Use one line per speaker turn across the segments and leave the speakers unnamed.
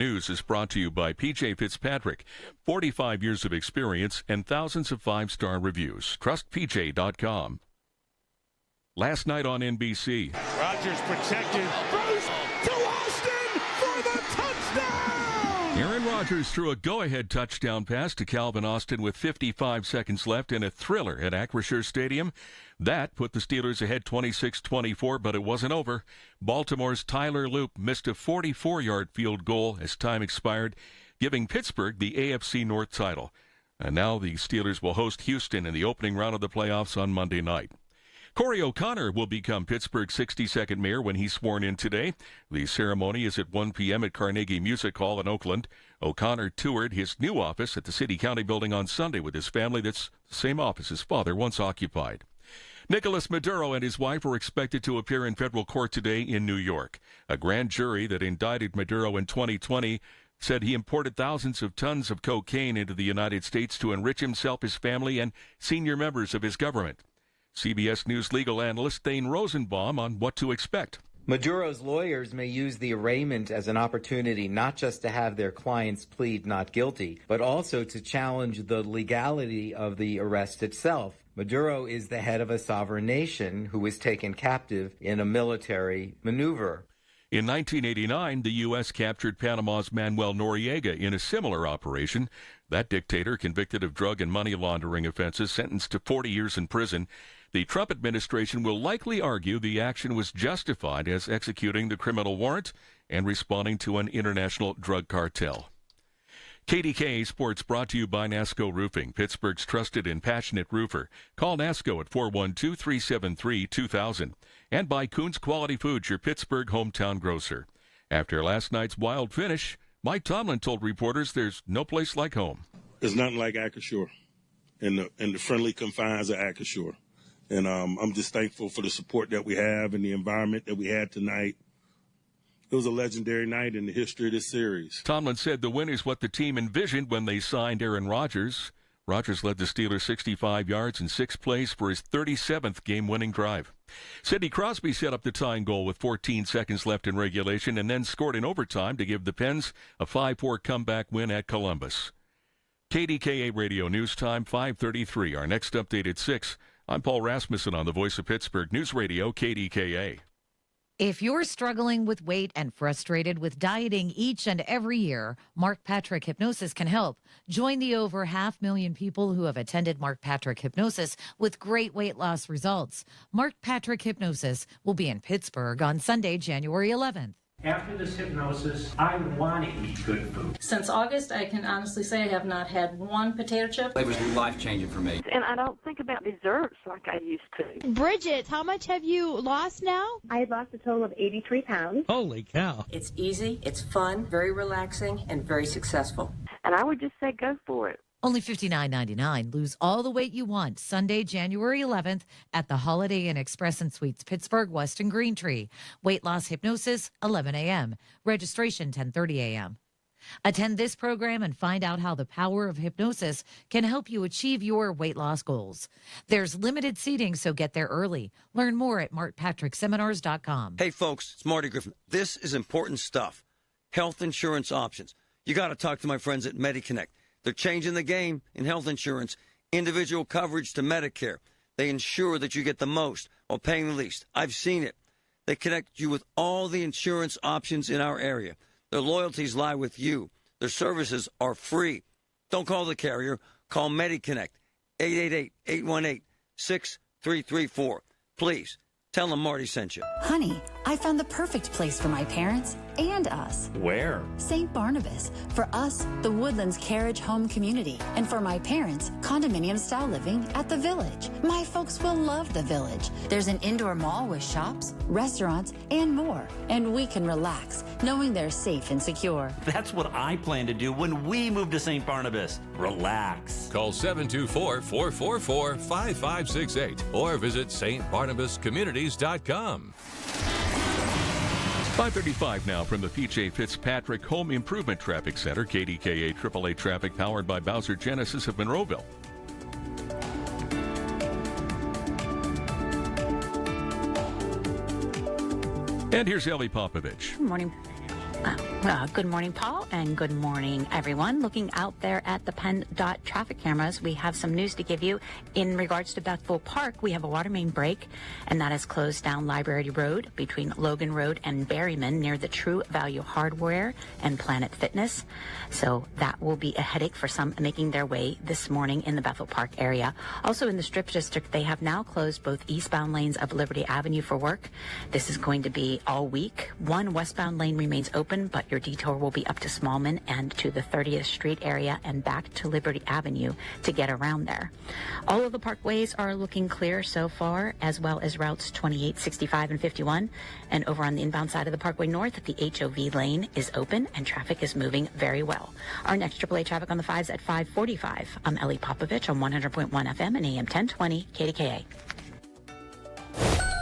News is brought to you by PJ Fitzpatrick. 45 years of experience and thousands of five-star reviews. TrustPJ.com. Last night on NBC.
Rodgers protected. Throws to Austin for the touchdown!
Aaron Rodgers threw a go-ahead touchdown pass to Calvin Austin with 55 seconds left in a thriller at Acrisure Stadium. That put the Steelers ahead 26-24, but it wasn't over. Baltimore's Tyler Loop missed a 44-yard field goal as time expired, giving Pittsburgh the AFC North title. And now the Steelers will host Houston in the opening round of the playoffs on Monday night. Corey O'Connor will become Pittsburgh's 62nd mayor when he's sworn in today. The ceremony is at 1 p.m. at Carnegie Music Hall in Oakland. O'Connor toured his new office at the City-County building on Sunday with his family. That's the same office his father once occupied. Nicolas Maduro and his wife are expected to appear in federal court today in New York. A grand jury that indicted Maduro in 2020 said he imported thousands of tons of cocaine into the United States to enrich himself, his family, and senior members of his government. CBS News legal analyst Thane Rosenbaum on what to expect.
Maduro's lawyers may use the arraignment as an opportunity not just to have their clients plead not guilty, but also to challenge the legality of the arrest itself. Maduro is the head of a sovereign nation who was taken captive in a military maneuver.
In 1989, the U.S. captured Panama's Manuel Noriega in a similar operation. That dictator, convicted of drug and money laundering offenses, sentenced to 40 years in prison. The Trump administration will likely argue the action was justified as executing the criminal warrant and responding to an international drug cartel. KDKA Sports brought to you by NASCO Roofing, Pittsburgh's trusted and passionate roofer. Call NASCO at 412-373-2000. And by Coons Quality Foods, your Pittsburgh hometown grocer. After last night's wild finish, Mike Tomlin told reporters there's no place like home.
There's nothing like Acrisure in the friendly confines of Acrisure. And I'm just thankful for the support that we have and the environment that we had tonight. It was a legendary night in the history of this series.
Tomlin said the win is what the team envisioned when they signed Aaron Rodgers. Rodgers led the Steelers 65 yards in 6 plays for his 37th game-winning drive. Sidney Crosby set up the tying goal with 14 seconds left in regulation and then scored in overtime to give the Pens a 5-4 comeback win at Columbus. KDKA Radio News Time, 5:33. Our next update at 6. I'm Paul Rasmussen on the Voice of Pittsburgh News Radio, KDKA.
If you're struggling with weight and frustrated with dieting each and every year, Mark Patrick Hypnosis can help. Join the over 500,000 people who have attended Mark Patrick Hypnosis with great weight loss results. Mark Patrick Hypnosis will be in Pittsburgh on Sunday, January 11th.
After this hypnosis, I want to eat good food.
Since August, I can honestly say I have not had one potato chip.
It was life-changing for me.
And I don't think about desserts like I used to.
Bridget, how much have you lost now?
I had lost a total of 83 pounds.
Holy cow.
It's easy, it's fun, very relaxing, and very successful.
And I would just say go for it.
Only $59.99. Lose all the weight you want. Sunday, January 11th at the Holiday Inn Express and Suites, Pittsburgh, West and Green Tree. Weight loss hypnosis, 11 a.m. Registration, 10:30 a.m. Attend this program and find out how the power of hypnosis can help you achieve your weight loss goals. There's limited seating, so get there early. Learn more at markpatrickseminars.com.
Hey, folks, it's Marty Griffin. This is important stuff. Health insurance options. You got to talk to my friends at MediConnect. They're changing the game in health insurance, individual coverage to Medicare. They ensure that you get the most while paying the least. I've seen it. They connect you with all the insurance options in our area. Their loyalties lie with you. Their services are free. Don't call the carrier. Call MediConnect, 888-818-6334. Please, tell them Marty sent you.
Honey, I found the perfect place for my parents and us.
Where?
St. Barnabas. For us, the Woodlands Carriage Home Community. And for my parents, condominium-style living at the Village. My folks will love the Village. There's an indoor mall with shops, restaurants, and more. And we can relax, knowing they're safe and secure.
That's what I plan to do when we move to St. Barnabas. Relax.
Call 724-444-5568 or visit stbarnabascommunities.com.
5:35 now from the PJ Fitzpatrick Home Improvement Traffic Center. KDKA AAA traffic powered by Bowser Genesis of Monroeville. And here's Ellie Popovich.
Good morning. Good morning, Paul, and good morning, everyone. Looking out there at the PennDOT traffic cameras, we have some news to give you. In regards to Bethel Park, we have a water main break, and that has closed down Library Road between Logan Road and Berryman near the True Value Hardware and Planet Fitness. So that will be a headache for some making their way this morning in the Bethel Park area. Also in the Strip District, they have now closed both eastbound lanes of Liberty Avenue for work. This is going to be all week. One westbound lane remains open, but your detour will be up to Smallman and to the 30th Street area and back to Liberty Avenue to get around there. All of the parkways are looking clear so far, as well as routes 28, 65, and 51. And over on the inbound side of the Parkway North, the HOV lane is open and traffic is moving very well. Our next AAA traffic on the 5s at 5:45. I'm Ellie Popovich on 100.1 FM and AM 1020 KDKA.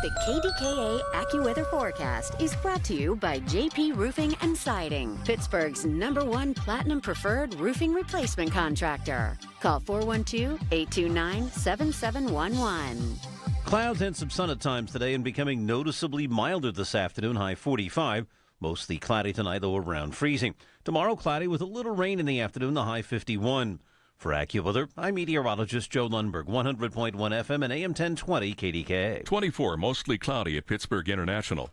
The KDKA AccuWeather forecast is brought to you by JP Roofing and Siding, Pittsburgh's #1 Platinum Preferred Roofing Replacement Contractor. Call 412-829-7711.
Clouds and some sun at times today and becoming noticeably milder this afternoon, high 45. Mostly cloudy tonight, though around freezing. Tomorrow, cloudy with a little rain in the afternoon, the high 51. For AccuWeather, I'm meteorologist Joe Lundberg, 100.1 FM and AM 1020 KDKA.
24, mostly cloudy at Pittsburgh International.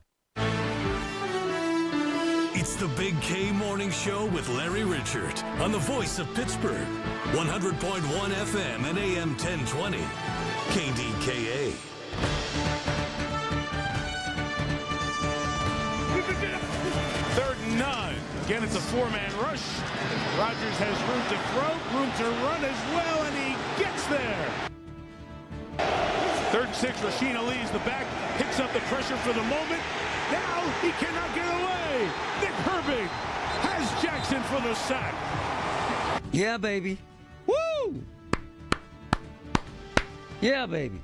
It's the Big K Morning Show with Larry Richert on the voice of Pittsburgh, 100.1 FM and AM 1020 KDKA.
Third and 9. Again, it's a four-man rush. Rodgers has room to throw, room to run as well, and he gets there. 3rd and 6, Rasheen Ali's the back, picks up the pressure for the moment. Now he cannot get away. Nick Herbig has Jackson for the sack.
Yeah, baby. Woo! Yeah, baby.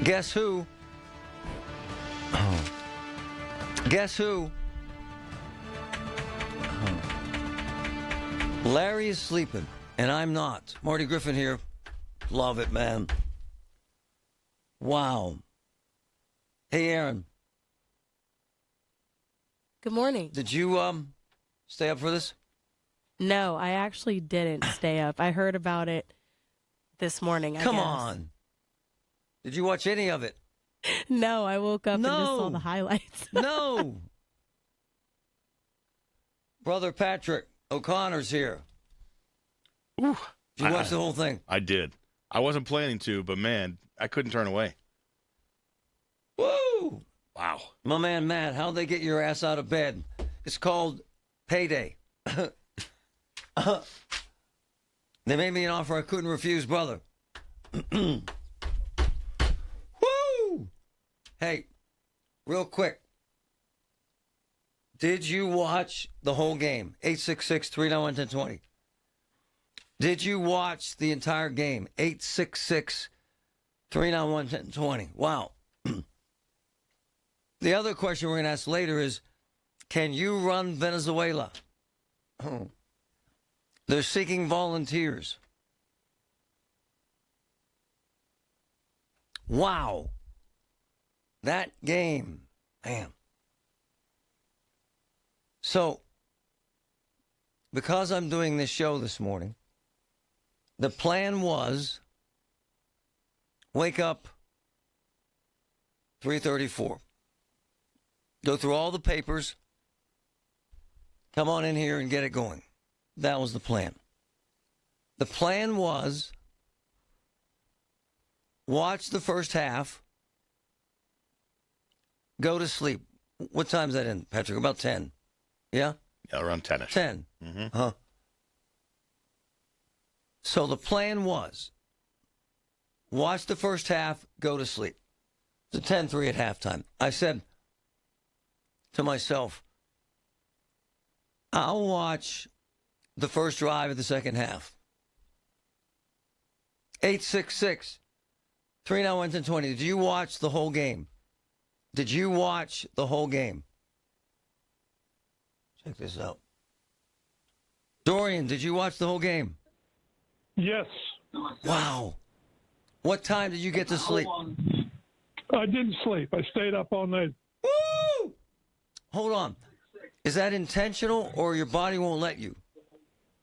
Guess who? Guess who? Larry is sleeping, and I'm not. Marty Griffin here. Love it, man. Wow. Hey, Aaron.
Good morning.
Did you stay up for this?
No, I actually didn't stay up. I heard about it this morning,
Come on. Did you watch any of it?
No, I woke up and just saw the highlights.
No. Brother Patrick O'Connor's here.
Ooh,
Did you watch the whole thing?
I did. I wasn't planning to, but man, I couldn't turn away.
Woo!
Wow.
My man Matt, how'd they get your ass out of bed? It's called payday. They made me an offer I couldn't refuse, brother. Woo! Hey, real quick. Did you watch the whole game? 866-391-1020. Did you watch the entire game? 866-391-1020. Wow. The other question we're going to ask later is, can you run Venezuela? They're seeking volunteers. Wow. That game. Man. So, because I'm doing this show this morning, the plan was wake up 3:34. Go through all the papers. Come on in here and get it going. That was the plan. The plan was watch the first half, go to sleep. What time's that in, Patrick? About 10. Yeah?
Yeah, around 10-ish.
10.
Mm-hmm.
Huh. So the plan was watch the first half, go to sleep. It's a 10-3 at halftime. I said to myself, I'll watch the first drive of the second half. 866-391-1020. Did you watch the whole game? Did you watch the whole game? Check this out. Dorian, did you watch the whole game?
Yes.
Wow. What time did you get to sleep?
I didn't sleep. I stayed up all night.
Woo! Hold on. Is that intentional, or your body won't let you?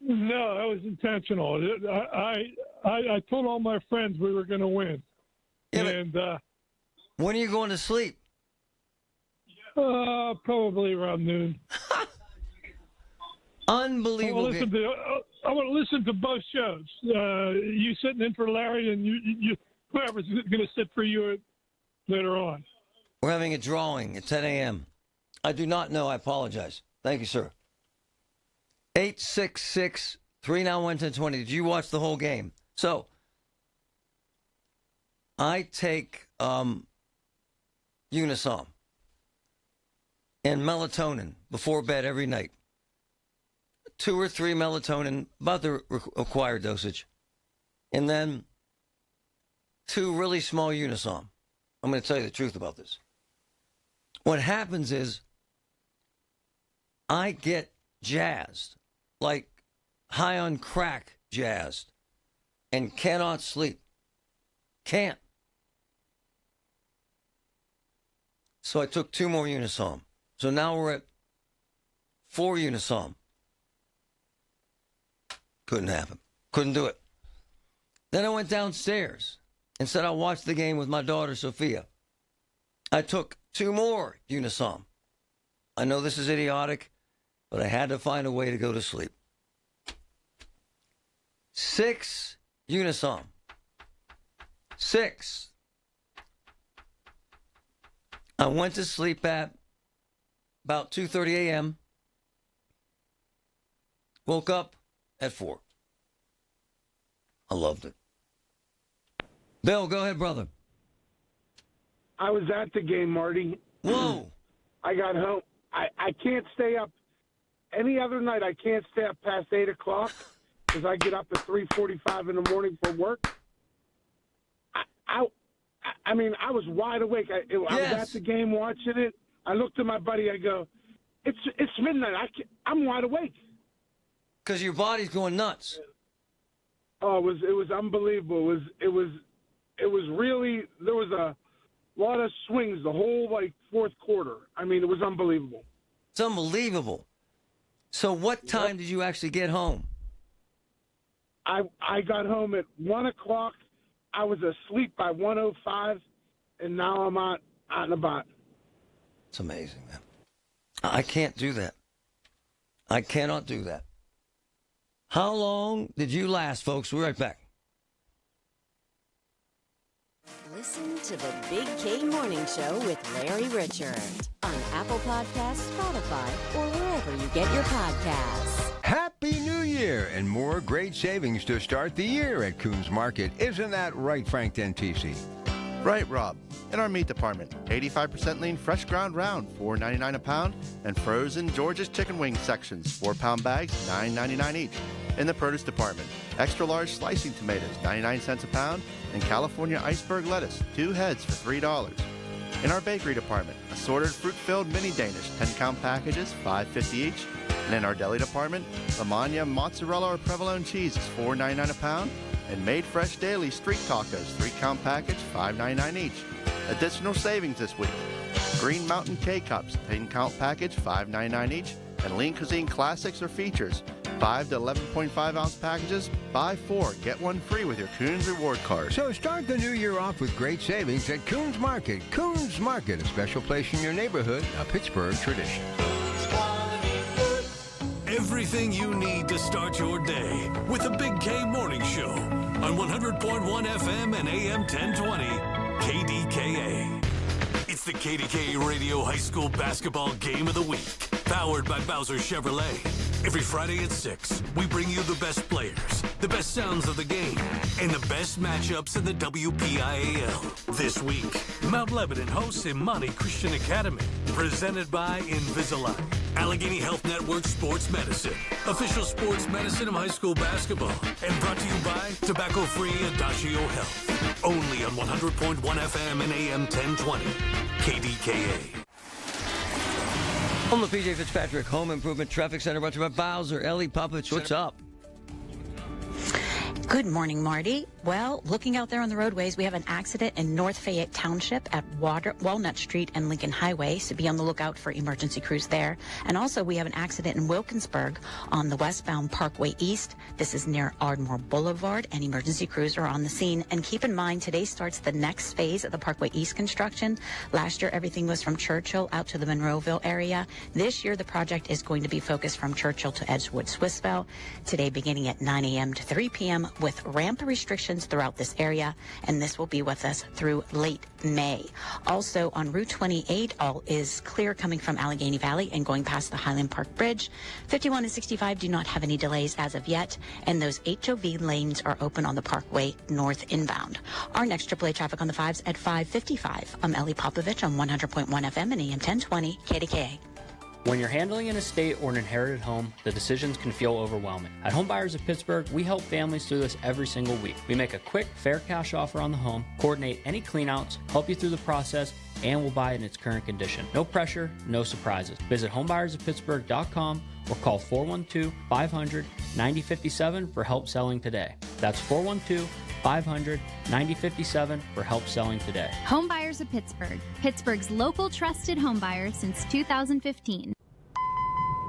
No, that was intentional. I told all my friends we were going to win.
Yeah,
and
when are you going to sleep?
Probably around noon.
Unbelievable.
I want to listen to both shows. You sitting in for Larry, and you whoever's going to sit for you later on.
We're having a drawing at 10 a.m. I do not know. I apologize. Thank you, sir. 866-391-1020. Did you watch the whole game? So, I take Unisom and melatonin before bed every night. 2 or 3 melatonin, about the required dosage. And then 2 really small Unisom. I'm going to tell you the truth about this. What happens is I get jazzed, like high on crack jazzed, and cannot sleep. Can't. So I took 2 more Unisom. So now we're at 4 Unisom. Couldn't happen. Couldn't do it. Then I went downstairs and said I'll watch the game with my daughter, Sophia. I took 2 more Unisom. I know this is idiotic, but I had to find a way to go to sleep. 6 Unisom. 6. I went to sleep at about 2:30 a.m. Woke up at 4. I loved it. Bill, go ahead, brother.
I was at the game, Marty.
Whoa.
I got home. I can't stay up. Any other night, I can't stay up past 8 o'clock because I get up at 3:45 in the morning for work. I mean, I was wide awake. I was at the game watching it. I looked at my buddy. I go, it's midnight. I'm wide awake.
Because your body's going nuts.
Oh, it was unbelievable. It was really, there was a lot of swings the whole fourth quarter. I mean, it was unbelievable.
It's unbelievable. So what time did you actually get home?
I got home at 1 o'clock. I was asleep by 1:05, and now I'm out and about.
It's amazing, man. I can't do that. I cannot do that. How long did you last, folks? We're right back.
Listen to the Big K Morning Show with Larry Richert on Apple Podcasts, Spotify, or wherever you get your podcasts.
Happy New Year and more great savings to start the year at Coons Market. Isn't that right, Frank Dentisi?
Right, Rob. In our meat department, 85% lean fresh ground round, $4.99 a pound, and frozen George's chicken wing sections, 4-pound bags, $9.99 each. In the produce department, extra large slicing tomatoes, 99 cents a pound, and California iceberg lettuce, 2 heads for $3. In our bakery department, assorted fruit-filled mini Danish, 10-count packages, $5.50 each. And in our deli department, Lamagna mozzarella or provolone cheese is $4.99 a pound, and Made Fresh Daily street tacos, 3-count package, $5.99 each. Additional savings this week: Green Mountain K-Cups, 10-count package, $5.99 each, and Lean Cuisine Classics or Features, 5 to 11.5 ounce packages, buy 4, get 1 free with your Coons Reward Card.
So start the new year off with great savings at Coons Market. Coons Market, a special place in your neighborhood, a Pittsburgh tradition.
Everything you need to start your day with the Big K Morning Show on 100.1 FM and AM 1020 KDKA. It's the KDKA Radio High School Basketball Game of the Week, powered by Bowser Chevrolet. Every Friday at 6, we bring you the best players, the best sounds of the game, and the best matchups in the WPIAL. This week, Mount Lebanon hosts Imani Christian Academy, presented by Invisalign. Allegheny Health Network Sports Medicine, official sports medicine of high school basketball, and brought to you by tobacco-free Adagio Health. Only on 100.1 FM and AM 1020, KDKA.
From the PJ Fitzpatrick Home Improvement Traffic Center, brought to you by Bowser. Ellie Puppets, what's up?
Good morning, Marty. Well, looking out there on the roadways, we have an accident in North Fayette Township at Walnut Street and Lincoln Highway, so be on the lookout for emergency crews there. And also, we have an accident in Wilkinsburg on the westbound Parkway East. This is near Ardmore Boulevard, and emergency crews are on the scene. And keep in mind, today starts the next phase of the Parkway East construction. Last year, everything was from Churchill out to the Monroeville area. This year, the project is going to be focused from Churchill to Edgewood, Swissville. Today, beginning at 9 a.m. to 3 p.m., with ramp restrictions throughout this area, and this will be with us through late May. Also on Route 28, all is clear coming from Allegheny Valley and going past the Highland Park Bridge. 51 and 65 do not have any delays as of yet, and those HOV lanes are open on the Parkway North inbound. Our next AAA traffic on the 5s at 5:55. I'm Ellie Popovich on 100.1 FM and AM 1020 KDKA.
When you're handling an estate or an inherited home, the decisions can feel overwhelming. At Homebuyers of Pittsburgh, we help families through this every single week. We make a quick, fair cash offer on the home, coordinate any cleanouts, help you through the process, and we'll buy it in its current condition. No pressure, no surprises. Visit homebuyersoftpittsburgh.com or call 412-500-9057 for help selling today. That's 412-500-9057 for help selling today.
Homebuyers of Pittsburgh, Pittsburgh's local trusted homebuyer since 2015.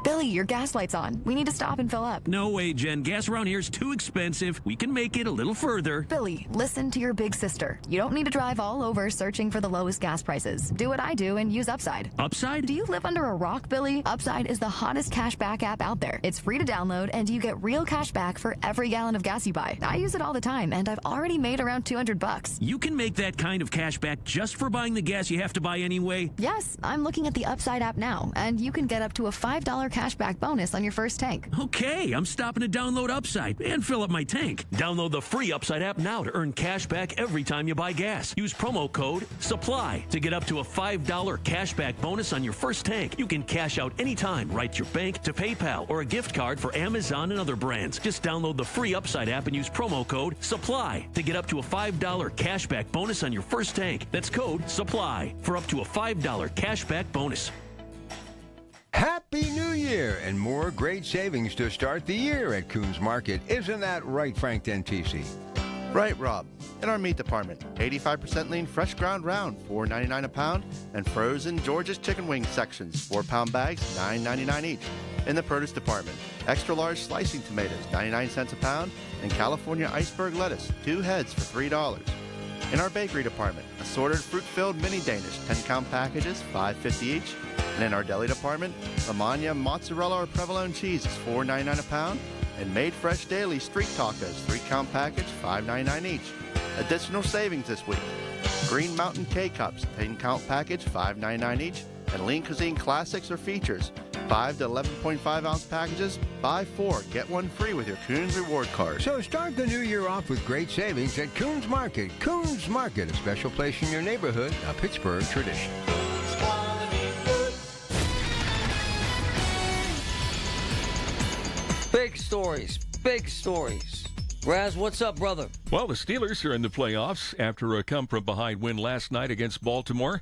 Billy, your gas light's on. We need to stop and fill up.
No way, Jen. Gas around here is too expensive. We can make it a little further.
Billy, listen to your big sister. You don't need to drive all over searching for the lowest gas prices. Do what I do and use Upside.
Upside?
Do you live under a rock, Billy? Upside is the hottest cashback app out there. It's free to download, and you get real cash back for every gallon of gas you buy. I use it all the time, and I've already made around $200.
You can make that kind of cash back just for buying the gas you have to buy anyway?
Yes, I'm looking at the Upside app now, and you can get up to a $5 cashback bonus on your first tank.
Okay, I'm stopping to download Upside and fill up my tank. Download the free Upside app now to earn cash back every time you buy gas. Use promo code SUPPLY to get up to a $5 cashback bonus on your first tank. You can cash out anytime right to your bank, to PayPal, or a gift card for Amazon and other brands. Just download the free Upside app and use promo code SUPPLY to get up to a $5 cashback bonus on your first tank. That's code SUPPLY for up to a $5 cashback bonus.
Happy New Year and more great savings to start the year at Coons Market. Isn't that right, Frank Dentisi?
Right, Rob. In our meat department, 85% lean fresh ground round, $4.99 a pound, and frozen George's chicken wing sections, 4-pound bags, $9.99 each. In the produce department, extra large slicing tomatoes, 99 cents a pound, and California iceberg lettuce, 2 heads for $3. In our bakery department, assorted fruit-filled mini Danish 10-count packages, $5.50 each. And in our deli department, Lamagna mozzarella or provolone cheese is $4.99 a pound, and Made Fresh Daily street tacos 3-count package, $5.99 each. Additional savings this week: Green Mountain K-Cups 10-count package, $5.99 each, and Lean Cuisine Classics or Features 5 to 11.5 ounce packages. Buy 4, get 1 free with your Coons Reward Card.
So start the new year off with great savings at Coons Market. Coons Market, a special place in your neighborhood, a Pittsburgh tradition.
Big stories, big stories. Raz, what's up, brother?
Well, the Steelers are in the playoffs after a come-from-behind win last night against Baltimore.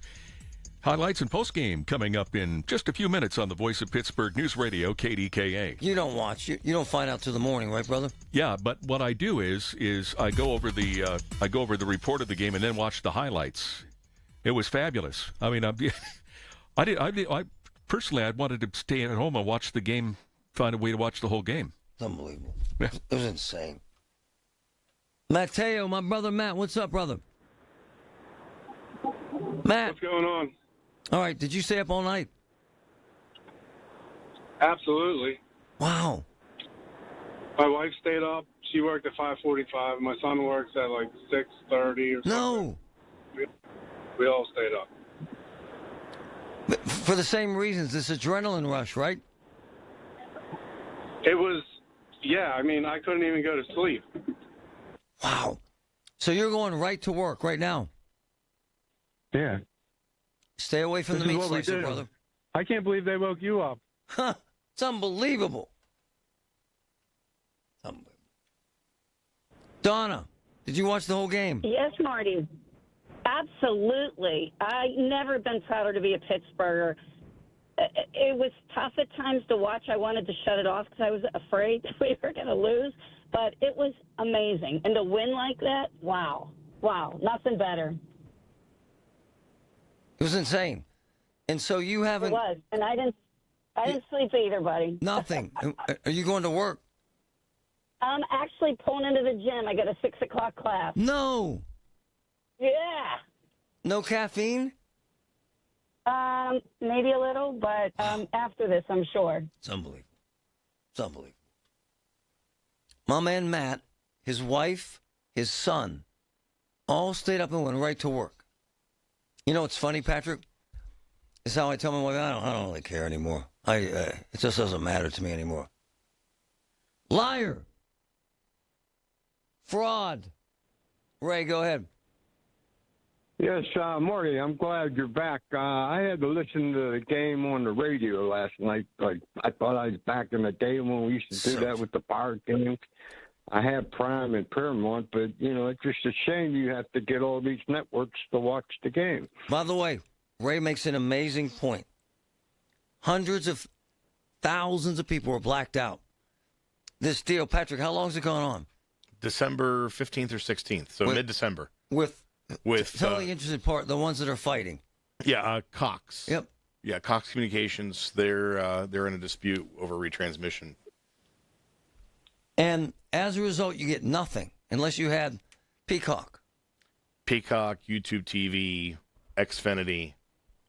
Highlights and postgame coming up in just a few minutes on the Voice of Pittsburgh News Radio, KDKA.
You don't watch. You don't find out till the morning, right, brother?
Yeah, but what I do is I go over the report of the game and then watch the highlights. It was fabulous. I mean, I personally, I wanted to stay at home and watch the game. Find a way to watch the whole game.
It's unbelievable. Yeah. It was insane. Mateo, my brother Matt, what's up, brother? Matt.
What's going on?
All right, did you stay up all night?
Absolutely.
Wow.
My wife stayed up. She worked at 5:45. My son works at like 6:30 or something.
No.
We all stayed up.
For the same reasons, this adrenaline rush, right?
It was, yeah, I mean, I couldn't even go to sleep.
Wow. So you're going right to work right now?
Yeah.
Stay away from the meat slicer, brother.
I can't believe they woke you up.
Huh. It's unbelievable. Donna, did you watch the whole game?
Yes, Marty. Absolutely. I've never been prouder to be a Pittsburgher.
it was tough at times to watch. I wanted to shut it off because I was afraid that we were going to lose. But it was amazing. And to win like that, wow. Wow, nothing better.
It was insane. And so you haven't...
It was. And I didn't sleep either, buddy.
Nothing. Are you going to work?
I'm actually pulling into the gym. I got a 6 o'clock class.
No.
Yeah.
No caffeine?
Maybe a little, but after this, I'm sure.
It's unbelievable. It's unbelievable. My man Matt, his wife, his son, all stayed up and went right to work. You know what's funny, Patrick? It's how I tell my wife, I don't really care anymore. It just doesn't matter to me anymore. Liar. Fraud. Ray, go ahead.
Yes, Marty, I'm glad you're back. I had to listen to the game on the radio last night. Like I thought I was back in the day when we used to do that with the Pirate games. I had Prime and Paramount, but, it's just a shame you have to get all these networks to watch the game.
By the way, Ray makes an amazing point. Hundreds of thousands of people were blacked out. This deal, Patrick, how long has it gone on?
December 15th or 16th, so mid-December.
With tell the interested part, the ones that are fighting.
Yeah, Cox.
Yep.
Yeah, Cox Communications, they're in a dispute over retransmission.
And as a result, you get nothing unless you had Peacock.
Peacock, YouTube TV, Xfinity,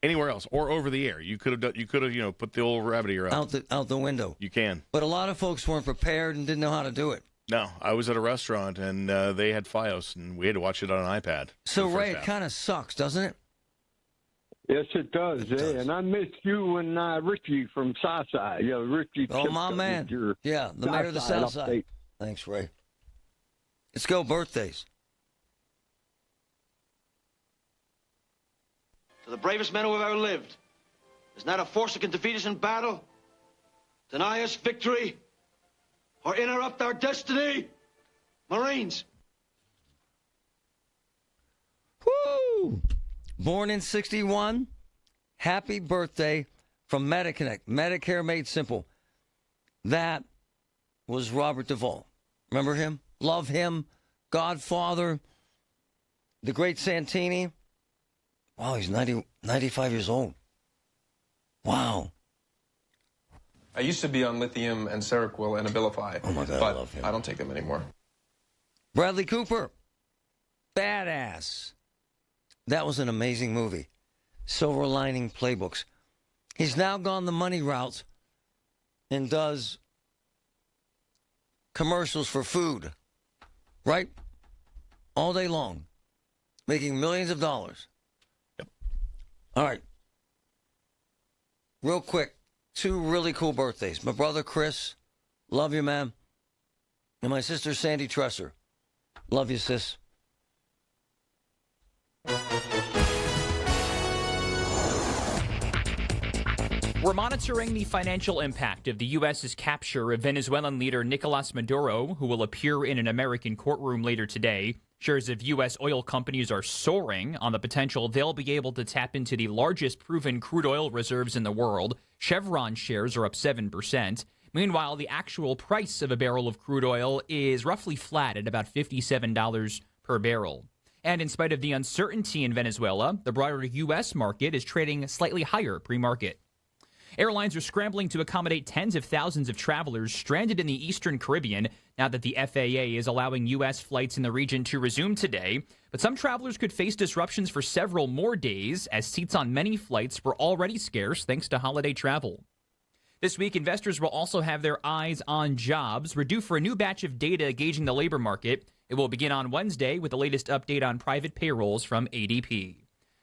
anywhere else, or over the air. You could have put the old rabbit ear
out the window.
You can.
But a lot of folks weren't prepared and didn't know how to do it.
No, I was at a restaurant and they had Fios and we had to watch it on an iPad.
So Ray, it kind of sucks, doesn't it?
Yes, it does. And I miss you and Richie from Southside. Richie.
Oh, my man. Yeah, the mayor of the Southside. Thanks, Ray. Let's go birthdays.
To the bravest men who have ever lived, there's not a force that can defeat us in battle, deny us victory, or interrupt our destiny. Marines.
Woo! Born in 61, happy birthday from MediConnect. Medicare made simple. That was Robert Duvall. Remember him? Love him. Godfather. The great Santini. Wow, he's 95 years old. Wow.
I used to be on lithium and Seroquel and Abilify.
Oh, my God,
but
I love him.
I don't take them anymore.
Bradley Cooper. Badass. That was an amazing movie. Silver Lining Playbooks. He's now gone the money route and does commercials for food. Right? All day long. Making millions of dollars.
Yep.
All right. Real quick. 2 really cool birthdays. My brother Chris. Love you, man. And my sister Sandy Tresser. Love you, sis.
We're monitoring the financial impact of the U.S.'s capture of Venezuelan leader Nicolas Maduro, who will appear in an American courtroom later today. Shares of U.S. oil companies are soaring on the potential they'll be able to tap into the largest proven crude oil reserves in the world. Chevron shares are up 7%. Meanwhile, the actual price of a barrel of crude oil is roughly flat at about $57 per barrel. And in spite of the uncertainty in Venezuela, the broader U.S. market is trading slightly higher pre-market. Airlines are scrambling to accommodate tens of thousands of travelers stranded in the Eastern Caribbean now that the FAA is allowing U.S. flights in the region to resume today. But some travelers could face disruptions for several more days as seats on many flights were already scarce thanks to holiday travel. This week, investors will also have their eyes on jobs. We're due for a new batch of data gauging the labor market. It will begin on Wednesday with the latest update on private payrolls from ADP.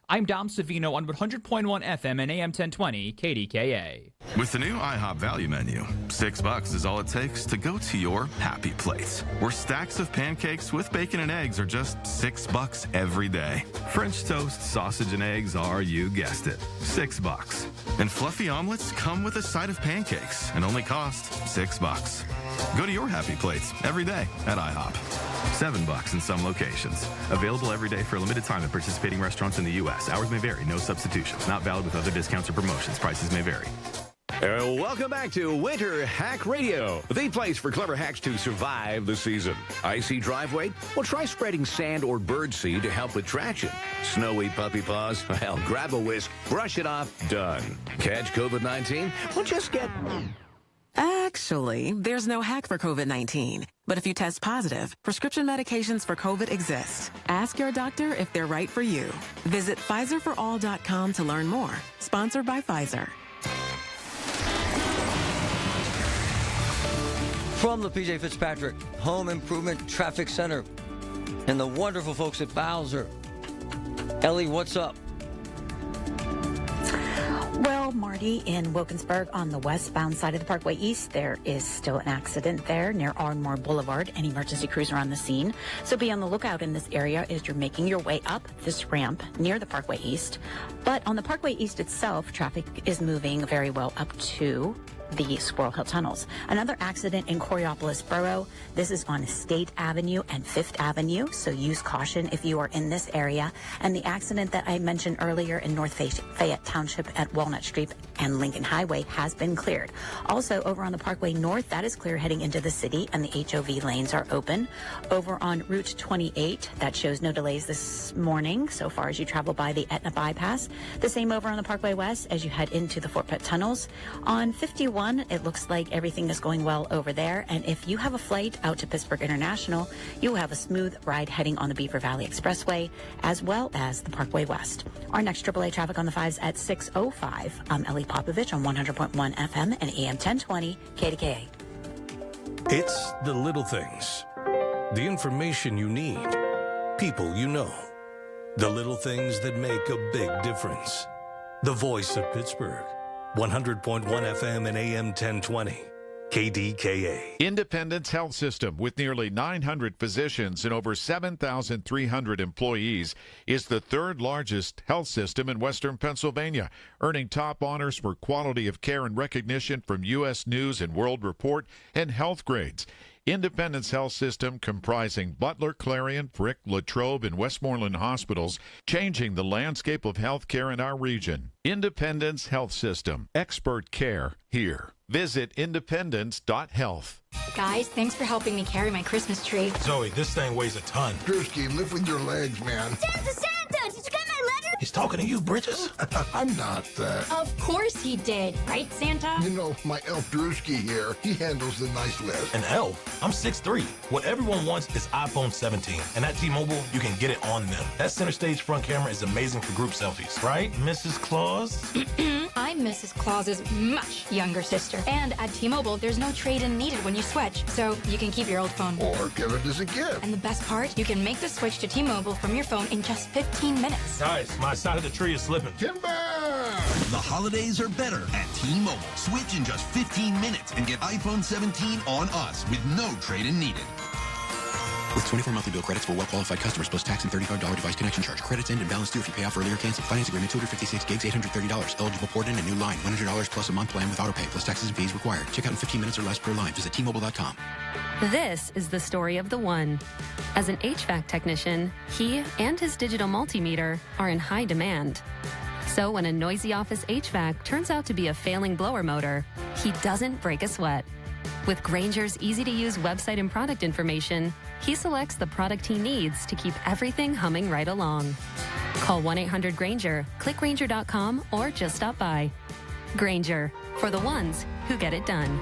I'm Dom Savino on 100.1 FM and AM 1020 KDKA.
With the new IHOP value menu, $6 is all it takes to go to your happy place, where stacks of pancakes with bacon and eggs are just $6 every day. French toast, sausage, and eggs are, you guessed it, $6. And fluffy omelets come with a side of pancakes and only cost $6. Go to your happy place every day at IHOP. $7 in some locations. Available every day for a limited time at participating restaurants in the U.S. Hours may vary. No substitutions. Not valid with other discounts or promotions. Prices may vary.
Welcome back to Winter Hack Radio, the place for clever hacks to survive the season. Icy driveway? Well, try spreading sand or birdseed to help with traction. Snowy puppy paws? Well, grab a whisk, brush it off, done. Catch COVID-19? Well, just get...
Actually, there's no hack for COVID-19. But if you test positive, prescription medications for COVID exist. Ask your doctor if they're right for you. Visit PfizerForAll.com to learn more. Sponsored by Pfizer.
From the P.J. Fitzpatrick Home Improvement Traffic Center and the wonderful folks at Bowser. Ellie, what's up?
Well, Marty, in Wilkinsburg on the westbound side of the Parkway East, there is still an accident there near Ardmore Boulevard. An emergency crews are on the scene. So be on the lookout in this area as you're making your way up this ramp near the Parkway East. But on the Parkway East itself, traffic is moving very well up to the Squirrel Hill Tunnels. Another accident in Coriopolis Borough. This is on State Avenue and 5th Avenue, so use caution if you are in this area. And the accident that I mentioned earlier in North Fayette Township at Walnut Street and Lincoln Highway has been cleared. Also, over on the Parkway North, that is clear heading into the city, and the HOV lanes are open. Over on Route 28, that shows no delays this morning so far as you travel by the Etna Bypass. The same over on the Parkway West as you head into the Fort Pitt Tunnels. On 51, it looks like everything is going well over there. And if you have a flight out to Pittsburgh International, you will have a smooth ride heading on the Beaver Valley Expressway, as well as the Parkway West. Our next AAA traffic on the 5s at 6:05. I'm Ellie Popovich on 100.1 FM and AM 1020 KDKA.
It's the little things. The information you need. People you know. The little things that make a big difference. The voice of Pittsburgh. 100.1 FM and AM 1020. KDKA.
Independence Health System, with nearly 900 physicians and over 7,300 employees, is the third largest health system in Western Pennsylvania, earning top honors for quality of care and recognition from U.S. News and World Report and health grades. Independence Health System, comprising Butler, Clarion, Frick, Latrobe, and Westmoreland hospitals, changing the landscape of health care in our region. Independence Health System. Expert care here. Visit independence.health.
Guys, thanks for helping me carry my Christmas tree.
Zoe, this thing weighs a ton.
Drewski, lift with your legs, man.
Santa! Did you get my letter?
He's talking to you, Bridges.
I'm not that.
Of course he did. Right, Santa?
You know, my elf Drewski here, he handles the nice list.
An elf? I'm 6'3". What everyone wants is iPhone 17. And at T-Mobile, you can get it on them. That center stage front camera is amazing for group selfies. Right, Mrs. Claus?
I'm Mrs. Claus's much younger sister. And at T-Mobile, there's no trade-in needed when you switch. So you can keep your old phone.
Or give it as a gift.
And the best part, you can make the switch to T-Mobile from your phone in just 15 minutes.
Guys, my side of the tree is slipping.
Timber!
The holidays are better at T-Mobile. Switch in just 15 minutes and get iPhone 17 on us with no trade-in needed.
With 24 monthly bill credits for well-qualified customers plus tax and $35 device connection charge. Credits end and balance due if you pay off earlier cancel. Finance agreement 256 gigs, $830. Eligible port in a new line. $100 plus a month plan with autopay plus taxes and fees required. Check out in 15 minutes or less per line. Visit T-Mobile.com.
This is the story of the one. As an HVAC technician, he and his digital multimeter are in high demand. So when a noisy office HVAC turns out to be a failing blower motor, he doesn't break a sweat. With Grainger's easy-to-use website and product information, he selects the product he needs to keep everything humming right along. Call 1-800-GRAINGER, click Grainger.com, or just stop by. Grainger, for the ones who get it done.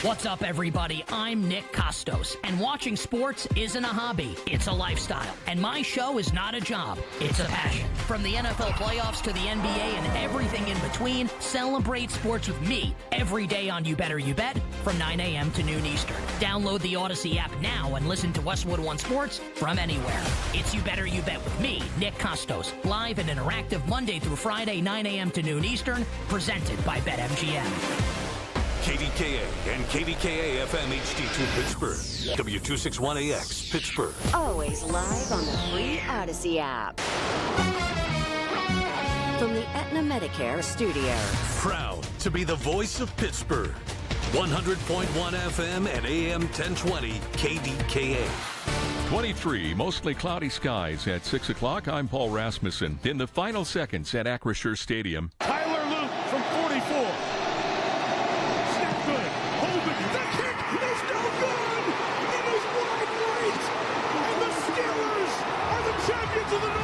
What's up, everybody? I'm Nick Costos, and watching sports isn't a hobby, it's a lifestyle. And my show is not a job, it's a passion. From the NFL playoffs to the NBA and everything in between, celebrate sports with me every day on You Better You Bet from 9 a.m. to noon Eastern. Download the Odyssey app now and listen to Westwood One Sports from anywhere. It's You Better You Bet with me, Nick Costos, live and interactive Monday through Friday, 9 a.m. to noon Eastern, presented by BetMGM.
KDKA and KDKA FM HD2 Pittsburgh. W261AX Pittsburgh.
Always live on the free Odyssey app. From the Aetna Medicare studio.
Proud to be the voice of Pittsburgh. 100.1 FM and AM 1020 KDKA.
23, mostly cloudy skies at 6 o'clock. I'm Paul Rasmussen. In the final seconds at Acrisure Stadium.
Tyler Luke from 44. Snap good. Holden. The kick is no good. It is wide right. And the Steelers are the champions of the North.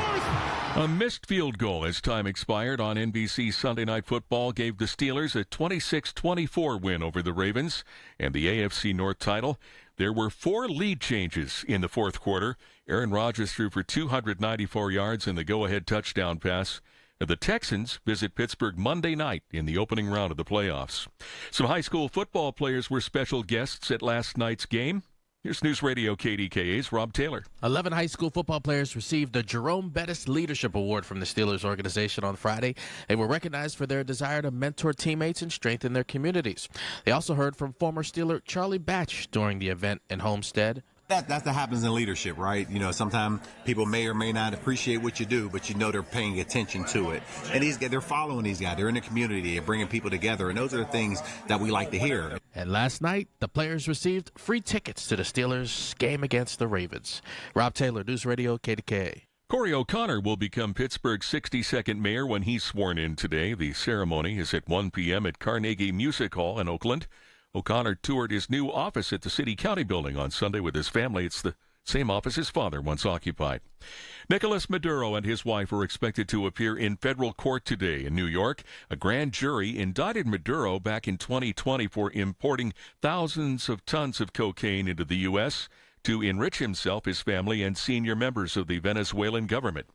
A missed field goal as time expired on NBC Sunday Night Football gave the Steelers a 26-24 win over the Ravens and the AFC North title. There were 4 lead changes in the fourth quarter. Aaron Rodgers threw for 294 yards in the go-ahead touchdown pass. The Texans visit Pittsburgh Monday night in the opening round of the playoffs. Some high school football players were special guests at last night's game. Here's News Radio KDKA's Rob Taylor.
11 high school football players received the Jerome Bettis Leadership Award from the Steelers organization on Friday. They were recognized for their desire to mentor teammates and strengthen their communities. They also heard from former Steeler Charlie Batch during the event in Homestead.
That's what happens in leadership, right? You know, sometimes people may or may not appreciate what you do, but you know they're paying attention to it. And they're following these guys. They're in the community. They're bringing people together. And those are the things that we like to hear.
And last night, the players received free tickets to the Steelers' game against the Ravens. Rob Taylor, News Radio, KDKA.
Corey O'Connor will become Pittsburgh's 62nd mayor when he's sworn in today. The ceremony is at 1 p.m. at Carnegie Music Hall in Oakland. O'Connor toured his new office at the City-County building on Sunday with his family. It's the same office his father once occupied. Nicolas Maduro and his wife are expected to appear in federal court today in New York. A grand jury indicted Maduro back in 2020 for importing thousands of tons of cocaine into the U.S. to enrich himself, his family, and senior members of the Venezuelan government.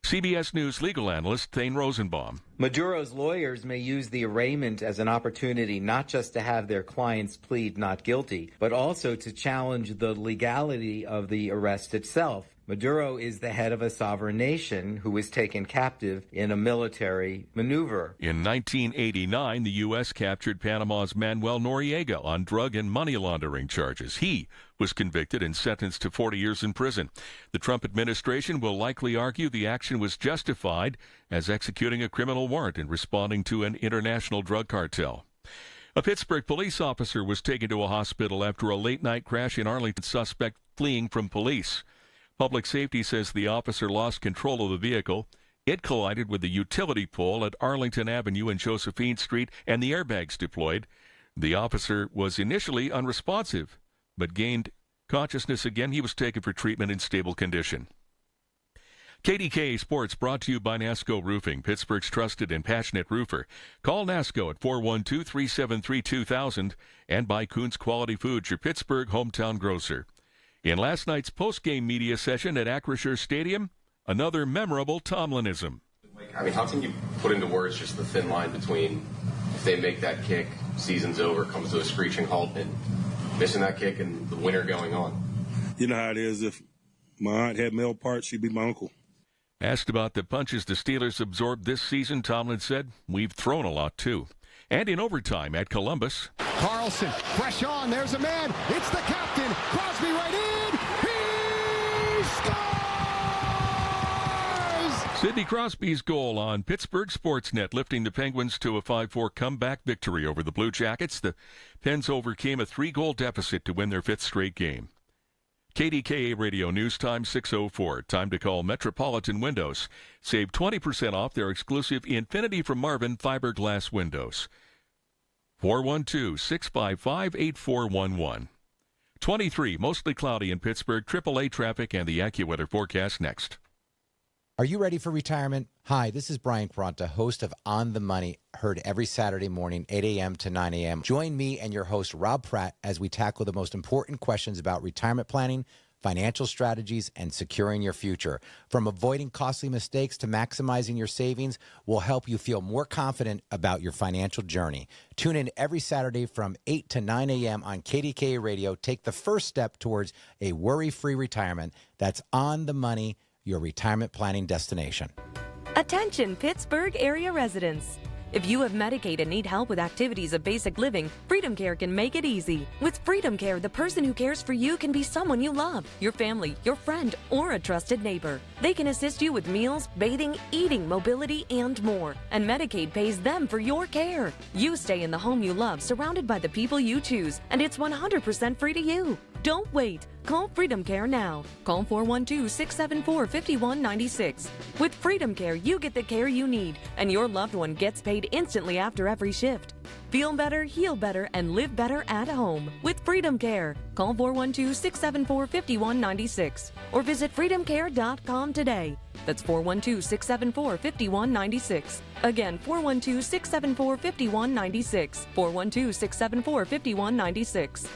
CBS News legal analyst Thane Rosenbaum.
Maduro's lawyers may use the arraignment as an opportunity not just to have their clients plead not guilty, but also to challenge the legality of the arrest itself. Maduro is the head of a sovereign nation who was taken captive in a military maneuver.
In 1989, the U.S. captured Panama's Manuel Noriega on drug and money laundering charges. He was convicted and sentenced to 40 years in prison. The Trump administration will likely argue the action was justified as executing a criminal warrant and responding to an international drug cartel. A Pittsburgh police officer was taken to a hospital after a late-night crash in Arlington, suspect fleeing from police. Public safety says the officer lost control of the vehicle. It collided with the utility pole at Arlington Avenue and Josephine Street, and the airbags deployed. The officer was initially unresponsive, but gained consciousness again. He was taken for treatment in stable condition. KDKA Sports brought to you by NASCO Roofing, Pittsburgh's trusted and passionate roofer. Call NASCO at 412-373-2000 and by Kuhn's Quality Foods, your Pittsburgh hometown grocer. In last night's post-game media session at Acrisure Stadium, another memorable Tomlinism.
I mean, how can you put into words just the thin line between if they make that kick, season's over, comes to a screeching halt, and missing that kick and the winter going on?
You know how it is. If my aunt had male parts, she'd be my uncle.
Asked about the punches the Steelers absorbed this season, Tomlin said, "We've thrown a lot, too." And in overtime at Columbus.
Carlson, fresh on. There's a man. It's the captain. Crosby right in. He scores!
Sidney Crosby's goal on Pittsburgh Sportsnet, lifting the Penguins to a 5-4 comeback victory over the Blue Jackets. The Pens overcame a 3-goal deficit to win their 5th straight game. KDKA Radio News Time 6:04. Time to call Metropolitan Windows. Save 20% off their exclusive Infinity from Marvin fiberglass windows. 412-655-8411. 23, mostly cloudy in Pittsburgh. AAA traffic and the AccuWeather forecast next.
Are you ready for retirement? Hi, this is Brian Quaranta, host of On the Money, heard every Saturday morning, 8 a.m. to 9 a.m. Join me and your host, Rob Pratt, as we tackle the most important questions about retirement planning, financial strategies, and securing your future. From avoiding costly mistakes to maximizing your savings, we'll help you feel more confident about your financial journey. Tune in every Saturday from 8 to 9 a.m. on KDKA Radio. Take the first step towards a worry-free retirement. That's On the Money, your retirement planning destination.
Attention Pittsburgh area residents.
If you have Medicaid and need help with activities of basic living, Freedom Care can make it easy. With Freedom Care, the person who cares for you can be someone you love, your family, your friend, or a trusted neighbor. They can assist you with meals, bathing, eating, mobility, and more. And Medicaid pays them for your care. You stay in the home you love, surrounded by the people you choose, and it's 100% free to you. Don't wait. Call Freedom Care now. Call 412-674-5196. With Freedom Care, you get the care you need, and your loved one gets paid instantly after every shift. Feel better, heal better, and live better at home with Freedom Care. Call 412-674-5196 or visit freedomcare.com today. That's 412-674-5196. Again, 412-674-5196. 412-674-5196.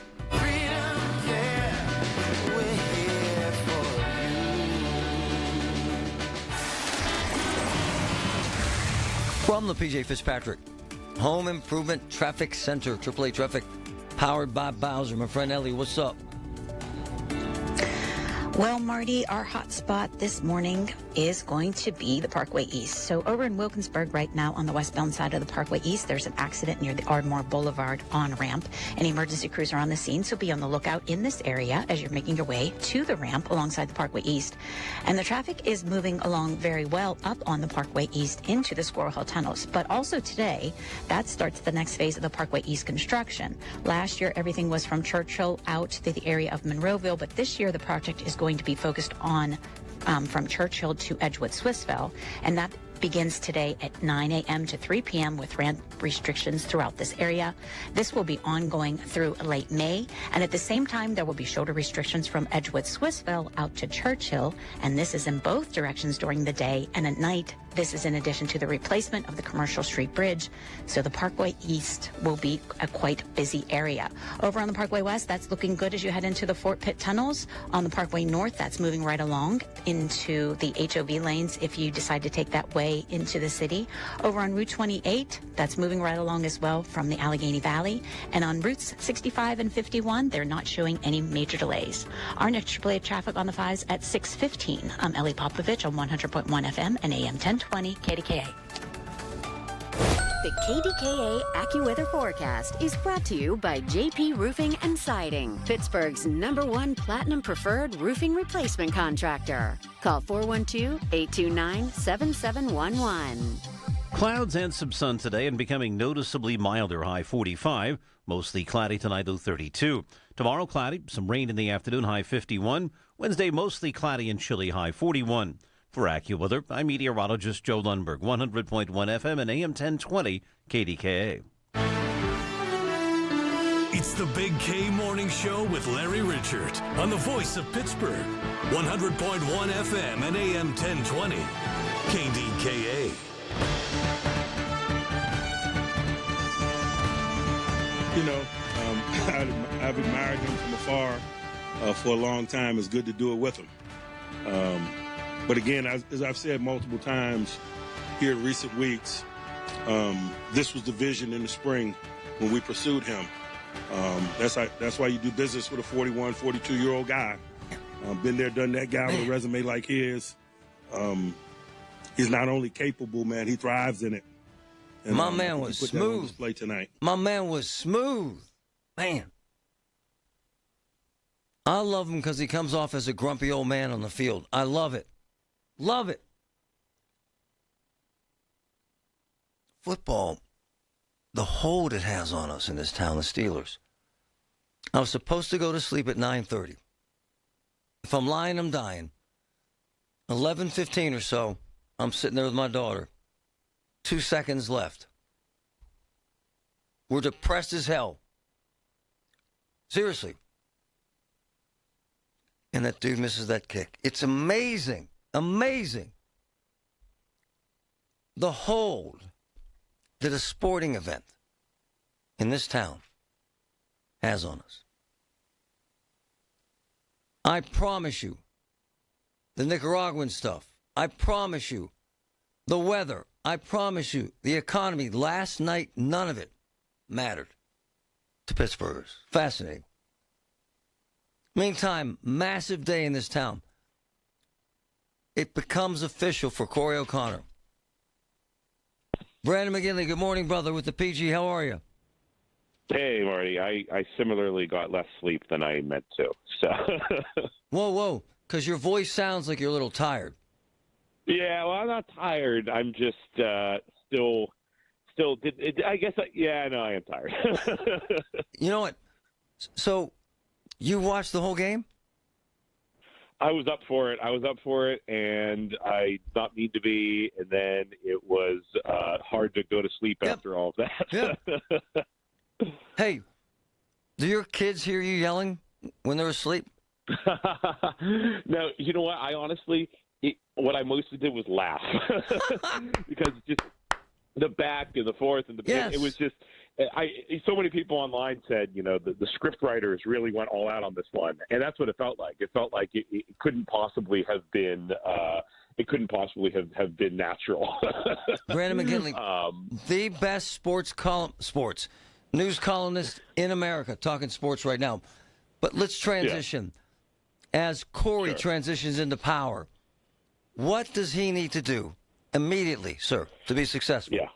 From the PJ Fitzpatrick Home Improvement Traffic Center, AAA Traffic, powered by Bowser. My friend Ellie, what's up?
Well, Marty, our hot spot this morning is going to be the Parkway East. So over in Wilkinsburg right now on the westbound side of the Parkway East, there's an accident near the Ardmore Boulevard on-ramp. An emergency crews are on the scene, so be on the lookout in this area as you're making your way to the ramp alongside the Parkway East. And the traffic is moving along very well up on the Parkway East into the Squirrel Hill tunnels. But also today, that starts the next phase of the Parkway East construction. Last year, everything was from Churchill out to the area of Monroeville, but this year the project is going to be focused on from Churchill to Edgewood Swissville, and that begins today at 9 a.m. to 3 p.m. with ramp restrictions throughout this area. This will be ongoing through late May, and at the same time there will be shoulder restrictions from Edgewood Swissville out to Churchill, and this is in both directions during the day, and at night this is in addition to the replacement of the Commercial Street Bridge, so the Parkway East will be a quite busy area. Over on the Parkway West, that's looking good as you head into the Fort Pitt tunnels. On the Parkway North, that's moving right along into the HOV lanes if you decide to take that way into the city. Over on Route 28, that's moving right along as well from the Allegheny Valley. And on routes 65 and 51, they're not showing any major delays. Our next AAA traffic on the 5s at 6:15. I'm Ellie Popovich on 100.1 FM and AM 1020 KDKA.
The KDKA AccuWeather forecast is brought to you by JP Roofing and Siding, Pittsburgh's #1 Platinum Preferred Roofing Replacement Contractor. Call 412-829-7711.
Clouds and some sun today and becoming noticeably milder, high 45. Mostly cloudy tonight, low 32. Tomorrow, cloudy, some rain in the afternoon, high 51. Wednesday, mostly cloudy and chilly, high 41. For AccuWeather, I'm meteorologist Joe Lundberg, 100.1 FM and AM 1020 KDKA.
It's the Big K Morning Show with Larry Richert on the voice of Pittsburgh, 100.1 FM and AM 1020 KDKA.
You know, I've admired him from afar for a long time. It's good to do it with him. But again, as I've said multiple times here in recent weeks, this was the vision in the spring when we pursued him. That's why you do business with a 41, 42-year-old guy. Been there, done that guy with a resume like his. He's not only capable, man, he thrives in it. And,
my man was
put that on
smooth.
display tonight.
My man was smooth. Man. I love him because he comes off as a grumpy old man on the field. I love it. Love it. Football, the hold it has on us in this town, the Steelers. I was supposed to go to sleep at 9:30. If I'm lying, I'm dying. 11:15 or so, I'm sitting there with my daughter. 2 seconds left. We're depressed as hell. Seriously. And that dude misses that kick. It's amazing. Amazing. The hold that a sporting event in this town has on us. I promise you, the Nicaraguan stuff, I promise you, the weather, I promise you, the economy, last night, none of it mattered to Pittsburghers. Fascinating. Meantime, massive day in this town. It becomes official for Corey O'Connor. Brandon McGinley, good morning, brother, with the PG. How are you?
Hey, Marty. I similarly got less sleep than I meant to. So.
Whoa, because your voice sounds like you're a little tired.
Yeah, well, I'm not tired. I'm just still. I guess. I know I am tired.
You know what? So, you watched the whole game?
I was up for it, and I did not need to be, and then it was hard to go to sleep after all of that.
Yep. Hey, do your kids hear you yelling when they're asleep?
No, you know what? I honestly, what I mostly did was laugh because just the back and the forth and the it was just. So many people online said, the script writers really went all out on this one, and that's what it felt like. It felt like it couldn't possibly have been. It couldn't possibly have been natural.
Brandon McGinley, the best sports news columnist in America, talking sports right now. But let's transition. Yeah. As Corey transitions into power, what does he need to do immediately, sir, to be successful?
Yeah.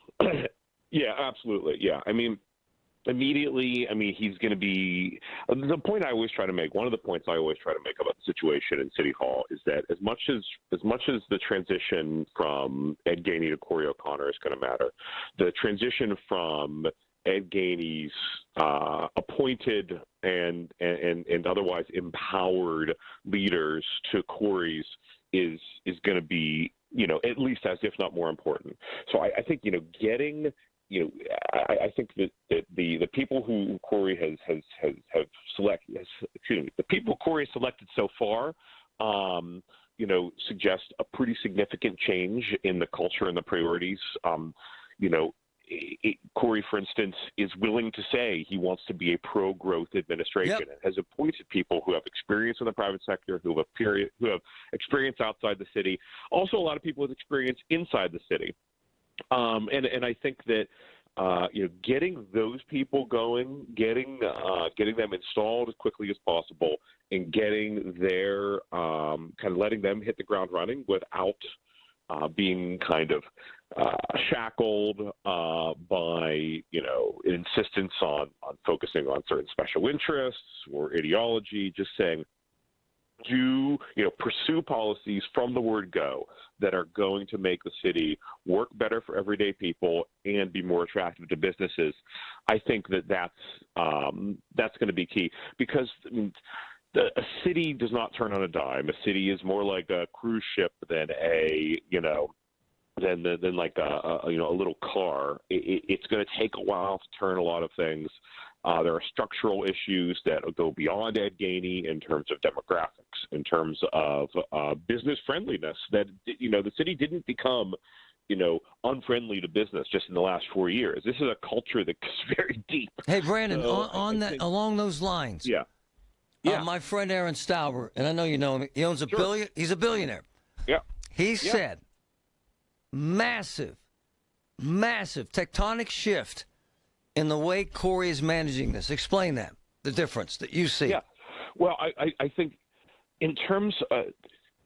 Yeah, absolutely. Yeah. I mean, immediately, he's going to be the point I always try to make. One of the points I always try to make about the situation in City Hall is that as much as the transition from Ed Gainey to Corey O'Connor is going to matter, the transition from Ed Gainey's appointed and otherwise empowered leaders to Corey's is going to be, at least as if not more important. So I think, getting. I think that the people who Corey have selected, the people Corey has selected so far, suggest a pretty significant change in the culture and the priorities. Corey, for instance, is willing to say he wants to be a pro-growth administration and has appointed people who have experience in the private sector, who have experience outside the city, also a lot of people with experience inside the city. And I think that getting those people going, getting them installed as quickly as possible, and getting their kind of letting them hit the ground running without being kind of shackled by an insistence on focusing on certain special interests or ideology. Just saying, pursue policies from the word go that are going to make the city work better for everyday people and be more attractive to businesses. I think that's going to be key because a city does not turn on a dime. A city is more like a cruise ship than than like a little car. It's going to take a while to turn a lot of things. There are structural issues that go beyond Ed Gainey in terms of demographics, in terms of business friendliness. That the city didn't become unfriendly to business just in the last 4 years. This is a culture that goes very deep.
Hey, Brandon, along those lines.
Yeah.
My friend Aaron Stauber, and I know you know him. He owns He's a billionaire.
Yeah.
He said, massive tectonic shift in the way Corey is managing this. Explain that, the difference that you see.
Yeah. Well, I think in terms of,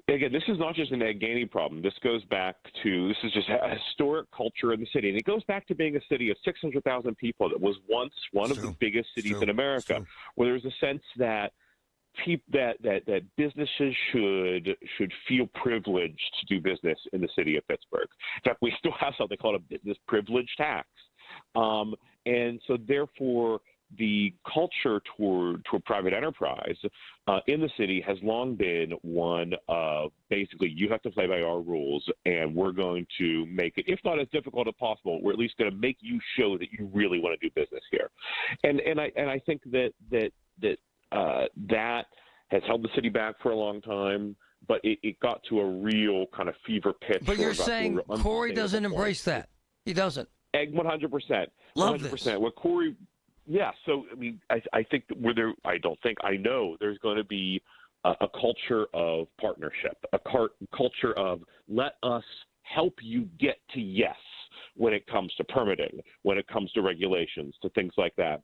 again, this is not just an Ed Gainey problem. This is just a historic culture in the city. And it goes back to being a city of 600,000 people that was once one of the biggest cities in America, where there's a sense that that businesses should feel privileged to do business in the city of Pittsburgh. In fact, we still have something called a business privilege tax. And so therefore, the culture toward private enterprise in the city has long been one of basically you have to play by our rules, and we're going to make it, if not as difficult as possible, we're at least going to make you show that you really want to do business here. And I think that has held the city back for a long time, but it got to a real kind of fever pitch.
But you're saying Corey doesn't embrace that. He doesn't.
100%.
Love
100%.
this.
What Corey, yeah. So I think I know there's going to be a culture of partnership, a culture of let us help you get to yes when it comes to permitting, when it comes to regulations, to things like that.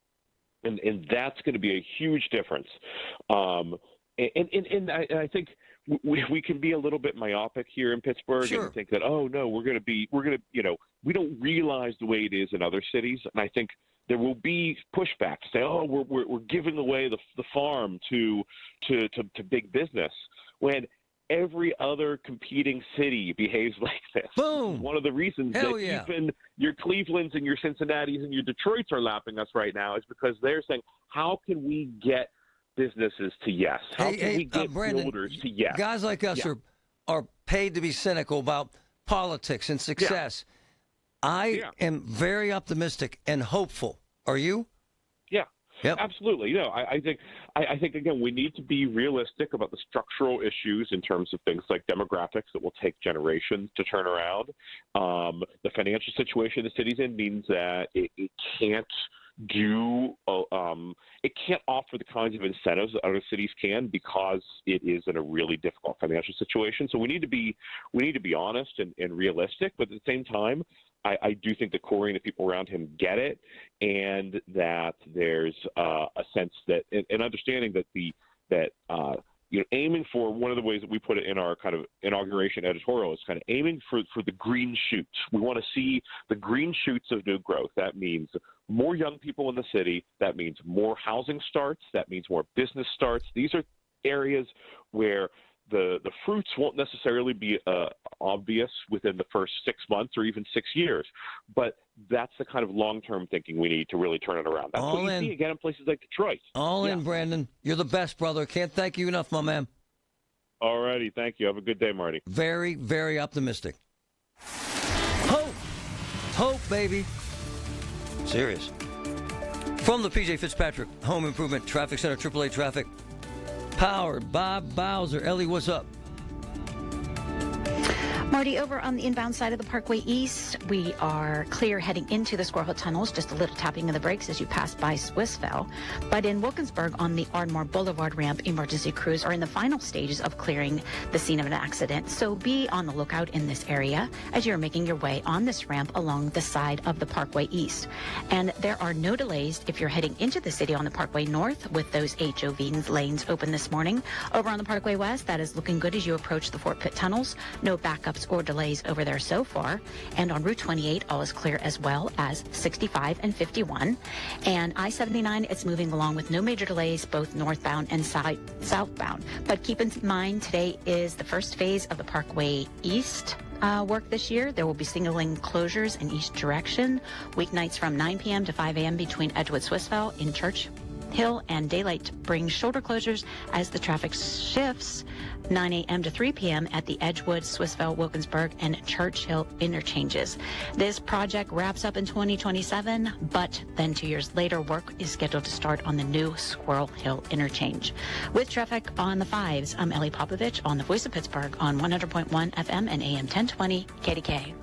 And that's going to be a huge difference And I think we can be a little bit myopic here in Pittsburgh and think that, oh no, we don't realize the way it is in other cities. And I think there will be pushback to say, oh, we're giving away the farm to big business, when every other competing city behaves like this.
Boom.
One of the reasons even your Clevelands and your Cincinnatis and your Detroits are lapping us right now is because they're saying, how can we get businesses to yes? How can we get builders to yes?
Guys like us are paid to be cynical about politics and success. I am very optimistic and hopeful. Are you?
Yeah.
Yep.
Absolutely. I think again, we need to be realistic about the structural issues in terms of things like demographics that will take generations to turn around. The financial situation the city's in means that it can't it can't offer the kinds of incentives that other cities can, because it is in a really difficult financial situation. So we need to be honest and realistic, but at the same time, I do think that Corey and the people around him get it, and that there's a sense that an understanding that aiming for, one of the ways that we put it in our kind of inauguration editorial is kind of aiming for the green shoots. We want to see the green shoots of new growth. That means more young people in the city. That means more housing starts. That means more business starts. These are areas where the fruits won't necessarily be obvious within the first 6 months or even 6 years, but that's the kind of long-term thinking we need to really turn it around. That's what you see again in places like Detroit.
All in, Brandon. You're the best, brother. Can't thank you enough, my man.
All righty. Thank you. Have a good day, Marty.
Very, very optimistic. Hope. Hope, baby. Serious. From the P.J. Fitzpatrick Home Improvement Traffic Center, AAA Traffic, powered by Bowser. Ellie, what's up?
Marty, over on the inbound side of the Parkway East, we are clear heading into the Squirrel Hill tunnels, just a little tapping of the brakes as you pass by Swissville. But in Wilkinsburg on the Ardmore Boulevard ramp, emergency crews are in the final stages of clearing the scene of an accident. So be on the lookout in this area as you're making your way on this ramp along the side of the Parkway East. And there are no delays if you're heading into the city on the Parkway North with those HOV lanes open this morning. Over on the Parkway West, that is looking good as you approach the Fort Pitt tunnels. No backups or delays over there so far. And on Route 28, all is clear as well as 65 and 51. And I-79, it's moving along with no major delays, both northbound and southbound. But keep in mind, today is the first phase of the Parkway East work this year. There will be signaling closures in each direction. Weeknights from 9 p.m. to 5 a.m. between Edgewood, Swissville, in Church Hill, and daylight brings shoulder closures as the traffic shifts 9 a.m. to 3 p.m. at the Edgewood, Swissville, Wilkinsburg, and Church Hill interchanges. This project wraps up in 2027, but then 2 years later, work is scheduled to start on the new Squirrel Hill interchange. With traffic on the 5s, I'm Ellie Popovich on the Voice of Pittsburgh on 100.1 FM and AM 1020 KDKA.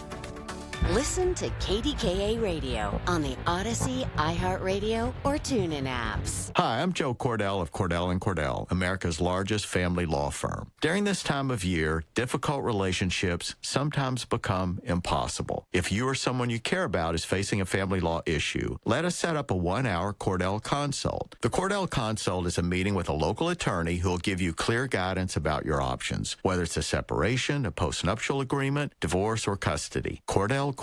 Listen to KDKA Radio on the Odyssey, iHeartRadio, or TuneIn apps.
Hi, I'm Joe Cordell of Cordell & Cordell, America's largest family law firm. During this time of year, difficult relationships sometimes become impossible. If you or someone you care about is facing a family law issue, let us set up a 1-hour Cordell Consult. The Cordell Consult is a meeting with a local attorney who will give you clear guidance about your options, whether it's a separation, a postnuptial agreement, divorce, or custody. CordellCordell.com.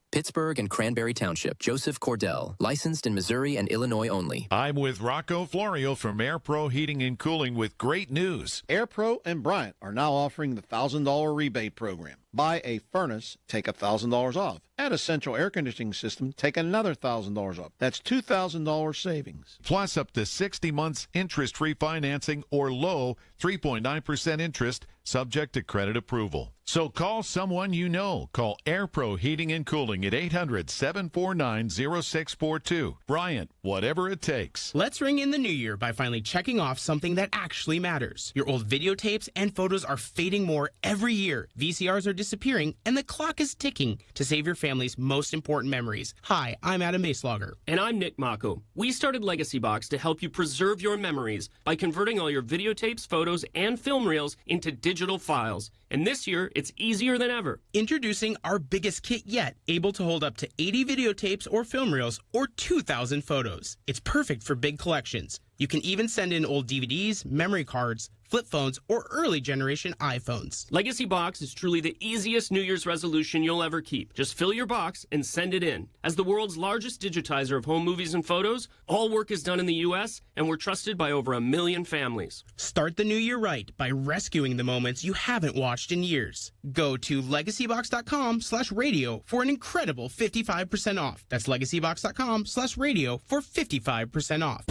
Pittsburgh and Cranberry Township. Joseph Cordell, licensed in Missouri and Illinois only.
I'm with Rocco Florio from Air Pro Heating and Cooling with great news.
Air Pro and Bryant are now offering the $1,000 rebate program. Buy a furnace, take $1,000 off. Add a central air conditioning system, take another $1,000 off. That's $2,000 savings.
Plus up to 60 months interest-free financing or low 3.9% interest, subject to credit approval. So call someone you know. Call Air Pro Heating and Cooling at 800-749-0642. Bryant, whatever it takes.
Let's ring in the new year by finally checking off something that actually matters. Your old videotapes and photos are fading more every year. VCRs are disappearing, and the clock is ticking to save your family's most important memories. Hi, I'm Adam Baselogger.
And I'm Nick Mako. We started Legacy Box to help you preserve your memories by converting all your videotapes, photos, and film reels into digital files. And this year, it's easier than ever.
Introducing our biggest kit yet, able to hold up to 80 videotapes or film reels or 2,000 photos. It's perfect for big collections. You can even send in old DVDs, memory cards, flip phones, or early generation iPhones.
Legacy Box is truly the easiest New Year's resolution you'll ever keep. Just fill your box and send it in. As the world's largest digitizer of home movies and photos, all work is done in the U.S., and we're trusted by over 1 million families.
Start the new year right by rescuing the moments you haven't watched in years. Go to legacybox.com/radio for an incredible 55% off. That's legacybox.com/radio for 55% off.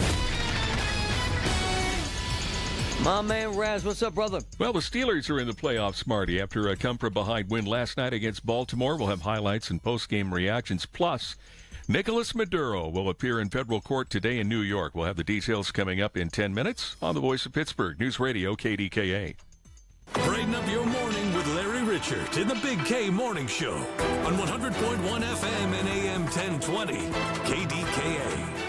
My man Raz, what's up, brother?
Well, the Steelers are in the playoffs, Marty. After a come-from-behind win last night against Baltimore, we'll have highlights and post-game reactions. Plus, Nicholas Maduro will appear in federal court today in New York. We'll have the details coming up in 10 minutes on the Voice of Pittsburgh, News Radio KDKA.
Brighten up your morning with Larry Richert in the Big K Morning Show on 100.1 FM and AM 1020 KDKA.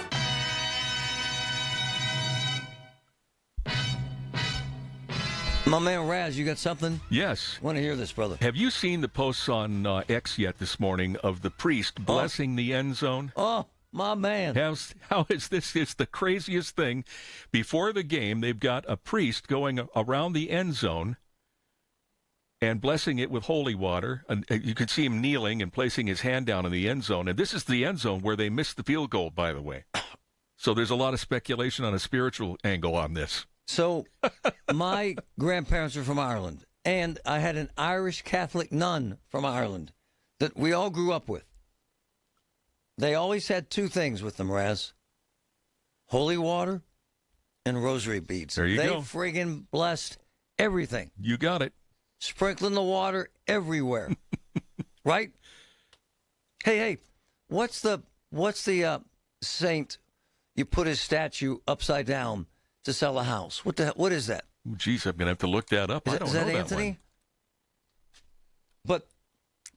My man Raz, you got something?
Yes.
Want to hear this, brother?
Have you seen the posts on X yet this morning of the priest blessing the end zone?
Oh, my man.
How is this? It's the craziest thing. Before the game, they've got a priest going around the end zone and blessing it with holy water. And you can see him kneeling and placing his hand down in the end zone. And this is the end zone where they missed the field goal, by the way. So there's a lot of speculation on a spiritual angle on this.
So, my grandparents are from Ireland, and I had an Irish Catholic nun from Ireland that we all grew up with. They always had two things with them, Raz. Holy water and rosary beads.
There you go.
They friggin' blessed everything.
You got it.
Sprinkling the water everywhere. Right? Hey, what's the saint you put his statue upside down to sell a house? What is that?
Geez, I'm going to have to look that up. I don't know that
Anthony?
one.
But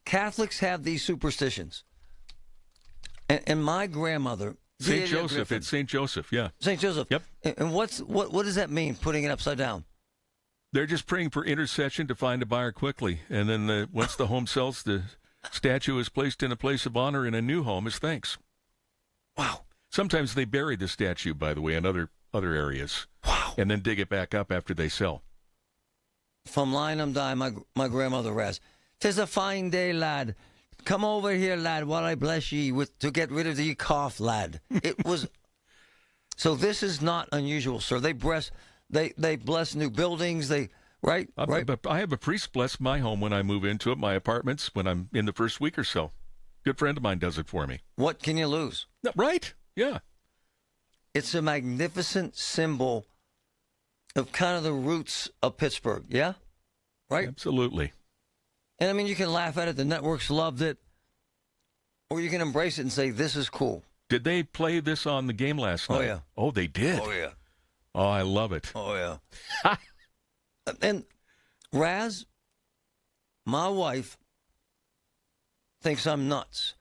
Catholics have these superstitions. And my grandmother...
St. Joseph. It's St. Joseph, yeah.
St. Joseph.
Yep.
And what does that mean, putting it upside down?
They're just praying for intercession to find a buyer quickly. And then once the home sells, the statue is placed in a place of honor in a new home as thanks.
Wow. Sometimes
they bury the statue, by the way, in other areas. Wow. And then dig it back up after they sell.
From Lynham die, my grandmother Raz. 'Tis a fine day, lad. Come over here, lad, while I bless ye to get rid of the cough, lad. It was... So this is not unusual, sir. They bless new buildings. Right?
But I have a priest bless my home when I move into it, my apartments, when I'm in the first week or so. Good friend of mine does it for me.
What can you lose?
Right? Yeah.
It's a magnificent symbol of kind of the roots of Pittsburgh, yeah? Right?
Absolutely.
And, I mean, you can laugh at it. The networks loved it. Or you can embrace it and say, this is cool.
Did they play this on the game last night?
Oh, yeah.
Oh, they did?
Oh, yeah.
Oh, I love it.
Oh, yeah. And, Raz, my wife thinks I'm nuts.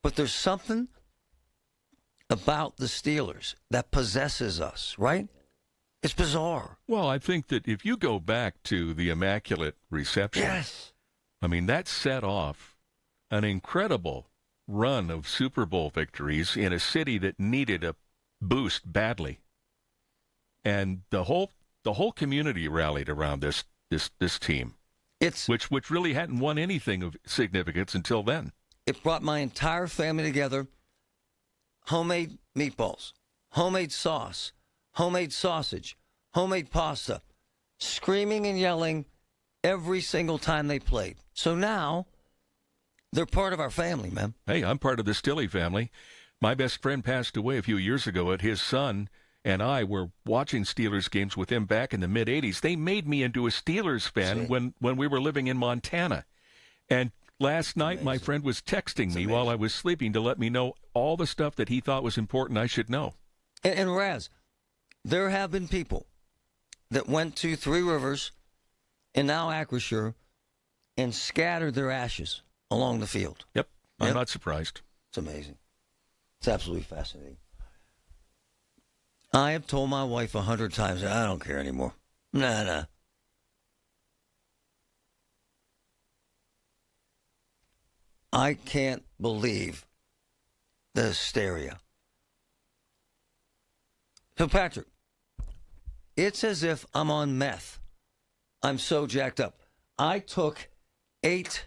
But there's something about the Steelers that possesses us, right? It's bizarre.
Well, I think that if you go back to the Immaculate Reception,
yes,
I mean, that set off an incredible run of Super Bowl victories in a city that needed a boost badly. And the whole community rallied around this team. Which really hadn't won anything of significance until then.
It brought my entire family together. Homemade meatballs, homemade sauce, homemade sausage, homemade pasta, screaming and yelling every single time they played. So now they're part of our family, man.
Hey, I'm part of the Stilley family. My best friend passed away a few years ago, and his son and I were watching Steelers games with him back in the mid-'80s. They made me into a Steelers fan when we were living in Montana. And last night, my friend was texting me while I was sleeping to let me know all the stuff that he thought was important I should know.
And Raz, there have been people that went to Three Rivers and now Acrisure and scattered their ashes along the field.
Yep. I'm not surprised.
It's amazing. It's absolutely fascinating. I have told my wife 100 times, I don't care anymore. Nah. I can't believe the hysteria. So, Patrick, It's as if I'm on meth. I'm so jacked up. I took eight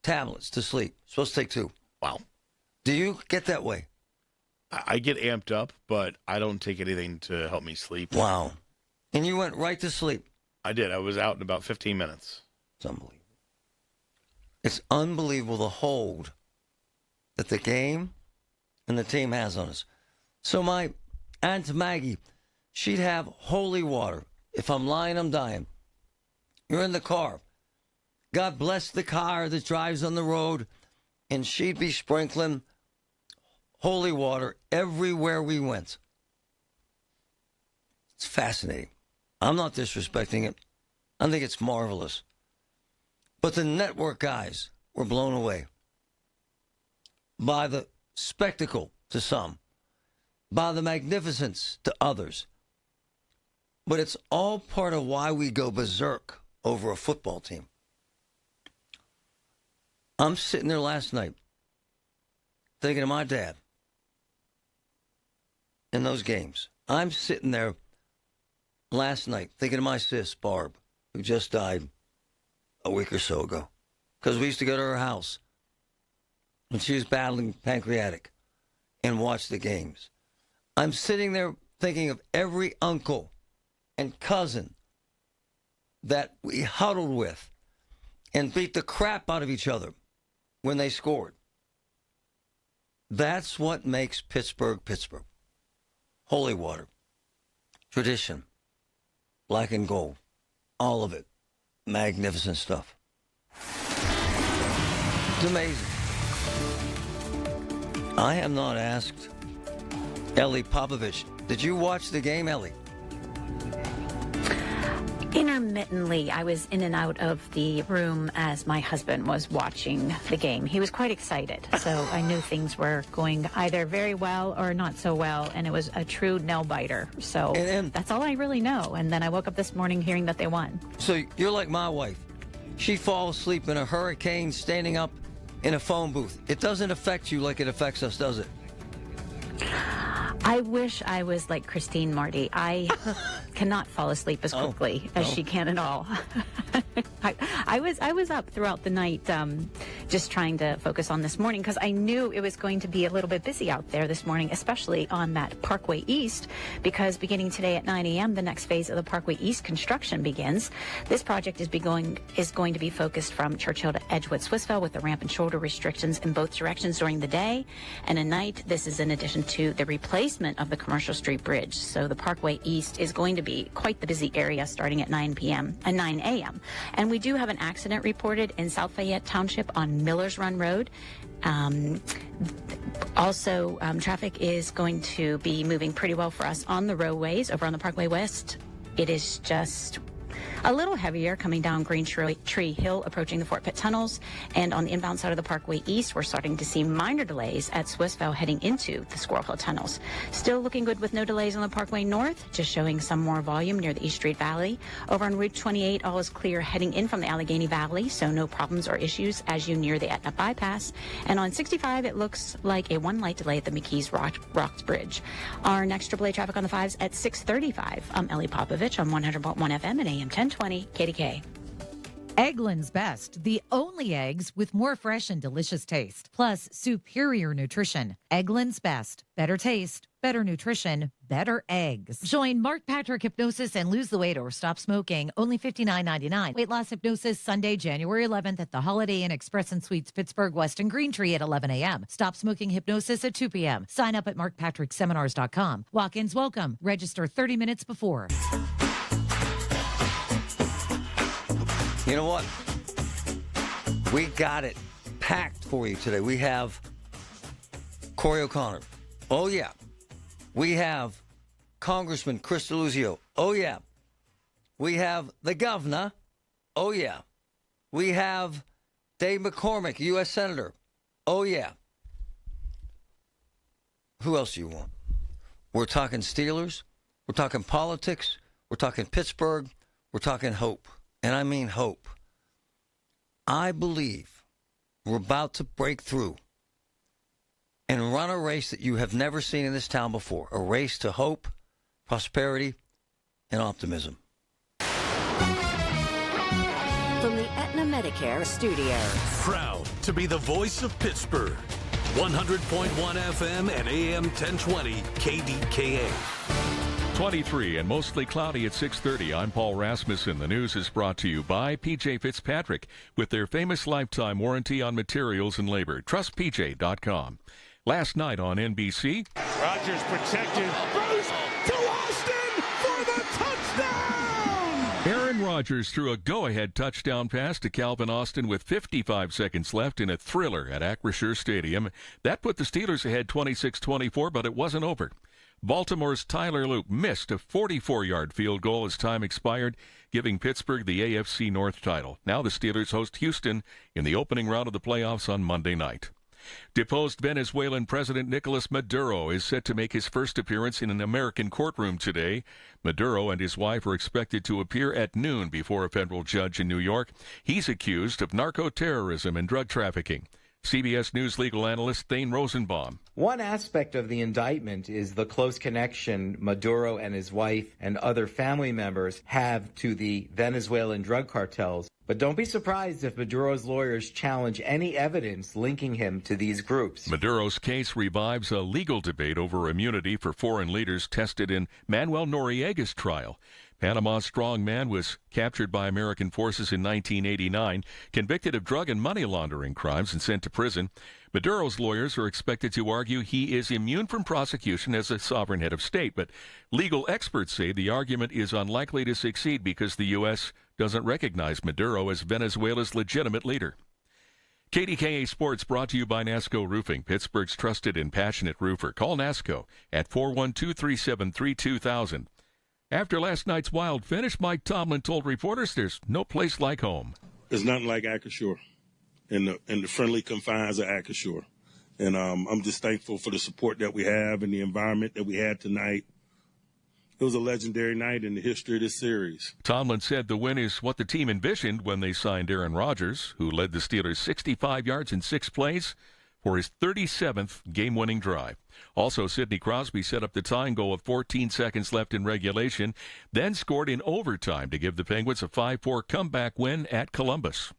tablets to sleep. Supposed to take 2.
Wow.
Do you get that way?
I get amped up, but I don't take anything to help me sleep.
Wow. And you went right to sleep?
I did. I was out in about 15 minutes.
It's unbelievable. It's unbelievable the hold that the game and the team has on us. So my Aunt Maggie, she'd have holy water. If I'm lying, I'm dying. You're in the car. God bless the car that drives on the road. And she'd be sprinkling holy water everywhere we went. It's fascinating. I'm not disrespecting it. I think it's marvelous. But the network guys were blown away by the spectacle to some, by the magnificence to others. But it's all part of why we go berserk over a football team. I'm sitting there last night thinking of my dad in those games. I'm sitting there last night thinking of my sis, Barb, who just died a week or so ago. Because we used to go to her house when she was battling pancreatic and watch the games. I'm sitting there thinking of every uncle and cousin that we huddled with and beat the crap out of each other when they scored. That's what makes Pittsburgh, Pittsburgh. Holy water, tradition, black and gold, all of it. Magnificent stuff. It's amazing. I have not asked Ellie Popovich. Did you watch the game, Ellie?
Intermittently, I was in and out of the room as my husband was watching the game. He was quite excited, so I knew things were going either very well or not so well, and it was a true nail-biter. So that's all I really know. And then I woke up this morning hearing that they won.
So you're like my wife. She falls asleep in a hurricane standing up in a phone booth. It doesn't affect you like it affects us, does it?
I wish I was like Christine, Marty. I cannot fall asleep as quickly as she can at all. I was up throughout the night just trying to focus on this morning because I knew it was going to be a little bit busy out there this morning, especially on that Parkway East, because beginning today at 9 a.m., the next phase of the Parkway East construction begins. This project is going to be focused from Churchill to Edgewood, Swissvale, with the ramp and shoulder restrictions in both directions during the day and at night. This is in addition to the replacement of the Commercial Street Bridge. So the Parkway East is going to be quite the busy area starting at 9 a.m. And we do have an accident reported in South Fayette Township on Millers Run Road. Also, traffic is going to be moving pretty well for us on the roadways over on the Parkway West. It is just a little heavier coming down Green Tree Hill approaching the Fort Pitt tunnels. And on the inbound side of the Parkway East, we're starting to see minor delays at Swissvale heading into the Squirrel Hill tunnels. Still looking good with no delays on the Parkway North, just showing some more volume near the East Street Valley. Over on Route 28, all is clear heading in from the Allegheny Valley, so no problems or issues as you near the Etna bypass. And on 65, it looks like a one-light delay at the McKees Rocks Bridge. Our next AAA traffic on the 5s at 6:35. I'm Ellie Popovich on 100.1 FM and AM 1020 KDKA.
Eggland's Best, the only eggs with more fresh and delicious taste, plus superior nutrition. Eggland's Best, better taste, better nutrition, better eggs. Join Mark Patrick Hypnosis and lose the weight or stop smoking. Only $59.99. Weight loss hypnosis Sunday, January 11th at the Holiday Inn Express and Suites, Pittsburgh, West and Green Tree at 11 a.m. Stop smoking hypnosis at 2 p.m. Sign up at markpatrickseminars.com. Walk-ins welcome. Register 30 minutes before.
You know what? We got it packed for you today. We have Corey O'Connor. Oh, yeah. We have Congressman Chris DeLuzio. Oh, yeah. We have the governor. Oh, yeah. We have Dave McCormick, U.S. Senator. Oh, yeah. Who else do you want? We're talking Steelers. We're talking politics. We're talking Pittsburgh. We're talking hope. And I mean hope. I believe we're about to break through and run a race that you have never seen in this town before. A race to hope, prosperity, and optimism.
From the Aetna Medicare studios.
Proud to be the voice of Pittsburgh. 100.1 FM and AM 1020 KDKA.
23 and mostly cloudy at 6:30. I'm Paul Rasmussen. The news is brought to you by PJ Fitzpatrick with their famous lifetime warranty on materials and labor. TrustPJ.com. Last night on NBC.
Rodgers protected. Throws to Austin for the touchdown!
Aaron Rodgers threw a go-ahead touchdown pass to Calvin Austin with 55 seconds left in a thriller at Acrisure Stadium. That put the Steelers ahead 26-24, but it wasn't over. Baltimore's Tyler Luke missed a 44-yard field goal as time expired, giving Pittsburgh the AFC North title. Now the Steelers host Houston in the opening round of the playoffs on Monday night. Deposed Venezuelan President Nicolas Maduro is set to make his first appearance in an American courtroom today. Maduro and his wife are expected to appear at noon before a federal judge in New York. He's accused of narco-terrorism and drug trafficking. CBS News legal analyst Thane Rosenbaum.
One aspect of the indictment is the close connection Maduro and his wife and other family members have to the Venezuelan drug cartels. But don't be surprised if Maduro's lawyers challenge any evidence linking him to these groups.
Maduro's case revives a legal debate over immunity for foreign leaders tested in Manuel Noriega's trial. Panama's strongman was captured by American forces in 1989, convicted of drug and money laundering crimes and sent to prison. Maduro's lawyers are expected to argue he is immune from prosecution as a sovereign head of state, but legal experts say the argument is unlikely to succeed because the U.S. doesn't recognize Maduro as Venezuela's legitimate leader. KDKA Sports brought to you by NASCO Roofing, Pittsburgh's trusted and passionate roofer. Call NASCO at 412-373-2000. After last night's wild finish, Mike Tomlin told reporters there's no place like home.
There's nothing like Acrisure in the friendly confines of Acrisure. And I'm just thankful for the support that we have and the environment that we had tonight. It was a legendary night in the history of this series.
Tomlin said the win is what the team envisioned when they signed Aaron Rodgers, who led the Steelers 65 yards in 6 plays for his 37th game-winning drive. Also, Sidney Crosby set up the tying goal with 14 seconds left in regulation, then scored in overtime to give the Penguins a 5-4 comeback win at Columbus.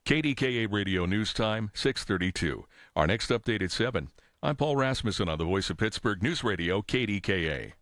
KDKA Radio News Time, 6:32. Our next update at 7. I'm Paul Rasmussen on the Voice of Pittsburgh News Radio, KDKA.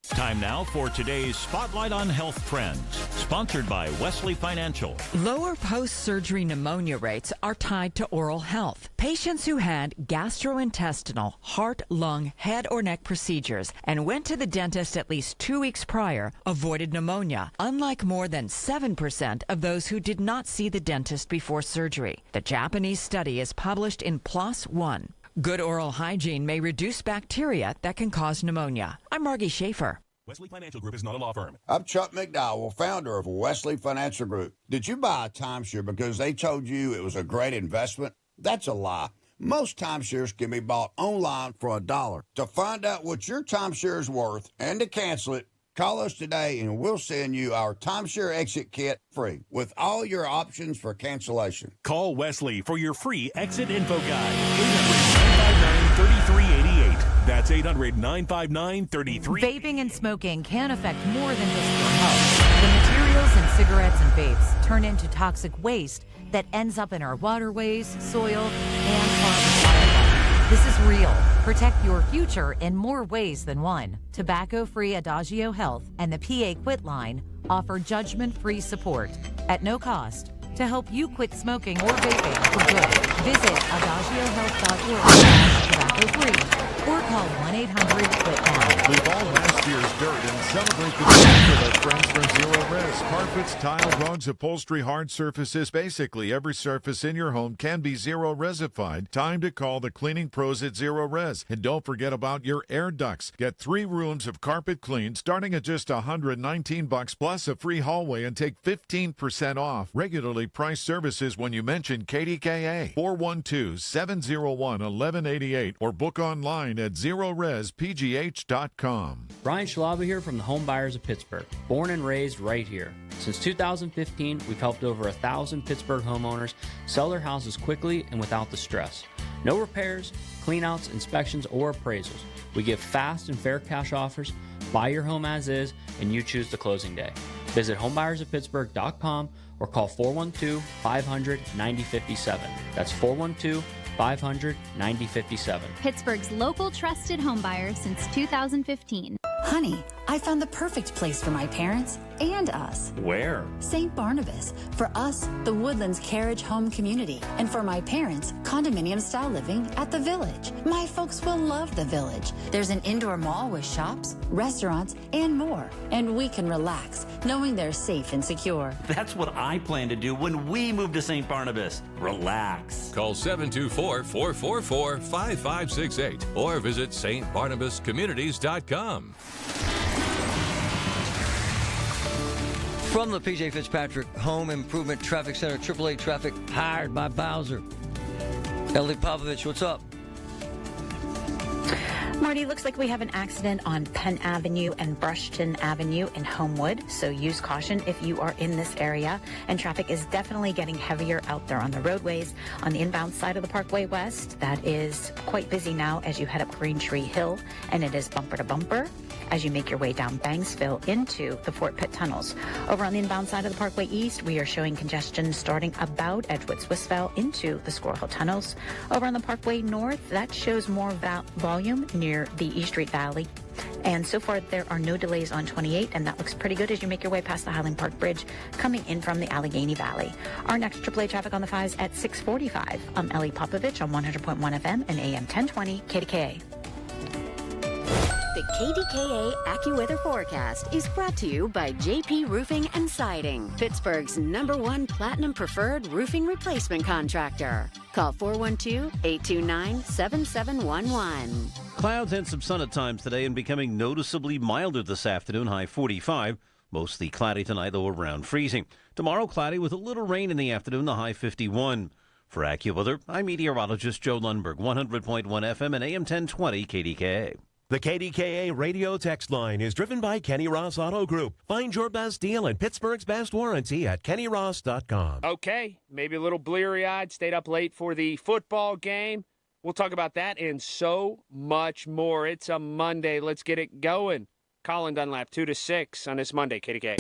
Time now for today's Spotlight on Health Trends, sponsored by Wesley Financial.
Lower post-surgery pneumonia rates are tied to oral health. Patients who had gastrointestinal, heart, lung, head, or neck procedures and went to the dentist at least 2 weeks prior avoided pneumonia, unlike more than 7% of those who did not see the dentist before surgery. The Japanese study is published in PLOS One. Good oral hygiene may reduce bacteria that can cause pneumonia. I'm Margie Schaefer.
Wesley Financial Group is not a law firm.
I'm Chuck McDowell, founder of Wesley Financial Group. Did you buy a timeshare because they told you it was a great investment? That's a lie. Most timeshares can be bought online for $1. To find out what your timeshare is worth and to cancel it, call us today and we'll send you our timeshare exit kit free with all your options for cancellation.
Call Wesley for your free exit info guide. 800-959-3388. That's 800-959-3388.
Vaping and smoking can affect more than just your health. The materials in cigarettes and vapes turn into toxic waste that ends up in our waterways, soil, and farm wildlife. This is real. Protect your future in more ways than one. Tobacco-free Adagio Health and the PA Quit line offer judgment-free support at no cost to help you quit smoking or vaping for good. Visit AdagioHealth.org/tobacco-free or call 1-800-QUIT-NOW.
Leave all last year's dirt and celebrate the season with our friends from Zero Res. Carpets, tile, rugs, upholstery, hard surfaces, basically every surface in your home can be Zero Resified. Time to call the cleaning pros at Zero Res. And don't forget about your air ducts. Get 3 rooms of carpet cleaned starting at just $119 plus a free hallway and take 15% off. Regularly priced services when you mention KDKA. 412-701-1188 or book online at ZeroResPGH.com.
Brian Schlava here from the Home Buyers of Pittsburgh. Born and raised right here. Since 2015, we've helped over 1,000 Pittsburgh homeowners sell their houses quickly and without the stress. No repairs, cleanouts, inspections, or appraisals. We give fast and fair cash offers. Buy your home as is, and you choose the closing day. Visit homebuyersoftpittsburgh.com or call 412-500-9057. That's 412-500-9057.
Pittsburgh's local trusted homebuyer since 2015.
Honey, I found the perfect place for my parents and us.
Where?
St. Barnabas. For us, the Woodlands Carriage Home Community. And for my parents, condominium-style living at the Village. My folks will love the Village. There's an indoor mall with shops, restaurants, and more. And we can relax, knowing they're safe and secure.
That's what I plan to do when we move to St. Barnabas. Relax.
Call 724-444-5568 or visit stbarnabascommunities.com.
From the P.J. Fitzpatrick Home Improvement Traffic Center, AAA Traffic, hired by Bowser. Ellie Popovich, what's up?
Marty, looks like we have an accident on Penn Avenue and Brushton Avenue in Homewood, so use caution if you are in this area. And traffic is definitely getting heavier out there on the roadways. On the inbound side of the Parkway West, that is quite busy now as you head up Green Tree Hill, and it is bumper to bumper as you make your way down Bangsville into the Fort Pitt tunnels. Over on the inbound side of the Parkway East, we are showing congestion starting about Edgewood Swissvale into the Squirrel Hill tunnels. Over on the Parkway North, that shows more volume near the East Street Valley. And so far, there are no delays on 28, and that looks pretty good as you make your way past the Highland Park Bridge coming in from the Allegheny Valley. Our next AAA traffic on the 5s at 6:45. I'm Ellie Popovich on 100.1 FM and AM 1020 KDKA.
The KDKA AccuWeather forecast is brought to you by JP Roofing and Siding, Pittsburgh's #1 Platinum Preferred Roofing Replacement Contractor. Call 412-829-7711.
Clouds and some sun at times today and becoming noticeably milder this afternoon, high 45. Mostly cloudy tonight, though around freezing. Tomorrow, cloudy with a little rain in the afternoon, the high 51. For AccuWeather, I'm meteorologist Joe Lundberg, 100.1 FM and AM 1020 KDKA.
The KDKA radio text line is driven by Kenny Ross Auto Group. Find your best deal and Pittsburgh's best warranty at kennyross.com.
Okay, maybe a little bleary-eyed, stayed up late for the football game. We'll talk about that and so much more. It's a Monday. Let's get it going. Colin Dunlap, 2 to 6 on this Monday, KDK.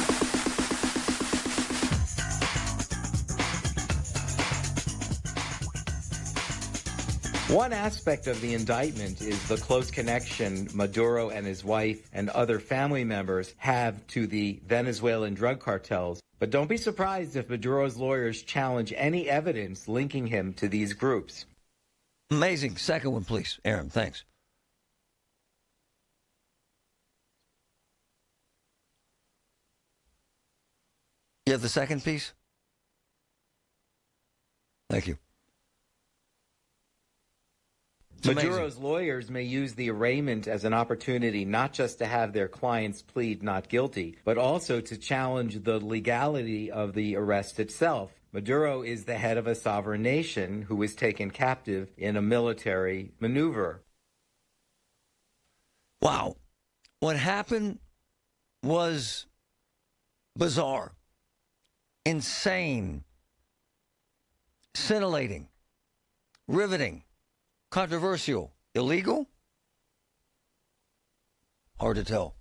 One aspect of the indictment is the close connection Maduro and his wife and other family members have to the Venezuelan drug cartels. But don't be surprised if Maduro's lawyers challenge any evidence linking him to these groups.
Amazing. Second one, please. Aaron, thanks. You have the second piece? Thank you.
Maduro's lawyers may use the arraignment as an opportunity not just to have their clients plead not guilty, but also to challenge the legality of the arrest itself. Maduro is the head of a sovereign nation who was taken captive in a military maneuver.
Wow. What happened was bizarre, insane, scintillating, riveting. Controversial. Illegal? Hard to tell.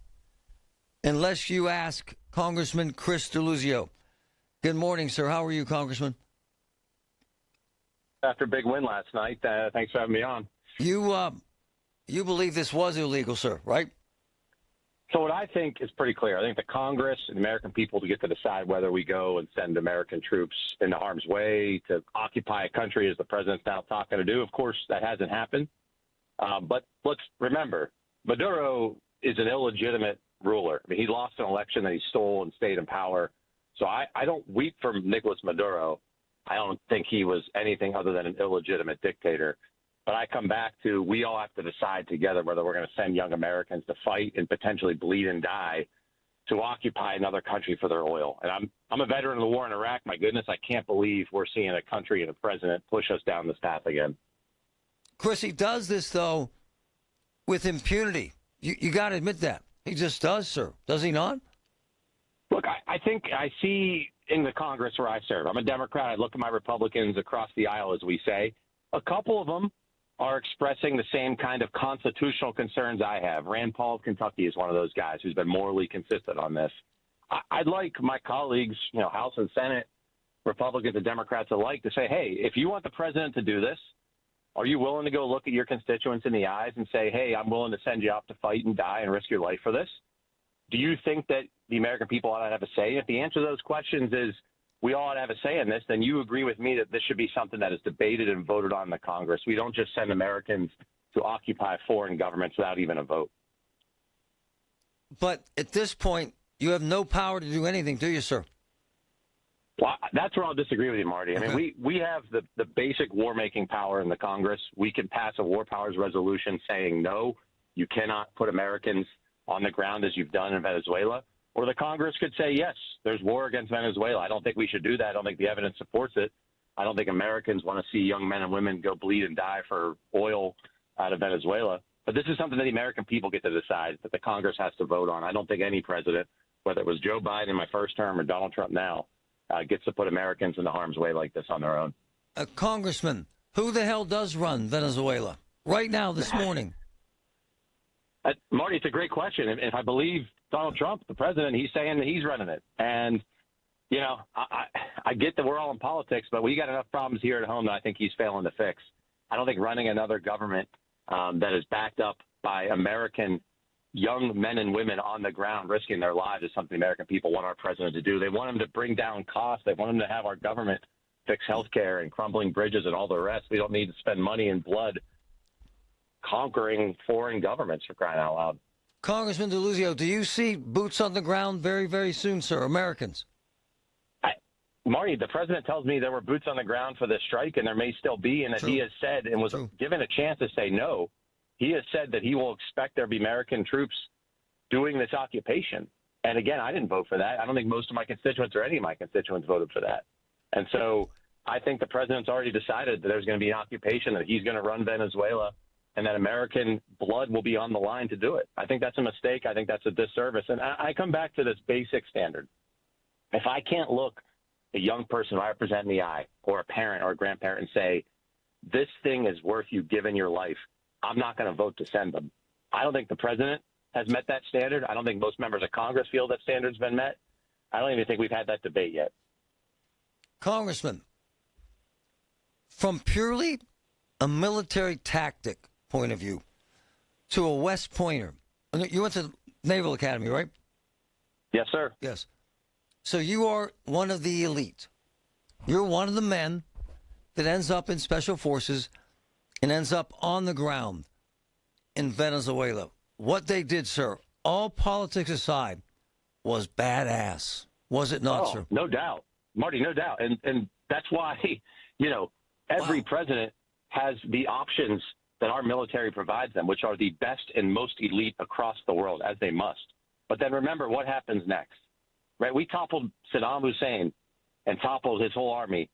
Unless you ask Congressman Chris DeLuzio. Good morning, sir. How are you, Congressman?
After a big win last night, thanks for having me on.
You believe this was illegal, sir, right?
So what I think is pretty clear. I think the Congress and the American people to get to decide whether we go and send American troops into harm's way to occupy a country as the president's now talking to do. Of course, that hasn't happened. But let's remember, Maduro is an illegitimate ruler. I mean, he lost an election that he stole and stayed in power. So I don't weep for Nicolas Maduro. I don't think he was anything other than an illegitimate dictator. But I come back to we all have to decide together whether we're going to send young Americans to fight and potentially bleed and die to occupy another country for their oil. And I'm a veteran of the war in Iraq. My goodness, I can't believe we're seeing a country and a president push us down this path again.
Chris, he does this, though, with impunity. You got to admit that. He just does, sir. Does he not?
Look, I think I see in the Congress where I serve. I'm a Democrat. I look at my Republicans across the aisle, as we say. A couple of them are expressing the same kind of constitutional concerns I have. Rand Paul of Kentucky is one of those guys who's been morally consistent on this. I'd like my colleagues, House and Senate, Republicans and Democrats alike, to say, hey, if you want the president to do this, are you willing to go look at your constituents in the eyes and say, hey, I'm willing to send you out to fight and die and risk your life for this? Do you think that the American people ought to have a say? If the answer to those questions is we all ought to have a say in this, then you agree with me that this should be something that is debated and voted on in the Congress. We don't just send Americans to occupy foreign governments without even a vote.
But at this point, you have no power to do anything, do you, sir?
Well, that's where I'll disagree with you, Marty. I mean, we have the basic war-making power in the Congress. We can pass a war powers resolution saying, no, you cannot put Americans on the ground as you've done in Venezuela. Or the Congress could say, yes, there's war against Venezuela. I don't think we should do that. I don't think the evidence supports it. I don't think Americans want to see young men and women go bleed and die for oil out of Venezuela. But this is something that the American people get to decide, that the Congress has to vote on. I don't think any president, whether it was Joe Biden in my first term or Donald Trump now, gets to put Americans into harm's way like this on their own.
Congressman, who the hell does run Venezuela right now this morning?
Marty, it's a great question. If I believe Donald Trump, the president, he's saying that he's running it. And, I get that we're all in politics, but we got enough problems here at home that I think he's failing to fix. I don't think running another government that is backed up by American young men and women on the ground risking their lives is something the American people want our president to do. They want him to bring down costs. They want him to have our government fix health care and crumbling bridges and all the rest. We don't need to spend money and blood conquering foreign governments, for crying out loud.
Congressman DeLuzio, do you see boots on the ground very, very soon, sir, Americans?
Marty, the president tells me there were boots on the ground for this strike, and there may still be, and that he has said and was given a chance to say no. He has said that he will expect there to be American troops doing this occupation. And again, I didn't vote for that. I don't think most of my constituents or any of my constituents voted for that. And so I think the president's already decided that there's going to be an occupation, that he's going to run Venezuela, and that American blood will be on the line to do it. I think that's a mistake. I think that's a disservice. And I come back to this basic standard. If I can't look a young person who I represent in the eye, or a parent or a grandparent, and say, this thing is worth you giving your life, I'm not going to vote to send them. I don't think the president has met that standard. I don't think most members of Congress feel that standard's been met. I don't even think we've had that debate yet.
Congressman, from purely a military tactic point of view to a West Pointer, you went to the Naval Academy, right?
Yes, sir.
Yes. So you are one of the elite. You're one of the men that ends up in special forces and ends up on the ground in Venezuela. What they did, sir, all politics aside, was badass. Was it not, sir?
No doubt. Marty, no doubt. And that's why, every president has the options that our military provides them, which are the best and most elite across the world, as they must. But then remember what happens next, right? We toppled Saddam Hussein and toppled his whole army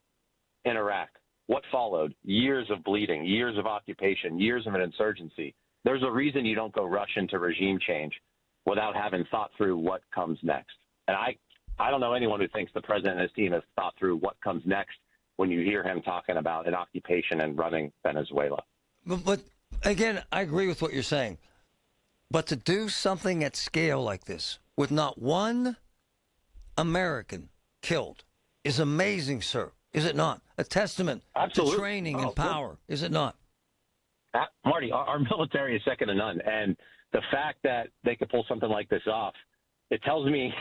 in Iraq. What followed? Years of bleeding, years of occupation, years of an insurgency. There's a reason you don't go rush into regime change without having thought through what comes next. And I don't know anyone who thinks the president and his team has thought through what comes next when you hear him talking about an occupation and running Venezuela.
But again, I agree with what you're saying. But to do something at scale like this with not one American killed is amazing, sir. Is it not? A testament to training and power, is it not?
Marty, our military is second to none. And the fact that they could pull something like this off, it tells me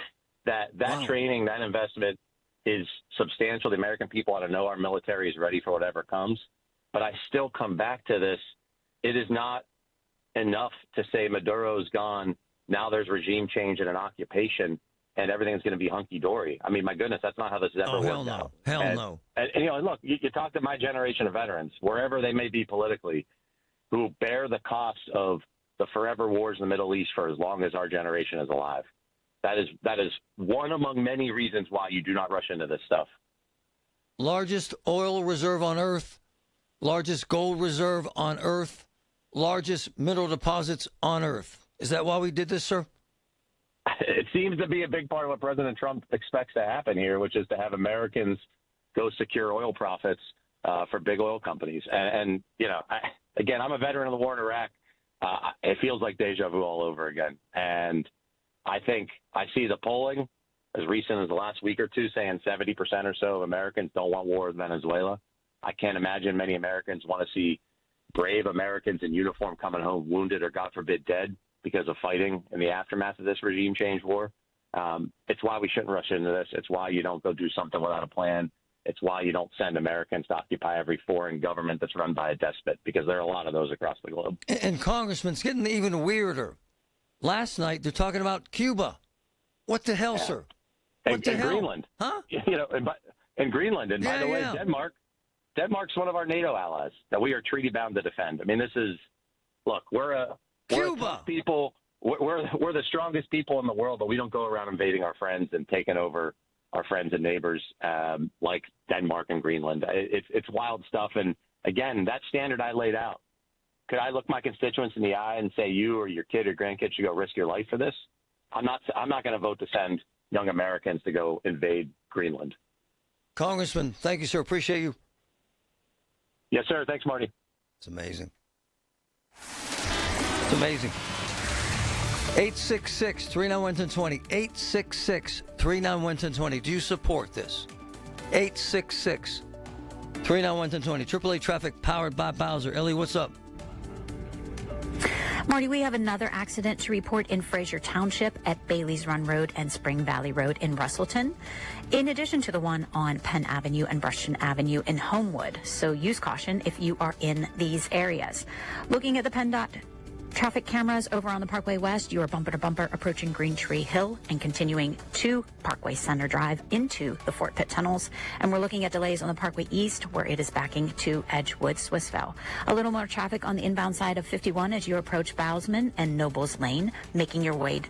that training, that investment is substantial. The American people ought to know our military is ready for whatever comes. But I still come back to this. It is not enough to say Maduro's gone, now there's regime change and an occupation, and everything's going to be hunky-dory. I mean, my goodness, that's not how this has ever worked out.
Hell no.
And look, you talk to my generation of veterans, wherever they may be politically, who bear the cost of the forever wars in the Middle East for as long as our generation is alive. That is one among many reasons why you do not rush into this stuff.
Largest oil reserve on Earth, largest gold reserve on Earth, largest mineral deposits on Earth. Is that why we did this, sir?
It seems to be a big part of what President Trump expects to happen here, which is to have Americans go secure oil profits for big oil companies. And again, I'm a veteran of the war in Iraq. It feels like deja vu all over again. And I think I see the polling as recent as the last week or two saying 70% or so of Americans don't want war with Venezuela. I can't imagine many Americans want to see brave Americans in uniform coming home wounded or, God forbid, dead because of fighting in the aftermath of this regime change war. It's why we shouldn't rush into this. It's why you don't go do something without a plan. It's why you don't send Americans to occupy every foreign government that's run by a despot, because there are a lot of those across the globe.
And Congressman, it's getting even weirder. Last night, they're talking about Cuba. What the hell, sir? What the hell?
Greenland.
Huh?
In Greenland. And by the way, Denmark's one of our NATO allies that we are treaty bound to defend. I mean, this is, look, we're a tough people. We're the strongest people in the world, but we don't go around invading our friends and taking over our friends and neighbors like Denmark and Greenland. It's wild stuff. And again, that standard I laid out, could I look my constituents in the eye and say you or your kid or grandkid should go risk your life for this? I'm not going to vote to send young Americans to go invade Greenland.
Congressman, thank you, sir. Appreciate you.
Yes, sir. Thanks, Marty.
It's amazing. It's amazing. 866-391-1020. 866-391-1020. Do you support this? 866-391-1020. AAA Traffic powered by Bowser. Ellie, what's up?
Marty, we have another accident to report in Fraser Township at Bailey's Run Road and Spring Valley Road in Russellton, in addition to the one on Penn Avenue and Brushton Avenue in Homewood. So use caution if you are in these areas. Looking at the PennDOT traffic cameras over on the Parkway West, you are bumper to bumper approaching Green Tree Hill and continuing to Parkway Center Drive into the Fort Pitt tunnels. And we're looking at delays on the Parkway East, where it is backing to Edgewood, Swissvale. A little more traffic on the inbound side of 51 as you approach Bousman and Nobles Lane, making your way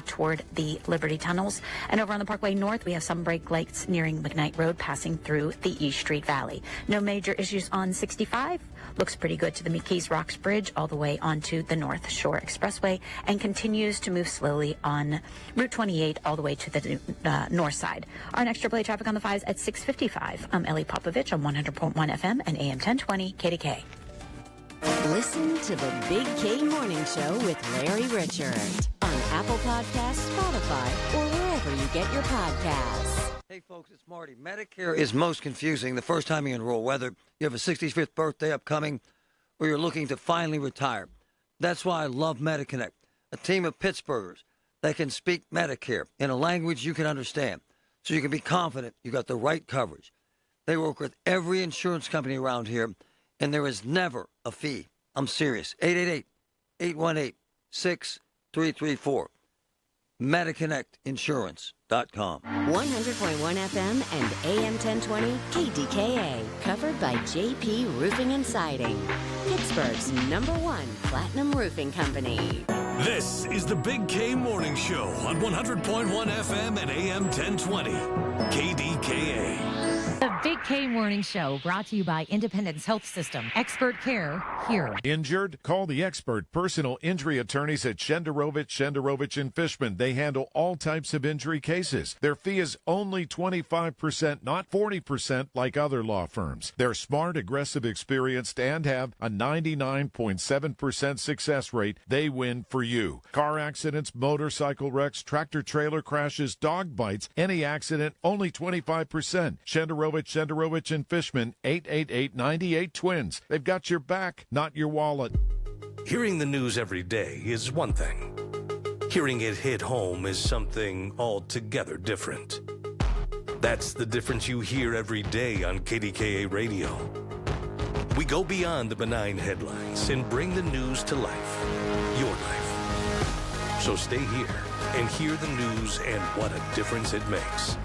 toward the Liberty tunnels. And over on the Parkway North, we have some brake lights nearing McKnight Road passing through the East Street Valley. No major issues on 65. Looks pretty good to the McKees Rocks Bridge all the way onto the North Shore Expressway, and continues to move slowly on Route 28 all the way to the north side. Our next AAA traffic on the 5s at 6:55. I'm Ellie Popovich on 100.1 FM and AM 1020 KDKA.
Listen to the Big K Morning Show with Larry Richard on Apple Podcasts, Spotify, or wherever you get your podcasts.
Hey, folks, it's Marty. Medicare is most confusing the first time you enroll, whether you have a 65th birthday upcoming or you're looking to finally retire. That's why I love MediConnect, a team of Pittsburghers that can speak Medicare in a language you can understand, so you can be confident you got the right coverage. They work with every insurance company around here, and there is never a fee. I'm serious. 888-818-6334. MediConnectInsurance.com.
100.1 FM and AM 1020 KDKA. Covered by JP Roofing and Siding. Pittsburgh's #1 platinum roofing company.
This is the Big K Morning Show on 100.1 FM and AM 1020 KDKA.
The Big K Morning Show, brought to you by Independence Health System. Expert care here.
Injured? Call the expert personal injury attorneys at Shenderovich and Fishman. They handle all types of injury cases. Their fee is only 25%, not 40% like other law firms. They're smart, aggressive, experienced, and have a 99.7% success rate. They win for you. Car accidents, motorcycle wrecks, tractor-trailer crashes, dog bites, any accident, only 25%. Shenderovich and Fishman, 888-98-TWINS. They've got your back, not your wallet.
Hearing the news every day is one thing. Hearing it hit home is something altogether different. That's the difference you hear every day on KDKA Radio. We go beyond the benign headlines and bring the news to life. Your life. So stay here and hear the news and what a difference it makes.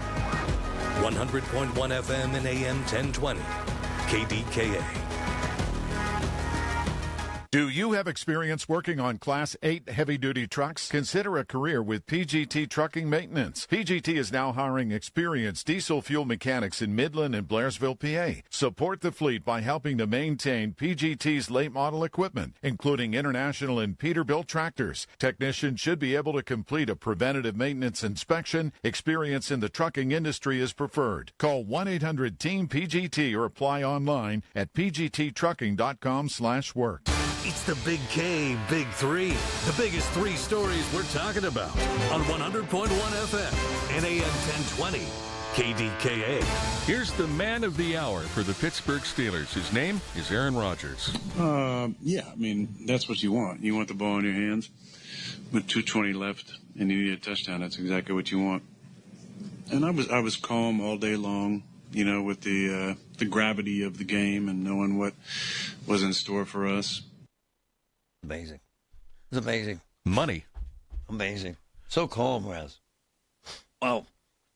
100.1 FM and AM 1020, KDKA.
Do you have experience working on Class 8 heavy-duty trucks? Consider a career with PGT Trucking Maintenance. PGT is now hiring experienced diesel fuel mechanics in Midland and Blairsville, PA. Support the fleet by helping to maintain PGT's late-model equipment, including International and Peterbilt tractors. Technicians should be able to complete a preventative maintenance inspection. Experience in the trucking industry is preferred. Call 1-800-TEAM-PGT or apply online at pgttrucking.com/work.
It's the Big K, Big Three. The biggest three stories we're talking about on 100.1 FM and AM 1020. KDKA.
Here's the man of the hour for the Pittsburgh Steelers. His name is Aaron Rodgers.
Yeah, I mean, that's what you want. You want the ball in your hands with 2:20 left and you need a touchdown. That's exactly what you want. And I was calm all day long, you know, with the gravity of the game and knowing what was in store for us.
Amazing. It's amazing.
Money.
Amazing. So calm, Raz. Wow.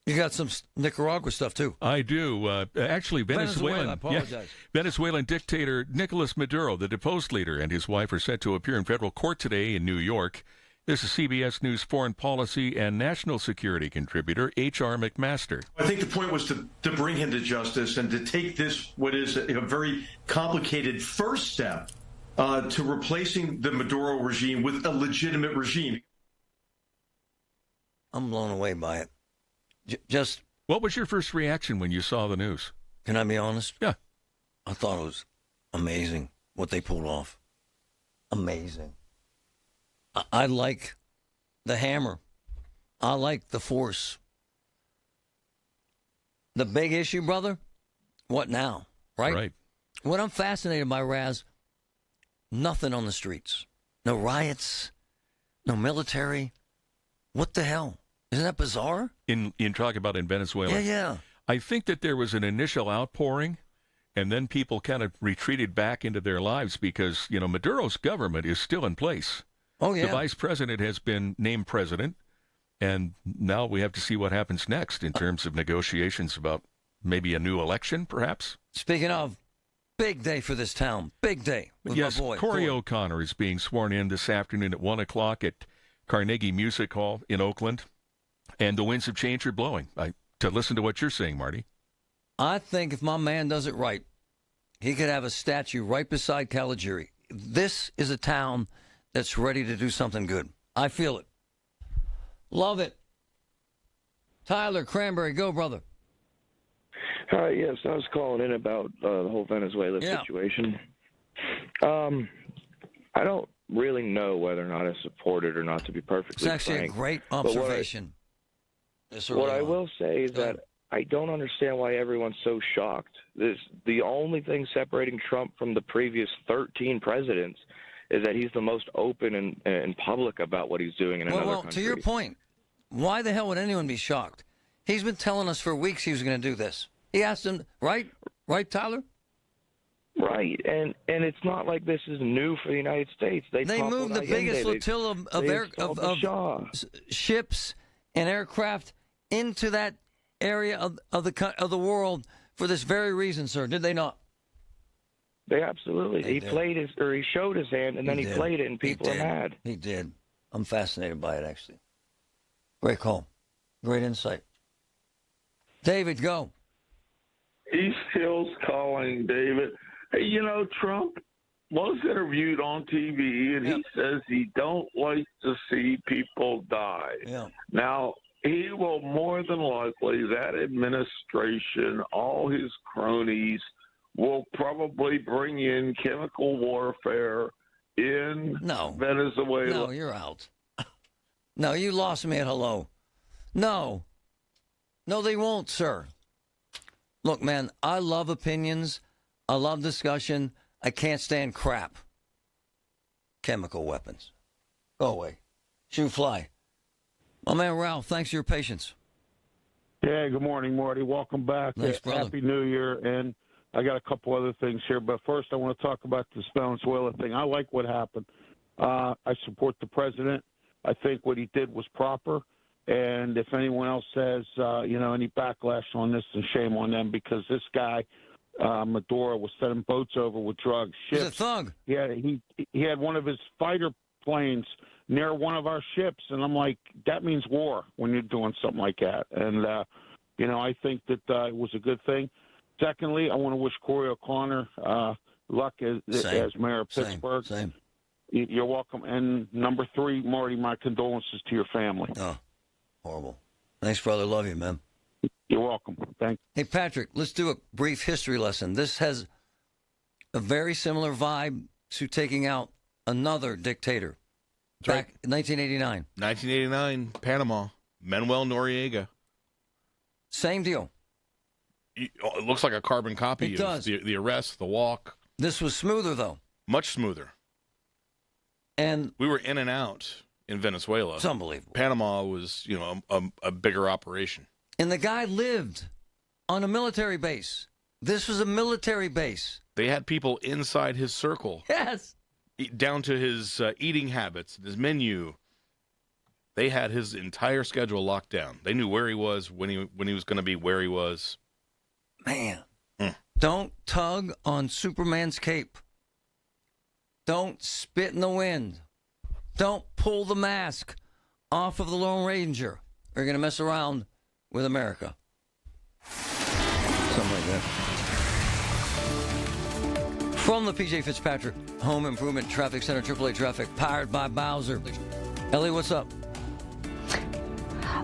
You got some Nicaragua stuff, too.
I do. Actually, Venezuelan.
I apologize.
Venezuelan dictator Nicolas Maduro, the deposed leader, and his wife are set to appear in federal court today in New York. This is CBS News foreign policy and national security contributor H.R. McMaster.
I think the point was to bring him to justice and to take this, what is a very complicated first step to replacing the Maduro regime with a legitimate regime.
I'm blown away by it.
What was your first reaction when you saw the news?
Can I be honest?
Yeah.
I thought it was amazing what they pulled off. Amazing. I like the hammer. I like the force. The big issue, brother, what now? Right? What I'm fascinated by, Raz, nothing on the streets. No riots, no military. What the hell? Isn't that bizarre?
In talk about in Venezuela?
Yeah.
I think that there was an initial outpouring, and then people kind of retreated back into their lives because, you know, Maduro's government is still in place.
Oh, yeah.
The vice president has been named president, and now we have to see what happens next in terms of negotiations about maybe a new election, perhaps.
Speaking of, big day for this town. Big day with
yes,
my boy.
Corey O'Connor is being sworn in this afternoon at 1 o'clock at Carnegie Music Hall in Oakland, and the winds of change are blowing. To listen to what you're saying, Marty.
I think if my man does it right, he could have a statue right beside Caligari. This is a town that's ready to do something good. I feel it. Love it. Tyler Cranberry, go, brother.
Hi, yes, I was calling in about the whole Venezuela situation. I don't really know whether or not I support it or not, to be perfectly frank.
It's actually a great observation.
What I will say is that I don't understand why everyone's so shocked. The only thing separating Trump from the previous 13 presidents is that he's the most open and public about what he's doing in another country.
To your point, why the hell would anyone be shocked? He's been telling us for weeks he was going to do this. He asked him, right? Right, Tyler?
Right, and it's not like this is new for the United States. They
moved the biggest flotilla of ships and aircraft into that area of the world for this very reason, sir. Did they not?
They absolutely. He showed his hand, and then he played it, and people are mad.
He did. I'm fascinated by it, actually. Great call. Great insight. David, go.
East Hills calling, David. Hey, you know, Trump was interviewed on TV, and he says he don't like to see people die.
Yeah.
Now, he will more than likely, that administration, all his cronies, will probably bring in chemical warfare in Venezuela.
No, you're out. No, you lost me at hello. No, they won't, sir. Look, man, I love opinions. I love discussion. I can't stand crap. Chemical weapons. Go away. Shoot fly. My man Ralph, thanks for your patience.
Yeah, good morning, Marty. Welcome back.
Thanks, brother.
Happy New Year. And I got a couple other things here, but first I want to talk about this Venezuela thing. I like what happened. I support the president. I think what he did was proper. And if anyone else says, any backlash on this, then shame on them, because this guy Maduro was sending boats over with drugs, ships.
He's a thug.
Yeah, he had one of his fighter planes near one of our ships, and I'm like, that means war when you're doing something like that. And I think that it was a good thing. Secondly, I want to wish Corey O'Connor luck as mayor of Pittsburgh.
Same.
You're welcome. And number 3, Marty, my condolences to your family.
Oh, horrible. Thanks, brother. Love you, man.
You're welcome. Thank you.
Hey, Patrick, let's do a brief history lesson. This has a very similar vibe to taking out another dictator. Back in 1989.
1989, Panama. Manuel Noriega.
Same deal.
It looks like a carbon copy.
It does.
The arrest, the walk.
This was smoother, though.
Much smoother.
And
we were in and out in Venezuela.
It's unbelievable.
Panama was, a bigger operation.
And the guy lived on a military base. This was a military base.
They had people inside his circle.
Yes.
Down to his eating habits, his menu. They had his entire schedule locked down. They knew where he was, when he was going to be, where he was.
Man. Don't tug on Superman's cape. Don't spit in the wind. Don't pull the mask off of the Lone Ranger. Or you're going to mess around with America. Something like that. From the P.J. Fitzpatrick Home Improvement Traffic Center, AAA Traffic, powered by Bowser. Ellie, what's up?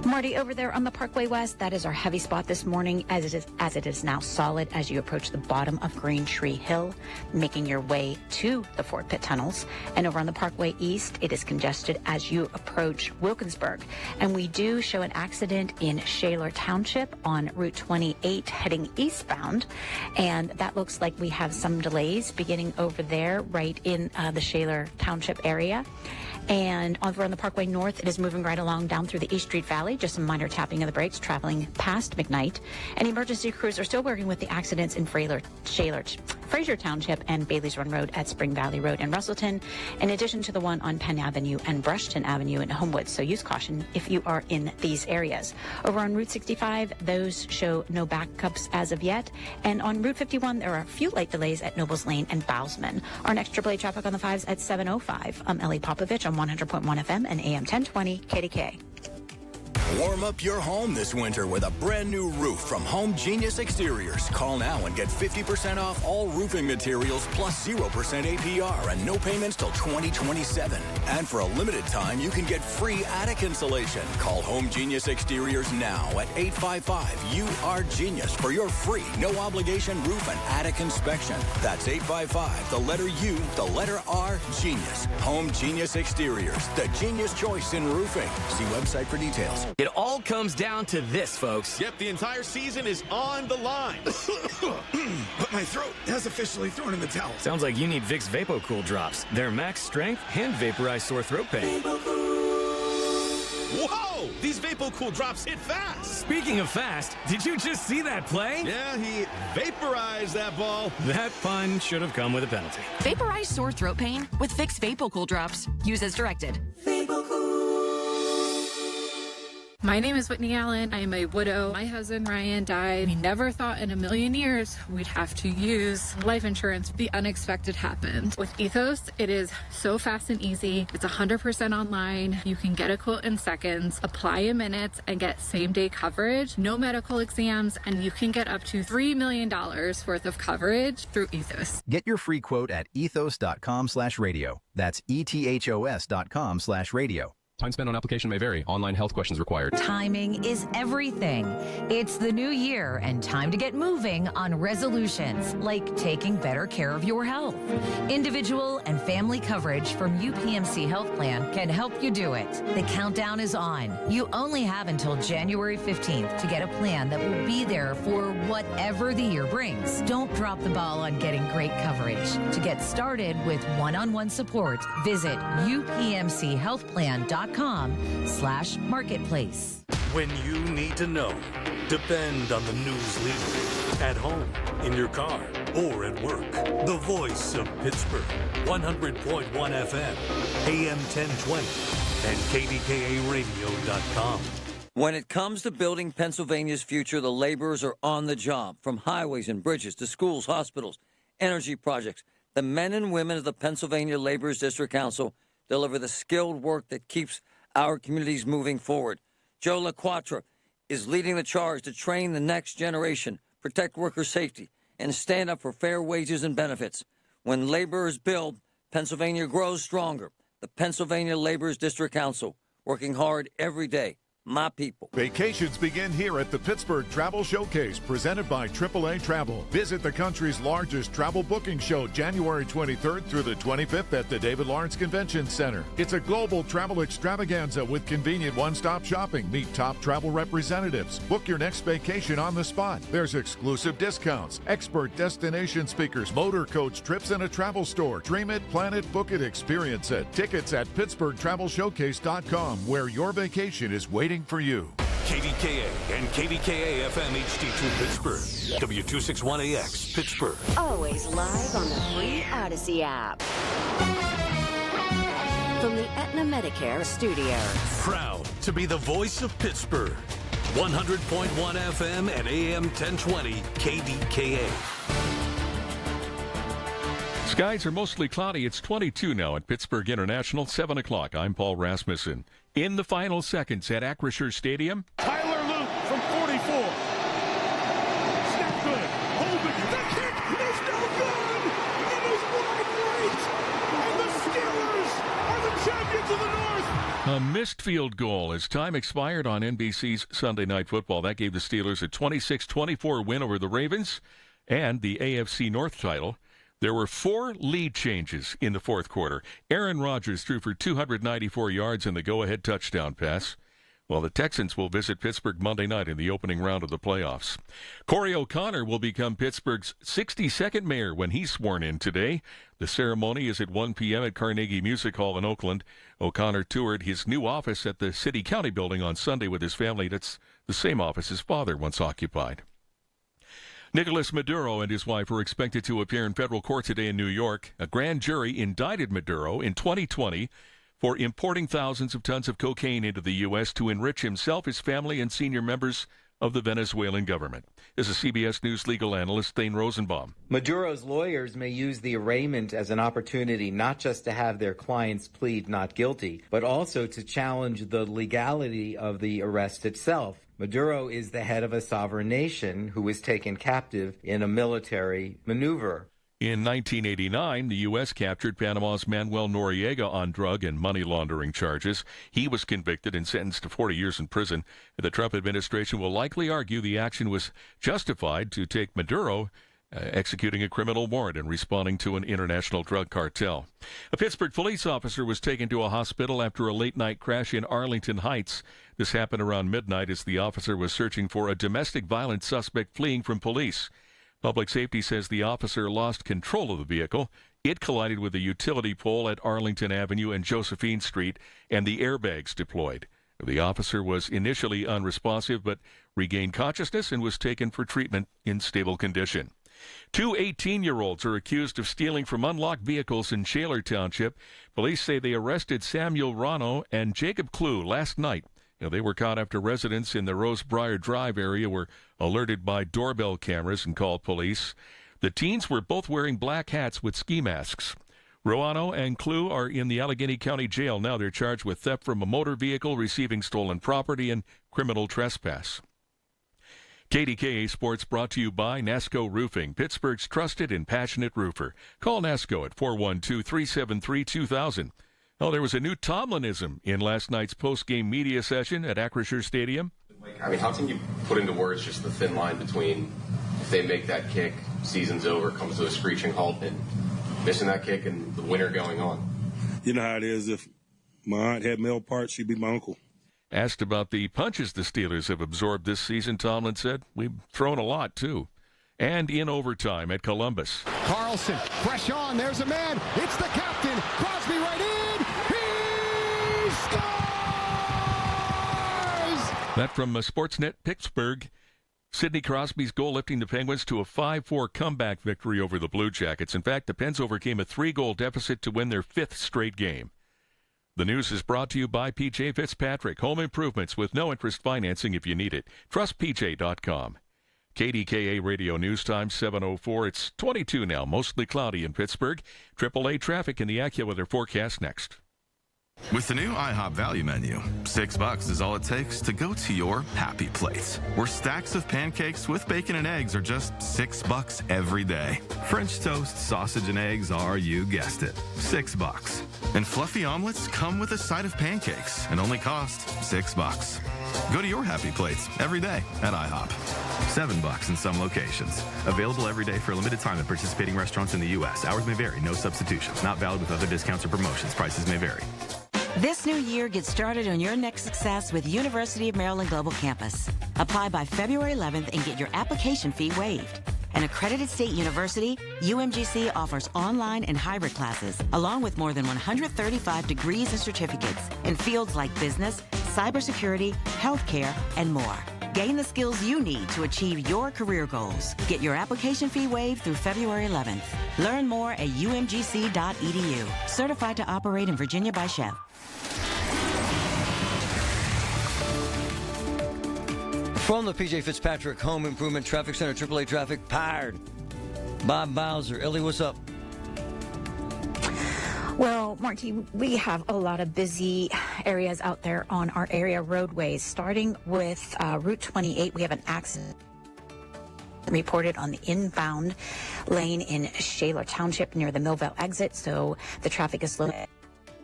Marty, over there on the Parkway West, that is our heavy spot this morning, as it is now solid as you approach the bottom of Green Tree Hill, making your way to the Fort Pitt tunnels. And over on the Parkway East, it is congested as you approach Wilkinsburg. And we do show an accident in Shaler Township on Route 28 heading eastbound. And that looks like we have some delays beginning over there right in the Shaler Township area. And over on the Parkway North, it is moving right along down through the East Street Valley. Just some minor tapping of the brakes traveling past McKnight. And emergency crews are still working with the accidents in Fraser Township and Bailey's Run Road at Spring Valley Road in Russellton, in addition to the one on Penn Avenue and Brushton Avenue in Homewood. So use caution if you are in these areas. Over on Route 65, those show no backups as of yet. And on Route 51, there are a few light delays at Nobles Lane and Bousman. Our next AAA traffic on the 5s at 7:05. I'm Ellie Popovich on 100.1 FM and AM 1020 KDKA.
Warm up your home this winter with a brand new roof from Home Genius Exteriors. Call now and get 50% off all roofing materials plus 0% APR and no payments till 2027. And for a limited time, you can get free attic insulation. Call Home Genius Exteriors now at 855-UR-GENIUS for your free, no obligation roof and attic inspection. That's 855, the letter U, the letter R, Genius. Home Genius Exteriors, the genius choice in roofing. See website for details.
It all comes down to this, folks.
Yep, the entire season is on the line.
But my throat has officially thrown in the towel.
Sounds like you need Vicks VapoCool drops. They're max strength and vaporize sore throat pain.
Whoa! These VapoCool drops hit fast.
Speaking of fast, did you just see that play?
Yeah, he vaporized that ball.
That pun should have come with a penalty.
Vaporize sore throat pain with Vicks VapoCool drops. Use as directed.
My name is Whitney Allen. I am a widow. My husband, Ryan, died. We never thought in a million years we'd have to use life insurance. The unexpected happened. With Ethos, it is so fast and easy. It's 100% online. You can get a quote in seconds, apply in minutes, and get same-day coverage. No medical exams, and you can get up to $3 million worth of coverage through Ethos.
Get your free quote at ethos.com/radio. That's ethos.com/radio.
Time spent on application may vary. Online health questions required.
Timing is everything. It's the new year and time to get moving on resolutions like taking better care of your health. Individual and family coverage from UPMC Health Plan can help you do it. The countdown is on. You only have until January 15th to get a plan that will be there for whatever the year brings. Don't drop the ball on getting great coverage. To get started with one-on-one support, visit upmchealthplan.com/marketplace.
When you need to know, depend on the news leader. At home, in your car, or at work. The voice of Pittsburgh. 100.1 FM, AM 1020, and KDKARadio.com.
When it comes to building Pennsylvania's future, the laborers are on the job. From highways and bridges to schools, hospitals, energy projects, the men and women of the Pennsylvania Laborers District Council deliver the skilled work that keeps our communities moving forward. Joe LaQuatra is leading the charge to train the next generation, protect worker safety, and stand up for fair wages and benefits. When laborers build, Pennsylvania grows stronger. The Pennsylvania Laborers District Council, working hard every day. My people.
Vacations begin here at the Pittsburgh Travel Showcase, presented by AAA Travel. Visit the country's largest travel booking show January 23rd through the 25th at the David Lawrence Convention Center. It's a global travel extravaganza with convenient one-stop shopping. Meet top travel representatives. Book your next vacation on the spot. There's exclusive discounts, expert destination speakers, motor coach trips, and a travel store. Dream it, plan it, book it, experience it. Tickets at PittsburghTravelShowcase.com, where your vacation is waiting for you.
KDKA and KDKA FM HD2 Pittsburgh. W261AX Pittsburgh.
Always live on the free Odyssey app. From the Aetna Medicare studios.
Proud to be the voice of Pittsburgh. 100.1 FM and AM 1020 KDKA.
Skies are mostly cloudy. It's 22 now at Pittsburgh International, 7 o'clock. I'm Paul Rasmussen. In the final seconds at Acrisure Stadium.
Tyler Luke from 44. Snap good. Hold it. The kick is no good. It is wide right. And the Steelers are the champions of the North.
A missed field goal as time expired on NBC's Sunday Night Football. That gave the Steelers a 26-24 win over the Ravens and the AFC North title. There were 4 lead changes in the fourth quarter. Aaron Rodgers threw for 294 yards in the go-ahead touchdown pass, while the Texans will visit Pittsburgh Monday night in the opening round of the playoffs. Corey O'Connor will become Pittsburgh's 62nd mayor when he's sworn in today. The ceremony is at 1 p.m. at Carnegie Music Hall in Oakland. O'Connor toured his new office at the City-County building on Sunday with his family. That's the same office his father once occupied. Nicolas Maduro and his wife are expected to appear in federal court today in New York. A grand jury indicted Maduro in 2020 for importing thousands of tons of cocaine into the U.S. to enrich himself, his family, and senior members of the Venezuelan government. This is CBS News legal analyst Thane Rosenbaum.
Maduro's lawyers may use the arraignment as an opportunity not just to have their clients plead not guilty, but also to challenge the legality of the arrest itself. Maduro is the head of a sovereign nation who was taken captive in a military maneuver.
In 1989, the U.S. captured Panama's Manuel Noriega on drug and money laundering charges. He was convicted and sentenced to 40 years in prison. The Trump administration will likely argue the action was justified to take Maduro executing a criminal warrant and responding to an international drug cartel. A Pittsburgh police officer was taken to a hospital after a late-night crash in Arlington Heights. This happened around midnight as the officer was searching for a domestic violence suspect fleeing from police. Public safety says the officer lost control of the vehicle. It collided with a utility pole at Arlington Avenue and Josephine Street, and the airbags deployed. The officer was initially unresponsive but regained consciousness and was taken for treatment in stable condition. 2 18-year-olds are accused of stealing from unlocked vehicles in Shaler Township. Police say they arrested Samuel Rano and Jacob Clue last night. They were caught after residents in the Rosebriar Drive area were alerted by doorbell cameras and called police. The teens were both wearing black hats with ski masks. Ruano and Clue are in the Allegheny County Jail now. They're charged with theft from a motor vehicle, receiving stolen property, and criminal trespass. KDKA Sports brought to you by NASCO Roofing, Pittsburgh's trusted and passionate roofer. Call NASCO at 412-373-2000. Oh, there was a new Tomlinism in last night's post-game media session at Acrisure Stadium.
I mean, how can you put into words just the thin line between if they make that kick, season's over, comes to a screeching halt, and missing that kick and the winter going on?
You know how it is. If my aunt had male parts, she'd be my uncle.
Asked about the punches the Steelers have absorbed this season, Tomlin said, "We've thrown a lot, too." And in overtime at Columbus.
Carlson, fresh on. There's a man. It's the captain. Crosby right in. He scores!
That from Sportsnet Pittsburgh. Sidney Crosby's goal lifting the Penguins to a 5-4 comeback victory over the Blue Jackets. In fact, the Pens overcame a 3-goal deficit to win their 5th straight game. The news is brought to you by PJ Fitzpatrick. Home improvements with no interest financing if you need it. Trust PJ.com. KDKA Radio News Time 7:04. It's 22 now, mostly cloudy in Pittsburgh. AAA traffic in the AccuWeather forecast next.
With the new IHOP value menu, $6 is all it takes to go to your happy place, where stacks of pancakes with bacon and eggs are just $6 every day. French toast, sausage, and eggs are, you guessed it, $6. And fluffy omelets come with a side of pancakes and only cost $6. Go to your happy plates every day at IHOP. $7 in some locations. Available every day for a limited time at participating restaurants in the U.S. Hours may vary. No substitutions. Not valid with other discounts or promotions. Prices may vary.
This new year, get started on your next success with University of Maryland Global Campus. Apply by February 11th and get your application fee waived. An accredited state university, UMGC offers online and hybrid classes, along with more than 135 degrees and certificates in fields like business, cybersecurity, healthcare, and more. Gain the skills you need to achieve your career goals. Get your application fee waived through February 11th. Learn more at umgc.edu. Certified to operate in Virginia by Chef.
From the PJ Fitzpatrick Home Improvement Traffic Center, AAA traffic powered. Bob Bowser. Ellie, what's up?
Well, Marty, we have a lot of busy areas out there on our area roadways. Starting with Route 28, we have an accident reported on the inbound lane in Shaler Township near the Millville exit, so the traffic is slow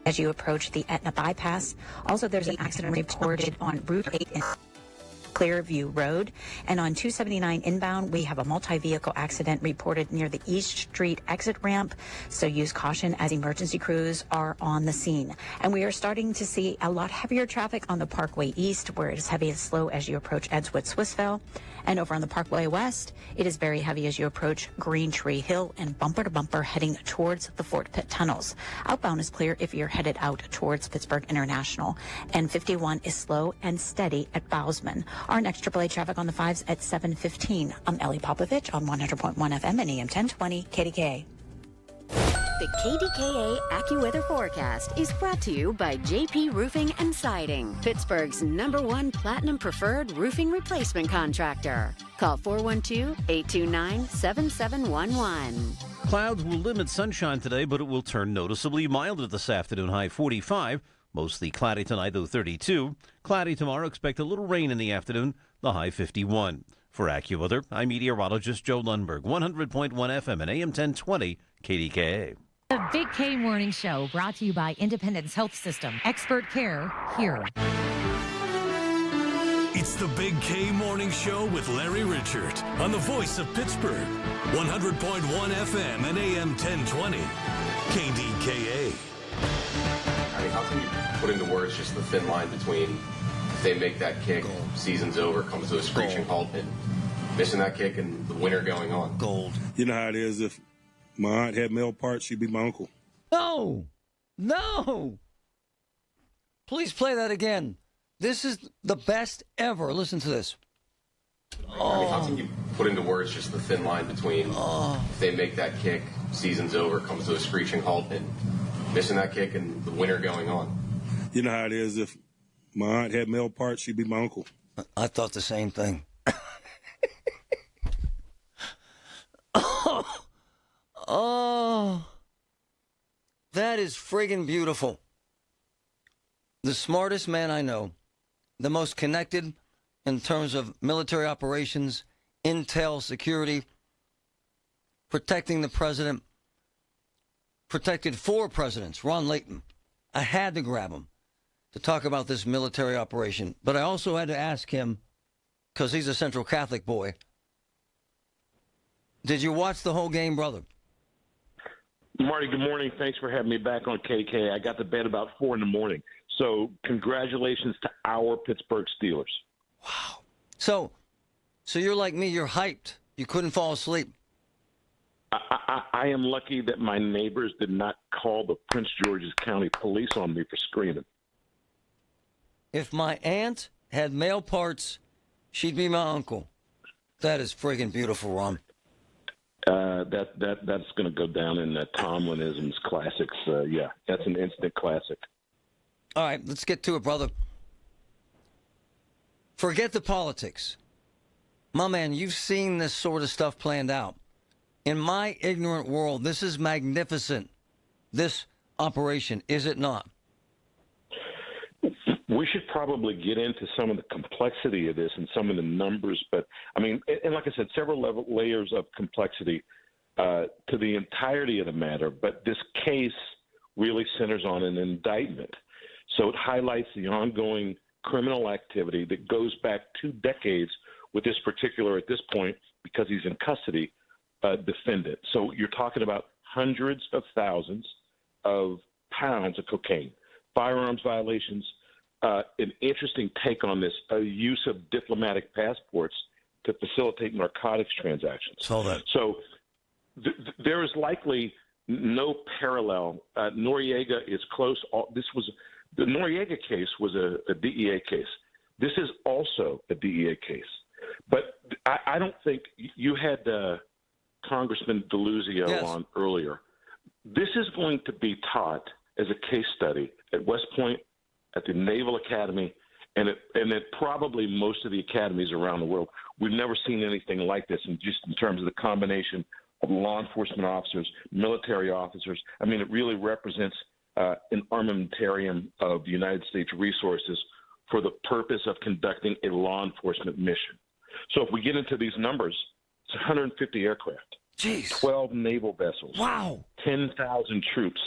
as you approach the Etna bypass. Also, there's an accident reported on Route 8 in Clearview Road. And on 279 inbound, we have a multi-vehicle accident reported near the East Street exit ramp. So use caution as emergency crews are on the scene. And we are starting to see a lot heavier traffic on the Parkway East, where it is heavy and slow as you approach Edgewood, Swissville. And over on the Parkway West, it is very heavy as you approach Green Tree Hill and bumper to bumper heading towards the Fort Pitt tunnels. Outbound is clear if you're headed out towards Pittsburgh International. And 51 is slow and steady at Bousman. Our next AAA traffic on the 5s at 7:15. I'm Ellie Popovich on 100.1 FM and AM 1020 KDKA.
The KDKA AccuWeather forecast is brought to you by JP Roofing and Siding, Pittsburgh's #1 Platinum Preferred roofing replacement contractor. Call 412-829-7711.
Clouds will limit sunshine today, but it will turn noticeably milder this afternoon, high 45. Mostly cloudy tonight, though 32. Cloudy tomorrow, expect a little rain in the afternoon, the high 51. For AccuWeather, I'm meteorologist Joe Lundberg, 100.1 FM and AM 1020 KDKA.
The Big K Morning Show, brought to you by Independence Health System. Expert care here.
It's the Big K Morning Show with Larry Richert on the voice of Pittsburgh, 100.1 FM and AM 1020 KDKA.
I mean, how can you put into words just the thin line between if they make that kick, season's over, comes to a screeching halt, and missing that kick and the winter going on?
Gold.
You know how it is. If my aunt had male parts, she'd be my uncle.
No! No! Please play that again. This is the best ever. Listen to this.
I mean, how can you put into words just the thin line between if they make that kick, season's over, comes to a screeching halt, and missing that kick and the winter going on?
You know how it is. If my aunt had male parts, she'd be my uncle.
I thought the same thing. Oh, that is friggin' beautiful. The smartest man I know, the most connected in terms of military operations, intel, security, protecting the president, protected 4 presidents, Ron Layton. I had to grab him to talk about this military operation, but I also had to ask him, because he's a Central Catholic boy, did you watch the whole game, brother?
Marty, good morning. Thanks for having me back on KDKA. I got to bed about 4 in the morning. So congratulations to our Pittsburgh Steelers.
Wow. So you're like me. You're hyped. You couldn't fall asleep.
I am lucky that my neighbors did not call the Prince George's County Police on me for screaming.
If my aunt had male parts, she'd be my uncle. That is friggin' beautiful, Ron.
That's going to go down in Tomlinism's classics. Yeah, that's an instant classic.
All right, let's get to it, brother. Forget the politics. My man, you've seen this sort of stuff planned out. In my ignorant world, this is magnificent, this operation, is it not?
We should probably get into some of the complexity of this and some of the numbers, but I mean, and like I said, several layers of complexity to the entirety of the matter, but this case really centers on an indictment. So it highlights the ongoing criminal activity that goes back 2 decades with this particular, at this point, because he's in custody, defendant. So you're talking about hundreds of thousands of pounds of cocaine, firearms violations, an interesting take on this, a use of diplomatic passports to facilitate narcotics transactions.
Saw that.
So there is likely no parallel. Noriega is close. The Noriega case was a DEA case. This is also a DEA case. But I don't think you had Congressman DeLuzio on earlier. This is going to be taught as a case study at West Point, at the Naval Academy, and at probably most of the academies around the world. We've never seen anything like this, and just in terms of the combination of law enforcement officers, military officers. I mean, it really represents an armamentarium of the United States resources for the purpose of conducting a law enforcement mission. So if we get into these numbers, it's 150 aircraft, 12 naval vessels, 10,000 troops,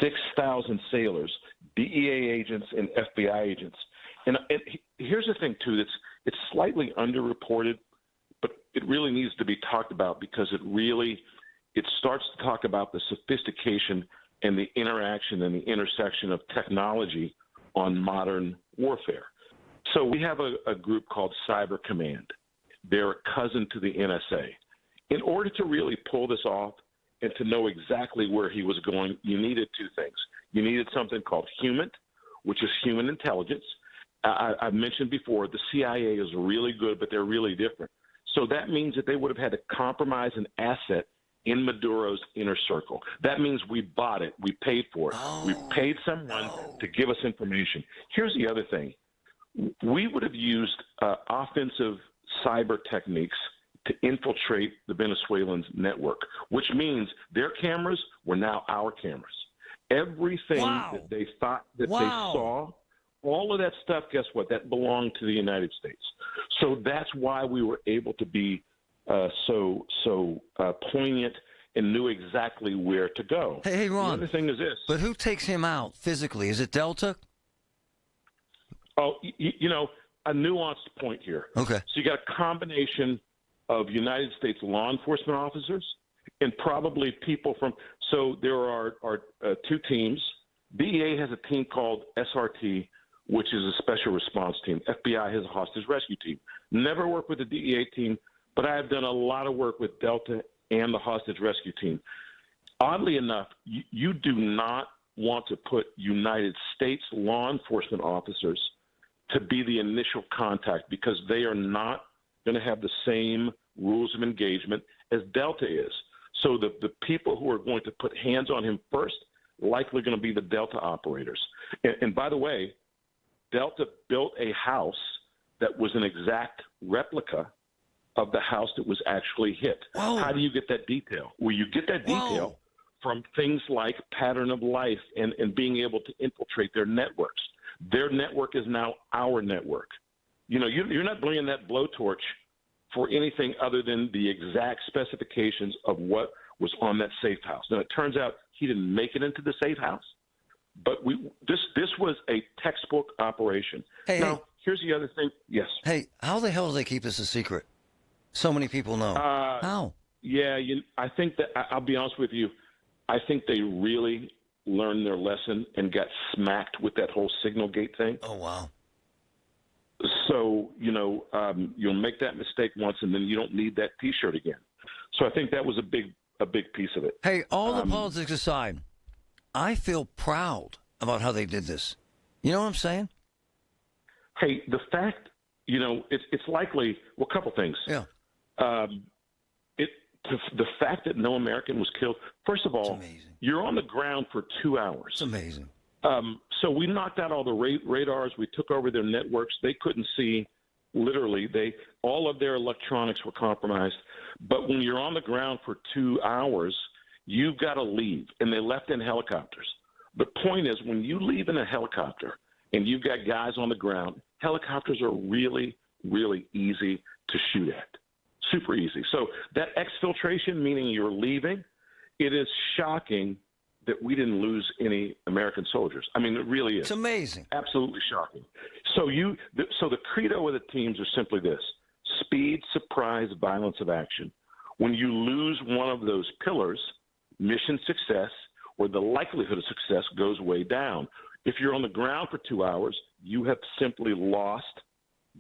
6,000 sailors, DEA agents, and FBI agents. And here's the thing, too, it's slightly underreported, but it really needs to be talked about because it starts to talk about the sophistication and the interaction and the intersection of technology on modern warfare. So we have a group called Cyber Command. They're a cousin to the NSA. In order to really pull this off and to know exactly where he was going, you needed 2 things. You needed something called HUMINT, which is human intelligence. I've mentioned before, the CIA is really good, but they're really different. So that means that they would have had to compromise an asset in Maduro's inner circle. That means we bought it. We paid for it. We paid someone to give us information. Here's the other thing. We would have used offensive cyber techniques to infiltrate the Venezuelans' network, which means their cameras were now our cameras. Everything that they thought that they saw, all of that stuff, guess what? That belonged to the United States. So that's why we were able to be so poignant and knew exactly where to go.
Hey, Ron.
The other thing is this.
But who takes him out physically? Is it Delta?
Oh, a nuanced point here.
Okay.
So you got a combination of United States law enforcement officers and probably people from – so there are 2 teams. DEA has a team called SRT, which is a special response team. FBI has a hostage rescue team. Never worked with the DEA team, but I have done a lot of work with Delta and the hostage rescue team. Oddly enough, you do not want to put United States law enforcement officers to be the initial contact because they are not going to have the same rules of engagement as Delta is. So the people who are going to put hands on him first likely going to be the Delta operators. And by the way, Delta built a house that was an exact replica of the house that was actually hit. Whoa. How do you get that detail? Well, you get that detail from things like pattern of life and being able to infiltrate their networks. Their network is now our network. You're not bringing that blowtorch for anything other than the exact specifications of what was on that safe house. Now, it turns out he didn't make it into the safe house, but this was a textbook operation. Now, here's the other thing. Yes.
Hey, how the hell do they keep this a secret? So many people know. How?
Yeah, I think that I'll be honest with you. I think they really learned their lesson and got smacked with that whole Signal Gate thing.
Oh, wow.
So, you'll make that mistake once and then you don't need that T-shirt again. So I think that was a big piece of it.
Hey, all the politics aside, I feel proud about how they did this. You know what I'm saying?
Hey, the fact, it's likely, well, a couple things.
Yeah.
The fact that no American was killed, first of all, you're on the ground for 2 hours.
It's amazing.
So we knocked out all the radars. We took over their networks. They couldn't see. Literally, all of their electronics were compromised. But when you're on the ground for 2 hours, you've got to leave. And they left in helicopters. The point is, when you leave in a helicopter and you've got guys on the ground, helicopters are really, really easy to shoot at. Super easy. So that exfiltration, meaning you're leaving, it is shocking that we didn't lose any American soldiers. I mean, it really is.
It's amazing.
Absolutely shocking. So the credo of the teams are simply this: speed, surprise, violence of action. When you lose one of those pillars, mission success or the likelihood of success goes way down. If you're on the ground for 2 hours, you have simply lost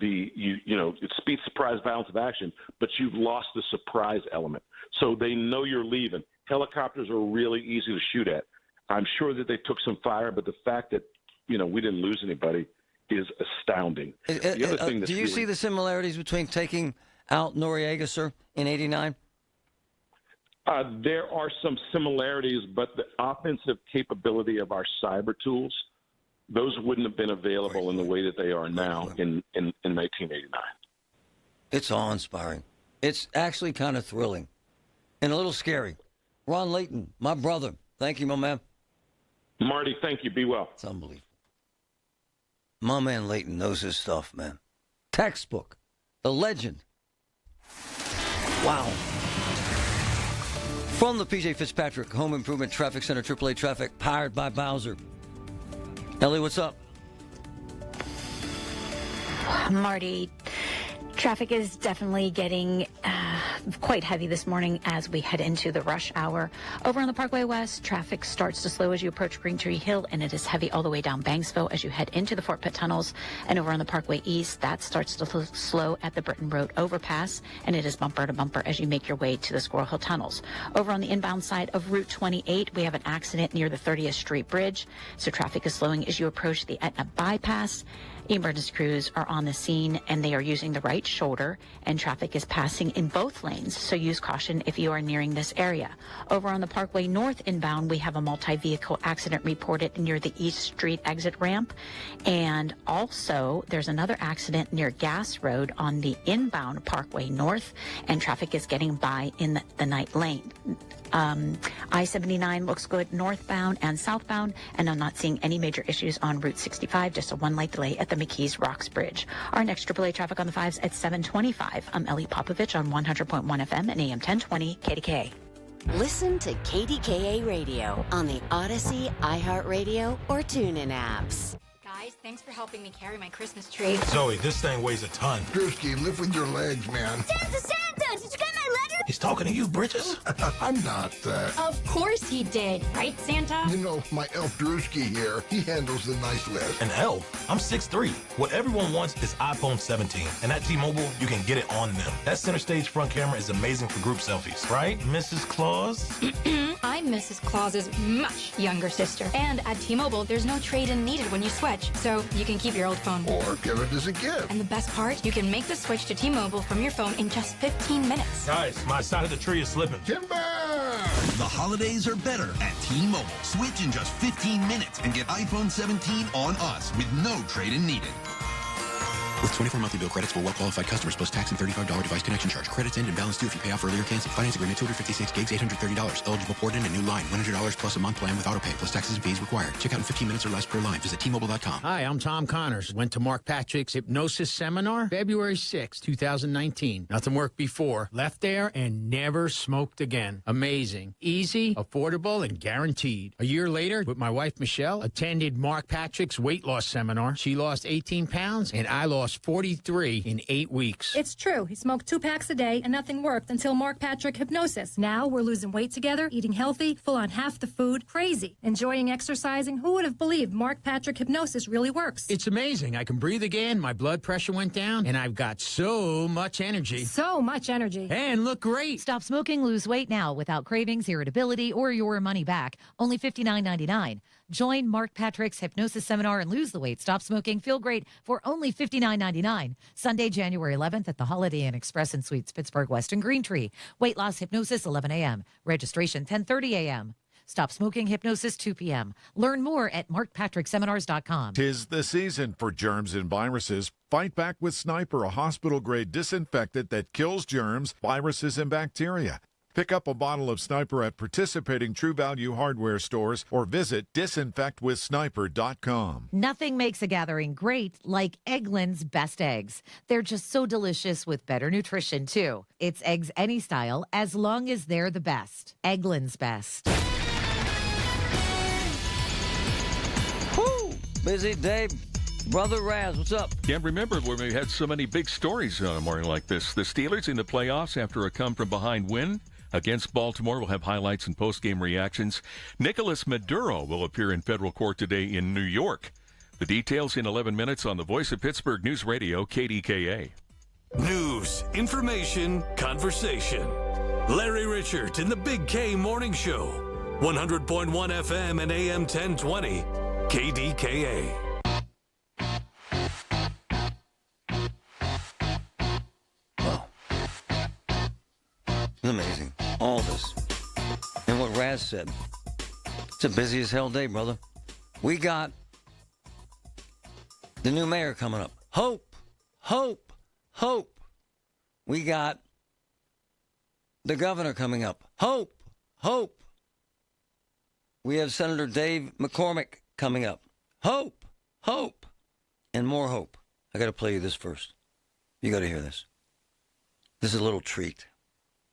it's speed, surprise, violence of action, but you've lost the surprise element. So they know you're leaving. Helicopters are really easy to shoot at. I'm sure that they took some fire, but the fact that, we didn't lose anybody is astounding. The other thing
do you see the similarities between taking out Noriega, sir, in '89?
There are some similarities, but the offensive capability of our cyber tools, those wouldn't have been available in the way that they are now in 1989.
It's awe-inspiring. It's actually kind of thrilling and a little scary. Ron Layton, my brother. Thank you, my man.
Marty, thank you. Be well.
It's unbelievable. My man Layton knows his stuff, man. Textbook. The legend. Wow. From the P.J. Fitzpatrick Home Improvement Traffic Center, AAA Traffic, powered by Bowser. Ellie, what's up?
Marty, traffic is definitely getting quite heavy this morning as we head into the rush hour. Over on the Parkway West, traffic starts to slow as you approach Green Tree Hill, and it is heavy all the way down Banksville as you head into the Fort Pitt tunnels. And over on the Parkway East, that starts to slow at the Britton Road overpass, and it is bumper to bumper as you make your way to the Squirrel Hill tunnels. Over on the inbound side of Route 28, we have an accident near the 30th Street Bridge, so traffic is slowing as you approach the Etna bypass. Emergency crews are on the scene, and they are using the right shoulder, and traffic is passing in both lanes, so use caution if you are nearing this area. Over on the Parkway North inbound, we have a multi-vehicle accident reported near the East Street exit ramp, and also there's another accident near Gas Road on the inbound Parkway North, and traffic is getting by in the night lane. I-79 looks good northbound and southbound, and I'm not seeing any major issues on Route 65, just a one-light delay at the McKees Rocks Bridge. Our next AAA traffic on the 5s at 7:25. I'm Ellie Popovich on 100.1 FM and AM 1020 KDKA.
Listen to KDKA Radio on the Odyssey, iHeartRadio, or TuneIn apps.
Guys, thanks for helping me carry my Christmas tree.
Zoe, this thing weighs a ton.
Drewski, live with your legs, man.
Santa! Did you get my letter?
He's talking to you, Bridges.
I'm not.
Of course he did. Right, Santa?
You know, my elf Drewski here, he handles the nice list.
An elf? I'm 6'3". What everyone wants is iPhone 17. And at T-Mobile, you can get it on them. That center stage front camera is amazing for group selfies. Right, Mrs. Claus?
I'm Mrs. Claus's much younger sister. And at T-Mobile, there's no trade-in needed when you switch. So you can keep your old phone.
Or give it as a gift.
And the best part, you can make the switch to T-Mobile from your phone in just 15 minutes.
Guys, my side of the tree is slipping.
Timber!
The holidays are better at T-Mobile. Switch in just 15 minutes and get iPhone 17 on us with no trade-in needed.
With 24 monthly bill credits for well-qualified customers plus tax and $35 device connection charge. Credits end and balance due if you pay off earlier. Cancel. Finance agreement 256 gigs, $830. Eligible port in a new line. $100 plus a month plan with autopay plus taxes and fees required. Check out in 15 minutes or less per line. Visit T-Mobile.com.
Hi, I'm Tom Connors. Went to Mark Patrick's hypnosis seminar February 6, 2019. Nothing worked before. Left there and never smoked again. Amazing. Easy, affordable, and guaranteed. A year later, with my wife Michelle, attended Mark Patrick's weight loss seminar. She lost 18 pounds and I lost 43 in 8 weeks.
It's true. He smoked 2 packs a day and nothing worked until Mark Patrick Hypnosis. Now we're losing weight together, eating healthy, full on half the food, crazy, enjoying exercising. Who would have believed Mark Patrick Hypnosis really works?
It's amazing. I can breathe again. My blood pressure went down and I've got so much energy.
So much energy.
And look great.
Stop smoking, lose weight now without cravings, irritability, or your money back. Only $59.99. Join Mark Patrick's hypnosis seminar and lose the weight. Stop smoking, feel great for only $59.99. Sunday, January 11th at the Holiday Inn Express and Suites, Pittsburgh West and Green Tree. Weight loss hypnosis, 11 a.m. Registration, 10:30 a.m. Stop Smoking Hypnosis, 2 p.m. Learn more at markpatrickseminars.com.
'Tis the season for germs and viruses. Fight back with Sniper, a hospital-grade disinfectant that kills germs, viruses, and bacteria. Pick up a bottle of Sniper at participating True Value hardware stores or visit disinfectwithsniper.com.
Nothing makes a gathering great like Eggland's Best Eggs. They're just so delicious with better nutrition, too. It's eggs any style as long as they're the best. Eggland's Best.
Woo! Busy day. Brother Raz, what's up?
Can't remember when we had so many big stories on a morning like this. The Steelers in the playoffs after a come-from-behind win against Baltimore. We'll have highlights and post-game reactions. Nicholas Maduro will appear in federal court today in New York. The details in 11 minutes on the Voice of Pittsburgh News Radio, KDKA.
News, information, conversation. Larry Richert in the Big K Morning Show. 100.1 FM and AM 1020. KDKA.
It's amazing. All this. And what Raz said. It's a busy as hell day, brother. We got the new mayor coming up. Hope. Hope. Hope. We got the governor coming up. Hope. Hope. We have Senator Dave McCormick coming up. Hope. Hope. And more hope. I got to play you this first. You got to hear this. This is a little treat.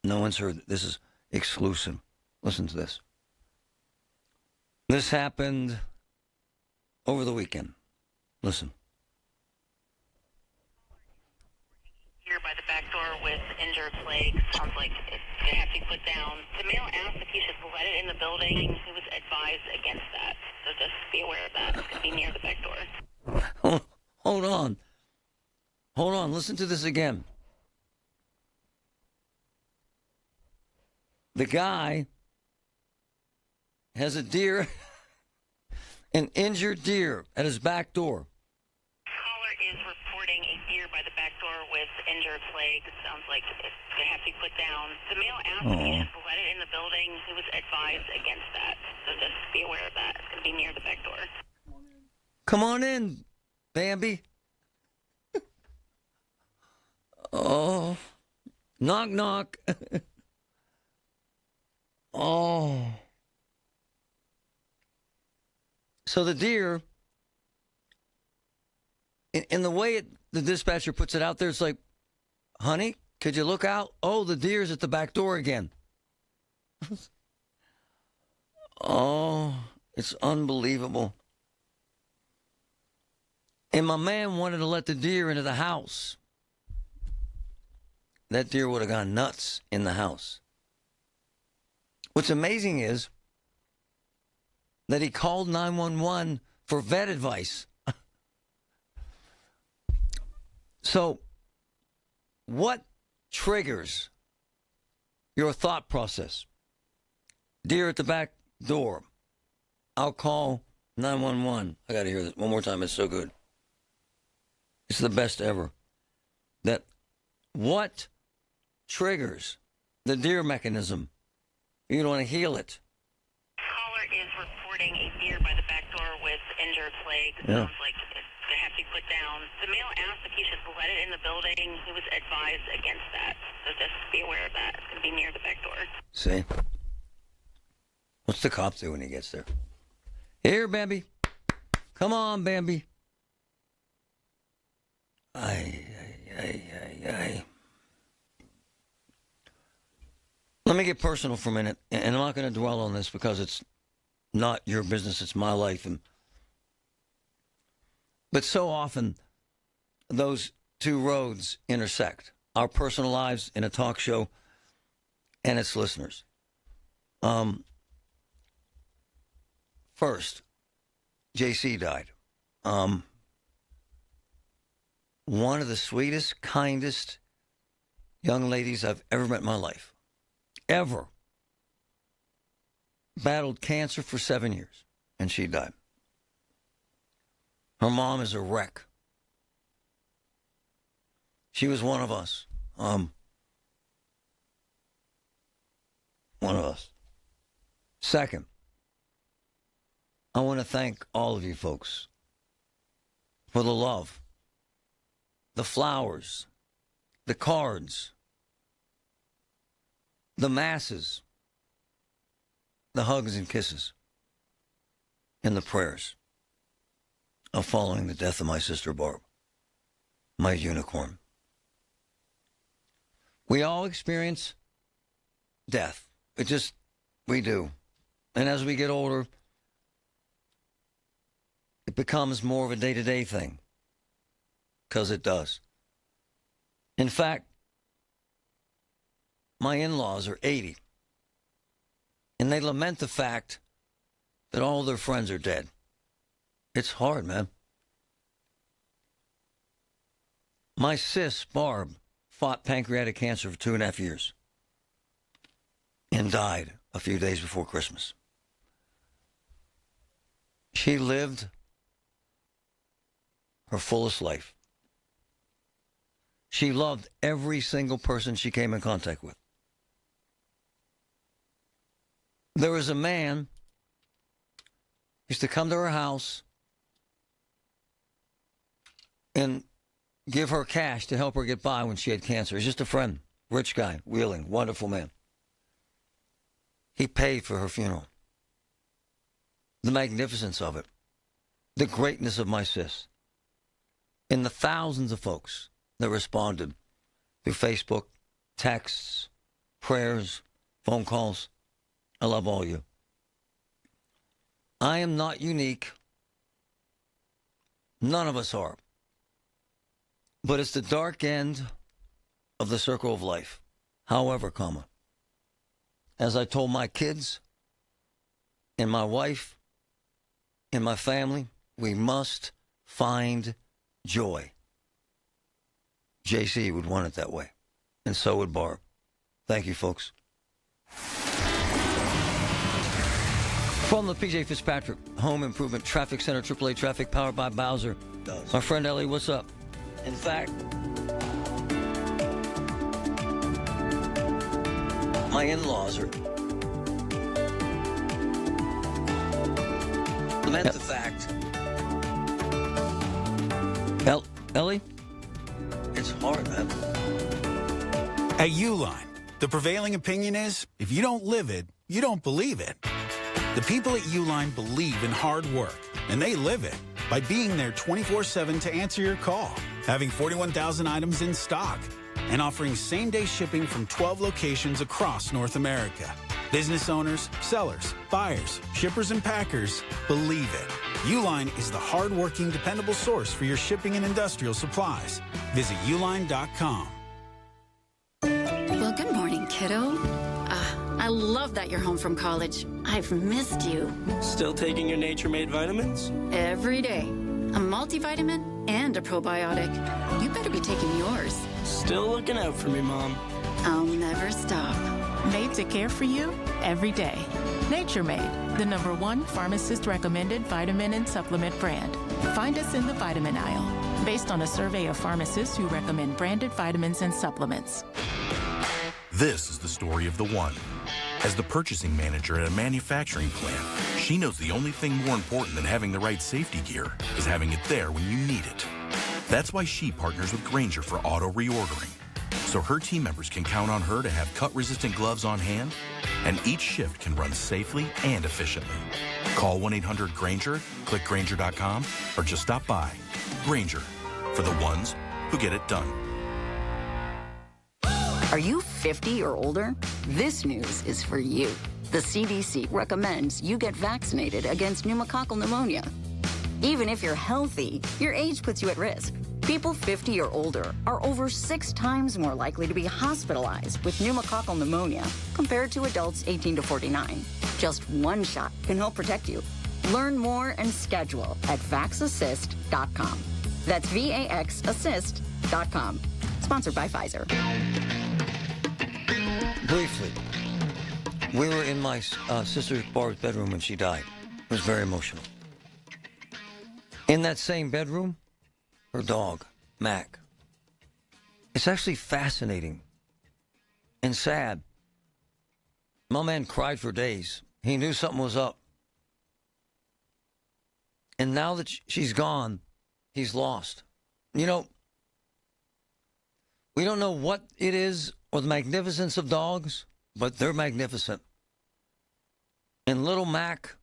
No one's heard. This is exclusive. Listen to this. This happened over the weekend. Listen.
Here by the back door with injured leg. Sounds like they have to be put down. The male asked if he should let it in the building. He was advised against that. So just be aware of that. It's going to be near the back door.
Hold on. Hold on. Listen to this again. The guy has a deer, an injured deer at his back door.
Caller is reporting a deer by the back door with injured leg. Sounds like they have to be put down. The male asked if he should let it in the building. He was advised against that. So just be aware of that. It's going to be near the back door.
Come on in, Bambi. Oh. Knock, knock. Oh. So the deer, in the way the dispatcher puts it out there, it's like, honey, could you look out? Oh, the deer's at the back door again. Oh, it's unbelievable. And my man wanted to let the deer into the house. That deer would have gone nuts in the house. What's amazing is that he called 911 for vet advice. So, what triggers your thought process? Deer at the back door. I'll call 911. I got to hear this one more time. It's so good. It's the best ever. That what triggers the deer mechanism? You don't want to heal it.
Caller is reporting a deer by the back door with injured leg.
Yeah.
Sounds like they have to be put down. The male asked if he should let it in the building. He was advised against that. So just be aware of that. It's going to be near the back door.
See? What's the cop do when he gets there? Here, Bambi. Come on, Bambi. Ay. Let me get personal for a minute, and I'm not going to dwell on this because it's not your business, it's my life. But so often, those two roads intersect. Our personal lives in a talk show and its listeners. First, JC died. One of the sweetest, kindest young ladies I've ever met in my life. Ever. Battled cancer for 7 years, and she died. Her mom is a wreck. She was one of us. One of us. Second, I want to thank all of you folks for the love, the flowers, the cards, the masses, the hugs and kisses, and the prayers of following the death of my sister Barb, my unicorn. We all experience death. We do. And as we get older, it becomes more of a day-to-day thing. Because it does. In fact, my in-laws are 80. And they lament the fact that all their friends are dead. It's hard, man. My sis, Barb, fought pancreatic cancer for 2.5 years and died a few days before Christmas. She lived her fullest life. She loved every single person she came in contact with. There was a man who used to come to her house and give her cash to help her get by when she had cancer. He's just a friend, rich guy, Wheeling, wonderful man. He paid for her funeral. The magnificence of it, the greatness of my sis, and the thousands of folks that responded through Facebook, texts, prayers, phone calls. I love all you. I am not unique. None of us are. But it's the dark end of the circle of life. However, as I told my kids and my wife and my family, we must find joy. JC would want it that way. And so would Barb. Thank you, folks. From the PJ Fitzpatrick Home Improvement Traffic Center, AAA Traffic, powered by Bowser. My friend Ellie, what's up? In fact, my in-laws are... Lament the fact. Ellie? It's hard, man.
At Uline, the prevailing opinion is, if you don't live it, you don't believe it. The people at Uline believe in hard work, and they live it by being there 24/7 to answer your call, having 41,000 items in stock, and offering same-day shipping from 12 locations across North America. Business owners, sellers, buyers, shippers, and packers believe it. Uline is the hard-working, dependable source for your shipping and industrial supplies. Visit uline.com.
Well, good morning, kiddo. I love that you're home from college. I've missed you.
Still taking your Nature-Made vitamins?
Every day. A multivitamin and a probiotic. You better be taking yours.
Still looking out for me, Mom.
I'll never stop.
Made to care for you every day. Nature Made, the #1 pharmacist-recommended vitamin and supplement brand. Find us in the vitamin aisle, based on a survey of pharmacists who recommend branded vitamins and supplements.
This is the story of the one. As the purchasing manager at a manufacturing plant, she knows the only thing more important than having the right safety gear is having it there when you need it. That's why she partners with Grainger for auto reordering, so her team members can count on her to have cut-resistant gloves on hand, and each shift can run safely and efficiently. Call 1-800-GRAINGER, click Grainger.com, or just stop by. Grainger, for the ones who get it done.
Are you 50 or older? This news is for you. The CDC recommends you get vaccinated against pneumococcal pneumonia. Even if you're healthy, your age puts you at risk. People 50 or older are over 6 times more likely to be hospitalized with pneumococcal pneumonia compared to adults 18 to 49. Just one shot can help protect you. Learn more and schedule at vaxassist.com. That's VAXassist.com. Sponsored by Pfizer.
Briefly, we were in my sister Barb's bedroom when she died. It was very emotional. In that same bedroom, her dog, Mac. It's actually fascinating and sad. My man cried for days. He knew something was up. And now that she's gone, he's lost. You know, we don't know what it is or the magnificence of dogs, but they're magnificent. And little Mac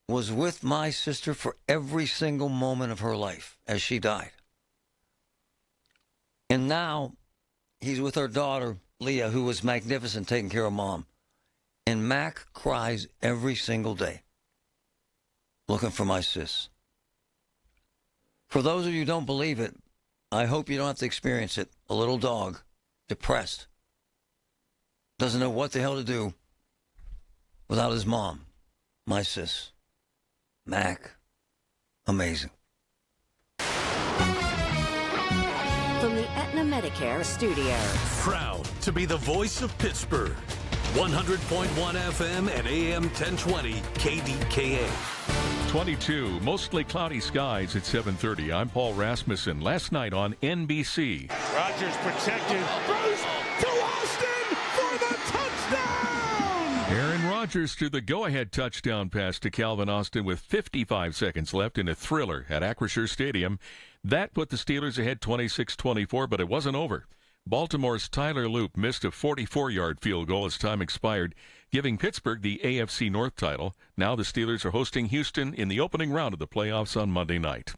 was with my sister for every single moment of her life as she died. And now he's with her daughter, Leah, who was magnificent taking care of Mom. And Mac cries every single day looking for my sis. For those of you who don't believe it, I hope you don't have to experience it. A little dog, depressed, doesn't know what the hell to do without his mom, my sis. Mac, amazing.
From the Aetna Medicare Studios.
Proud to be the voice of Pittsburgh. 100.1 FM and AM 1020 KDKA.
22, mostly cloudy skies at 7:30. I'm Paul Rasmussen. Last night on NBC.
Rodgers protected. Throws to Austin for the touchdown!
Aaron Rodgers to the go-ahead touchdown pass to Calvin Austin with 55 seconds left in a thriller at Acrisure Stadium. That put the Steelers ahead 26-24, but it wasn't over. Baltimore's Tyler Loop missed a 44-yard field goal as time expired, giving Pittsburgh the AFC North title. Now the Steelers are hosting Houston in the opening round of the playoffs on Monday night.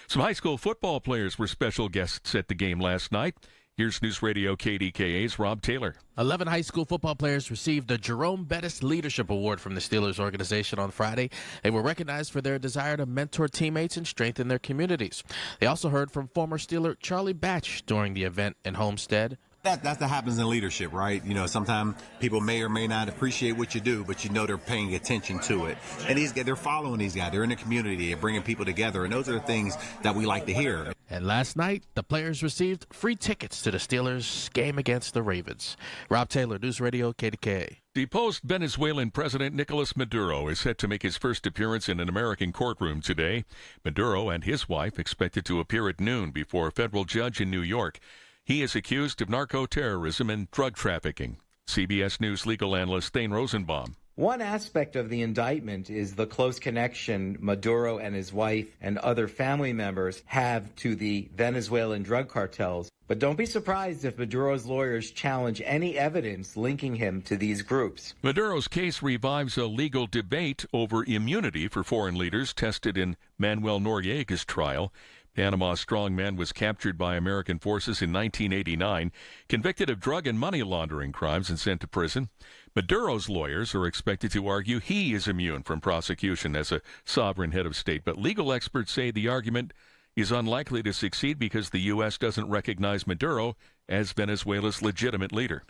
Some high school football players were special guests at the game last night. Here's News Radio KDKA's Rob Taylor.
11 high school football players received the Jerome Bettis Leadership Award from the Steelers organization on Friday. They were recognized for their desire to mentor teammates and strengthen their communities. They also heard from former Steeler Charlie Batch during the event in Homestead.
That's what happens in leadership, right? You know, sometimes people may or may not appreciate what you do, but you know they're paying attention to it. And these guys, they're following these guys. They're in the community. They're bringing people together. And those are the things that we like to hear.
And last night, the players received free tickets to the Steelers' game against the Ravens. Rob Taylor, News Radio, KDKA.
Deposed Venezuelan President Nicolas Maduro is set to make his first appearance in an American courtroom today. Maduro and his wife expected to appear at noon before a federal judge in New York. He is accused of narco-terrorism and drug trafficking. CBS News legal analyst Thane Rosenbaum.
One aspect of the indictment is the close connection Maduro and his wife and other family members have to the Venezuelan drug cartels. But don't be surprised if Maduro's lawyers challenge any evidence linking him to these groups.
Maduro's case revives a legal debate over immunity for foreign leaders tested in Manuel Noriega's trial. Panama's strongman was captured by American forces in 1989, convicted of drug and money laundering crimes and sent to prison. Maduro's lawyers are expected to argue he is immune from prosecution as a sovereign head of state, but legal experts say the argument is unlikely to succeed because the U.S. doesn't recognize Maduro as Venezuela's legitimate leader.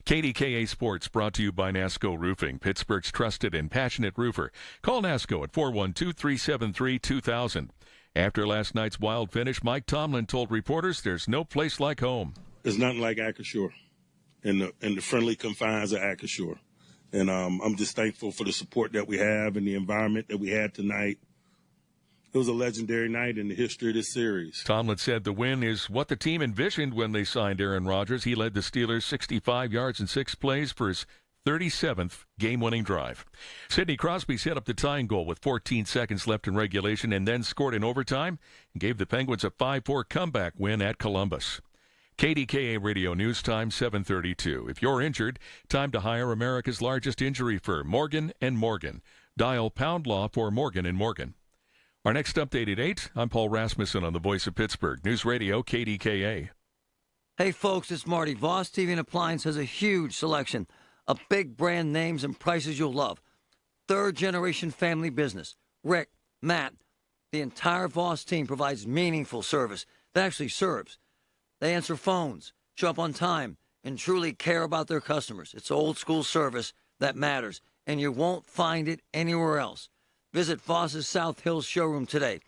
KDKA Sports brought to you by NASCO Roofing, Pittsburgh's trusted and passionate roofer. Call NASCO at 412-373-2000. After last night's wild finish, Mike Tomlin told reporters there's no place like home.
There's nothing like Acrisure in the friendly confines of Acrisure. And I'm just thankful for the support that we have and the environment that we had tonight. It was a legendary night in the history of this series.
Tomlin said the win is what the team envisioned when they signed Aaron Rodgers. He led the Steelers 65 yards in 6 plays for his 37th game-winning drive. Sidney Crosby set up the tying goal with 14 seconds left in regulation and then scored in overtime and gave the Penguins a 5-4 comeback win at Columbus. KDKA Radio News Time 7:32. If you're injured, time to hire America's largest injury firm, Morgan & Morgan. Dial pound law for Morgan & Morgan. Our next update at 8. I'm Paul Rasmussen on the Voice of Pittsburgh. News Radio KDKA.
Hey, folks, it's Marty. Voss TV and Appliance has a huge selection of big brand names and prices you'll love. Third-generation family business. Rick, Matt, the entire Voss team provides meaningful service that actually serves. They answer phones, show up on time, and truly care about their customers. It's old-school service that matters, and you won't find it anywhere else. Visit Voss's South Hills showroom today.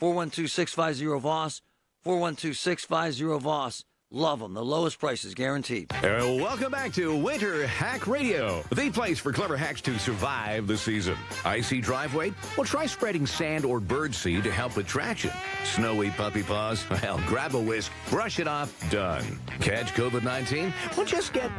412-650-VOSS, 412-650-VOSS. Love them. The lowest prices guaranteed.
Welcome back to Winter Hack Radio, the place for clever hacks to survive the season. Icy driveway? Well, try spreading sand or bird seed to help with traction. Snowy puppy paws? Well, grab a whisk, brush it off, done. Catch COVID-19? Well, just get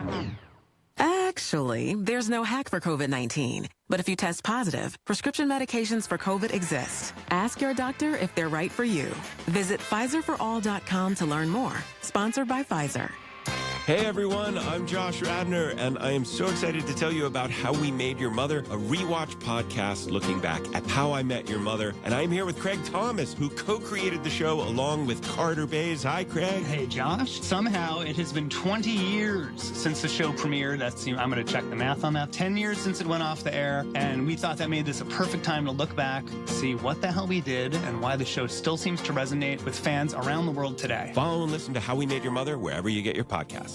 Actually, there's no hack for COVID-19. But if you test positive, prescription medications for COVID exist. Ask your doctor if they're right for you. Visit PfizerForAll.com to learn more. Sponsored by Pfizer.
Hey everyone, I'm Josh Radner, and I am so excited to tell you about How We Made Your Mother, a rewatch podcast looking back at How I Met Your Mother. And I'm here with Craig Thomas, who co-created the show along with Carter Bays. Hi, Craig.
Hey, Josh. Somehow it has been 20 years since the show premiered. I'm going to check the math on that. 10 years since it went off the air, and we thought that made this a perfect time to look back, see what the hell we did, and why the show still seems to resonate with fans around the world today.
Follow and listen to How We Made Your Mother wherever you get your podcasts.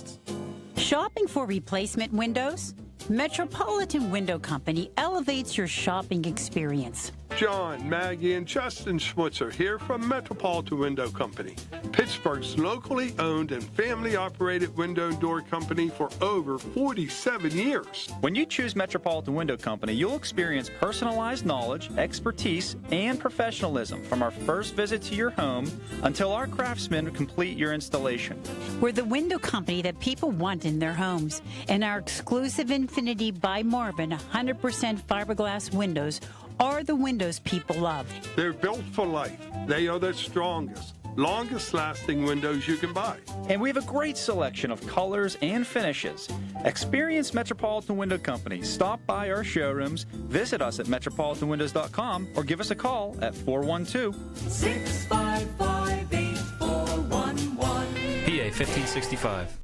Shopping for replacement windows? Metropolitan Window Company elevates your shopping experience.
John, Maggie, and Justin Schmutzer here from Metropolitan Window Company, Pittsburgh's locally owned and family-operated window and door company for over 47 years.
When you choose Metropolitan Window Company, you'll experience personalized knowledge, expertise, and professionalism from our first visit to your home until our craftsmen complete your installation.
We're the window company that people want in their homes, and our exclusive Infinity by Marvin 100% fiberglass windows are the windows people love.
They're built for life. They are the strongest, longest-lasting windows you can buy.
And we have a great selection of colors and finishes. Experience Metropolitan Window Company. Stop by our showrooms, visit us at metropolitanwindows.com, or give us a call at 412-655-8411.
PA 1565.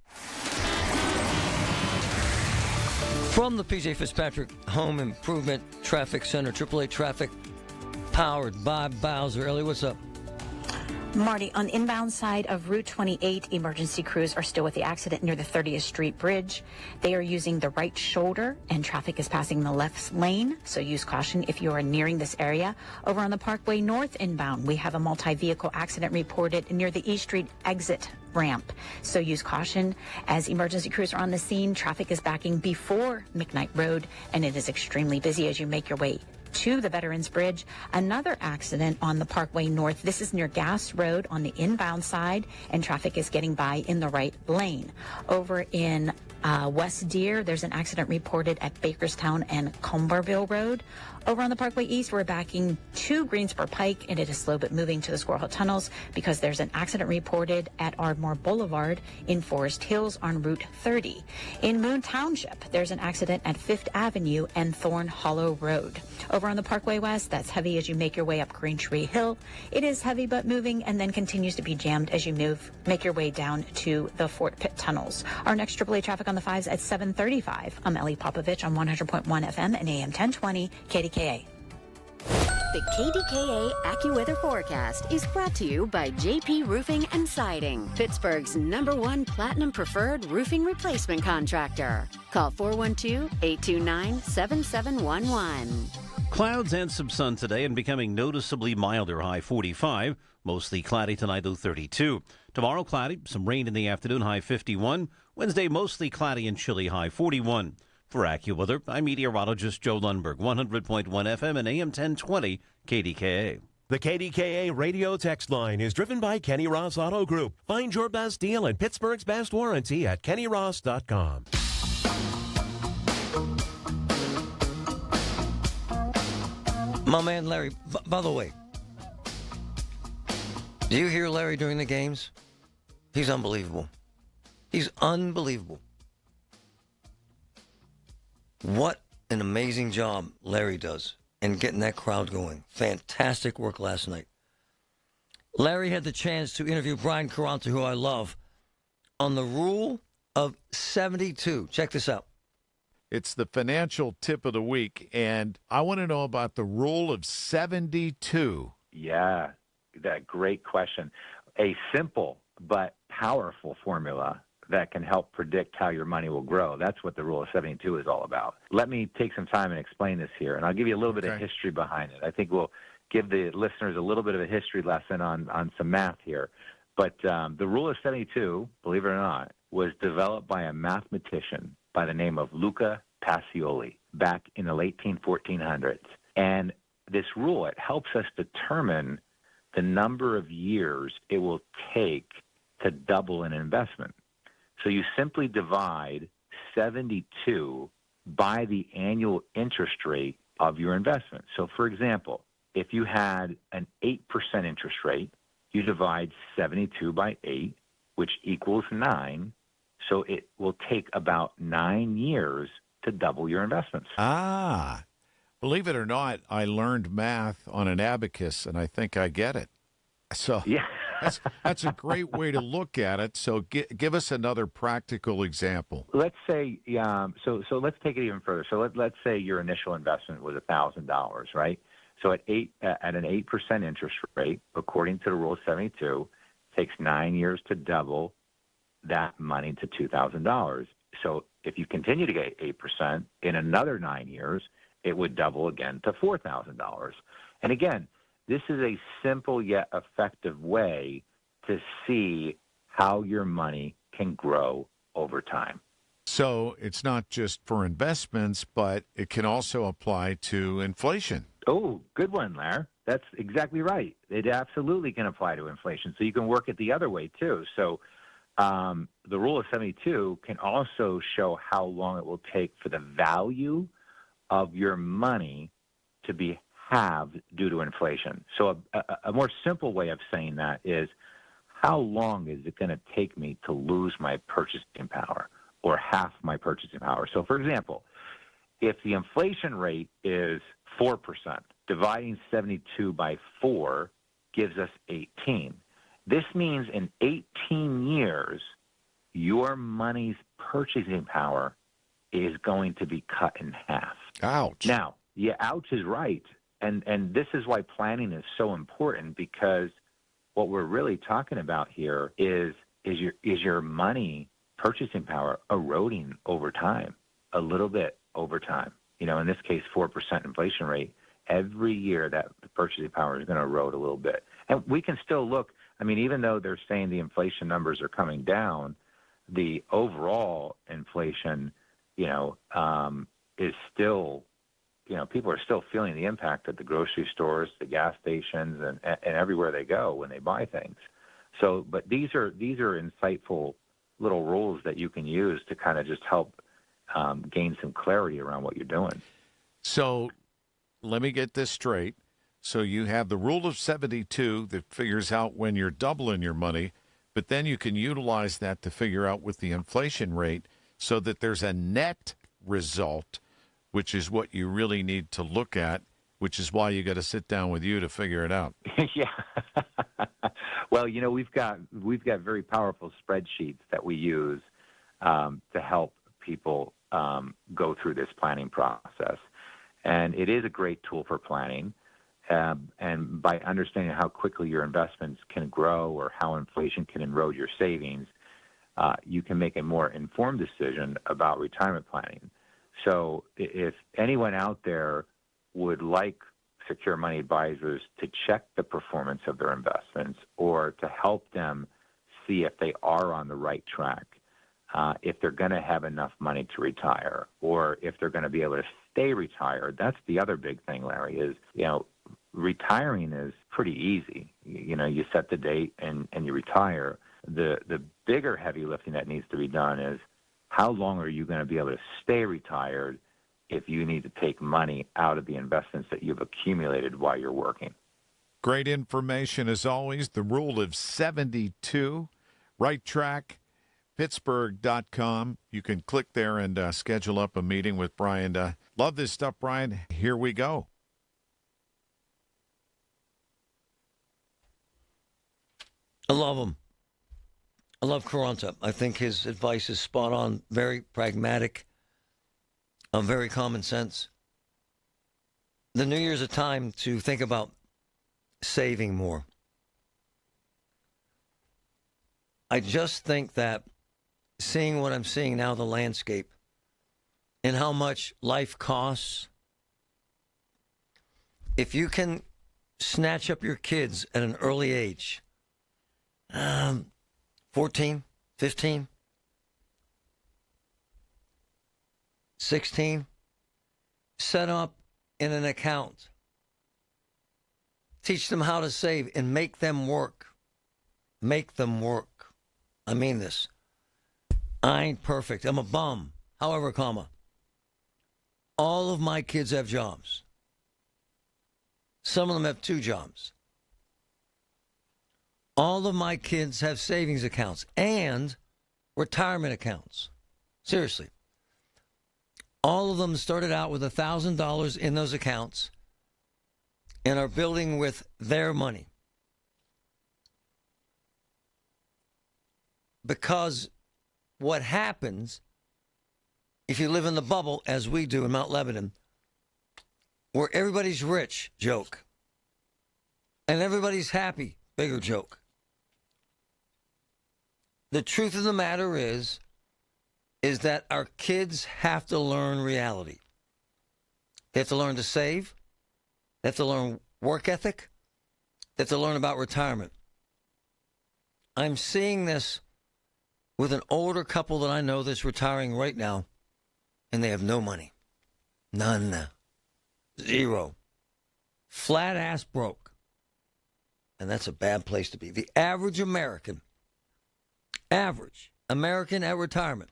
From the PJ Fitzpatrick Home Improvement Traffic Center, AAA Traffic, powered by Bowser. Ellie, what's up?
Marty, on the inbound side of Route 28, emergency crews are still with the accident near the 30th Street Bridge. They are using the right shoulder, and traffic is passing the left lane, so use caution if you are nearing this area. Over on the Parkway North inbound, we have a multi-vehicle accident reported near the East Street exit ramp, so use caution as emergency crews are on the scene. Traffic is backing before McKnight Road, and it is extremely busy as you make your way to the Veterans Bridge. Another accident on the Parkway North. This is near Gas Road on the inbound side, and traffic is getting by in the right lane. Over in West Deer, there's an accident reported at Bakerstown and Comberville Road. Over on the Parkway East, we're backing to Greensboro Pike, and it is slow but moving to the Squirrel Hill Tunnels because there's an accident reported at Ardmore Boulevard in Forest Hills on Route 30. In Moon Township, there's an accident at Fifth Avenue and Thorn Hollow Road. Over on the Parkway West, that's heavy as you make your way up Green Tree Hill. It is heavy but moving, and then continues to be jammed as you make your way down to the Fort Pitt Tunnels. Our next AAA traffic on the 5s at 7:35. I'm Ellie Popovich on 100.1 FM and AM 1020 KDKA.
The KDKA AccuWeather forecast is brought to you by JP Roofing and Siding, Pittsburgh's #1 Platinum Preferred Roofing Replacement Contractor. Call 412-829-7711.
Clouds and some sun today and becoming noticeably milder, high 45. Mostly cloudy tonight, low 32. Tomorrow, cloudy, some rain in the afternoon, high 51. Wednesday, mostly cloudy and chilly, high 41. For AccuWeather, I'm meteorologist Joe Lundberg, 100.1 FM and AM 1020 KDKA.
The KDKA radio text line is driven by Kenny Ross Auto Group. Find your best deal and Pittsburgh's best warranty at kennyross.com.
My man Larry, by the way, do you hear Larry during the games? He's unbelievable. He's unbelievable. What an amazing job Larry does in getting that crowd going. Fantastic work last night. Larry had the chance to interview Brian Caranta, who I love, on the rule of 72. Check this out.
It's the financial tip of the week, and I want to know about the rule of 72.
Yeah, that great question. A simple but powerful formula that can help predict how your money will grow. That's what the rule of 72 is all about. Let me take some time and explain this here, and I'll give you a little bit of history behind it. I think we'll give the listeners a little bit of a history lesson on some math here. But the rule of 72, believe it or not, was developed by a mathematician by the name of Luca Pacioli back in the late 1400s. And this rule, it helps us determine the number of years it will take to double an investment. So you simply divide 72 by the annual interest rate of your investment. So, for example, if you had an 8% interest rate, you divide 72 by 8, which equals 9. So it will take about 9 years to double your investments.
Ah, believe it or not, I learned math on an abacus, and I think I get it. So
yeah.
that's a great way to look at it. So give us another practical example.
Let's say, so let's take it even further. So let's say your initial investment was $1,000, right? So at an 8% interest rate, according to the rule of 72, takes 9 years to double that money to $2,000. So if you continue to get 8% in another 9 years, it would double again to $4,000. And again, this is a simple yet effective way to see how your money can grow over time.
So it's not just for investments, but it can also apply to inflation.
Oh, good one, Larry. That's exactly right. It absolutely can apply to inflation. So you can work it the other way, too. So the rule of 72 can also show how long it will take for the value of your money to be halved due to inflation. So a more simple way of saying that is, how long is it going to take me to lose my purchasing power or half my purchasing power? So, for example, if the inflation rate is 4%, dividing 72 by 4 gives us 18. This means in 18 years, your money's purchasing power is going to be cut in half.
Ouch.
Now, yeah, ouch is right. And this is why planning is so important, because what we're really talking about here is your money purchasing power eroding over time, a little bit over time. You know, in this case, 4% inflation rate. Every year that the purchasing power is going to erode a little bit. And we can still look, I mean, even though they're saying the inflation numbers are coming down, the overall inflation, is still, people are still feeling the impact at the grocery stores, the gas stations, and everywhere they go when they buy things. So, but these are insightful little rules that you can use to kind of just help gain some clarity around what you're doing.
So let me get this straight. So you have the rule of 72 that figures out when you're doubling your money, but then you can utilize that to figure out with the inflation rate so that there's a net result, which is what you really need to look at, which is why you got to sit down with you to figure it out.
Yeah. Well, we've got very powerful spreadsheets that we use to help people go through this planning process. And it is a great tool for planning. And by understanding how quickly your investments can grow or how inflation can erode your savings, you can make a more informed decision about retirement planning. So if anyone out there would like Secure Money Advisors to check the performance of their investments or to help them see if they are on the right track, if they're going to have enough money to retire, or if they're going to be able to stay retired. That's the other big thing, Larry, is, retiring is pretty easy. You set the date and you retire. The bigger heavy lifting that needs to be done is, how long are you going to be able to stay retired if you need to take money out of the investments that you've accumulated while you're working?
Great information as always. The rule of 72, Right Track, Pittsburgh.com. You can click there and schedule up a meeting with Brian. Love this stuff, Brian. Here we go.
I love him. I love Caranta. I think his advice is spot on, very pragmatic, very common sense. The New Year's a time to think about saving more. I just think that seeing what I'm seeing now, the landscape, and how much life costs, if you can snatch up your kids at an early age, 14, 15, 16, set up in an account. Teach them how to save and make them work. Make them work. I mean this. I ain't perfect. I'm a bum. However, comma, all of my kids have jobs. Some of them have 2 jobs. All of my kids have savings accounts and retirement accounts. Seriously. All of them started out with $1,000 in those accounts and are building with their money. Because what happens if you live in the bubble, as we do in Mount Lebanon, where everybody's rich, joke, and everybody's happy, bigger joke. The truth of the matter is that our kids have to learn reality. They have to learn to save. They have to learn work ethic. They have to learn about retirement. I'm seeing this with an older couple that I know that's retiring right now, and they have no money. None. Zero. Flat ass broke. And that's a bad place to be. The average American at retirement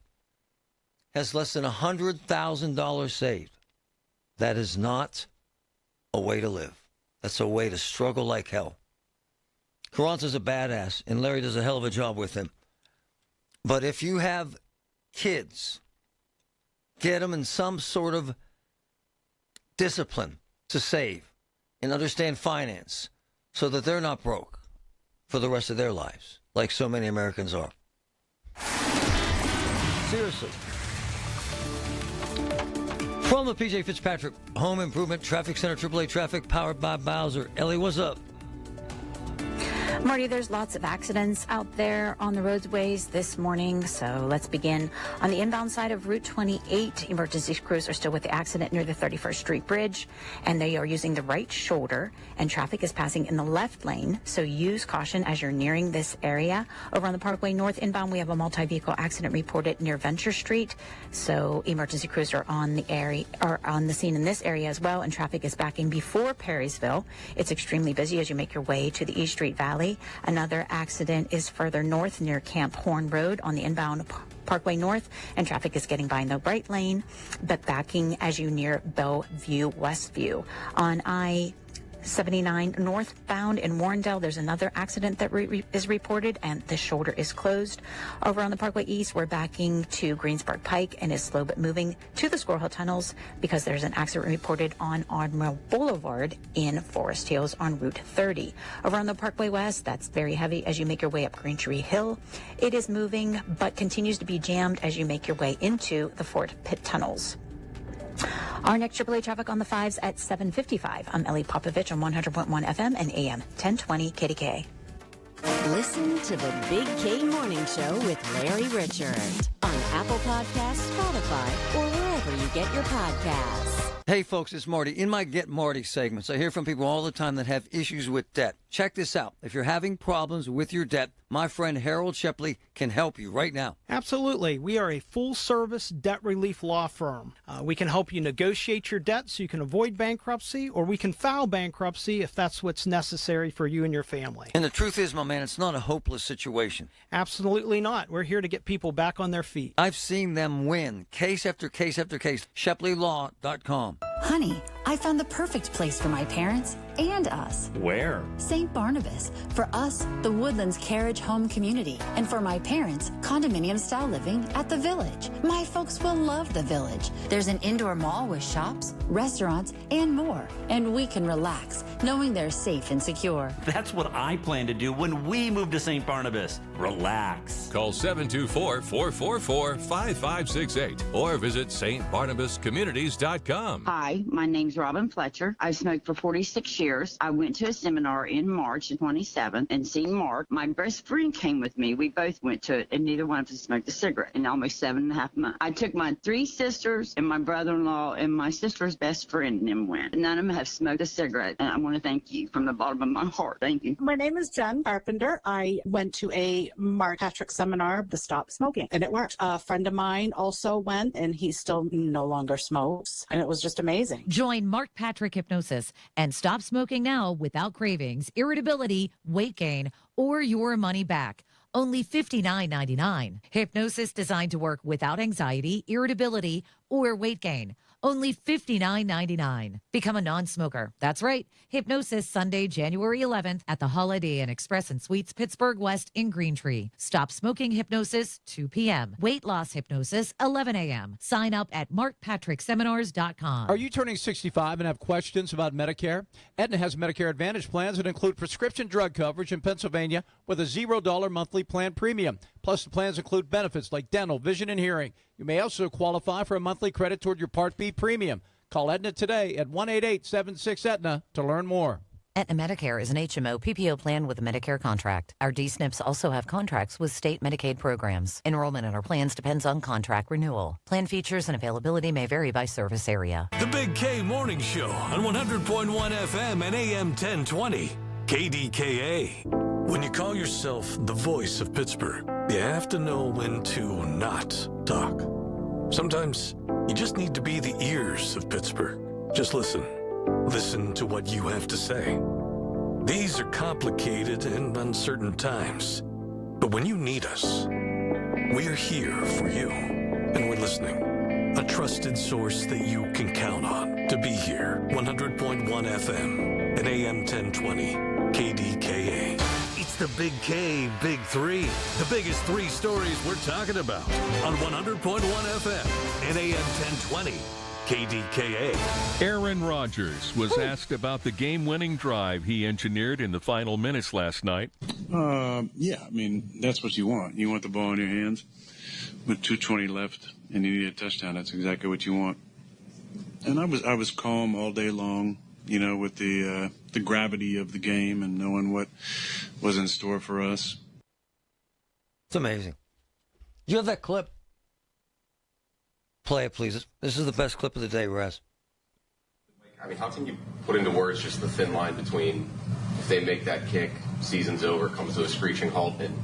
has less than $100,000 saved. That is not a way to live. That's a way to struggle like hell. Carranza's a badass, and Larry does a hell of a job with him. But if you have kids, get them in some sort of discipline to save and understand finance so that they're not broke for the rest of their lives, like so many Americans are. Seriously. From the P.J. Fitzpatrick Home Improvement Traffic Center, AAA Traffic, powered by Bowser. Ellie, what's up?
Marty, there's lots of accidents out there on the roadways this morning, so let's begin. On the inbound side of Route 28, emergency crews are still with the accident near the 31st Street Bridge, and they are using the right shoulder, and traffic is passing in the left lane, so use caution as you're nearing this area. Over on the Parkway North inbound, we have a multi-vehicle accident reported near Venture Street, so emergency crews are on the scene in this area as well, and traffic is backing before Perrysville. It's extremely busy as you make your way to the East Street Valley. Another accident is further north near Camp Horn Road on the inbound Parkway North, and traffic is getting by in the right lane, but backing as you near Bellevue Westview. On I-79 northbound in Warrendale, there's another accident that is reported, and the shoulder is closed. Over on the Parkway East, we're backing to Greensburg Pike and is slow but moving to the Squirrel Hill Tunnels because there's an accident reported on Admiral Boulevard in Forest Hills on Route 30. Over on the Parkway West, that's very heavy as you make your way up Green Tree Hill. It is moving but continues to be jammed as you make your way into the Fort Pitt Tunnels. Our next AAA traffic on the 5s at 7:55. I'm Ellie Popovich on 100.1 FM and AM 1020 KDKA.
Listen to the Big K Morning Show with Larry Richard on Apple Podcasts, Spotify, or wherever you get your podcasts.
Hey, folks, it's Marty. In my Get Marty segments, I hear from people all the time that have issues with debt. Check this out. If you're having problems with your debt, my friend Harold Shepley can help you right now.
Absolutely. We are a full-service debt relief law firm. We can help you negotiate your debt so you can avoid bankruptcy, or we can file bankruptcy if that's what's necessary for you and your family.
And the truth is, my man, it's not a hopeless situation.
Absolutely not. We're here to get people back on their feet.
I've seen them win, case after case after case. ShepleyLaw.com.
Honey, I found the perfect place for my parents and us.
Where?
St. Barnabas. For us, the Woodlands Carriage Home Community. And for my parents, condominium-style living at the Village. My folks will love the Village. There's an indoor mall with shops, restaurants, and more. And we can relax, knowing they're safe and secure.
That's what I plan to do when we move to St. Barnabas. Relax.
Call 724-444-5568 or visit stbarnabascommunities.com.
Hi, my name's Robin Fletcher. I've smoked for 46 years. I went to a seminar in March of 27 and seen Mark. My best friend came with me. We both went to it, and neither one of us smoked a cigarette in almost 7.5 months. I took my 3 sisters and my brother-in-law and my sister's best friend and them went. None of them have smoked a cigarette, and I want to thank you from the bottom of my heart. Thank you.
My name is Jen Carpenter. I went to a Mark Patrick seminar to stop smoking, and it worked. A friend of mine also went, and he still no longer smokes, and it was just amazing.
Join Mark Patrick Hypnosis and stop smoking now without cravings, irritability, weight gain, or your money back. only $59.99. Hypnosis designed to work without anxiety, irritability, or weight gain, only $59.99. Become a non-smoker. That's right. Hypnosis Sunday, January 11th at the Holiday Inn Express and Suites, Pittsburgh West in Greentree. Stop smoking hypnosis, 2 p.m. Weight loss hypnosis, 11 a.m. Sign up at markpatrickseminars.com.
Are you turning 65 and have questions about Medicare? Aetna has Medicare Advantage plans that include prescription drug coverage in Pennsylvania with a $0 monthly plan premium. Plus, the plans include benefits like dental, vision, and hearing. You may also qualify for a monthly credit toward your Part B premium. Call Aetna today at 1-888-76-AETNA to learn more.
Aetna Medicare is an HMO PPO plan with a Medicare contract. Our D-SNPs also have contracts with state Medicaid programs. Enrollment in our plans depends on contract renewal. Plan features and availability may vary by service area.
The Big K Morning Show on 100.1 FM and AM 1020. KDKA. When you call yourself the voice of Pittsburgh, you have to know when to not talk. Sometimes you just need to be the ears of Pittsburgh. Just listen. Listen to what you have to say. These are complicated and uncertain times. But when you need us, we are here for you. And we're listening. A trusted source that you can count on to be here. 100.1 FM and AM 1020. KDKA. It's the Big K, Big Three. The biggest three stories we're talking about on 100.1 FM and AM 1020. KDKA.
Aaron Rodgers was asked about the game-winning drive he engineered in the final minutes last night.
Yeah, I mean, that's what you want. You want the ball in your hands with 2:20 left and you need a touchdown. That's exactly what you want. And I was calm all day long, you know, with the gravity of the game and knowing what was in store for us.
It's amazing. Do you have that clip? Play it, please. This is the best clip of the day, Raz.
I mean, how can you put into words just the thin line between if they make that kick, season's over, comes to a screeching halt, and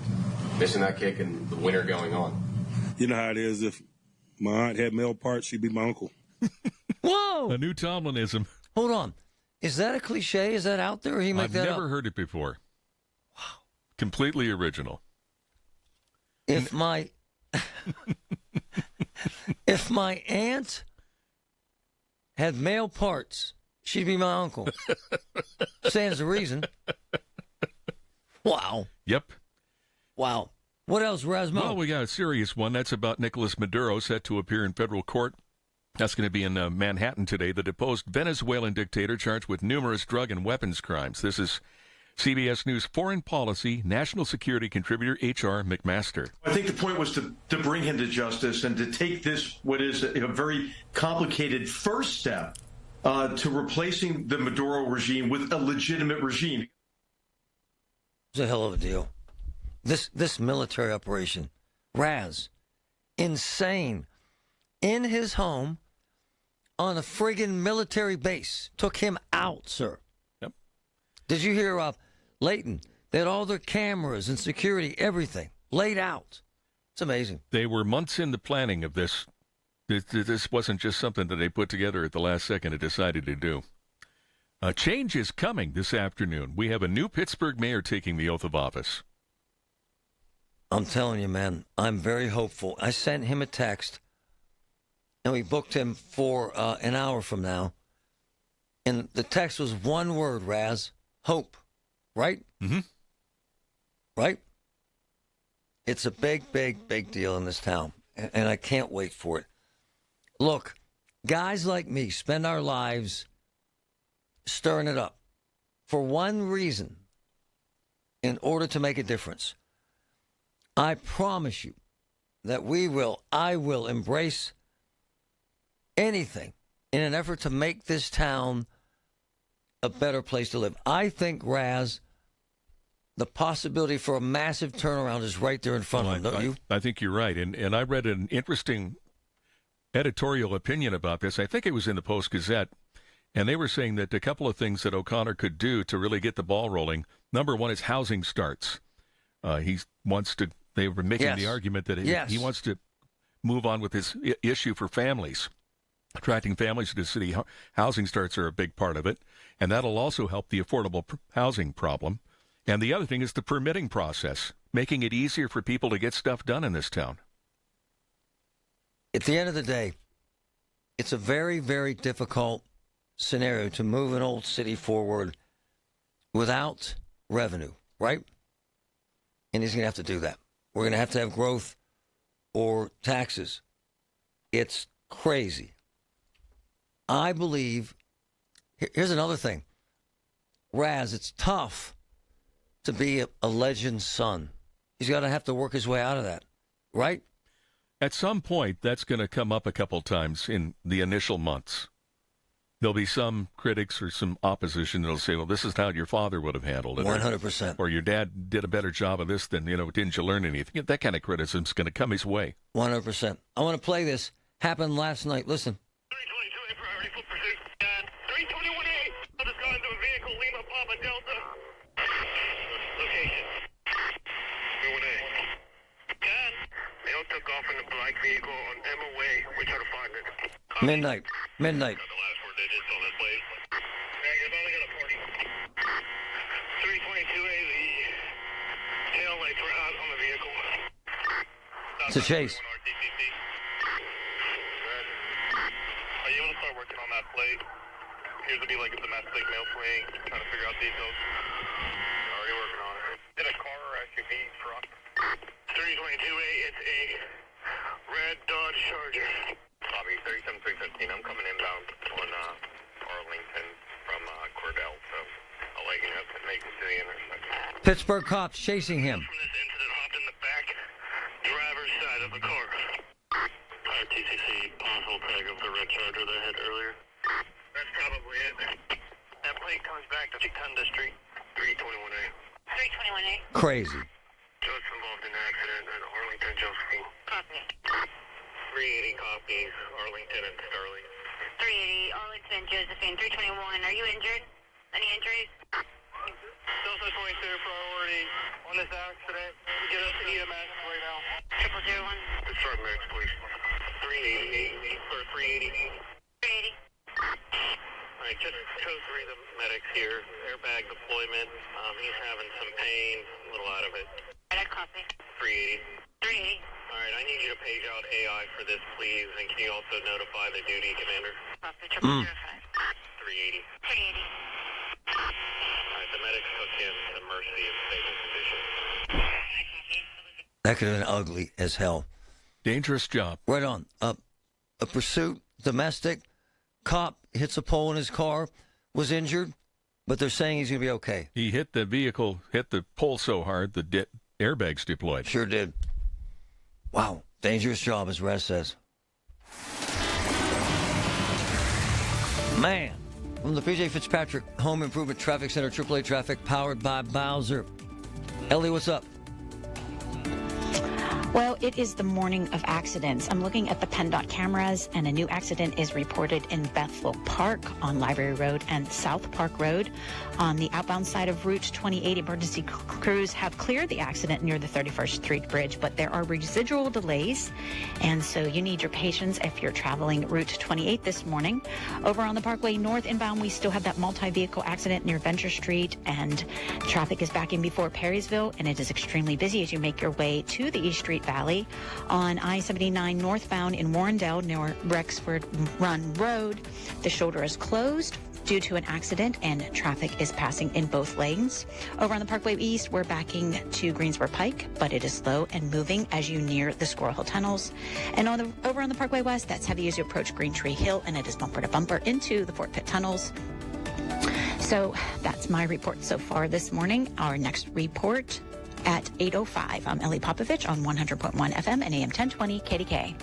missing that kick and the winner going on?
You know how it is. If my aunt had male parts, she'd be my uncle.
Whoa!
A new Tomlinism.
Hold on. Is that a cliche? Is that out there? Or he make
I've
that
never
up?
heard it before. Wow. Completely original.
If my if my aunt had male parts, she'd be my uncle. Stands to reason. Wow.
Yep.
Wow. What else, Rasmo?
Well, we got a serious one. That's about Nicolas Maduro, set to appear in federal court. That's going to be in Manhattan today. The deposed Venezuelan dictator charged with numerous drug and weapons crimes. This is CBS News foreign policy, national security contributor H.R. McMaster.
I think the point was to bring him to justice and to take this, what is a very complicated first step to replacing the Maduro regime with a legitimate regime.
It's a hell of a deal. This military operation, Raz, insane. In his home, on a friggin' military base, took him out, sir.
Yep.
Did you hear of Leighton? They had all their cameras and security, everything laid out. It's amazing.
They were months in the planning of this. This wasn't just something that they put together at the last second and decided to do. A change is coming this afternoon. We have a new Pittsburgh mayor taking the oath of office.
I'm telling you, man, I'm very hopeful. I sent him a text, and we booked him for an hour from now. And the text was one word, Raz, hope. Right?
Mm-hmm.
Right? It's a big, big, big deal in this town, and I can't wait for it. Look, guys like me spend our lives stirring it up for one reason, in order to make a difference. I promise you that I will embrace anything in an effort to make this town a better place to live. I think, Raz, the possibility for a massive turnaround is right there in front of him, don't you?
I think you're right. And I read an interesting editorial opinion about this. I think it was in the Post-Gazette. And they were saying that a couple of things that O'Connor could do to really get the ball rolling. Number one is housing starts. They were making the argument that he wants to move on with this issue for families. Attracting families to the city. Housing starts are a big part of it. And that'll also help the affordable housing problem. And the other thing is the permitting process, making it easier for people to get stuff done in this town.
At the end of the day, it's a very, very difficult scenario to move an old city forward without revenue, right? And he's going to have to do that. We're going to have growth or taxes. It's crazy. I believe, here's another thing. Raz, it's tough to be a legend's son. He's got to have to work his way out of that, right?
At some point, that's going to come up a couple times in the initial months. There'll be some critics or some opposition that'll say, well, this is how your father would have handled it.
100%.
Or your dad did a better job of this than, didn't you learn anything? That kind of criticism's going to come his way.
100%. I want to play this. Happened last night. Listen.
322A priority full pursuit. 321A. Just got into a vehicle, Lima Papa Delta. Location. 321A. Dad. Male took off in a black vehicle on Emma Way. We're trying to find it.
Midnight.
Got the last 4 digits on this plate. Negative, only got a 40. 322A, the tail lights were out on the vehicle.
It's a chase.
Are you able to start working on that plate? Appears to be like a domestic mail swing, trying to figure out details. Already working on it. Is it a car or SUV truck? 322A, it's a red Dodge Charger. Copy, 37315. I'm coming inbound on Arlington from Cordell, so I'll let you know if it makes it to the intersection.
Pittsburgh cops chasing him.
From this incident, hopped in the back driver's side of the car. TCC, possible tag of the red Charger that I had earlier. That's probably it. That plate comes back to Tunda Street, 321A. 321A.
Crazy.
Just involved in an accident at Arlington, Josephine. Copy. 380 copies, Arlington and Sterling. 380, Arlington, Josephine, 321. Are you injured? Any injuries? Delta 22 priority on this accident. Get us to EMS right now. 0001. Start medics, please. 380 or 380. 380. All right, just code 3 the medics here. Airbag deployment. He's having some pain, a little out of it. I copy. 380. 380. All right, I need you to page out AI for this, please, and can you also notify the duty commander? Copy. 0005. 380. 380. All right, the medics took him to Mercy in stable condition.
That could have been ugly as hell.
Dangerous job.
Right on. A pursuit, domestic, cop hits a pole in his car, was injured, but they're saying he's going to be okay.
He hit the vehicle, hit the pole so hard, the airbags deployed.
Sure did. Wow. Dangerous job, as Rez says. Man. From the PJ Fitzpatrick Home Improvement Traffic Center, AAA Traffic, powered by Bowser. Ellie, what's up?
Well, it is the morning of accidents. I'm looking at the PennDOT cameras, and a new accident is reported in Bethel Park on Library Road and South Park Road. On the outbound side of Route 28, emergency crews have cleared the accident near the 31st Street Bridge, but there are residual delays, and so you need your patience if you're traveling Route 28 this morning. Over on the Parkway North inbound, we still have that multi-vehicle accident near Venture Street, and traffic is backing before Perrysville, and it is extremely busy as you make your way to the East Street Valley. On I-79 northbound in Warrendale near Rexford Run Road, the shoulder is closed due to an accident, and traffic is passing in both lanes. Over on the Parkway East, we're backing to Greensboro Pike, but it is slow and moving as you near the Squirrel Hill tunnels. And over on the Parkway West, that's heavy as you approach Green Tree Hill, and it is bumper to bumper into the Fort Pitt tunnels. So that's my report so far this morning. Our next report at 8:05. I'm Ellie Popovich on 100.1 FM and AM 1020 KDKA.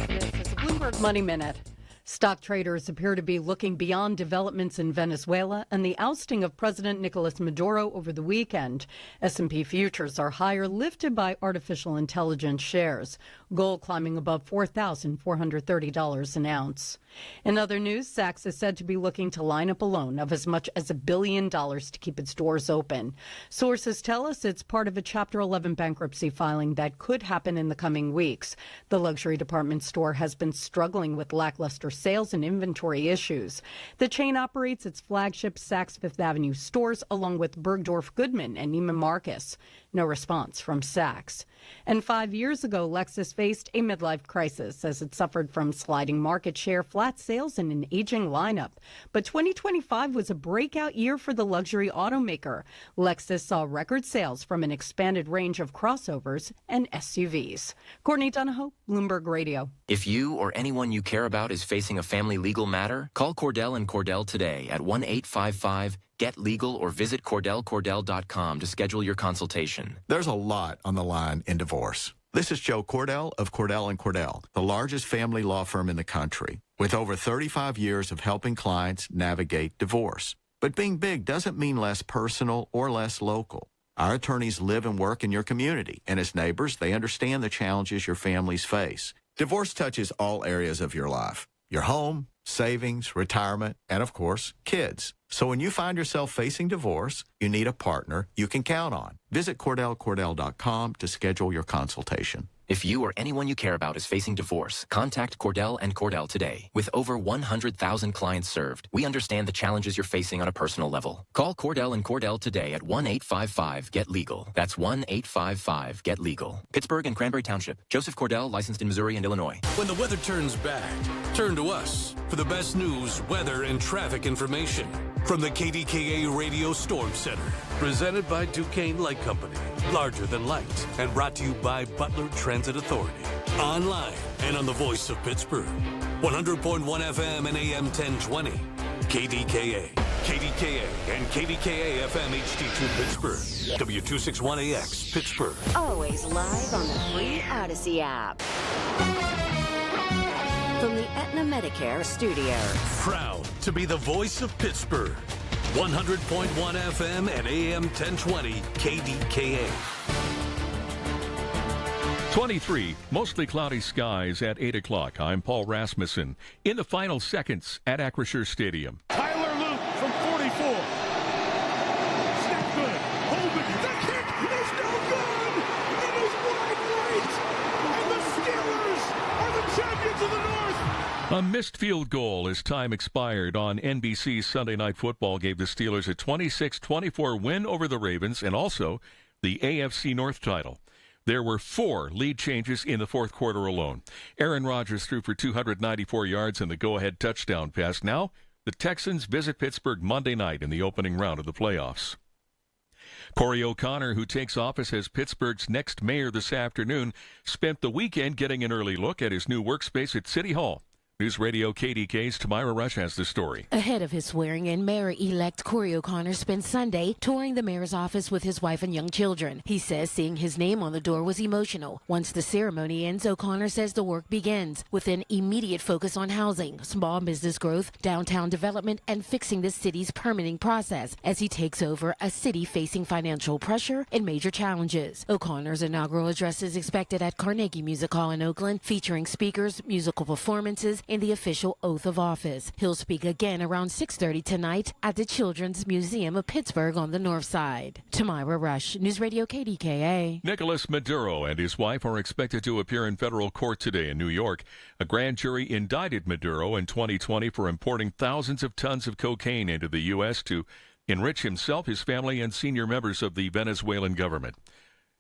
This is a Bloomberg Money Minute. Stock traders appear to be looking beyond developments in Venezuela and the ousting of President Nicolas Maduro over the weekend. S&P futures are higher, lifted by artificial intelligence shares. Gold climbing above $4,430 an ounce. In other news, Saks is said to be looking to line up a loan of as much as $1 billion to keep its doors open. Sources tell us it's part of a Chapter 11 bankruptcy filing that could happen in the coming weeks. The luxury department store has been struggling with lackluster sales and inventory issues. The chain operates its flagship Saks Fifth Avenue stores along with Bergdorf Goodman and Neiman Marcus. No response from Saks. And 5 years ago, Lexus faced a midlife crisis as it suffered from sliding market share, flat sales, and an aging lineup. But 2025 was a breakout year for the luxury automaker. Lexus saw record sales from an expanded range of crossovers and SUVs. Courtney Donahoe, Bloomberg Radio.
If you or anyone you care about is facing a family legal matter, call Cordell and Cordell today at 1-855-GET-LEGAL or visit CordellCordell.com to schedule your consultation.
There's a lot on the line in divorce. This is Joe Cordell of Cordell & Cordell, the largest family law firm in the country, with over 35 years of helping clients navigate divorce. But being big doesn't mean less personal or less local. Our attorneys live and work in your community, and as neighbors, they understand the challenges your families face. Divorce touches all areas of your life: your home, savings, retirement, and of course, kids. So when you find yourself facing divorce, you need a partner you can count on. Visit CordellCordell.com to schedule your consultation.
If you or anyone you care about is facing divorce, contact Cordell and Cordell today. With over 100,000 clients served, we understand the challenges you're facing on a personal level. Call Cordell and Cordell today at 1-855-GET-LEGAL. That's 1-855-GET-LEGAL. Pittsburgh and Cranberry Township. Joseph Cordell, licensed in Missouri and Illinois.
When the weather turns bad, turn to us for the best news, weather, and traffic information. From the KDKA Radio Storm Center, presented by Duquesne Light Company, larger than light, and brought to you by Butler Transit Authority. Online and on the voice of Pittsburgh. 100.1 FM and AM 1020. KDKA, KDKA, and KDKA FM HD2 Pittsburgh. W261AX Pittsburgh.
Always live on the free Odyssey app. From the Aetna Medicare studios.
Proud to be the voice of Pittsburgh. 100.1 FM and AM 1020 KDKA.
23, mostly cloudy skies at 8 o'clock. I'm Paul Rasmussen. In the final seconds at Acrisure Stadium.
Tyler Luke from 44. Snap good. Holman. The kick is no good. It is wide right. And the Steelers are the champions of the North.
A missed field goal as time expired on NBC's Sunday Night Football gave the Steelers a 26-24 win over the Ravens and also the AFC North title. There were 4 lead changes in the fourth quarter alone. Aaron Rodgers threw for 294 yards and the go-ahead touchdown pass. Now, the Texans visit Pittsburgh Monday night in the opening round of the playoffs. Corey O'Connor, who takes office as Pittsburgh's next mayor this afternoon, spent the weekend getting an early look at his new workspace at City Hall. News Radio KDK's Tamira Rush has the story.
Ahead of his swearing-in, Mayor-elect Corey O'Connor spent Sunday touring the mayor's office with his wife and young children. He says seeing his name on the door was emotional. Once the ceremony ends, O'Connor says the work begins with an immediate focus on housing, small business growth, downtown development, and fixing the city's permitting process as he takes over a city facing financial pressure and major challenges. O'Connor's inaugural address is expected at Carnegie Music Hall in Oakland, featuring speakers, musical performances, and the official oath of office. He'll speak again around 6:30 tonight at the Children's Museum of Pittsburgh on the north side. Tamira Rush, News Radio KDKA.
Nicolas Maduro and his wife are expected to appear in federal court today in New York. A grand jury indicted Maduro in 2020 for importing thousands of tons of cocaine into the U.S. to enrich himself, his family, and senior members of the Venezuelan government.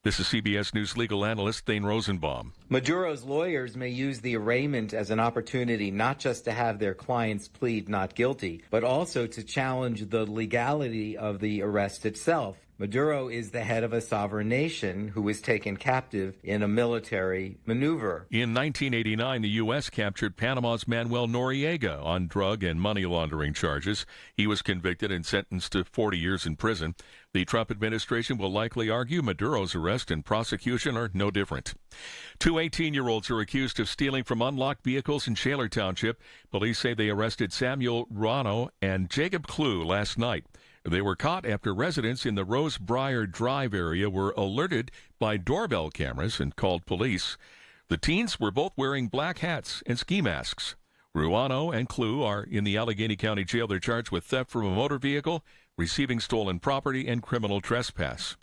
This is CBS News legal analyst Thane Rosenbaum.
Maduro's lawyers may use the arraignment as an opportunity not just to have their clients plead not guilty, but also to challenge the legality of the arrest itself. Maduro is the head of a sovereign nation who was taken captive in a military maneuver.
In 1989, the U.S. captured Panama's Manuel Noriega on drug and money laundering charges. He was convicted and sentenced to 40 years in prison. The Trump administration will likely argue Maduro's arrest and prosecution are no different. 2 18-year-olds are accused of stealing from unlocked vehicles in Shaler Township. Police say they arrested Samuel Ruano and Jacob Clue last night. They were caught after residents in the Rosebriar Drive area were alerted by doorbell cameras and called police. The teens were both wearing black hats and ski masks. Ruano and Clue are in the Allegheny County Jail. They're charged with theft from a motor vehicle, receiving stolen property, and criminal trespass.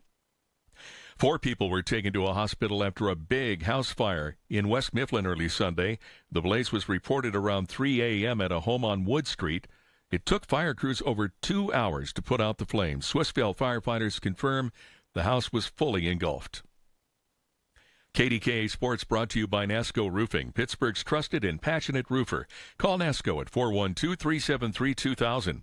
4 people were taken to a hospital after a big house fire in West Mifflin early Sunday. The blaze was reported around 3 a.m. at a home on Wood Street. It took fire crews over 2 hours to put out the flames. Swissvale firefighters confirm the house was fully engulfed. KDKA Sports brought to you by NASCO Roofing, Pittsburgh's trusted and passionate roofer. Call NASCO at 412-373-2000.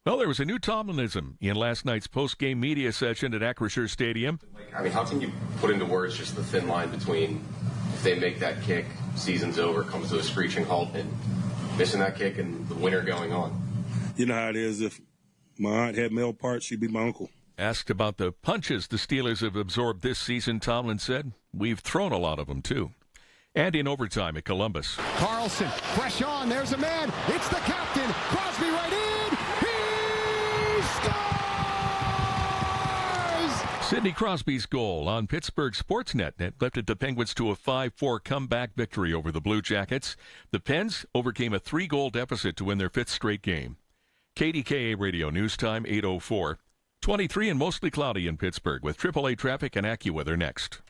Well, there was a new Tomlinism in last night's post-game media session at Acrisure Stadium.
I mean, how can you put into words just the thin line between if they make that kick, season's over, comes to a screeching halt, and missing that kick and the winter going on?
You know how it is. If my aunt had male parts, she'd be my uncle.
Asked about the punches the Steelers have absorbed this season, Tomlin said, "We've thrown a lot of them, too." And in overtime at Columbus.
Carlson, fresh on. There's a man. It's the captain. Crosby right in. He scores!
Sidney Crosby's goal on Pittsburgh Sportsnet lifted the Penguins to a 5-4 comeback victory over the Blue Jackets. The Pens overcame a 3-goal deficit to win their 5th straight game. KDKA Radio News Time, 8:04. 23 and mostly cloudy in Pittsburgh with AAA traffic and AccuWeather next.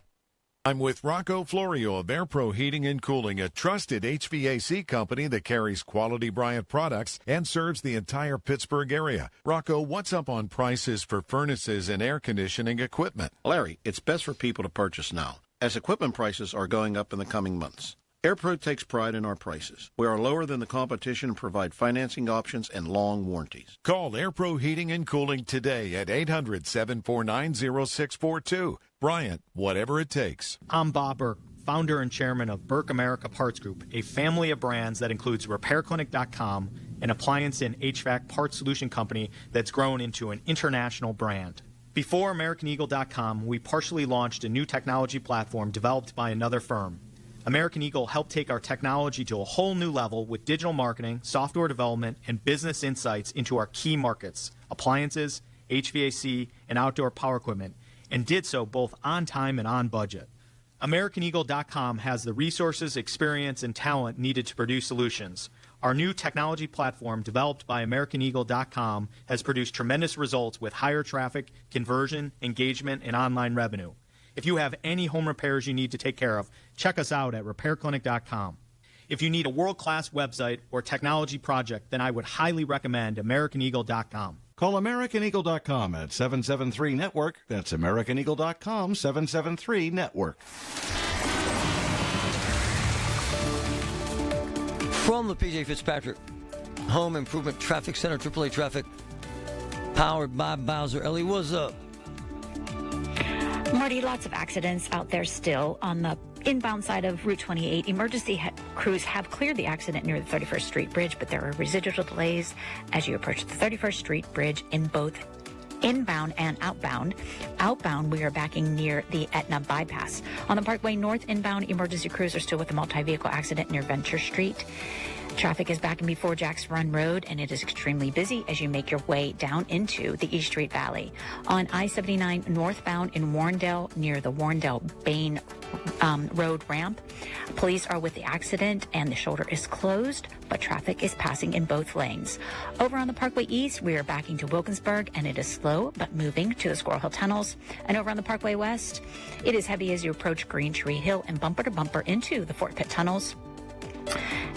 I'm with Rocco Florio of AirPro Heating and Cooling, a trusted HVAC company that carries quality Bryant products and serves the entire Pittsburgh area. Rocco, what's up on prices for furnaces and air conditioning equipment?
Larry, it's best for people to purchase now, as equipment prices are going up in the coming months. AirPro takes pride in our prices. We are lower than the competition and provide financing options and long warranties.
Call AirPro Heating and Cooling today at 800-749-0642. Bryant, whatever it takes.
I'm Bob Burke, founder and chairman of Burke America Parts Group, a family of brands that includes RepairClinic.com, an appliance and HVAC parts solution company that's grown into an international brand. Before AmericanEagle.com, we partially launched a new technology platform developed by another firm. American Eagle helped take our technology to a whole new level with digital marketing, software development, and business insights into our key markets, appliances, HVAC, and outdoor power equipment, and did so both on time and on budget. AmericanEagle.com has the resources, experience, and talent needed to produce solutions. Our new technology platform, developed by AmericanEagle.com, has produced tremendous results with higher traffic, conversion, engagement, and online revenue. If you have any home repairs you need to take care of, check us out at RepairClinic.com. If you need a world-class website or technology project, then I would highly recommend AmericanEagle.com.
Call AmericanEagle.com at 773-NETWORK. That's AmericanEagle.com, 773-NETWORK.
From the P.J. Fitzpatrick Home Improvement Traffic Center, AAA Traffic, powered by Bowser. Ellie, what's up?
Marty, lots of accidents out there still on the inbound side of Route 28. Emergency crews have cleared the accident near the 31st Street Bridge, but there are residual delays as you approach the 31st Street Bridge in both inbound and outbound. Outbound, we are backing near the Etna bypass. On the Parkway North inbound, emergency crews are still with a multi-vehicle accident near Venture Street. Traffic is backing before Jacks Run Road, and it is extremely busy as you make your way down into the East Street Valley. On I-79 northbound in Warrendale, near the Warrendale-Bain Road ramp, police are with the accident, and the shoulder is closed, but traffic is passing in both lanes. Over on the Parkway East, we are backing to Wilkinsburg, and it is slow, but moving to the Squirrel Hill Tunnels. And over on the Parkway West, it is heavy as you approach Green Tree Hill and bumper to bumper into the Fort Pitt Tunnels.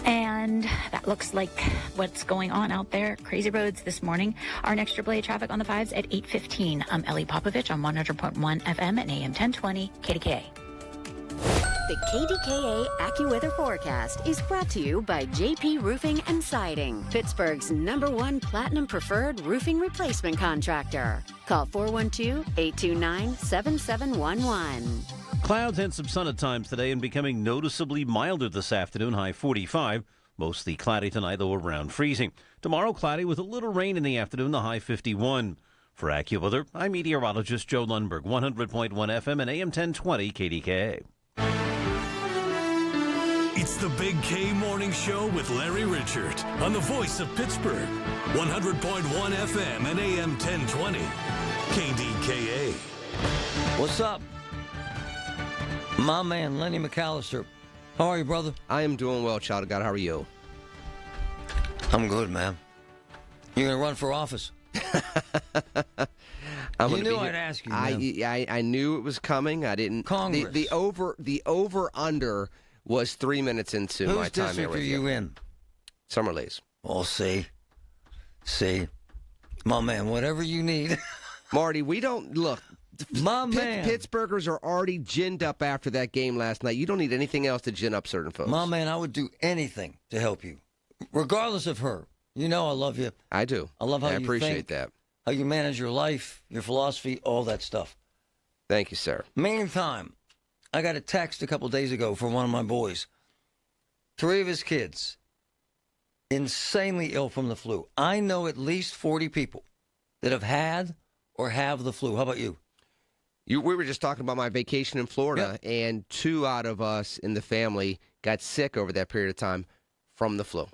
And that looks like what's going on out there. Crazy roads this morning. Our next AAA traffic on the 5s at 8:15. I'm Ellie Popovich on 100.1 FM and AM 1020 KDKA.
The KDKA AccuWeather forecast is brought to you by JP Roofing and Siding, Pittsburgh's #1 Platinum Preferred Roofing Replacement Contractor. Call 412-829-7711.
Clouds and some sun at times today and becoming noticeably milder this afternoon, high 45. Mostly cloudy tonight, though around freezing. Tomorrow, cloudy with a little rain in the afternoon, the high 51. For AccuWeather, I'm meteorologist Joe Lundberg, 100.1 FM and AM 1020 KDKA.
It's the Big K Morning Show with Larry Richert on the voice of Pittsburgh, 100.1 FM and AM 1020 KDKA.
What's up? My man, Lenny McAllister. How are you, brother?
I am doing well, child of God. How are you?
I'm good, man. You going to run for office?
You
knew I'd ask you.
I knew it was coming. I didn't.
Congress.
The over under was 3 minutes into
Whose
my time here
district
with
are you in?
Summerlee's.
Well, see, my man, whatever you need.
Marty, we don't look.
My man.
Pittsburghers are already ginned up after that game last night. You don't need anything else to gin up certain folks.
My man, I would do anything to help you, regardless of her. You know I love you.
I do.
I love how you
appreciate
think,
that.
how you manage your life, your philosophy, all that stuff.
Thank you, sir.
Meantime, I got a text a couple days ago from one of my boys. 3 of his kids, insanely ill from the flu. I know at least 40 people that have had or have the flu. How about you?
We were just talking about my vacation in Florida, and 2 out of us in the family got sick over that period of time from the flu.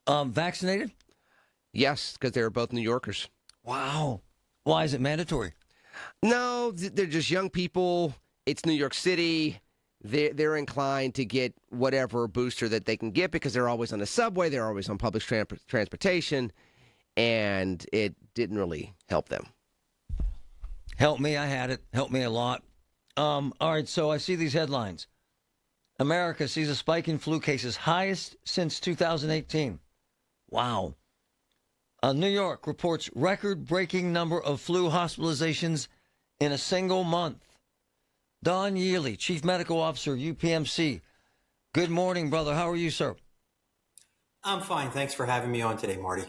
Vaccinated?
Yes, because they were both New Yorkers.
Wow. Why is it mandatory?
No, they're just young people. It's New York City. They're inclined to get whatever booster that they can get because they're always on the subway. They're always on public transportation, and it didn't really help them.
Helped me. I had it. Helped me a lot. All right, so I see these headlines. America sees a spike in flu cases, highest since 2018. Wow. New York reports record-breaking number of flu hospitalizations in a single month. Don Yealy, Chief Medical Officer, UPMC. Good morning, brother. How are you, sir?
I'm fine. Thanks for having me on today, Marty.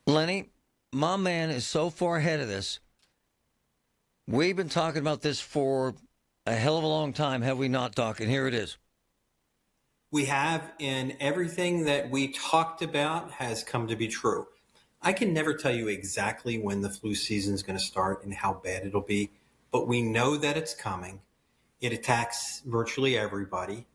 Lenny, my man is so far ahead of this. We've been talking about this for a hell of a long time, have we not, Doc? And here it is.
We have, and everything that we talked about has come to be true. I can never tell you exactly when the flu season is going to start and how bad it'll be, but we know that it's coming. It attacks virtually everybody.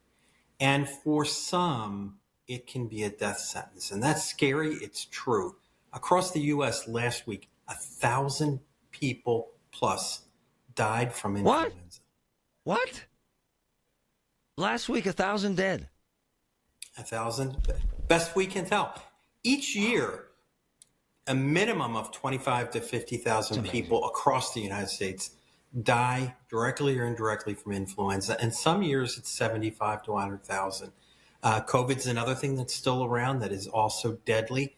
And for some, it can be a death sentence. And that's scary. It's true. Across the U.S. last week, 1,000 people plus died from influenza.
What? Last week, 1,000 dead.
1,000? Best we can tell. Each year, a minimum of 25 to 50,000 people across the United States die directly or indirectly from influenza. And some years, it's 75 to 100,000. COVID's another thing that's still around that is also deadly.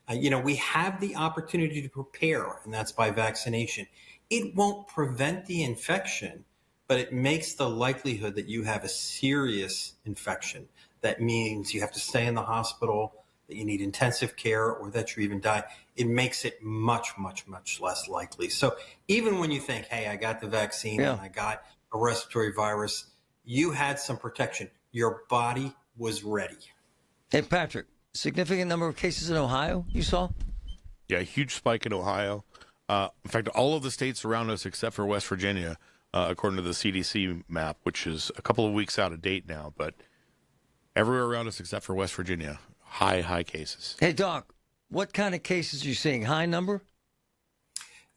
We have the opportunity to prepare, and that's by vaccination. It won't prevent the infection, but it makes the likelihood that you have a serious infection. That means you have to stay in the hospital, that you need intensive care, or that you even die. It makes it much, much, much less likely. So even when you think, hey, I got the vaccine and I got a respiratory virus, you had some protection. Your body was ready.
Hey, Patrick, significant number of cases in Ohio you saw?
Yeah, a huge spike in Ohio. In fact, all of the states around us except for West Virginia, according to the CDC map, which is a couple of weeks out of date now, but everywhere around us except for West Virginia, high cases.
Hey, Doc, what kind of cases are you seeing? High number?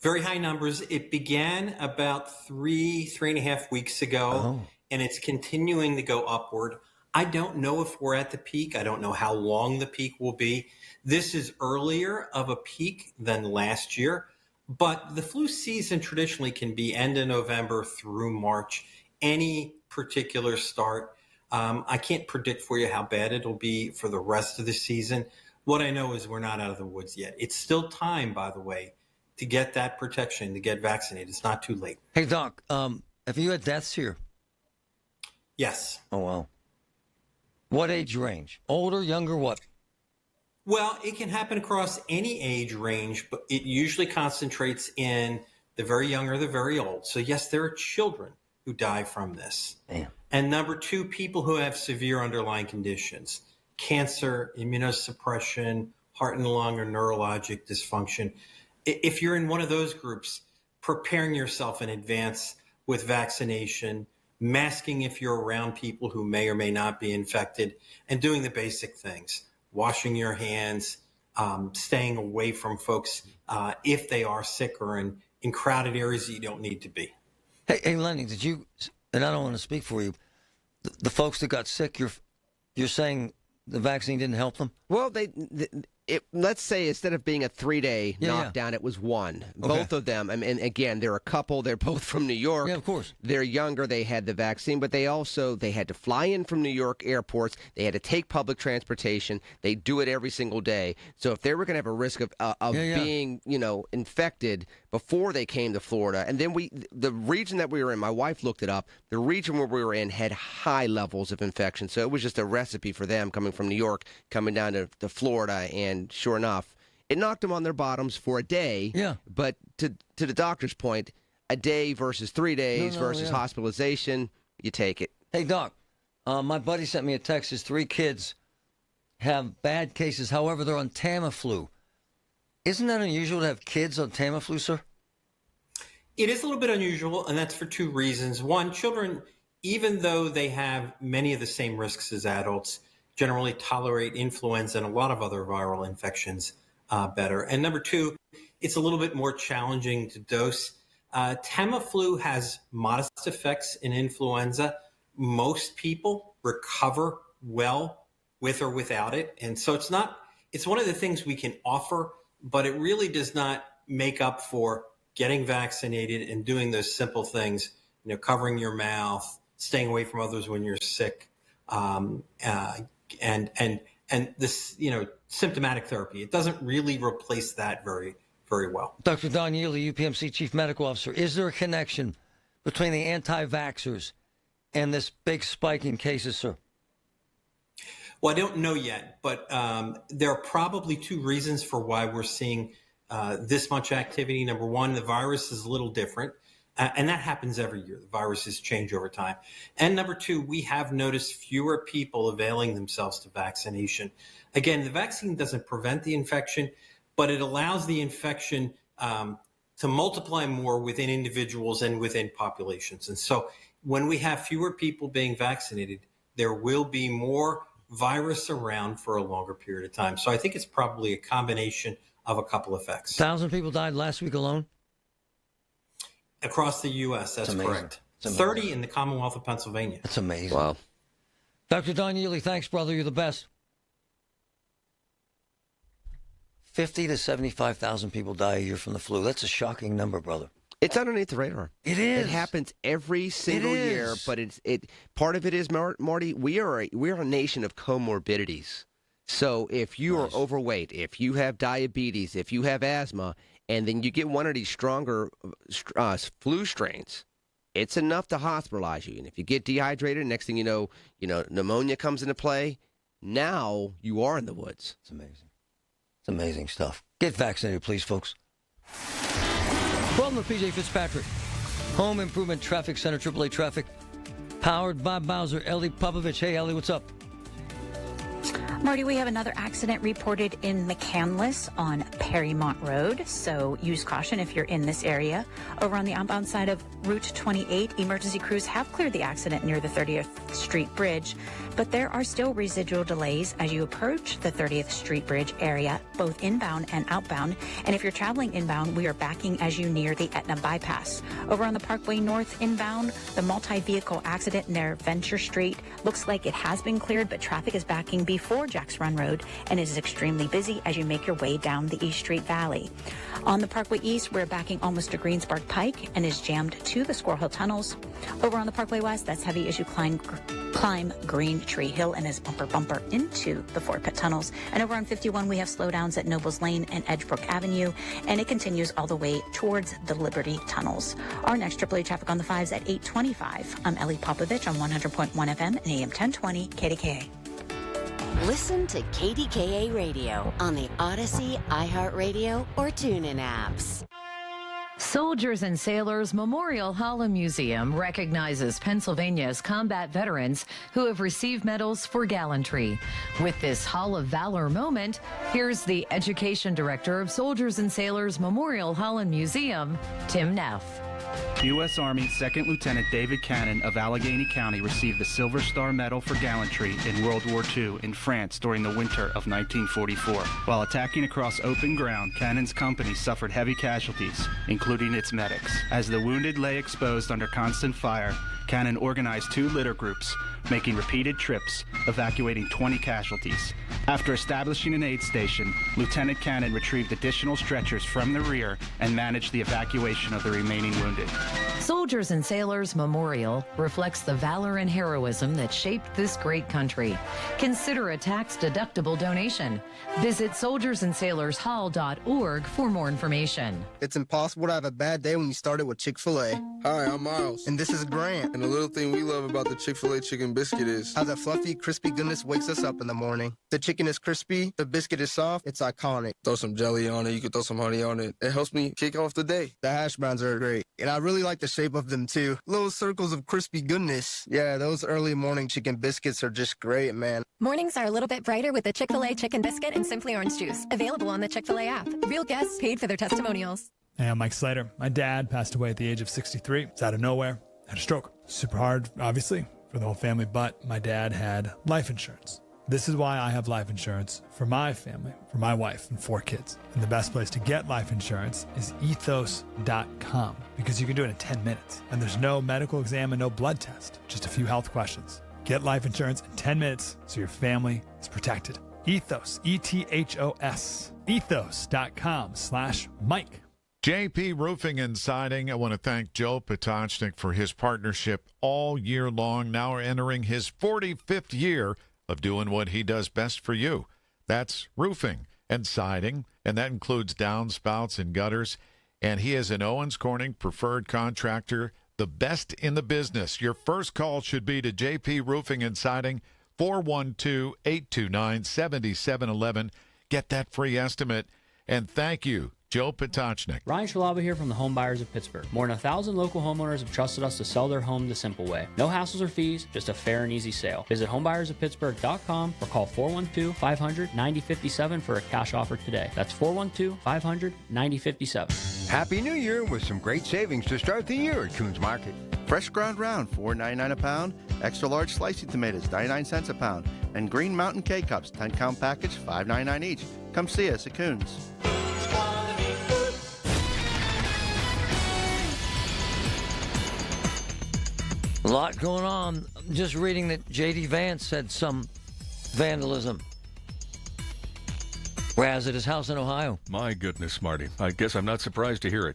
Very high numbers. It began about 3.5 weeks ago, and it's continuing to go upward. I don't know if we're at the peak. I don't know how long the peak will be. This is earlier of a peak than last year. But the flu season traditionally can be end of November through March, any particular start. I can't predict for you how bad it'll be for the rest of the season. What I know is we're not out of the woods yet. It's still time, by the way, to get that protection, to get vaccinated. It's not too late.
Hey, Doc, have you had deaths here?
Yes.
Oh, wow. What age range? Older, younger, what?
Well, it can happen across any age range, but it usually concentrates in the very young or the very old. So, yes, there are children who die from this.
Damn.
And number 2, people who have severe underlying conditions, cancer, immunosuppression, heart and lung or neurologic dysfunction. If you're in one of those groups, preparing yourself in advance with vaccination, masking if you're around people who may or may not be infected, and doing the basic things. Washing your hands, staying away from folks if they are sick or in crowded areas that you don't need to be.
Hey, Lenny, did you, and I don't want to speak for you, the folks that got sick, you're saying the vaccine didn't help them?
Well, let's say instead of being a 3-day knockdown, it was one. Okay. Both of them. And again, they're a couple. They're both from New York.
Yeah, of course.
They're younger. They had the vaccine, but they had to fly in from New York airports. They had to take public transportation. They do it every single day. So if they were going to have a risk of being, infected before they came to Florida, and then the region that we were in, my wife looked it up. The region where we were in had high levels of infection. So it was just a recipe for them coming from New York, coming down to Florida, and sure enough, it knocked them on their bottoms for a day.
Yeah.
But to the doctor's point, a day versus 3 days versus hospitalization, you take it.
Hey, Doc, my buddy sent me a text. His 3 kids have bad cases. However, they're on Tamiflu. Isn't that unusual to have kids on Tamiflu, sir?
It is a little bit unusual, and that's for 2 reasons. One, children, even though they have many of the same risks as adults, generally tolerate influenza and a lot of other viral infections better. And number 2, it's a little bit more challenging to dose. Tamiflu has modest effects in influenza. Most people recover well with or without it. And so it's one of the things we can offer, but it really does not make up for getting vaccinated and doing those simple things, covering your mouth, staying away from others when you're sick, and this, symptomatic therapy. It doesn't really replace that very, very well.
Dr. Don Yealy, UPMC Chief Medical Officer, is there a connection between the anti-vaxxers and this big spike in cases, sir?
Well, I don't know yet, but there are probably 2 reasons for why we're seeing this much activity. Number 1, the virus is a little different. And that happens every year. The viruses change over time. And number 2, we have noticed fewer people availing themselves to vaccination. Again, the vaccine doesn't prevent the infection, but it allows the infection to multiply more within individuals and within populations. And so when we have fewer people being vaccinated, there will be more virus around for a longer period of time. So I think it's probably a combination of a couple effects.
1,000 people died last week alone?
Across the U.S., that's correct. 30 in the Commonwealth of Pennsylvania.
That's amazing.
Wow.
Dr. Don Yealy, thanks, brother. You're the best. 50 to 75,000 people die a year from the flu. That's a shocking number, brother.
It's underneath the radar.
It is.
It happens every single year, but part of it is, Marty, we are a nation of comorbidities. So if you are overweight, if you have diabetes, if you have asthma, and then you get one of these stronger flu strains, it's enough to hospitalize you. And if you get dehydrated, next thing you know, pneumonia comes into play. Now you are in the woods.
It's amazing. It's amazing stuff. Get vaccinated, please, folks. Welcome to PJ Fitzpatrick, Home Improvement Traffic Center, AAA Traffic, powered by Bowser. Ellie Popovich. Hey, Ellie, what's up?
Marty, we have another accident reported in McCandless on Perrymont Road, so use caution if you're in this area. Over on the outbound side of Route 28, emergency crews have cleared the accident near the 30th Street Bridge, but there are still residual delays as you approach the 30th Street Bridge area, both inbound and outbound. And if you're traveling inbound, we are backing as you near the Etna bypass. Over on the Parkway North inbound, the multi-vehicle accident near Venture Street looks like it has been cleared, but traffic is backing before Jacks Run Road and is extremely busy as you make your way down the East Street Valley. On the Parkway East, we're backing almost to Greensburg Pike and is jammed to the Squirrel Hill tunnels. Over on the Parkway West, that's heavy as you climb Green Tree Hill and is bumper into the Fort Pitt tunnels. And over on 51, we have slowdowns at Nobles Lane and Edgebrook Avenue, and it continues all the way towards the Liberty tunnels. Our next AAA traffic on the 5s at 8:25. I'm Ellie Popovich on 100.1 FM and AM 1020 KDKA.
Listen to KDKA Radio on the Odyssey, iHeartRadio, or TuneIn apps.
Soldiers and Sailors Memorial Hall and Museum recognizes Pennsylvania's combat veterans who have received medals for gallantry. With this Hall of Valor moment, here's the Education Director of Soldiers and Sailors Memorial Hall and Museum, Tim Neff.
U.S. Army Second Lieutenant David Cannon of Allegheny County received the Silver Star Medal for gallantry in World War II in France during the winter of 1944. While attacking across open ground, Cannon's company suffered heavy casualties, including its medics. As the wounded lay exposed under constant fire, Cannon organized 2 litter groups, making repeated trips, evacuating 20 casualties. After establishing an aid station, Lieutenant Cannon retrieved additional stretchers from the rear and managed the evacuation of the remaining wounded.
Soldiers and Sailors Memorial reflects the valor and heroism that shaped this great country. Consider a tax-deductible donation. Visit soldiersandsailorshall.org for more information.
It's impossible to have a bad day when you started with Chick-fil-A.
Hi, I'm Miles.
And this is Grant.
And the little thing we love about the Chick-fil-A chicken biscuit is
how the fluffy, crispy goodness wakes us up in the morning. The chicken is crispy, the biscuit is soft, it's iconic.
Throw some jelly on it, you can throw some honey on it. It helps me kick off the day.
The hash browns are great. And I really like the shape of them too. Little circles of crispy goodness. Yeah, those early morning chicken biscuits are just great, man.
Mornings are a little bit brighter with the Chick-fil-A chicken biscuit and Simply Orange Juice. Available on the Chick-fil-A app. Real guests paid for their testimonials.
Hey, I'm Mike Slater. My dad passed away at the age of 63. It's out of nowhere. Had a stroke. Super hard, obviously, for the whole family, but my dad had life insurance. This is why I have life insurance for my family, for my wife and 4 kids. And the best place to get life insurance is ethos.com because you can do it in 10 minutes. And there's no medical exam and no blood test, just a few health questions. Get life insurance in 10 minutes so your family is protected. Ethos, E-T-H-O-S, ethos.com/Mike.
JP Roofing and Siding. I want to thank Joe Potocznik for his partnership all year long. Now we're entering his 45th year of doing what he does best for you. That's roofing and siding, and that includes downspouts and gutters. And he is an Owens Corning preferred contractor, the best in the business. Your first call should be to JP Roofing and Siding, 412-829-7711. Get that free estimate. And thank you, Joe Potocznik.
Ryan Shalaba here from the Home Buyers of Pittsburgh. More than 1,000 local homeowners have trusted us to sell their home the simple way. No hassles or fees, just a fair and easy sale. Visit homebuyersoftpittsburgh.com or call 412-500-9057 for a cash offer today. That's 412-500-9057.
Happy New Year with some great savings to start the year at Coons Market. Fresh ground round, $4.99 a pound. Extra large slicing tomatoes, 99 cents a pound. And Green Mountain K-Cups, 10-count package, $5.99 each. Come see us at Coons.
A lot going on. I'm just reading that J.D. Vance had some vandalism. Razz at his house in Ohio.
My goodness, Marty. I guess I'm not surprised to hear it.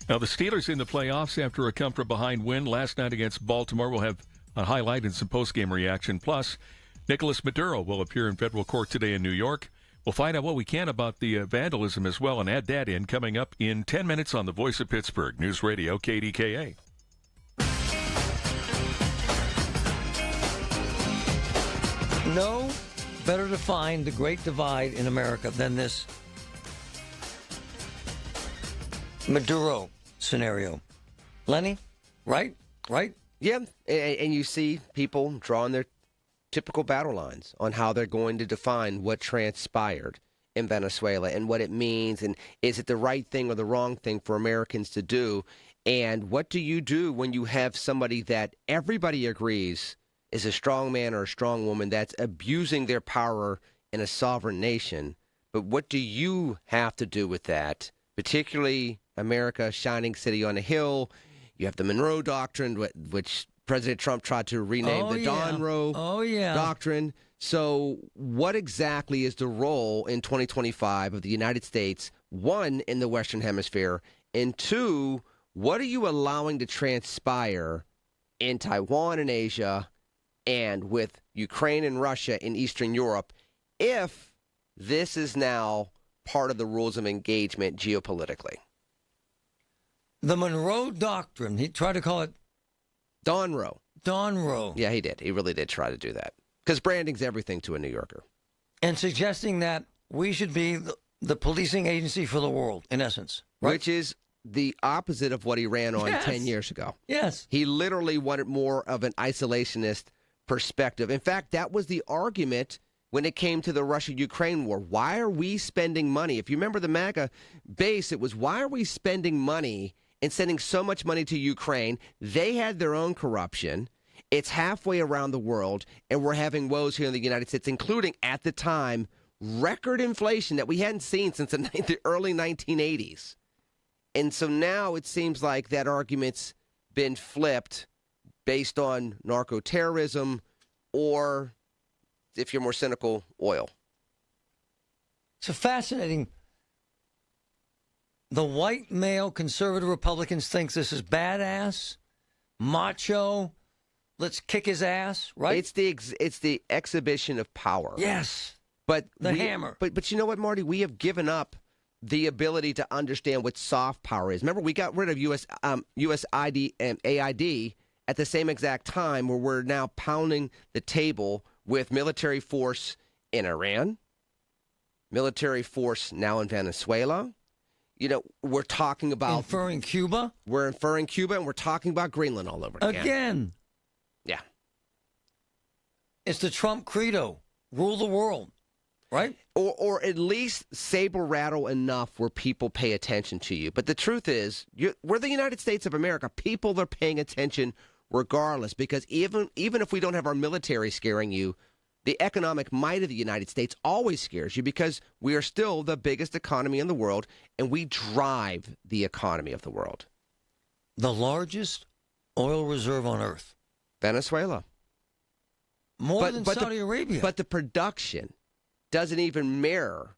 Now, the Steelers in the playoffs after a come-from-behind win last night against Baltimore. We'll have a highlight and some post-game reaction. Plus, Nicholas Maduro will appear in federal court today in New York. We'll find out what we can about the vandalism as well and add that in coming up in 10 minutes on the Voice of Pittsburgh, News Radio KDKA.
No better to find the great divide in America than this Maduro scenario. Lenny, right?
Yeah, and you see people drawing their typical battle lines on how they're going to define what transpired in Venezuela and what it means, and is it the right thing or the wrong thing for Americans to do, and what do you do when you have somebody that everybody agrees is a strong man or a strong woman that's abusing their power in a sovereign nation, but what do you have to do with that, particularly America, shining city on a hill? You have the Monroe Doctrine, which President Trump tried to rename the Donroe Doctrine. So what exactly is the role in 2025 of the United States, one, in the Western Hemisphere, and two, what are you allowing to transpire in Taiwan and Asia and with Ukraine and Russia in Eastern Europe if this is now part of the rules of engagement geopolitically?
The Monroe Doctrine, he tried to call it
Donroe.
Yeah,
he did. He really did try to do that. Because branding's everything to a New Yorker.
And suggesting that we should be the policing agency for the world, in essence. Right?
Which is the opposite of what he ran on 10 years ago.
Yes.
He literally wanted more of an isolationist perspective. In fact, that was the argument when it came to the Russia-Ukraine war. Why are we spending money? If you remember the MAGA base, it was, why are we spending money and sending so much money to Ukraine? They had their own corruption. It's halfway around the world, and we're having woes here in the United States, including, at the time, record inflation that we hadn't seen since the early 1980s. And so now it seems like that argument's been flipped based on narco-terrorism or, if you're more cynical, oil.
It's a fascinating. The white male conservative Republicans think this is badass, macho. Let's kick his ass, right?
It's the exhibition of power.
Yes.
But
the hammer.
But you know what, Marty? We have given up the ability to understand what soft power is. Remember, we got rid of USAID and AID at the same exact time, where we're now pounding the table with military force in Iran, military force now in Venezuela. You know, we're talking about
inferring Cuba.
We're inferring Cuba, and we're talking about Greenland all over again. Yeah.
It's the Trump credo: rule the world, right?
Or at least saber rattle enough where people pay attention to you. But the truth is, we're the United States of America. People are paying attention regardless, because even if we don't have our military scaring you, the economic might of the United States always scares you, because we are still the biggest economy in the world, and we drive the economy of the world.
The largest oil reserve on earth.
Venezuela.
More than Saudi Arabia.
But the production doesn't even mirror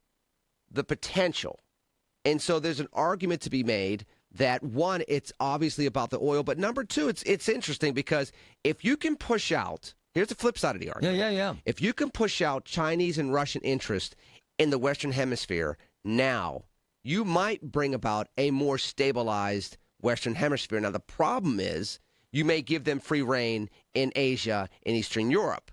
the potential. And so there's an argument to be made that, one, it's obviously about the oil, but number two, it's interesting because if you can push out, here's the flip side of the argument.
Yeah.
If you can push out Chinese and Russian interest in the Western Hemisphere now, you might bring about a more stabilized Western Hemisphere. Now, the problem is you may give them free rein in Asia and Eastern Europe.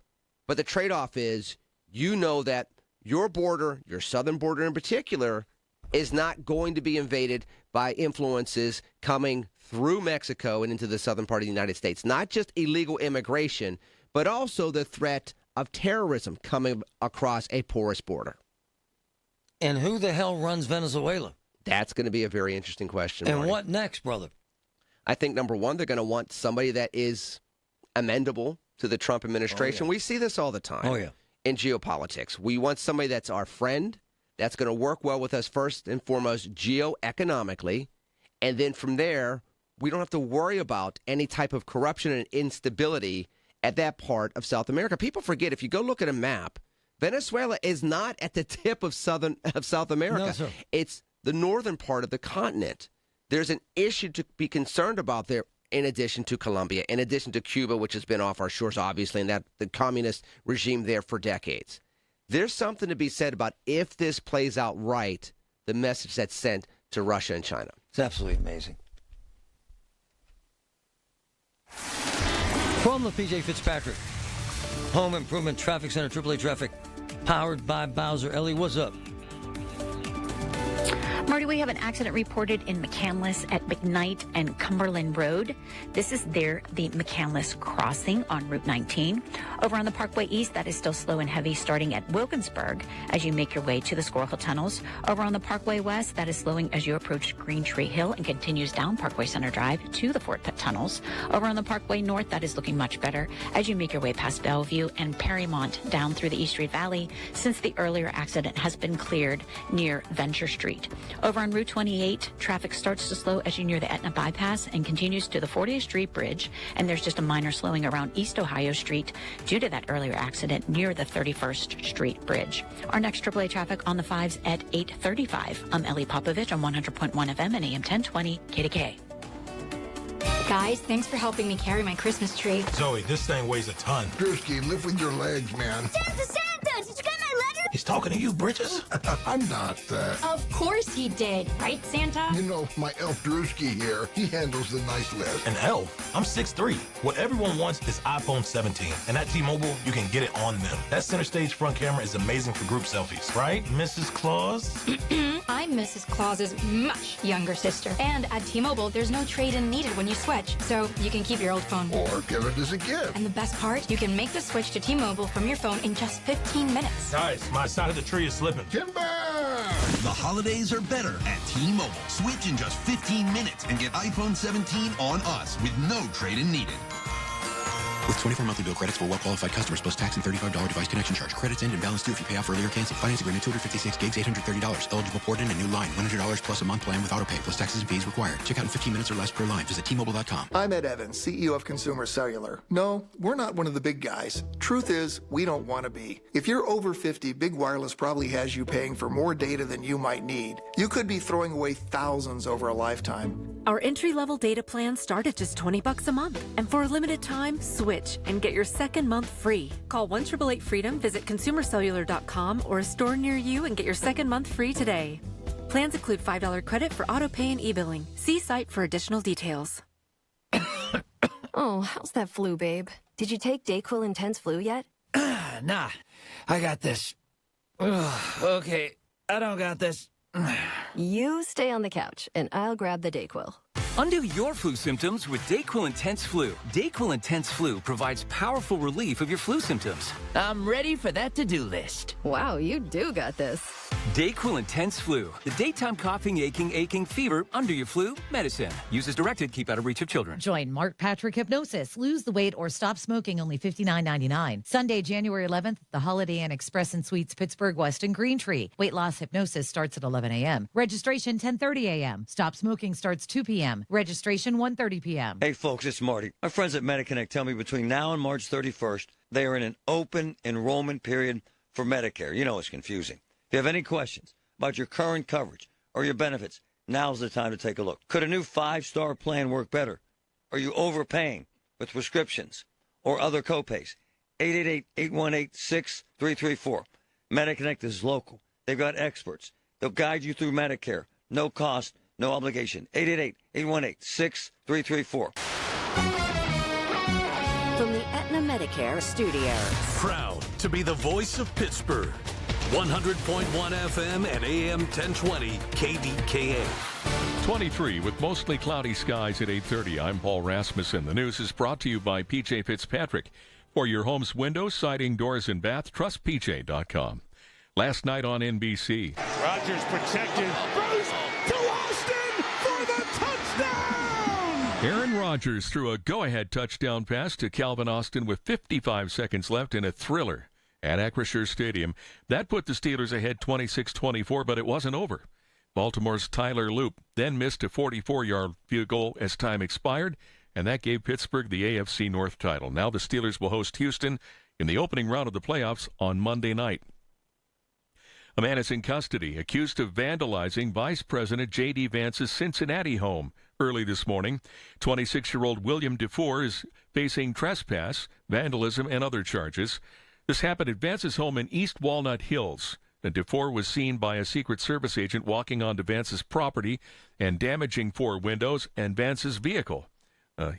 But the trade-off is you know that your border, your southern border in particular, is not going to be invaded by influences coming through Mexico and into the southern part of the United States. Not just illegal immigration, but also the threat of terrorism coming across a porous border.
And who the hell runs Venezuela?
That's going to be a very interesting question.
And
Marty.
what next, brother?
I think, number one, they're going to want somebody that is amendable to the Trump administration. We see this all the time in geopolitics. We want somebody that's our friend, that's going to work well with us first and foremost geoeconomically, and then from there, we don't have to worry about any type of corruption and instability at that part of South America. People forget, if you go look at a map, Venezuela is not at the tip of South America.
No, sir.
It's the northern part of the continent. There's an issue to be concerned about there, in addition to Colombia, in addition to Cuba, which has been off our shores, obviously, and that the communist regime there for decades. There's something to be said about, if this plays out right, the message that's sent to Russia and China.
It's absolutely amazing. From the PJ Fitzpatrick Home Improvement Traffic Center, AAA Traffic, powered by Bowser. Ellie, what's up?
Marty, we have an accident reported in McCandless at McKnight and Cumberland Road. This is the McCandless crossing on Route 19. Over on the Parkway East, that is still slow and heavy starting at Wilkinsburg as you make your way to the Squirrel Hill Tunnels. Over on the Parkway West, that is slowing as you approach Green Tree Hill and continues down Parkway Center Drive to the Fort Pitt Tunnels. Over on the Parkway North, that is looking much better as you make your way past Bellevue and Perrymont down through the East Street Valley, since the earlier accident has been cleared near Venture Street. Over on Route 28, traffic starts to slow as you near the Etna Bypass and continues to the 40th Street Bridge, and there's just a minor slowing around East Ohio Street due to that earlier accident near the 31st Street Bridge. Our next AAA traffic on the 5s at 8:35. I'm Ellie Popovich on 100.1 FM and AM 1020 KDKA.
Guys, thanks for helping me carry my Christmas tree.
Zoe, this thing weighs a ton.
Drewski, lift with your legs, man.
Santa! Did you get my letter?
He's talking to you, Bridges.
I'm not.
Of course he did, right, Santa?
You know, my elf Drewski here, he handles the nice list.
An elf? I'm 6'3". What everyone wants is iPhone 17. And at T-Mobile, you can get it on them. That center stage front camera is amazing for group selfies. Right, Mrs. Claus?
I'm Mrs. Claus's much younger sister. And at T-Mobile, there's no trade-in needed when you switch. So you can keep your old phone.
Or give it as a gift.
And the best part, you can make the switch to T-Mobile from your phone in just 15 minutes.
Guys, my side of the tree is slipping.
Timber!
The holidays are better at T-Mobile. Switch in just 15 minutes and get iPhone 17 on us with no trade-in needed.
With 24 monthly bill credits for well-qualified customers plus tax and $35 device connection charge. Credits end and balance due if you pay off early or cancel. Finance agreement 256 gigs, $830. Eligible port in a new line. $100 plus a month plan with autopay plus taxes and fees required. Check out in 15 minutes or less per line. Visit T-Mobile.com.
I'm Ed Evans, CEO of Consumer Cellular. No, we're not one of the big guys. Truth is, we don't want to be. If you're over 50, Big Wireless probably has you paying for more data than you might need. You could be throwing away thousands over a lifetime.
Our entry-level data plans start at just $20 a month. And for a limited time, switch and get your second month free. Call 1-888-FREEDOM, visit consumercellular.com or a store near you and get your second month free today. Plans include $5 credit for auto pay and e-billing. See site for additional details.
Oh, how's that flu, babe? Did you take Dayquil Intense Flu yet?
Nah, I got this. Ugh, okay, I don't got this.
You stay on the couch, and I'll grab the Dayquil.
Undo your flu symptoms with Dayquil Intense Flu. Dayquil Intense Flu provides powerful relief of your flu symptoms.
I'm ready for that to-do list.
Wow, you do got this.
Dayquil Intense Flu. The daytime coughing, aching, fever, under your flu, medicine. Use as directed, keep out of reach of children.
Join Mark Patrick Hypnosis. Lose the weight or stop smoking, only $59.99. Sunday, January 11th, the Holiday Inn Express and Suites, Pittsburgh West and Green Tree. Weight loss hypnosis starts at 11 a.m. Registration 10:30 a.m. Stop smoking starts 2 p.m. Registration 1:30 p.m.
Hey, folks, it's Marty. My friends at MediConnect tell me between now and March 31st, they are in an open enrollment period for Medicare. You know it's confusing. If you have any questions about your current coverage or your benefits, now's the time to take a look. Could a new 5-star plan work better? Are you overpaying with prescriptions or other copays? 888-818-6334. MediConnect is local. They've got experts. They'll guide you through Medicare. No cost, no obligation. 888-818-6334.
From the Aetna Medicare Studios.
Proud to be the voice of Pittsburgh. 100.1 FM and AM 1020 KDKA.
23 with mostly cloudy skies at 8:30. I'm Paul Rasmussen. The news is brought to you by PJ Fitzpatrick. For your home's windows, siding, doors, and bath, trust PJ.com. Last night on NBC.
Rodgers protected. Throws to Austin for the touchdown!
Aaron Rodgers threw a go-ahead touchdown pass to Calvin Austin with 55 seconds left in a thriller at Acrisure Stadium. That put the Steelers ahead 26-24, but it wasn't over. Baltimore's Tyler Loop then missed a 44-yard field goal as time expired, and that gave Pittsburgh the AFC North title. Now the Steelers will host Houston in the opening round of the playoffs on Monday night. A man is in custody, accused of vandalizing Vice President J.D. Vance's Cincinnati home early this morning. 26-year-old William DeFore is facing trespass, vandalism, and other charges. This happened at Vance's home in East Walnut Hills. The DeFore was seen by a Secret Service agent walking onto Vance's property and damaging 4 windows and Vance's vehicle.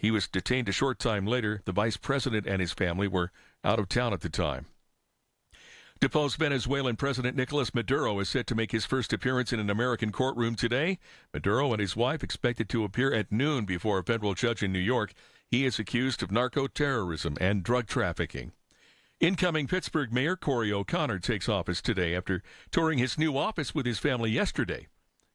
He was detained a short time later. The vice president and his family were out of town at the time. Deposed Venezuelan President Nicolas Maduro is set to make his first appearance in an American courtroom today. Maduro and his wife expected to appear at noon before a federal judge in New York. He is accused of narco-terrorism and drug trafficking. Incoming Pittsburgh Mayor Corey O'Connor takes office today after touring his new office with his family yesterday.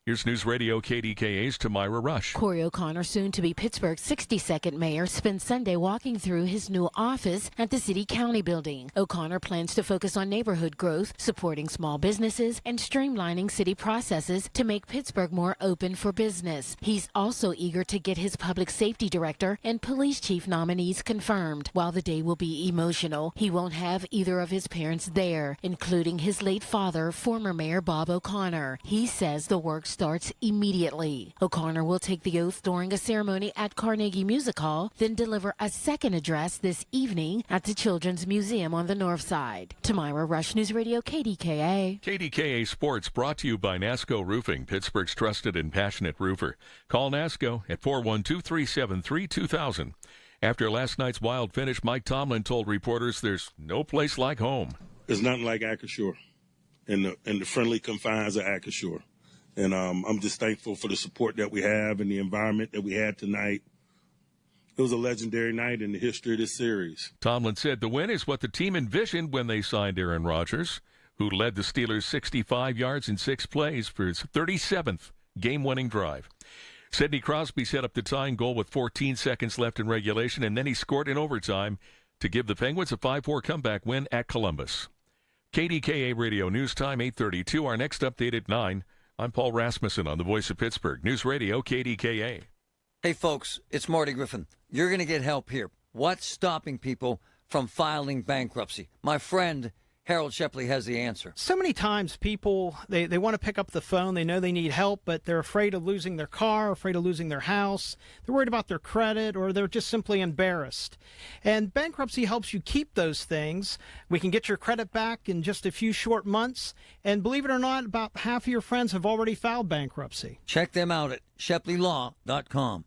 Here's News Radio KDKA's Tamira Rush.
Corey O'Connor, soon to be Pittsburgh's 62nd mayor, spent Sunday walking through his new office at the City-County building. O'Connor plans to focus on neighborhood growth, supporting small businesses, and streamlining city processes to make Pittsburgh more open for business. He's also eager to get his public safety director and police chief nominees confirmed. While the day will be emotional, he won't have either of his parents there, including his late father, former Mayor Bob O'Connor. He says the work starts immediately. O'Connor will take the oath during a ceremony at Carnegie Music Hall, then deliver a second address this evening at the Children's Museum on the North Side. Tamira Rush, News Radio KDKA.
KDKA Sports brought to you by NASCO Roofing, Pittsburgh's trusted and passionate roofer. Call NASCO at 412-373-2000. After last night's wild finish, Mike Tomlin told reporters there's no place like home.
There's nothing like Acrisure in the friendly confines of Acrisure. And I'm just thankful for the support that we have and the environment that we had tonight. It was a legendary night in the history of this series.
Tomlin said the win is what the team envisioned when they signed Aaron Rodgers, who led the Steelers 65 yards in 6 plays for his 37th game-winning drive. Sidney Crosby set up the tying goal with 14 seconds left in regulation, and then he scored in overtime to give the Penguins a 5-4 comeback win at Columbus. KDKA Radio News Time, 8:32. Our next update at 9. I'm Paul Rasmussen on the Voice of Pittsburgh. News Radio, KDKA.
Hey, folks, it's Marty Griffin. You're going to get help here. What's stopping people from filing bankruptcy? My friend Harold Shepley has the answer.
So many times people, they want to pick up the phone. They know they need help, but they're afraid of losing their car, afraid of losing their house. They're worried about their credit, or they're just simply embarrassed. And bankruptcy helps you keep those things. We can get your credit back in just a few short months. And believe it or not, about half of your friends have already filed bankruptcy.
Check them out at ShepleyLaw.com.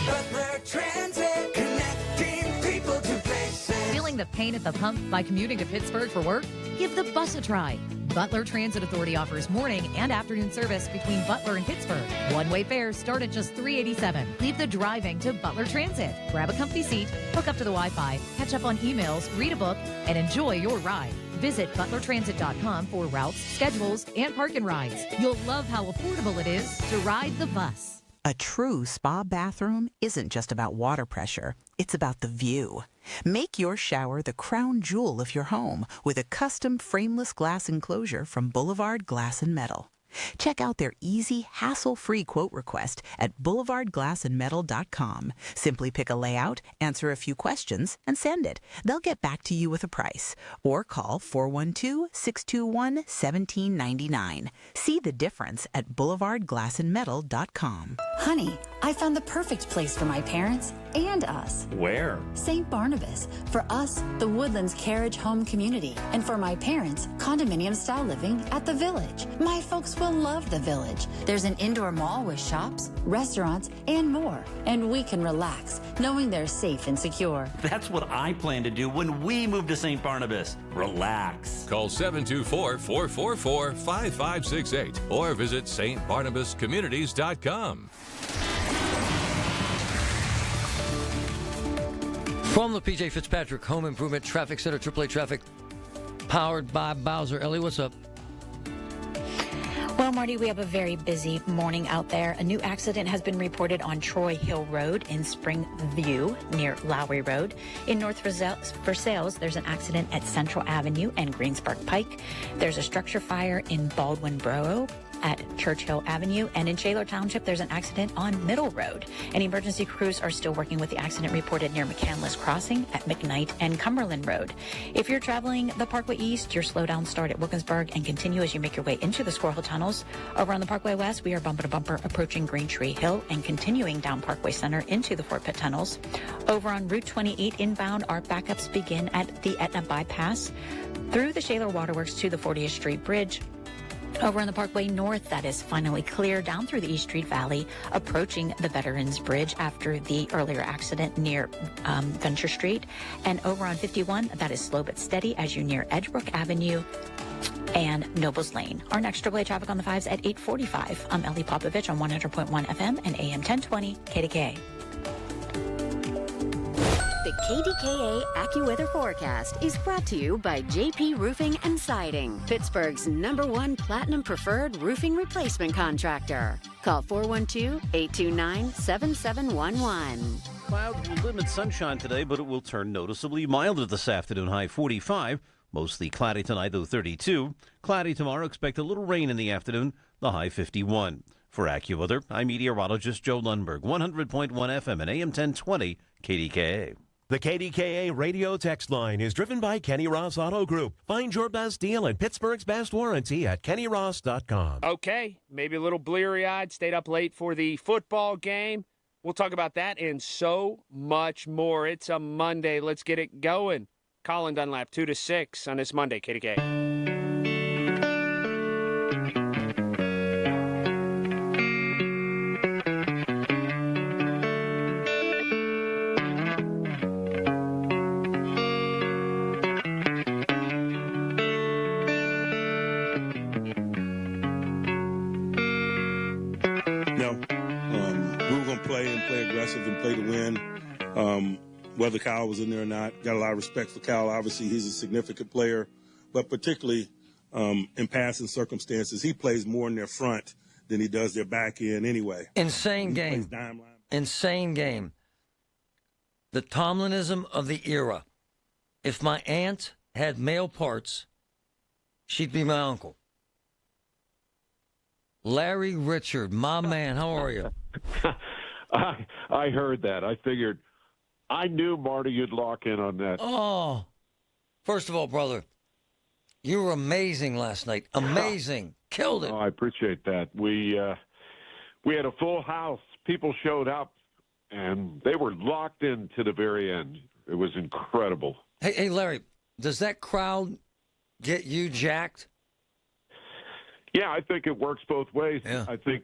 Butler Transit, connecting people to places.
Feeling the pain at the pump by commuting to Pittsburgh for work? Give the bus a try. Butler Transit Authority offers morning and afternoon service between Butler and Pittsburgh. One-way fares start at just $3.87. Leave the driving to Butler Transit. Grab a comfy seat, hook up to the Wi-Fi, catch up on emails, read a book, and enjoy your ride. Visit butlertransit.com for routes, schedules, and park and rides. You'll love how affordable it is to ride the bus.
A true spa bathroom isn't just about water pressure. It's about the view. Make your shower the crown jewel of your home with a custom frameless glass enclosure from Boulevard Glass and Metal. Check out their easy, hassle-free quote request at boulevardglassandmetal.com. Simply pick a layout, answer a few questions, and send it. They'll get back to you with a price. Or call 412-621-1799. See the difference at boulevardglassandmetal.com.
Honey, I found the perfect place for my parents and us.
Where?
St. Barnabas. For us, the Woodlands Carriage Home Community. And for my parents, condominium-style living at the Village. My folks will love the Village. There's an indoor mall with shops, restaurants, and more. And we can relax, knowing they're safe and secure.
That's what I plan to do when we move to St. Barnabas. Relax.
Call 724-444-5568 or visit stbarnabascommunities.com.
From the P.J. Fitzpatrick Home Improvement Traffic Center, AAA Traffic, powered by Bowser. Ellie, what's up?
Well, Marty, we have a very busy morning out there. A new accident has been reported on Troy Hill Road in Springview near Lowry Road. In North Versailles, there's an accident at Central Avenue and Greensburg Pike. There's a structure fire in Baldwin Borough at Churchill Avenue, and in Shaler Township, there's an accident on Middle Road. And emergency crews are still working with the accident reported near McCandless Crossing at McKnight and Cumberland Road. If you're traveling the Parkway East, your slowdown start at Wilkinsburg and continue as you make your way into the Squirrel Hill Tunnels. Over on the Parkway West, we are bumper to bumper approaching Green Tree Hill and continuing down Parkway Center into the Fort Pitt Tunnels. Over on Route 28 inbound, our backups begin at the Etna Bypass through the Shaler Waterworks to the 40th Street Bridge. Over on the Parkway North, that is finally clear down through the East Street Valley, approaching the Veterans Bridge after the earlier accident near Venture Street. And over on 51, that is slow but steady as you near Edgebrook Avenue and Nobles Lane. Our next AAA traffic on the 5s at 8:45. I'm Ellie Popovich on 100.1 FM and AM 1020 KDKA.
The KDKA AccuWeather forecast is brought to you by JP Roofing and Siding, Pittsburgh's #1 Platinum Preferred Roofing Replacement Contractor. Call 412-829-7711.
Clouds will limit sunshine today, but it will turn noticeably milder this afternoon, high 45. Mostly cloudy tonight, though 32. Cloudy tomorrow, expect a little rain in the afternoon, the high 51. For AccuWeather, I'm meteorologist Joe Lundberg, 100.1 FM and AM 1020 KDKA.
The KDKA radio text line is driven by Kenny Ross Auto Group. Find your best deal and Pittsburgh's best warranty at kennyross.com.
Okay, maybe a little bleary-eyed, stayed up late for the football game. We'll talk about that and so much more. It's a Monday. Let's get it going. Colin Dunlap, 2 to 6 on this Monday, KDKA.
And play to win. Whether Kyle was in there or not, got a lot of respect for Kyle. Obviously, he's a significant player, but particularly in passing circumstances, he plays more in their front than he does their back end anyway.
Insane game. Insane game. the Tomlinism of the era. If my aunt had male parts, she'd be my uncle. Larry Richard, my man, how are you?
I heard that. I figured, I knew, Marty, you'd lock in on that.
Oh, first of all, brother, you were amazing last night. Amazing. Killed it.
Oh, I appreciate that. We had a full house. People showed up, and they were locked in to the very end. It was incredible.
Hey, Larry, does that crowd get you jacked?
Yeah, I think it works both ways.
Yeah.
I think,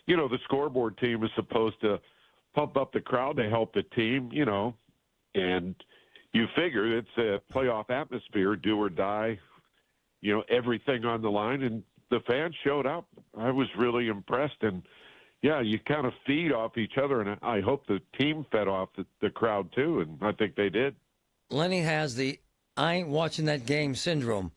the scoreboard team is supposed to pump up the crowd to help the team, and you figure it's a playoff atmosphere, do or die, everything on the line, and the fans showed up. I was really impressed, and yeah, you kind of feed off each other, and I hope the team fed off the crowd too, and I think they did.
Lenny has the I ain't watching that game syndrome.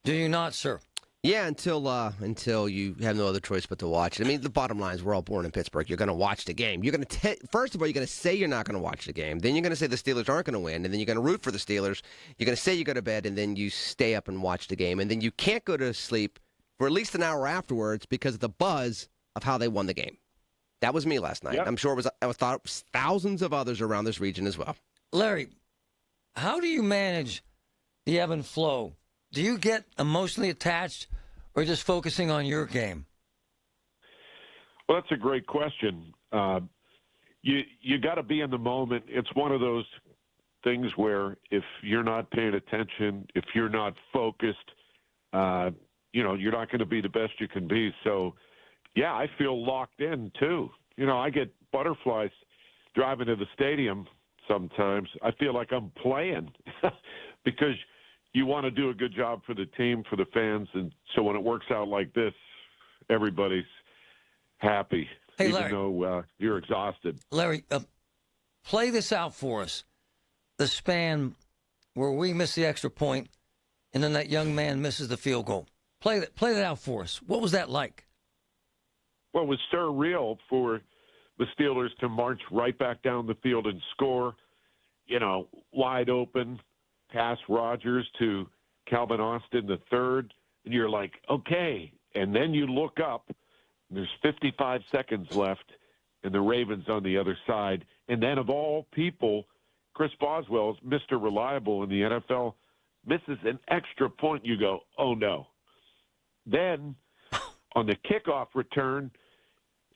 Do you not, sir?
Yeah, until you have no other choice but to watch it. I mean, the bottom line is we're all born in Pittsburgh. You're going to watch the game. You're going to first of all, you're going to say you're not going to watch the game. Then you're going to say the Steelers aren't going to win, and then you're going to root for the Steelers. You're going to say you go to bed, and then you stay up and watch the game, and then you can't go to sleep for at least an hour afterwards because of the buzz of how they won the game. That was me last night. Yep. I'm sure I was thousands of others around this region as well.
Larry, how do you manage the ebb and flow? Do you get emotionally attached or just focusing on your game?
Well, that's a great question. You got to be in the moment. It's one of those things where if you're not paying attention, if you're not focused, you're not going to be the best you can be. So, yeah, I feel locked in too. I get butterflies driving to the stadium sometimes. I feel like I'm playing because you want to do a good job for the team, for the fans, and so when it works out like this, everybody's happy,
hey,
even
Larry,
though you're exhausted.
Larry, play this out for us. The span where we miss the extra point, and then that young man misses the field goal. Play that out for us. What was that like?
Well, it was surreal for the Steelers to march right back down the field and score, wide open. Pass Rodgers to Calvin Austin the third, and you're like, okay. And then you look up, and there's 55 seconds left, and the Ravens on the other side. And then of all people, Chris Boswell's Mr. Reliable in the NFL misses an extra point. You go, oh, no. Then on the kickoff return,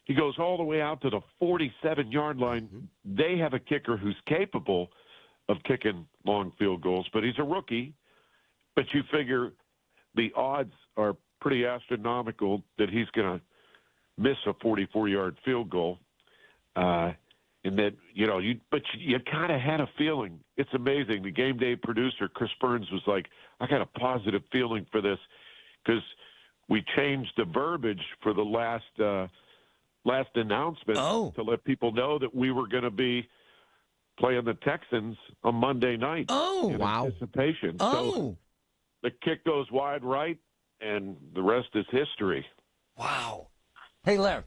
he goes all the way out to the 47-yard line. Mm-hmm. They have a kicker who's capable of kicking long field goals, but he's a rookie. But you figure the odds are pretty astronomical that he's going to miss a 44-yard field goal. And then, but you kind of had a feeling. It's amazing. The game day producer, Chris Burns, was like, I got a positive feeling for this because we changed the verbiage for the last announcement to let people know that we were going to be playing the Texans on Monday night.
Oh,
in
wow.
Anticipation.
Oh.
So the kick goes wide right, and the rest is history.
Wow. Hey, Larry,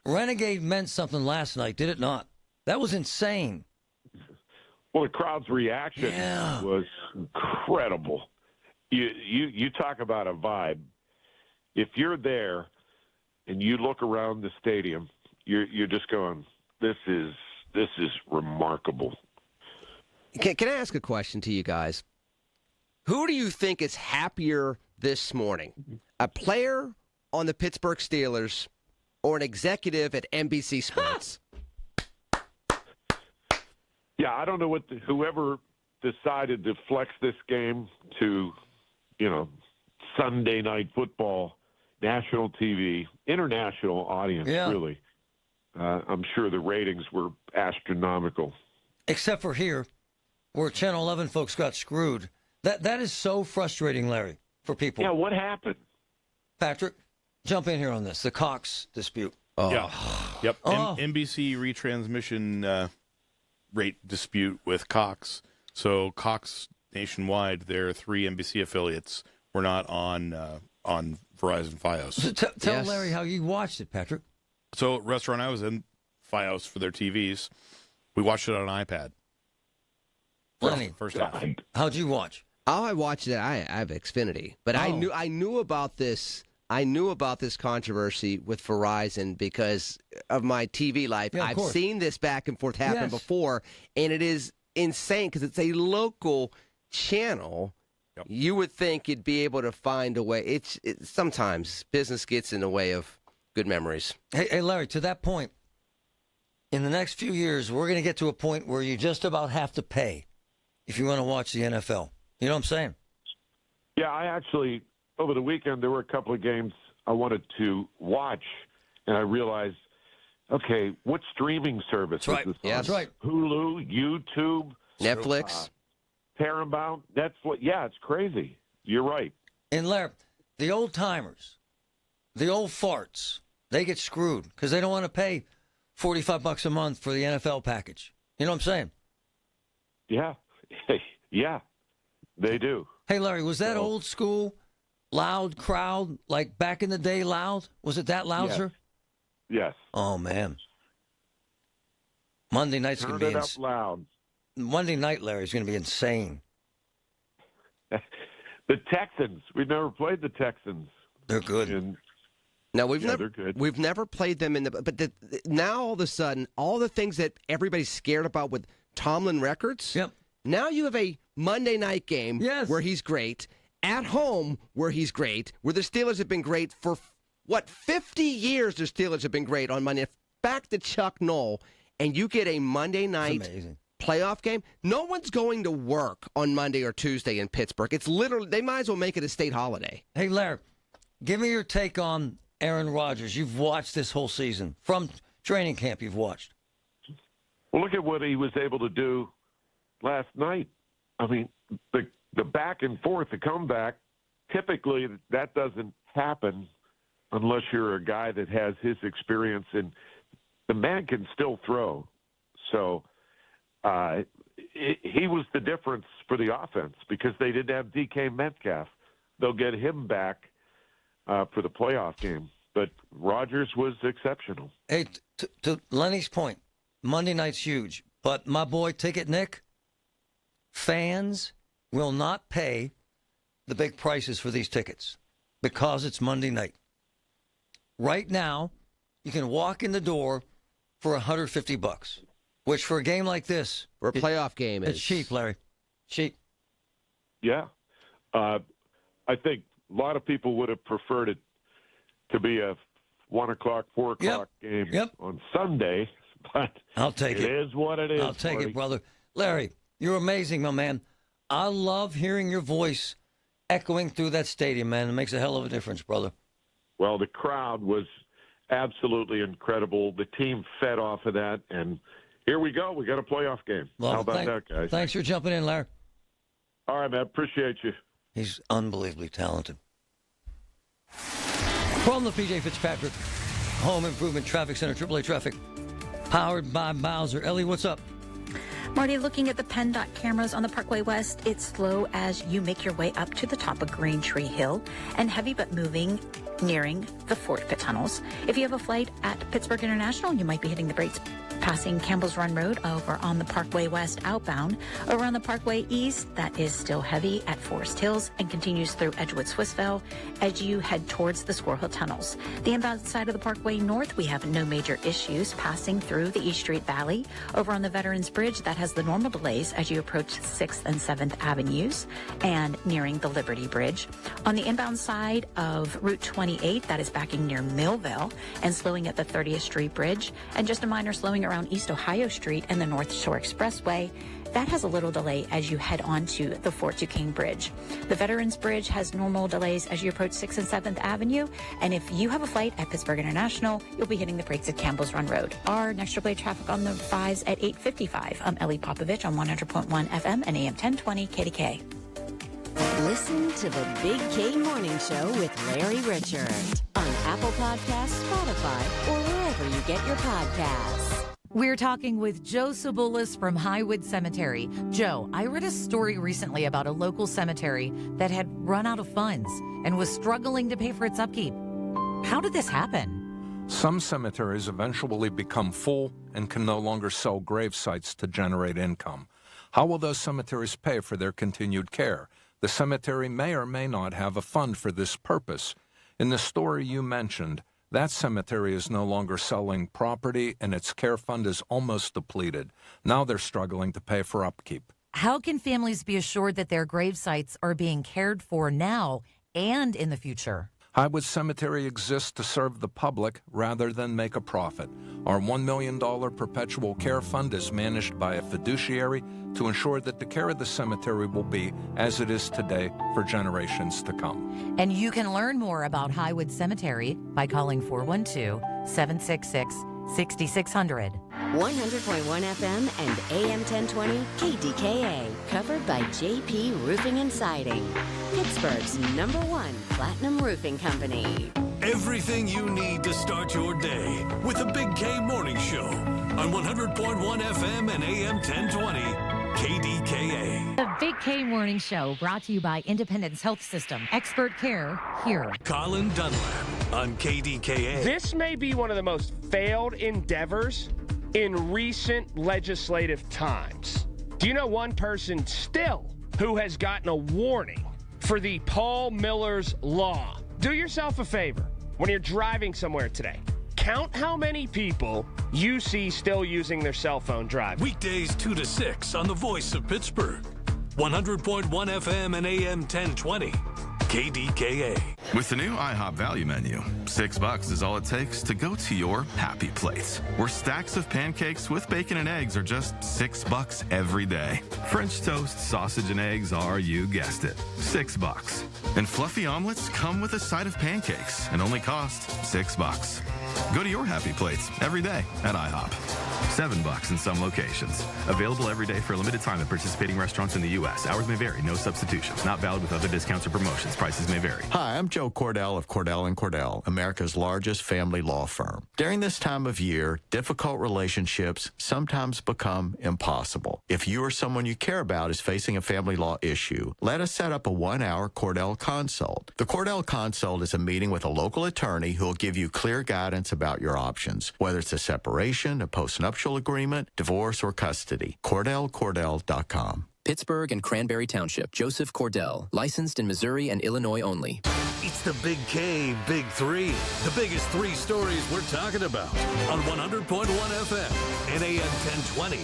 Renegade meant something last night, did it not? That was insane.
Well, the crowd's reaction was incredible. You talk about a vibe. If you're there and you look around the stadium, you're just going, this is remarkable.
Can I ask a question to you guys? Who do you think is happier this morning? A player on the Pittsburgh Steelers or an executive at NBC Sports?
Yeah, I don't know what whoever decided to flex this game to, Sunday Night Football, national TV, international audience, really. I'm sure the ratings were astronomical.
Except for here, where Channel 11 folks got screwed. That is so frustrating, Larry, for people.
Yeah, what happened?
Patrick, jump in here on this, the Cox dispute.
Oh. Yeah. Yep. NBC retransmission rate dispute with Cox. So Cox nationwide, their 3 NBC affiliates were not on Verizon Fios.
So tell Larry how you watched it, Patrick.
So restaurant I was in, Fios for their TVs. We watched it on an iPad.
Lenny,
First half.
how'd you watch?
Oh, I watched it. I have Xfinity, but I knew about this. I knew about this controversy with Verizon because of my TV life.
Yeah,
I've seen this back and forth happen before, and it is insane because it's a local channel.
Yep.
You would think you'd be able to find a way. It's sometimes business gets in the way of good memories.
Hey, Larry, to that point, in the next few years, we're going to get to a point where you just about have to pay if you want to watch the NFL. You know what I'm saying?
Yeah, I actually, over the weekend, there were a couple of games I wanted to watch, and I realized, okay, what streaming service is this on?
That's right.
Hulu, YouTube,
Netflix,
Paramount, Netflix. Yeah, it's crazy. You're right.
And Larry, the old timers, the old farts, they get screwed because they don't want to pay $45 a month for the NFL package. You know what I'm saying?
Yeah. Yeah, they do.
Hey, Larry, was that old school, loud crowd, like back in the day loud? Was it that loud, sir?
Yes.
Oh, man. Monday night's going to be
Turn it up loud.
Monday night, Larry, is going to be insane.
The Texans. We've never played the Texans.
They're good.
No,
they're good.
We've never played them in the. But now all of a sudden, all the things that everybody's scared about with Tomlin records.
Yep.
Now you have a Monday night game where he's great, at home where he's great, where the Steelers have been great for, 50 years the Steelers have been great on Monday. Back to Chuck Noll, and you get a Monday night playoff game. No one's going to work on Monday or Tuesday in Pittsburgh. It's literally, they might as well make it a state holiday.
Hey, Larry, give me your take on Aaron Rodgers. You've watched this whole season. From training camp, you've watched.
Well, look at what he was able to do last night. I mean, the back and forth, the comeback, typically that doesn't happen unless you're a guy that has his experience, and the man can still throw. So he was the difference for the offense because they didn't have DK Metcalf. They'll get him back for the playoff game. But Rodgers was exceptional.
Hey, to Lenny's point, Monday night's huge. But my boy, Ticket Nick, fans will not pay the big prices for these tickets because it's Monday night. Right now, you can walk in the door for $150, which for a game like this,
for a playoff game,
it's cheap, Larry. Cheap.
Yeah. I think a lot of people would have preferred it to be a 1 o'clock, 4 o'clock game on Sunday, but
I'll take it.
It is what it is.
I'll take
Marty.
it, brother. Larry, you're amazing, my man. I love hearing your voice echoing through that stadium, man. It makes a hell of a difference, brother.
Well, the crowd was absolutely incredible. The team fed off of that, and here we go. We got a playoff game.
Well,
how about that, guys?
Thanks for jumping in, Larry.
All right, man. Appreciate you.
He's unbelievably talented. From the P.J. Fitzpatrick Home Improvement Traffic Center, AAA Traffic, powered by Bowser. Ellie, what's up?
Marty, looking at the PennDOT cameras on the Parkway West, it's slow as you make your way up to the top of Green Tree Hill and heavy but moving nearing the Fort Pitt tunnels. If you have a flight at Pittsburgh International, you might be hitting the brakes passing Campbell's Run Road over on the Parkway West outbound. Over on the Parkway East, that is still heavy at Forest Hills and continues through Edgewood Swissvale as you head towards the Squirrel Hill tunnels. The inbound side of the Parkway North, we have no major issues passing through the East Street Valley. Over on the Veterans Bridge, that has the normal delays as you approach 6th and 7th Avenues and nearing the Liberty Bridge. On the inbound side of Route 28, that is backing near Millville and slowing at the 30th Street Bridge, and just a minor slowing around East Ohio Street and the North Shore Expressway. That has a little delay as you head on to the Fort Duquesne Bridge. The Veterans Bridge has normal delays as you approach 6th and 7th Avenue. And if you have a flight at Pittsburgh International, you'll be hitting the brakes at Campbell's Run Road. Our next AAA traffic on the 5s at 8:55. I'm Ellie Popovich on 100.1 FM and AM 1020 KDKA.
Listen to the Big K Morning Show with Larry Richard on Apple Podcasts, Spotify, or wherever you get your podcasts.
We're talking with Joe Sabulis from Highwood Cemetery. Joe, I read a story recently about a local cemetery that had run out of funds and was struggling to pay for its upkeep. How did this happen?
Some cemeteries eventually become full and can no longer sell grave sites to generate income. How will those cemeteries pay for their continued care? The cemetery may or may not have a fund for this purpose. In the story you mentioned, that cemetery is no longer selling property and its care fund is almost depleted. Now they're struggling to pay for upkeep.
How can families be assured that their grave sites are being cared for now and in the future?
Highwood Cemetery exists to serve the public rather than make a profit. Our $1 million perpetual care fund is managed by a fiduciary to ensure that the care of the cemetery will be as it is today for generations to come.
And you can learn more about Highwood Cemetery by calling 412-766-6600.
100.1 FM and AM 1020 KDKA. Covered by JP Roofing and Siding. Pittsburgh's #1 platinum roofing company.
Everything you need to start your day with the Big K Morning Show on 100.1 FM and AM 1020 KDKA.
The Big K Morning Show brought to you by Independence Health System. Expert care here.
Colin Dunlap on KDKA.
This may be one of the most failed endeavors in recent legislative times. Do you know one person still who has gotten a warning for the Paul Miller's Law? Do yourself a favor when you're driving somewhere today. Count how many people you see still using their cell phone driving.
Weekdays 2 to 6 on the Voice of Pittsburgh. 100.1 FM and AM 1020 KDKA.
With the new IHOP value menu, $6 is all it takes to go to your happy place, where stacks of pancakes with bacon and eggs are just $6 every day. French toast, sausage, and eggs are, you guessed it, $6. And fluffy omelets come with a side of pancakes and only cost $6. Go to your happy plates every day at IHOP. $7 in some locations. Available every day for a limited time at participating restaurants in the U.S. Hours may vary. No substitutions. Not valid with other discounts or promotions. Prices may vary.
Hi, I'm Joe Cordell of Cordell & Cordell, America's largest family law firm. During this time of year, difficult relationships sometimes become impossible. If you or someone you care about is facing a family law issue, let us set up a 1-hour Cordell Consult. The Cordell Consult is a meeting with a local attorney who will give you clear guidance about your options, whether it's a separation, a postnuptial agreement, divorce, or custody. CordellCordell.com.
Pittsburgh and Cranberry Township. Joseph Cordell. Licensed in Missouri and Illinois only.
It's the Big K Big Three. The biggest three stories we're talking about on 100.1 FM and AM 1020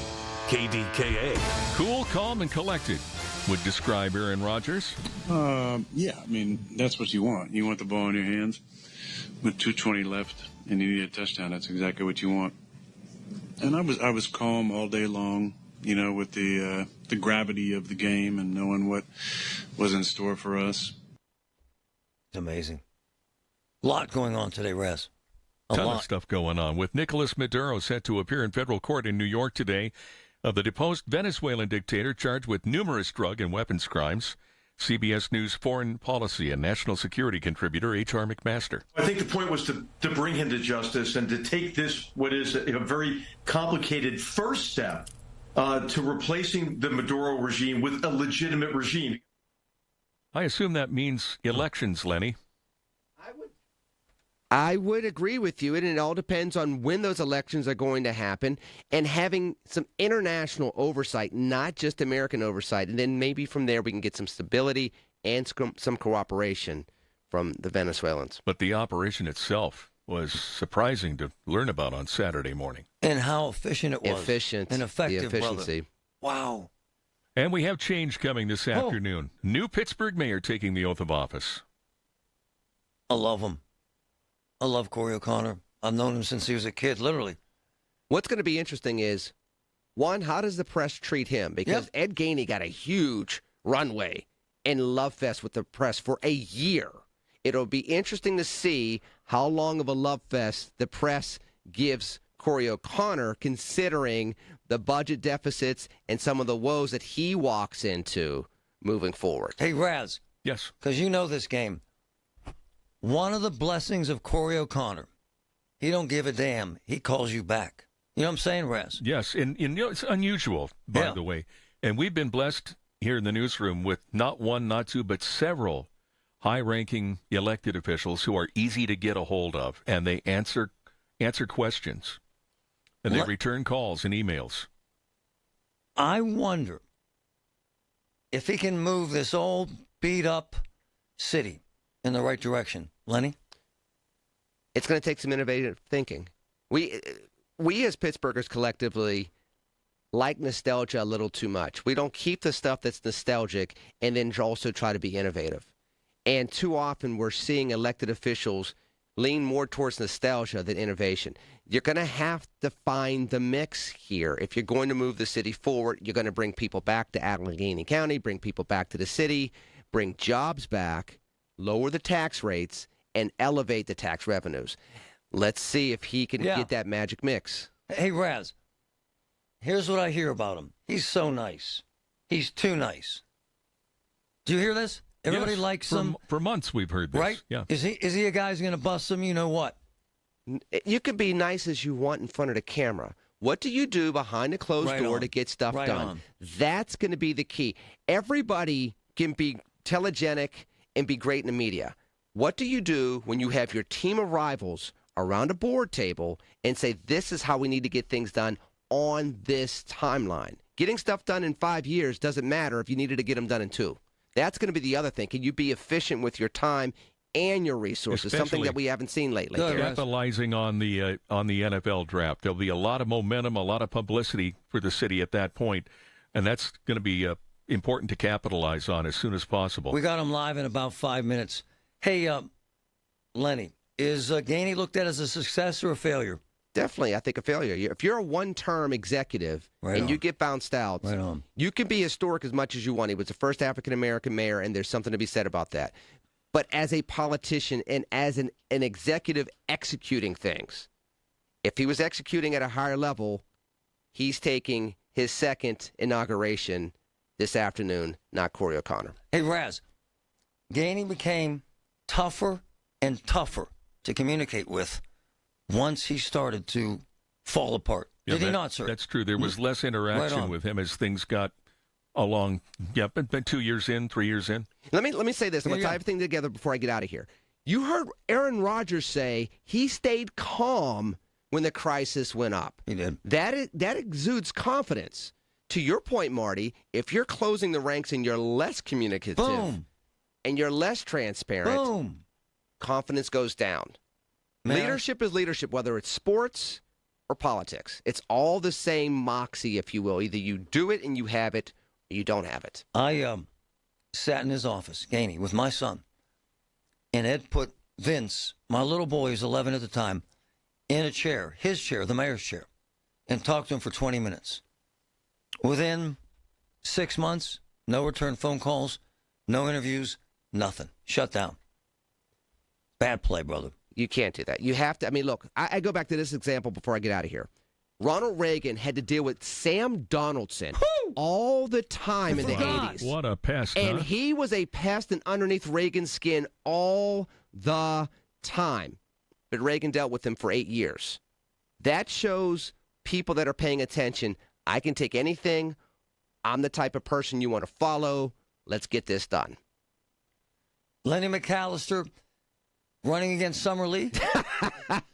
KDKA.
Cool, calm, and collected would describe Aaron Rodgers.
Yeah, I mean, that's what you want. You want the ball in your hands with 2:20 left and you need a touchdown. That's exactly what you want. And I was calm all day long, you know, with the gravity of the game and knowing what was in store for us.
It's amazing. A lot going on today, Rez. A
ton
lot
of stuff going on, with Nicolas Maduro set to appear in federal court in New York today of the deposed Venezuelan dictator charged with numerous drug and weapons crimes. CBS News foreign policy and national security contributor H.R. McMaster.
I think the point was to bring him to justice and to take this, what is a very complicated first step to replacing the Maduro regime with a legitimate regime.
I assume that means elections, Lenny.
I would agree with you, and it all depends on when those elections are going to happen and having some international oversight, not just American oversight. And then maybe from there we can get some stability and some cooperation from the Venezuelans.
But the operation itself was surprising to learn about on Saturday morning.
And how efficient it was.
Efficient.
And effective,
the efficiency.
Brother. Wow.
And we have change coming this afternoon. New Pittsburgh mayor taking the oath of office.
I love him. I love Corey O'Connor. I've known him since he was a kid, literally.
What's going to be interesting is, one, how does the press treat him? Because Ed Gainey got a huge runway and love fest with the press for a year. It'll be interesting to see how long of a love fest the press gives Corey O'Connor, considering the budget deficits and some of the woes that he walks into moving forward.
Hey, Raz.
Yes.
Because you know this game. One of the blessings of Corey O'Connor, he don't give a damn. He calls you back. You know what I'm saying, Raz?
Yes, and you know, it's unusual, by the way. And we've been blessed here in the newsroom with not one, not two, but several high-ranking elected officials who are easy to get a hold of, and they answer questions, and they return calls and emails.
I wonder if he can move this old, beat-up city in the right direction. Lenny?
It's going to take some innovative thinking. We as Pittsburghers collectively like nostalgia a little too much. We don't keep the stuff that's nostalgic and then also try to be innovative. And too often we're seeing elected officials lean more towards nostalgia than innovation. You're going to have to find the mix here. If you're going to move the city forward, you're going to bring people back to Allegheny County, bring people back to the city, bring jobs back, lower the tax rates, and elevate the tax revenues. Let's see if he can get that magic mix.
Hey, Raz, here's what I hear about him. He's so nice. He's too nice. Do you hear this? Everybody likes him.
For months we've heard this.
Right?
Yeah.
Is he a guy who's going to bust him? You know what?
You can be nice as you want in front of the camera. What do you do behind a closed door to get stuff done? That's going to be the key. Everybody can be telegenic and be great in the media. What do you do when you have your team of rivals around a board table and say, this is how we need to get things done on this timeline? Getting stuff done in 5 years doesn't matter if you needed to get them done in 2. That's going to be the other thing. Can you be efficient with your time and your resources? Something that we haven't seen lately.
Capitalizing on the NFL draft. There'll be a lot of momentum, a lot of publicity for the city at that point, and that's going to be important to capitalize on as soon as possible.
We got him live in about 5 minutes. Hey, Lenny, is Gainey looked at as a success or a failure?
Definitely, I think a failure. If you're a one-term executive you get bounced out, you can be historic as much as you want. He was the first African-American mayor, and there's something to be said about that. But as a politician and as an executive executing things, if he was executing at a higher level, he's taking his second inauguration this afternoon, not Corey O'Connor.
Hey, Raz, Gainey became tougher and tougher to communicate with once he started to fall apart. Did he not, sir?
That's true. There was less interaction with him as things got along. Yeah, but 2 years in, 3 years in.
Let me say this. I'm going to tie everything together before I get out of here. You heard Aaron Rodgers say he stayed calm when the crisis went up.
He did.
That exudes confidence. To your point, Marty, if you're closing the ranks and you're less communicative and you're less transparent, confidence goes down. Leadership is leadership, whether it's sports or politics. It's all the same moxie, if you will. Either you do it and you have it, or you don't have it.
I sat in his office, Gainey, with my son, and Ed put Vince, my little boy, who's 11 at the time, in a chair, his chair, the mayor's chair, and talked to him for 20 minutes. Within 6 months, no return phone calls, no interviews, nothing. Shut down. Bad play, brother.
You can't do that. You have to. I mean, look, I go back to this example before I get out of here. Ronald Reagan had to deal with Sam Donaldson all the time in the 80s.
What a pest,
And he was a pest and underneath Reagan's skin all the time. But Reagan dealt with him for 8 years. That shows people that are paying attention, I can take anything. I'm the type of person you want to follow. Let's get this done.
Lenny McAllister running against Summer Lee?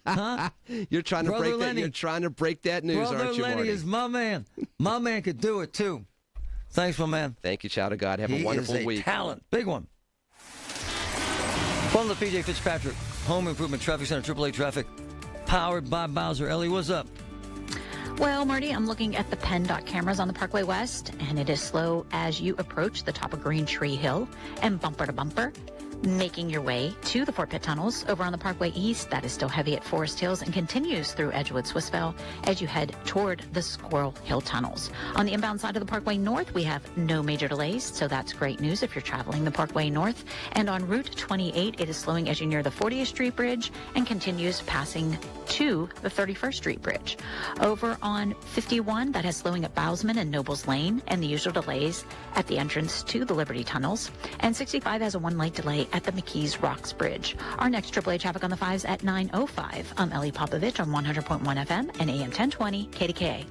Huh?
You're trying to
Brother
break
Lenny.
that. You're trying to break that news,
Brother
aren't you,
Lenny
Marty?
is my man. My man could do it too. Thanks, my man.
Thank you, child of God. Have a wonderful
is a
week.
Talent, big one. From the PJ Fitzpatrick Home Improvement Traffic Center, AAA Traffic, powered by Bowser. Ellie, what's up?
Well, Marty, I'm looking at the PennDOT cameras on the Parkway West, and it is slow as you approach the top of Green Tree Hill and bumper to bumper. Making your way to the Fort Pitt tunnels over on the Parkway East, that is still heavy at Forest Hills and continues through Edgewood, Swissvale as you head toward the Squirrel Hill tunnels. On the inbound side of the Parkway North, we have no major delays, so that's great news if you're traveling the Parkway North. And on Route 28, it is slowing as you near the 40th Street Bridge and continues passing to the 31st Street Bridge. Over on 51, that has slowing at Bousman and Nobles Lane and the usual delays at the entrance to the Liberty tunnels. And 65 has a one-lane delay at the McKees Rocks Bridge. Our next AAA traffic on the 5s at 9:05. I'm Ellie Popovich on 100.1 FM and AM 1020 KDKA.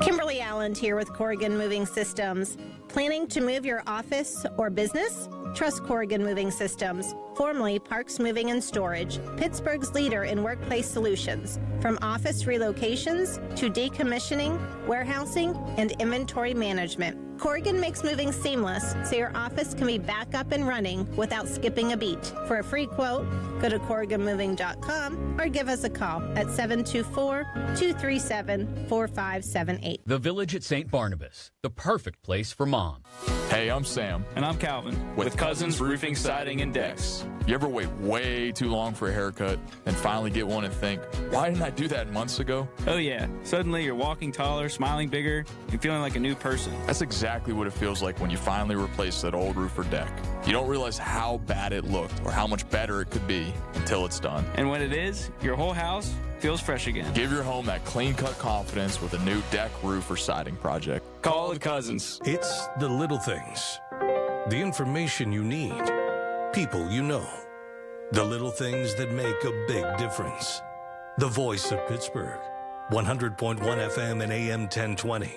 Kimberly Allen here with Corrigan Moving Systems. Planning to move your office or business? Trust Corrigan Moving Systems, formerly Parks Moving and Storage, Pittsburgh's leader in workplace solutions. From office relocations to decommissioning, warehousing, and inventory management. Corrigan makes moving seamless, so your office can be back up and running without skipping a beat. For a free quote, go to CorriganMoving.com or give us a call at 724-237-4578.
The Village at St. Barnabas, the perfect place for mom.
Hey, I'm Sam.
And I'm Calvin.
With Cousins Roofing, Siding, and Decks. You ever wait way too long for a haircut and finally get one and think, why didn't I do that months ago?
Oh, yeah. Suddenly you're walking taller, smiling bigger, and feeling like a new person.
That's exactly what it feels like when you finally replace that old roof or deck. You don't realize how bad it looked or how much better it could be until it's done.
And when it is, your whole house feels fresh again.
Give your home that clean-cut confidence with a new deck, roof, or siding project.
Call the Cousins.
It's the little things. The information you need. People you know. The little things that make a big difference. The voice of Pittsburgh. 100.1 FM and AM 1020.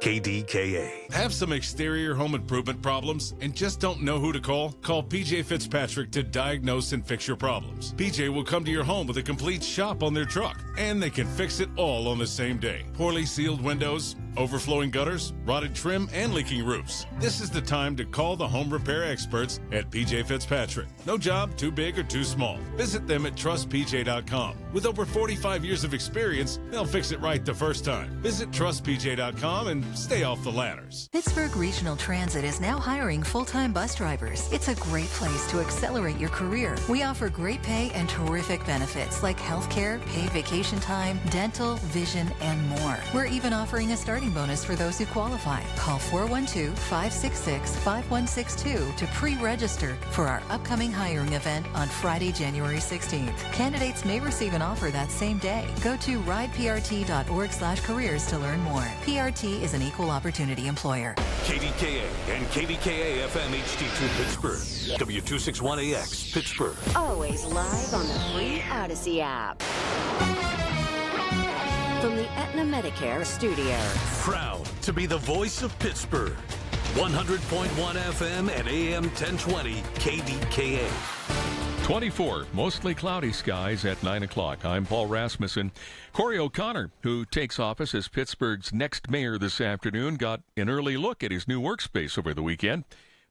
KDKA.
Have some exterior home improvement problems and just don't know who to call? Call PJ Fitzpatrick to diagnose and fix your problems. PJ will come to your home with a complete shop on their truck, and they can fix it all on the same day. Poorly sealed windows, overflowing gutters, rotted trim, and leaking roofs. This is the time to call the home repair experts at PJ Fitzpatrick. No job too big or too small. Visit them at trustpj.com. With over 45 years of experience, they'll fix it right the first time. Visit trustpj.com and stay off the ladders.
Pittsburgh Regional Transit is now hiring full-time bus drivers. It's a great place to accelerate your career. We offer great pay and terrific benefits like health care, paid vacation time, dental, vision, and more. We're even offering a starting bonus for those who qualify. Call 412-566-5162 to pre-register for our upcoming hiring event on Friday, January 16th. Candidates may receive an offer that same day. Go to rideprt.org/careers to learn more. PRT is an equal opportunity employer.
KDKA and KDKA FM HD2 Pittsburgh. W261AX Pittsburgh.
Always live on the free Odyssey app. From the Aetna Medicare studios.
Proud to be the voice of Pittsburgh. 100.1 FM and AM 1020 KDKA.
24, mostly cloudy skies at 9 o'clock. I'm Paul Rasmussen. Corey O'Connor, who takes office as Pittsburgh's next mayor this afternoon, got an early look at his new workspace over the weekend.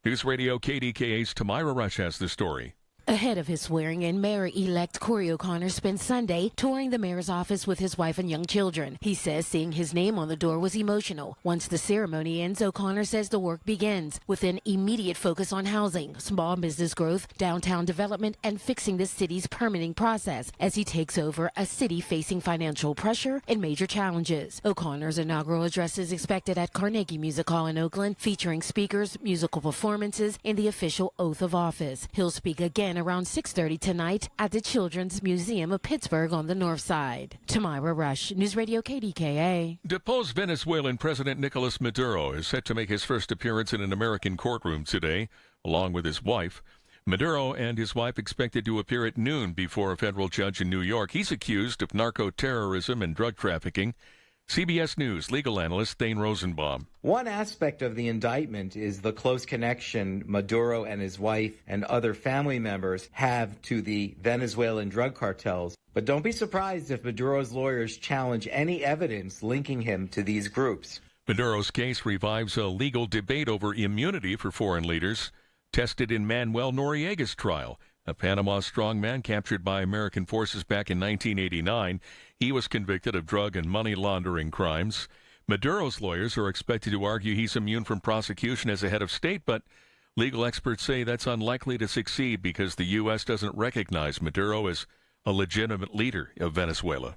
News Radio KDKA's Tamira Rush has the story.
Ahead of his swearing-in, Mayor-elect Corey O'Connor spent Sunday touring the mayor's office with his wife and young children. He says seeing his name on the door was emotional. Once the ceremony ends, O'Connor says the work begins with an immediate focus on housing, small business growth, downtown development, and fixing the city's permitting process as he takes over a city facing financial pressure and major challenges. O'Connor's inaugural address is expected at Carnegie Music Hall in Oakland, featuring speakers, musical performances, and the official oath of office. He'll speak again around 6:30 tonight at the Children's Museum of Pittsburgh on the north side. Tamira Rush, News Radio KDKA.
Deposed Venezuelan President Nicolas Maduro is set to make his first appearance in an American courtroom today, along with his wife. Maduro and his wife expected to appear at noon before a federal judge in New York. He's accused of narco-terrorism and drug trafficking. CBS News legal analyst Thane Rosenbaum.
One aspect of the indictment is the close connection Maduro and his wife and other family members have to the Venezuelan drug cartels. But don't be surprised if Maduro's lawyers challenge any evidence linking him to these groups.
Maduro's case revives a legal debate over immunity for foreign leaders, tested in Manuel Noriega's trial, a Panama strongman captured by American forces back in 1989. He was convicted of drug and money laundering crimes. Maduro's lawyers are expected to argue he's immune from prosecution as a head of state, but legal experts say that's unlikely to succeed because the U.S. doesn't recognize Maduro as a legitimate leader of Venezuela.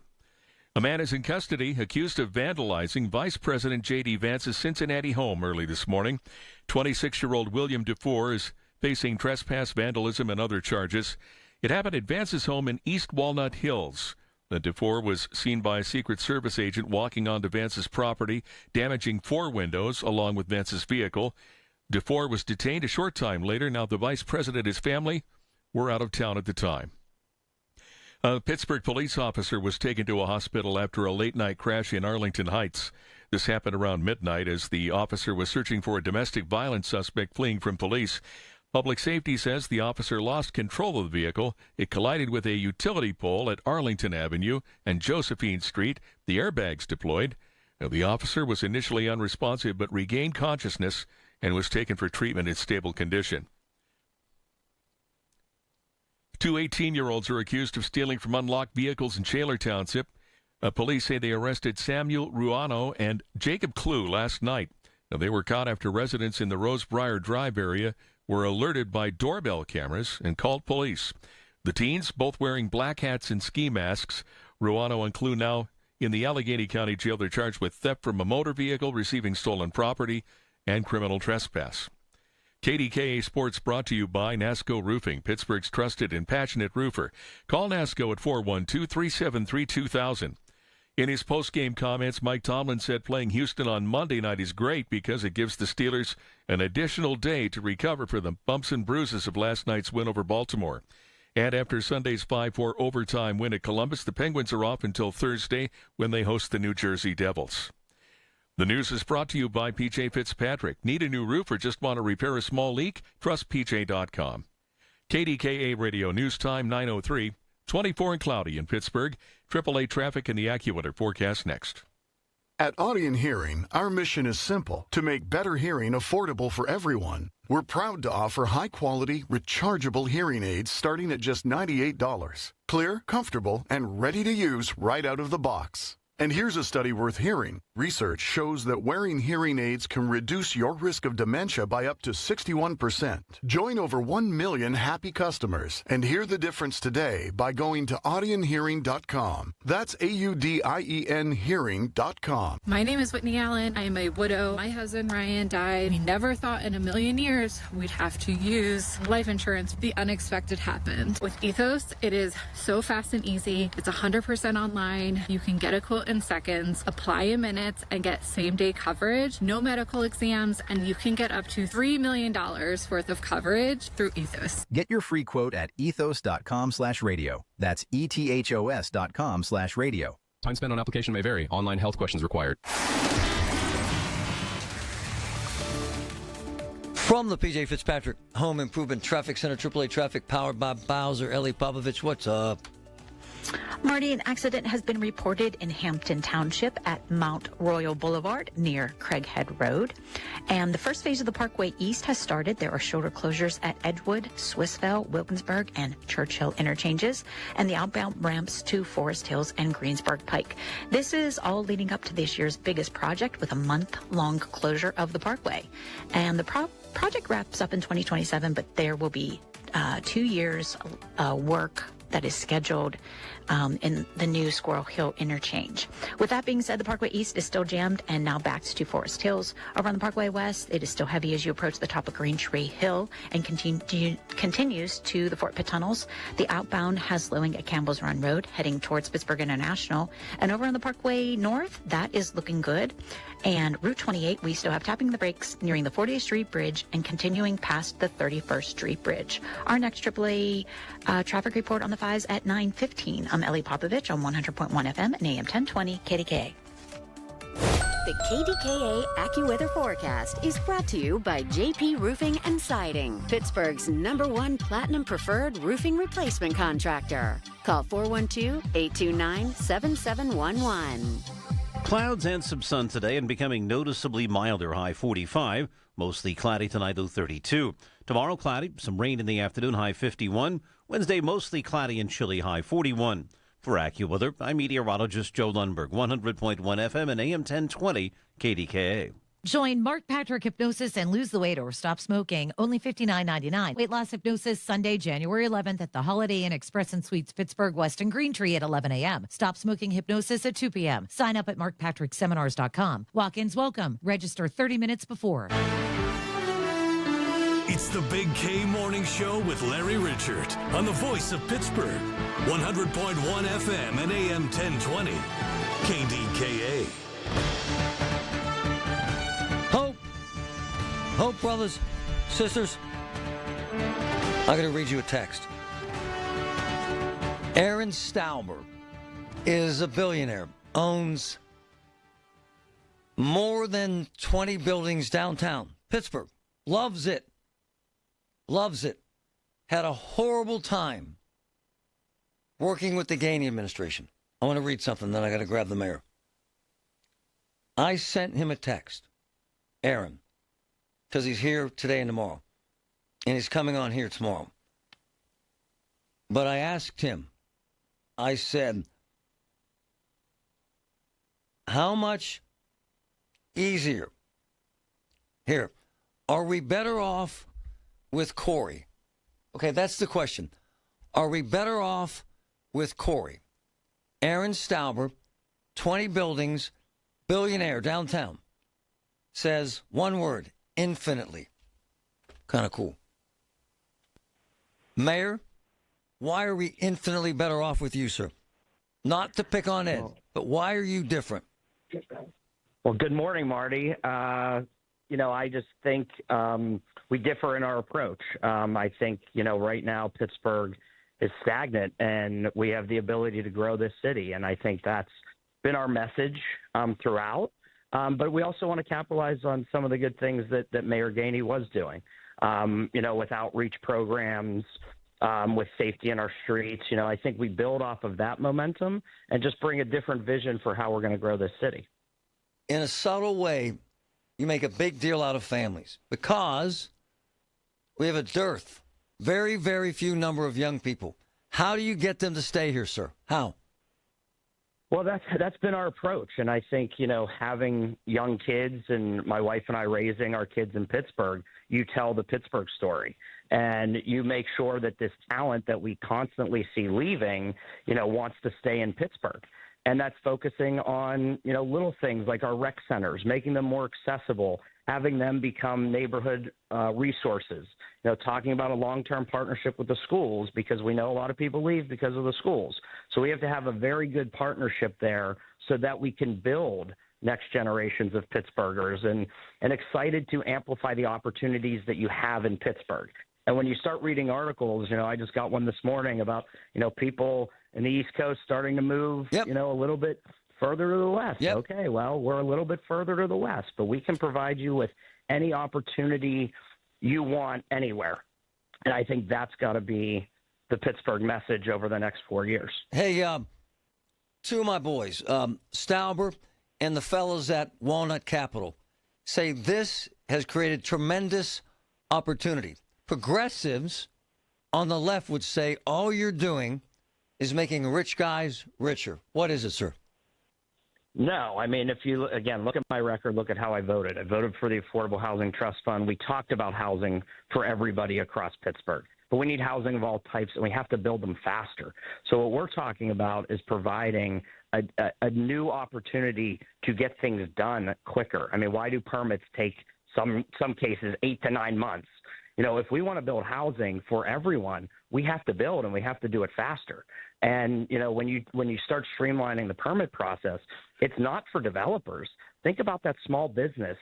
A man is in custody accused of vandalizing Vice President J.D. Vance's Cincinnati home early this morning. 26-year-old William DeFore is facing trespass, vandalism, and other charges. It happened at Vance's home in East Walnut Hills. The DeFore was seen by a Secret Service agent walking onto Vance's property, damaging 4 windows along with Vance's vehicle. DeFore was detained a short time later. Now the vice president and his family were out of town at the time. A Pittsburgh police officer was taken to a hospital after a late-night crash in Arlington Heights. This happened around midnight as the officer was searching for a domestic violence suspect fleeing from police. Public safety says the officer lost control of the vehicle. It collided with a utility pole at Arlington Avenue and Josephine Street. The airbags deployed. Now, the officer was initially unresponsive but regained consciousness and was taken for treatment in stable condition. Two 18-year-olds are accused of stealing from unlocked vehicles in Shaler Township. Police say they arrested Samuel Ruano and Jacob Clue last night. Now, they were caught after residents in the Rosebriar Drive area were alerted by doorbell cameras and called police. The teens, both wearing black hats and ski masks. Ruano and Clue now in the Allegheny County Jail. They're charged with theft from a motor vehicle, receiving stolen property, and criminal trespass. KDKA Sports brought to you by NASCO Roofing, Pittsburgh's trusted and passionate roofer. Call NASCO at 412-373-2000. In his post-game comments, Mike Tomlin said playing Houston on Monday night is great because it gives the Steelers an additional day to recover from the bumps and bruises of last night's win over Baltimore. And after Sunday's 5-4 overtime win at Columbus, the Penguins are off until Thursday when they host the New Jersey Devils. The news is brought to you by PJ Fitzpatrick. Need a new roof or just want to repair a small leak? Trust PJ.com. KDKA Radio News Time 9:03, 24 and cloudy in Pittsburgh. AAA traffic and the AccuWeather forecast next.
At Audion Hearing, our mission is simple: to make better hearing affordable for everyone. We're proud to offer high-quality, rechargeable hearing aids starting at just $98. Clear, comfortable, and ready to use right out of the box. And here's a study worth hearing. Research shows that wearing hearing aids can reduce your risk of dementia by up to 61%. Join over 1 million happy customers and hear the difference today by going to audionhearing.com. That's AUDIEN hearing.com.
My name is Whitney Allen. I am a widow. My husband Ryan died. We never thought in a million years we'd have to use life insurance. The unexpected happened. With Ethos, it is so fast and easy. It's 100% online. You can get a quote in seconds, apply in minutes, and get same-day coverage, no medical exams, and you can get up to $3 million worth of coverage through Ethos.
Get your free quote at ethos.com/radio. That's ethos.com/radio.
Time spent on application may vary. Online health questions required.
From the PJ Fitzpatrick Home Improvement Traffic Center, AAA Traffic, powered by Bowser. Ellie Popovich, what's up?
Marty, an accident has been reported in Hampton Township at Mount Royal Boulevard near Craighead Road. And the first phase of the Parkway East has started. There are shoulder closures at Edgewood, Swissvale, Wilkinsburg, and Churchill interchanges, and the outbound ramps to Forest Hills and Greensburg Pike. This is all leading up to this year's biggest project with a month-long closure of the Parkway. And the project wraps up in 2027, but there will be 2 years work that is scheduled in the new Squirrel Hill interchange. With that being said, the Parkway East is still jammed and now backed to Forest Hills. Over on the Parkway West, it is still heavy as you approach the top of Green Tree Hill and continues to the Fort Pitt tunnels. The outbound has slowing at Campbell's Run Road, heading towards Pittsburgh International. And over on the Parkway North, that is looking good. And Route 28, we still have tapping the brakes nearing the 40th Street Bridge and continuing past the 31st Street Bridge. Our next AAA traffic report on the 5s at 9:15. I'm Ellie Popovich on 100.1 FM and AM 1020 KDKA.
The KDKA AccuWeather forecast is brought to you by JP Roofing and Siding, Pittsburgh's #1 Platinum Preferred Roofing Replacement Contractor. Call 412-829-7711.
Clouds and some sun today and becoming noticeably milder, high 45. Mostly cloudy tonight, low 32. Tomorrow, cloudy, some rain in the afternoon, high 51. Wednesday, mostly cloudy and chilly, high 41. For AccuWeather, I'm meteorologist Joe Lundberg, 100.1 FM and AM 1020 KDKA.
Join Mark Patrick Hypnosis and lose the weight or stop smoking. Only $59.99. Weight loss hypnosis Sunday, January 11th at the Holiday Inn Express and Suites, Pittsburgh West and Green Tree at 11 a.m. Stop smoking hypnosis at 2 p.m. Sign up at markpatrickseminars.com. Walk-ins welcome. Register 30 minutes before.
It's the Big K Morning Show with Larry Richert on the Voice of Pittsburgh, 100.1 FM and AM 1020, KDKA.
Hope, brothers, sisters. I'm going to read you a text. Aaron Stauber is a billionaire, owns more than 20 buildings downtown Pittsburgh. Loves it. Had a horrible time working with the Gainey administration. I want to read something, then I got to grab the mayor. I sent him a text, Aaron, because he's here today and tomorrow, and he's coming on here tomorrow. But I asked him, I said, how much easier? Here, are we better off with Corey? Okay, that's the question. Are we better off with Corey? Aaron Stauber, 20 buildings, billionaire downtown, says one word, infinitely. Kind of cool. Mayor, why are we infinitely better off with you, sir? Not to pick on Ed, but why are you different?
Well, good morning, Marty. I just think we differ in our approach. I think, right now Pittsburgh is stagnant and we have the ability to grow this city. And I think that's been our message throughout. But we also want to capitalize on some of the good things that Mayor Gainey was doing, with outreach programs, with safety in our streets. I think we build off of that momentum and just bring a different vision for how we're going to grow this city.
In a subtle way, you make a big deal out of families because we have a dearth, very, very few number of young people. How do you get them to stay here, sir? How?
Well, that's been our approach. And I think, having young kids and my wife and I raising our kids in Pittsburgh, you tell the Pittsburgh story. And you make sure that this talent that we constantly see leaving, wants to stay in Pittsburgh. And that's focusing on, little things like our rec centers, making them more accessible, having them become neighborhood resources, talking about a long-term partnership with the schools because we know a lot of people leave because of the schools. So we have to have a very good partnership there so that we can build next generations of Pittsburghers and excited to amplify the opportunities that you have in Pittsburgh. And when you start reading articles, I just got one this morning about, people in the East Coast starting to move, a little bit further to the west.
Yep.
Okay, well, we're a little bit further to the west, but we can provide you with any opportunity you want anywhere. And I think that's got to be the Pittsburgh message over the next 4 years.
Hey, two of my boys, Stauber and the fellows at Walnut Capital, say this has created tremendous opportunity. Progressives on the left would say all you're doing is making rich guys richer. What is it, sir?
No, I mean, if you, again, look at my record, look at how I voted. I voted for the Affordable Housing Trust Fund. We talked about housing for everybody across Pittsburgh. But we need housing of all types, and we have to build them faster. So what we're talking about is providing a new opportunity to get things done quicker. I mean, why do permits take some cases 8 to 9 months? If we want to build housing for everyone, we have to build and we have to do it faster. And, when you start streamlining the permit process, it's not for developers. Think about that small business,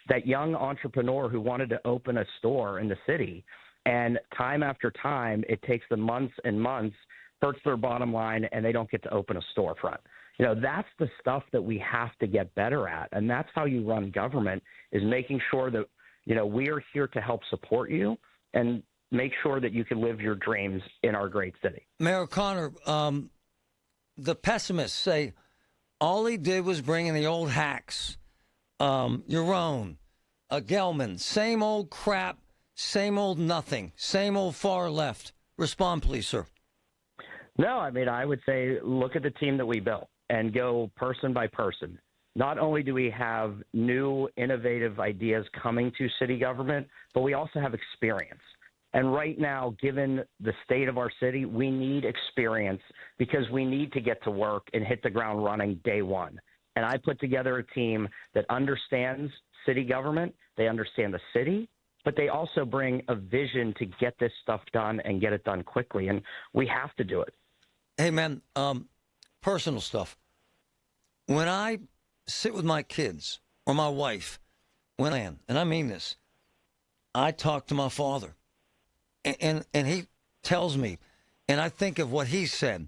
that young entrepreneur who wanted to open a store in the city. And time after time, it takes them months and months, hurts their bottom line, and they don't get to open a storefront. That's the stuff that we have to get better at. And that's how you run government, is making sure that we are here to help support you and make sure that you can live your dreams in our great city.
Mayor O'Connor, the pessimists say all he did was bring in the old hacks, your own, Gelman, same old crap, same old nothing, same old far left. Respond, please, sir.
No, I mean, I would say look at the team that we built and go person by person. Not only do we have new, innovative ideas coming to city government, but we also have experience. And right now, given the state of our city, we need experience because we need to get to work and hit the ground running day one. And I put together a team that understands city government, they understand the city, but they also bring a vision to get this stuff done and get it done quickly. And we have to do it.
Hey, man, personal stuff. When I sit with my kids or my wife, and I mean this, I talk to my father, and he tells me, and I think of what he said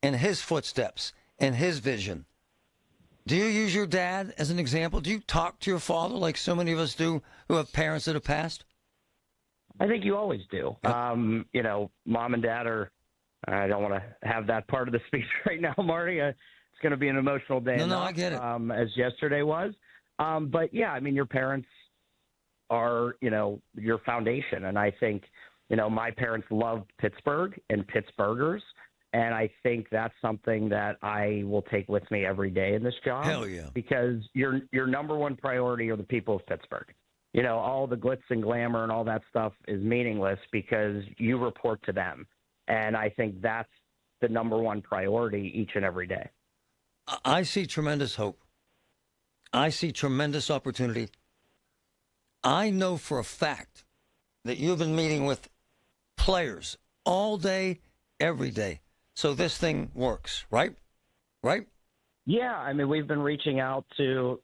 and his footsteps and his vision. Do you use your dad as an example? Do you talk to your father like so many of us do who have parents that have passed?
I think you always do. Mom and dad are, I don't want to have that part of the speech right now, Marty. It's going to be an emotional day.
No,
enough,
I get it.
As yesterday was. But yeah, I mean, your parents are, your foundation. And I think, my parents loved Pittsburgh and Pittsburghers. And I think that's something that I will take with me every day in this job.
Hell yeah.
Because your number one priority are the people of Pittsburgh. All the glitz and glamour and all that stuff is meaningless because you report to them. And I think that's the number one priority each and every day.
I see tremendous hope. I see tremendous opportunity. I know for a fact that you've been meeting with players all day, every day. So this thing works, right? Right?
Yeah, I mean, we've been reaching out to,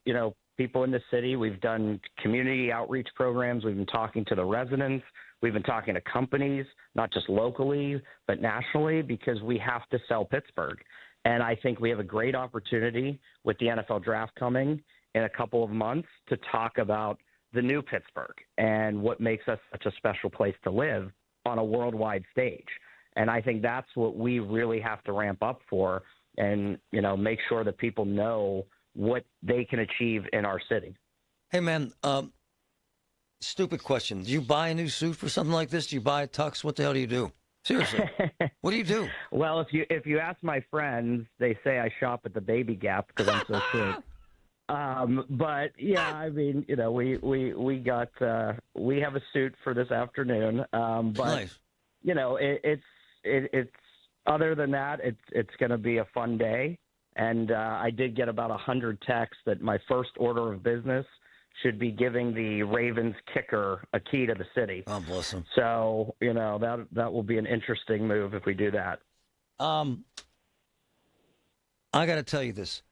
people in the city. We've done community outreach programs. We've been talking to the residents. We've been talking to companies, not just locally, but nationally, because we have to sell Pittsburgh. And I think we have a great opportunity with the NFL draft coming in a couple of months to talk about the new Pittsburgh and what makes us such a special place to live on a worldwide stage. And I think that's what we really have to ramp up for and, make sure that people know what they can achieve in our city.
Hey, man, stupid question. Do you buy a new suit for something like this? Do you buy a tux? What the hell do you do? Seriously. What do you do?
Well, if you ask my friends, they say I shop at the Baby Gap because I'm so short. But yeah, I mean, we have a suit for this afternoon. But
nice.
It's other than that, it's going to be a fun day. And I did get about 100 texts that my first order of business should be giving the Ravens kicker a key to the city.
Oh, bless him.
So, that will be an interesting move if we do that.
I got to tell you this.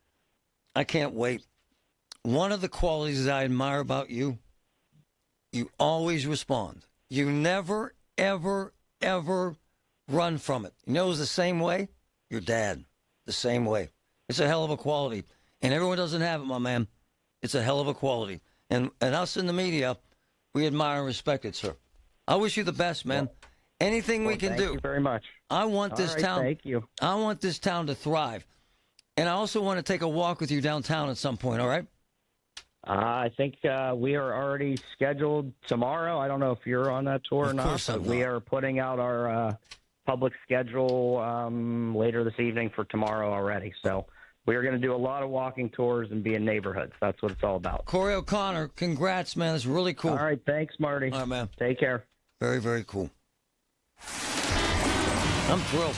I can't wait. One of the qualities that I admire about you, you always respond. You never, ever, ever run from it. You know who's the same way? Your dad. The same way. It's a hell of a quality. And everyone doesn't have it, my man. It's a hell of a quality. And us in the media, we admire and respect it, sir. I wish you the best, man. Anything we can do.
Thank you very much.
I want this town.
Thank you.
I want this town to thrive. And I also want to take a walk with you downtown at some point, all right?
I think we are already scheduled tomorrow. I don't know if you're on that tour or not, but we are putting out our public schedule later this evening for tomorrow already. So we are going to do a lot of walking tours and be in neighborhoods. That's what it's all about.
Corey O'Connor, congrats, man. That's really cool.
All right. Thanks, Marty.
All right, man.
Take care.
Very, very cool. I'm thrilled.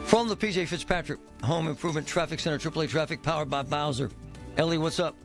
From the P.J. Fitzpatrick Home Improvement Traffic Center, AAA Traffic, powered by Bowser. Ellie, what's up?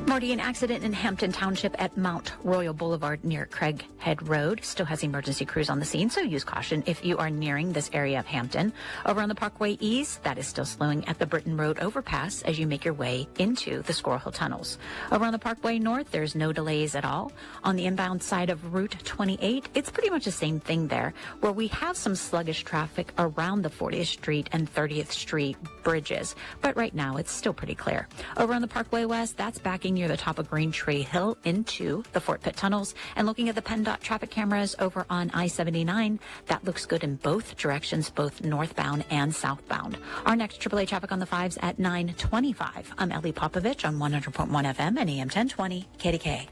Marty, an accident in Hampton Township at Mount Royal Boulevard near Craighead Road. Still has emergency crews on the scene, so use caution if you are nearing this area of Hampton. Over on the Parkway East, that is still slowing at the Britain Road overpass as you make your way into the Squirrel Hill tunnels. Over on the Parkway North, there's no delays at all. On the inbound side of Route 28, it's pretty much the same thing there, where we have some sluggish traffic around the 40th Street and 30th Street bridges. But right now, it's still pretty clear. Over on the Parkway West, that's backing near the top of Green Tree Hill into the Fort Pitt tunnels. And looking at the PennDOT traffic cameras over on I-79, that looks good in both directions, both northbound and southbound. Our next AAA traffic on the 5s at 9:25. I'm Ellie Popovich on 100.1 FM and AM 1020 KDKA.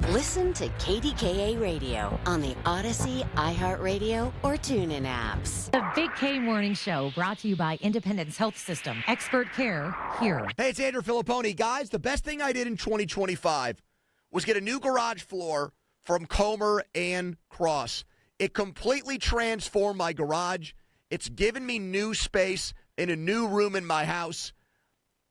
Listen to KDKA Radio on the Odyssey, iHeartRadio, or TuneIn apps.
The Big K Morning Show, brought to you by Independence Health System. Expert care here.
Hey, it's Andrew Filipponi. Guys, the best thing I did in 2025 was get a new garage floor from Comer and Cross. It completely transformed my garage. It's given me new space in a new room in my house.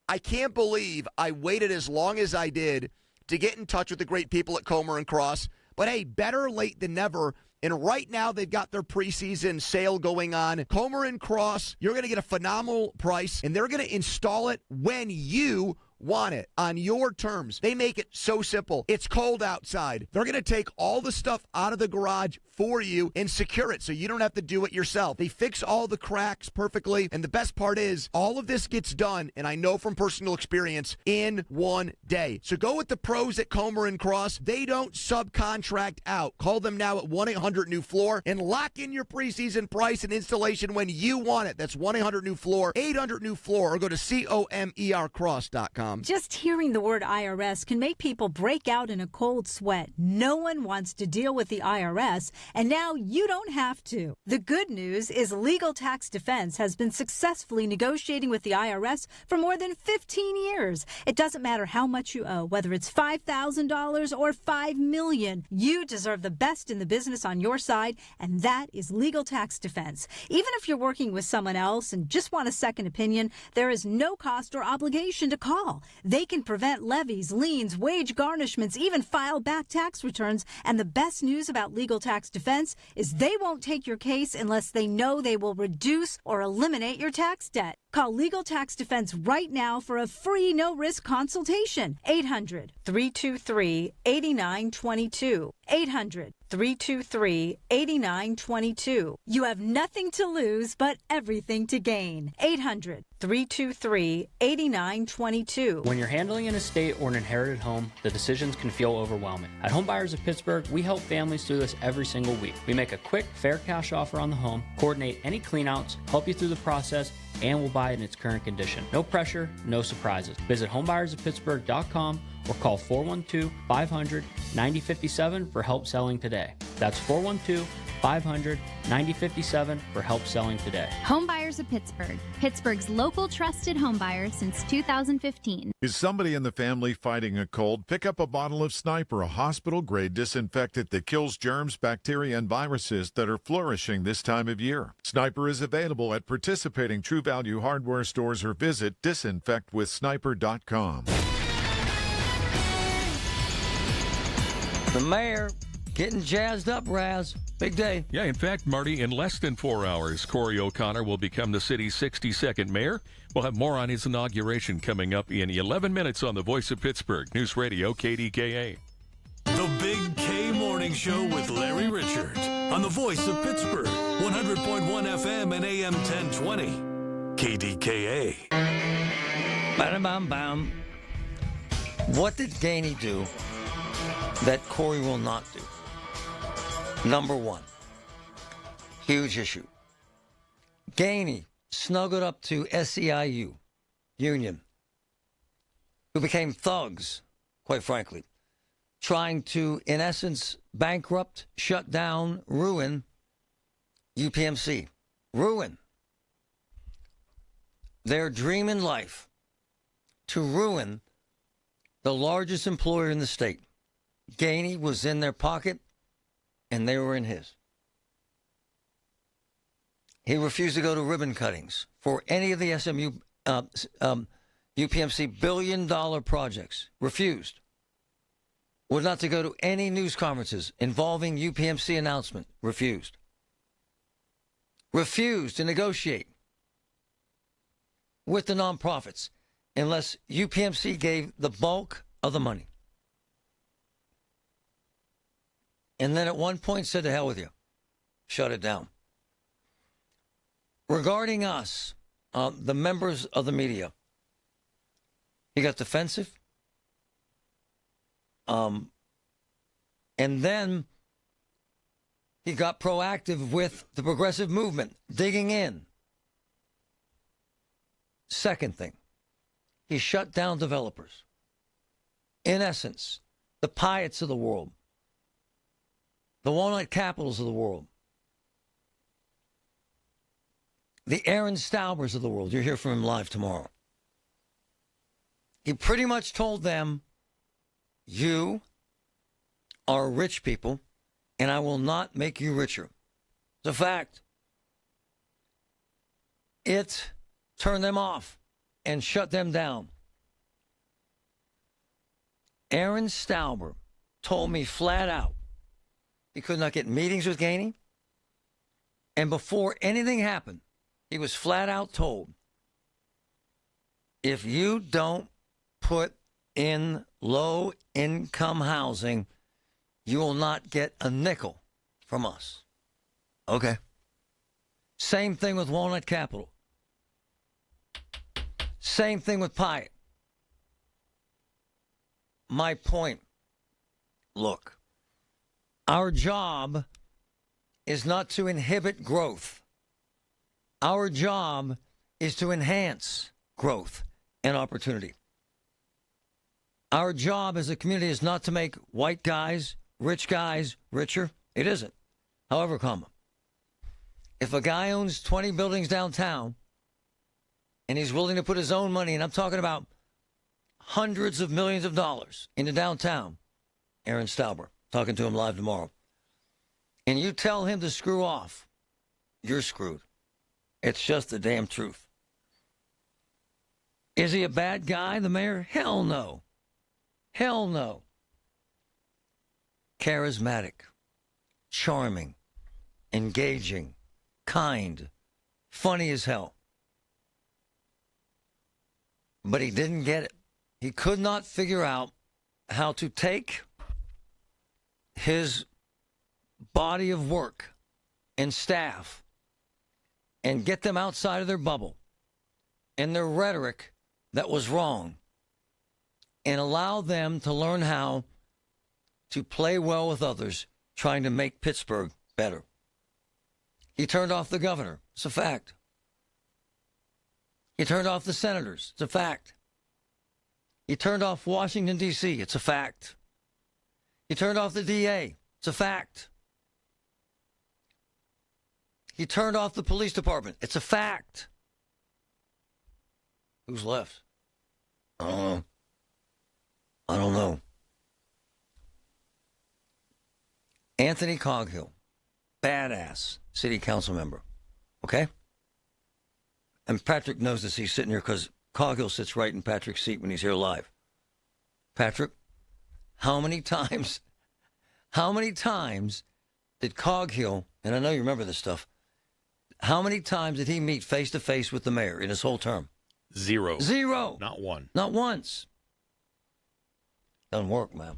I can't believe I waited as long as I did to get in touch with the great people at Comer and Cross. But hey, better late than never. And right now, they've got their preseason sale going on. Comer and Cross, you're going to get a phenomenal price, and they're going to install it when you want it on your terms. They make it so simple. It's cold outside. They're going to take all the stuff out of the garage for you and secure it so you don't have to do it yourself. They fix all the cracks perfectly. And the best part is all of this gets done, and I know from personal experience, in one day. So go with the pros at Comer and Cross. They don't subcontract out. Call them now at 1-800-NEW-FLOOR and lock in your preseason price and installation when you want it. That's 1-800-NEW-FLOOR, 800-NEW-FLOOR, or go to COMERcross.com.
Just hearing the word IRS can make people break out in a cold sweat. No one wants to deal with the IRS, and now you don't have to. The good news is Legal Tax Defense has been successfully negotiating with the IRS for more than 15 years. It doesn't matter how much you owe, whether it's $5,000 or $5 million. You deserve the best in the business on your side, and that is Legal Tax Defense. Even if you're working with someone else and just want a second opinion, there is no cost or obligation to call. They can prevent levies, liens, wage garnishments, even file back tax returns. And the best news about Legal Tax Defense is they won't take your case unless they know they will reduce or eliminate your tax debt. Call Legal Tax Defense right now for a free no-risk consultation. 800-323-8922. 800-323-8922. You have nothing to lose but everything to gain. 800-323-8922.
When you're handling an estate or an inherited home, the decisions can feel overwhelming. At Home Buyers of Pittsburgh, we help families through this every single week. We make a quick, fair cash offer on the home, coordinate any cleanouts, help you through the process, and we'll buy it in its current condition. No pressure, no surprises. Visit homebuyersoftpittsburgh.com or call 412-500-9057 for help selling today. That's 412-500-9057 for help selling today.
Home Buyers of Pittsburgh, Pittsburgh's local trusted home buyer since 2015.
Is somebody in the family fighting a cold? Pick up a bottle of Sniper, a hospital-grade disinfectant that kills germs, bacteria, and viruses that are flourishing this time of year. Sniper is available at participating True Value hardware stores or visit disinfectwithsniper.com.
The mayor getting jazzed up, Raz. Big day.
Yeah, in fact, Marty, in less than 4 hours, Corey O'Connor will become the city's 62nd mayor. We'll have more on his inauguration coming up in 11 minutes on the Voice of Pittsburgh, News Radio KDKA.
The Big K Morning Show with Larry Richert on the Voice of Pittsburgh, 100.1 FM and AM 1020. KDKA.
Bam. What did Gainey do that Corey will not do? Number one, huge issue. Gainey snuggled up to SEIU union, who became thugs, quite frankly, trying to, in essence, bankrupt, shut down, ruin UPMC. Ruin their dream in life to ruin the largest employer in the state. Gainey was in their pocket, and they were in his. He refused to go to ribbon cuttings for any of the SMU UPMC billion-dollar projects. Refused. Was not to go to any news conferences involving UPMC announcement. Refused. Refused to negotiate with the nonprofits unless UPMC gave the bulk of the money. And then at one point said, to hell with you. Shut it down. Regarding us, the members of the media, he got defensive. And then he got proactive with the progressive movement, digging in. Second thing, he shut down developers. In essence, the Piatt's of the world, the Walnut Capitals of the world, the Aaron Staubers of the world. You'll hear from him live tomorrow. He pretty much told them, you are rich people, and I will not make you richer. It's a fact. It turned them off and shut them down. Aaron Stauber told me flat out he could not get meetings with Gainey. And before anything happened, he was flat out told, if you don't put in low-income housing, you will not get a nickel from us. Okay. Same thing with Walnut Capital. Same thing with Pyatt. My point, look, our job is not to inhibit growth. Our job is to enhance growth and opportunity. Our job as a community is not to make white guys, rich guys, richer. It isn't. However, if a guy owns 20 buildings downtown and he's willing to put his own money, and I'm talking about hundreds of millions of dollars into downtown, Aaron Stauber, talking to him live tomorrow, and you tell him to screw off, you're screwed. It's just the damn truth. Is he a bad guy, the mayor? Hell no. Hell no. Charismatic, charming, engaging, kind, funny as hell. But he didn't get it. He could not figure out how to take his body of work and staff and get them outside of their bubble and their rhetoric that was wrong and allow them to learn how to play well with others, trying to make Pittsburgh better. He turned off the governor. It's a fact. He turned off the senators. It's a fact. He turned off Washington, D.C. It's a fact. He turned off the DA. It's a fact. He turned off the police department. It's a fact. Who's left? I don't know. I don't know. Anthony Coghill, badass city council member. Okay? And Patrick knows this. He's sitting here because Coghill sits right in Patrick's seat when he's here live. Patrick, how many times did Coghill, and I know you remember this stuff, how many times did he meet face-to-face with the mayor in his whole term?
Zero.
Not one.
Not
once. Doesn't work, man.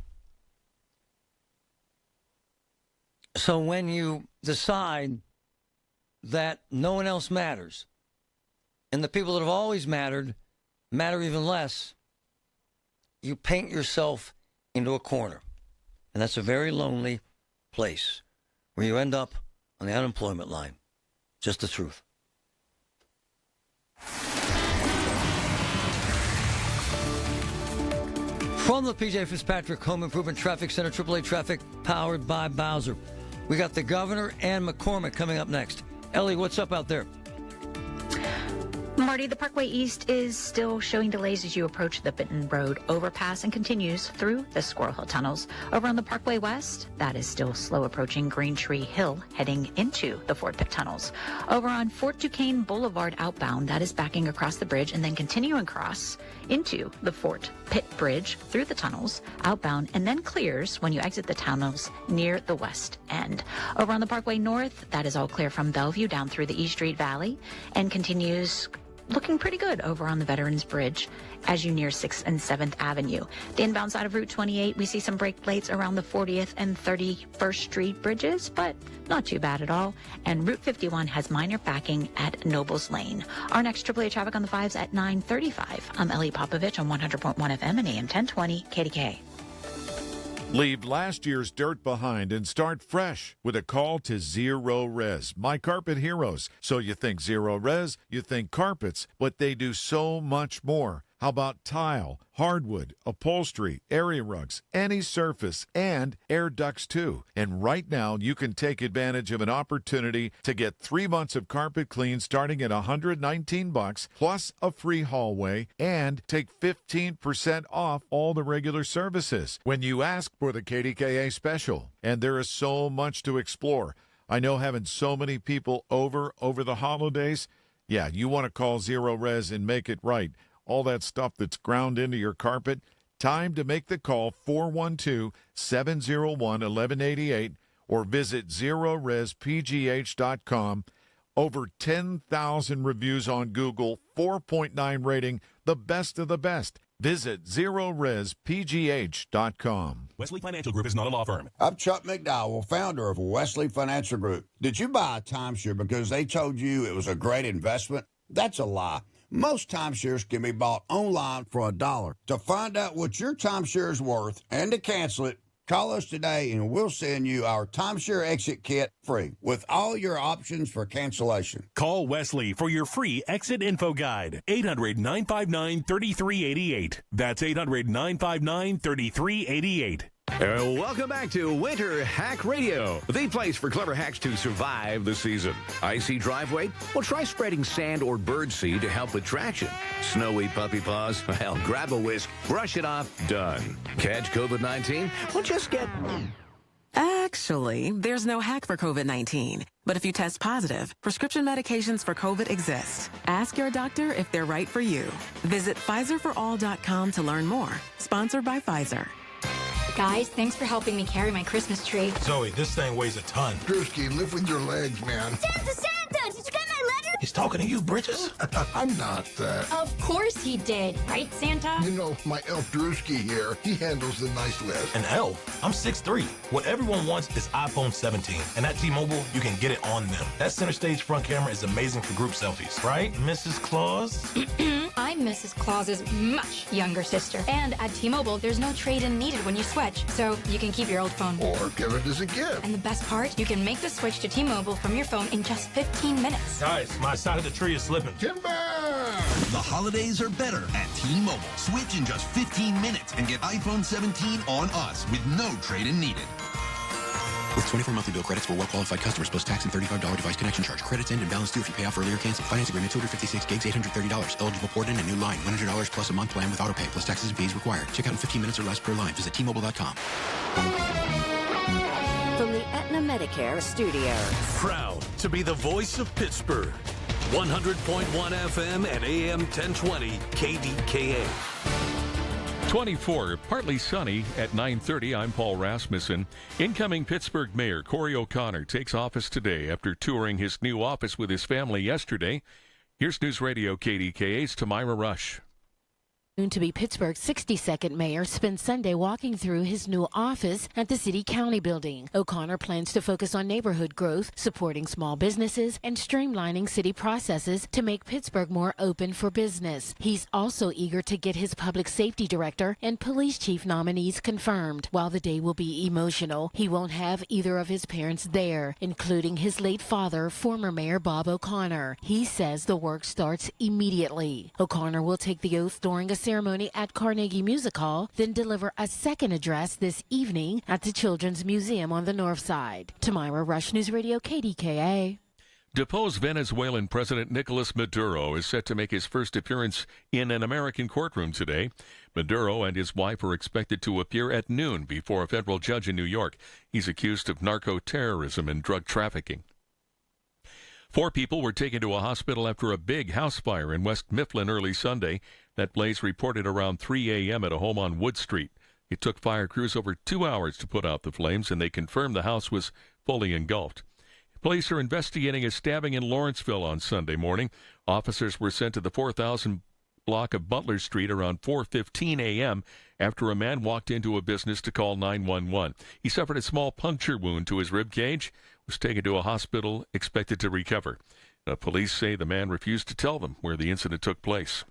So when you decide that no one else matters, and the people that have always mattered matter even less, you paint yourself into a corner. And that's a very lonely place where you end up on the unemployment line. Just the truth. From the PJ Fitzpatrick Home Improvement Traffic Center, AAA Traffic, powered by Bowser. We got the governor and McCormick coming up next. Ellie, what's up out there?
Marty, the Parkway East is still showing delays as you approach the Benton Road overpass and continues through the Squirrel Hill tunnels. Over on the Parkway West, that is still slow approaching Green Tree Hill, heading into the Fort Pitt tunnels. Over on Fort Duquesne Boulevard outbound, that is backing across the bridge and then continuing across into the Fort Pitt Bridge through the tunnels, outbound, and then clears when you exit the tunnels near the west end. Over on the Parkway North, that is all clear from Bellevue down through the East Street Valley and continues looking pretty good over on the Veterans Bridge as you near 6th and 7th Avenue. The inbound side of Route 28, we see some brake lights around the 40th and 31st Street bridges, but not too bad at all. And Route 51 has minor backing at Nobles Lane. Our next AAA traffic on the 5s at 9:35. I'm Ellie Popovich on 100.1 FM and AM 1020 KDKA.
Leave last year's dirt behind and start fresh with a call to Zero Res, my carpet heroes. So you think Zero Res, you think carpets, but they do so much more. How about tile, hardwood, upholstery, area rugs, any surface, and air ducts too. And right now, you can take advantage of an opportunity to get 3 months of carpet clean starting at $119 plus a free hallway and take 15% off all the regular services when you ask for the KDKA special. And there is so much to explore. I know having so many people over the holidays, yeah, you want to call Zero Res and make it right. All that stuff that's ground into your carpet, time to make the call, 412-701-1188, or visit ZeroResPGH.com. Over 10,000 reviews on Google, 4.9 rating, the best of the best. Visit ZeroResPGH.com.
Wesley Financial Group is not a law firm.
I'm Chuck McDowell, founder of Wesley Financial Group. Did you buy a timeshare because they told you it was a great investment? That's a lie. Most timeshares can be bought online for $1. To find out what your timeshare is worth and to cancel it, call us today and we'll send you our timeshare exit kit free with all your options for cancellation.
Call Wesley for your free exit info guide. 800-959-3388. That's 800-959-3388.
Welcome back to Winter Hack Radio, the place for clever hacks to survive the season. Icy driveway? Well, try spreading sand or birdseed to help with traction. Snowy puppy paws? Well, grab a whisk, brush it off, done. Catch COVID-19? Well, just get...
Actually, there's no hack for COVID-19. But if you test positive, prescription medications for COVID exist. Ask your doctor if they're right for you. Visit PfizerForAll.com to learn more. Sponsored by Pfizer.
Guys, thanks for helping me carry my Christmas tree.
Zoe, this thing weighs a ton.
Drewski, lift with your legs, man.
Santa! Did you get my letter?
He's talking to you, Bridges.
I'm not that.
Of course he did. Right, Santa?
You know, my elf Drewski here, he handles the nice list.
An elf? I'm 6'3". What everyone wants is iPhone 17. And at T-Mobile, you can get it on them. That center stage front camera is amazing for group selfies. Right, Mrs. Claus?
I'm Mrs. Claus's much younger sister. And at T-Mobile, there's no trade-in needed when you switch. So you can keep your old phone.
Or give it as a gift.
And the best part, you can make the switch to T-Mobile from your phone in just 15 minutes.
Guys, my side of the tree is slipping.
Timber!
The holidays are better at T-Mobile. Switch in just 15 minutes and get iPhone 17 on us with no trade-in needed.
With 24 monthly bill credits for well-qualified customers plus tax and $35 device connection charge. Credits end and balance due if you pay off earlier cancel. Finance agreement 256 gigs, $830. Eligible port in a new line. $100 plus a month plan with auto pay plus taxes and fees required. Check out in 15 minutes or less per line. Visit T-Mobile.com.
From the Aetna Medicare studios.
Proud to be the voice of Pittsburgh. 100.1 FM and AM 1020 KDKA.
24, partly sunny at 9:30. I'm Paul Rasmussen. Incoming Pittsburgh Mayor Corey O'Connor takes office today after touring his new office with his family yesterday. Here's News Radio KDKA's Tamira Rush.
Soon to be Pittsburgh's 62nd mayor spent Sunday walking through his new office at the City-County building. O'Connor plans to focus on neighborhood growth, supporting small businesses, and streamlining city processes to make Pittsburgh more open for business. He's also eager to get his public safety director and police chief nominees confirmed. While the day will be emotional, he won't have either of his parents there, including his late father, former Mayor Bob O'Connor. He says the work starts immediately. O'Connor will take the oath during a ceremony at Carnegie Music Hall, then deliver a second address this evening at the Children's Museum on the North Side. Tamira Rush, News Radio KDKA.
Deposed Venezuelan President Nicolas Maduro is set to make his first appearance in an American courtroom today. Maduro and his wife are expected to appear at noon before a federal judge in New York. He's accused of narco-terrorism and drug trafficking. 4 people were taken to a hospital after a big house fire in West Mifflin early Sunday. That blaze reported around 3 a.m. at a home on Wood Street. It took fire crews over 2 hours to put out the flames, and they confirmed the house was fully engulfed. Police are investigating a stabbing in Lawrenceville on Sunday morning. Officers were sent to the 4000 block of Butler Street around 4:15 a.m. after a man walked into a business to call 911. He suffered a small puncture wound to his rib cage, was taken to a hospital, expected to recover. Police say the man refused to tell them where the incident took place.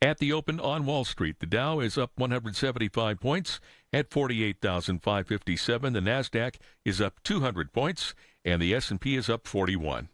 At the open on Wall Street, the Dow is up 175 points at 48,557. The Nasdaq is up 200 points, and the S&P is up 41.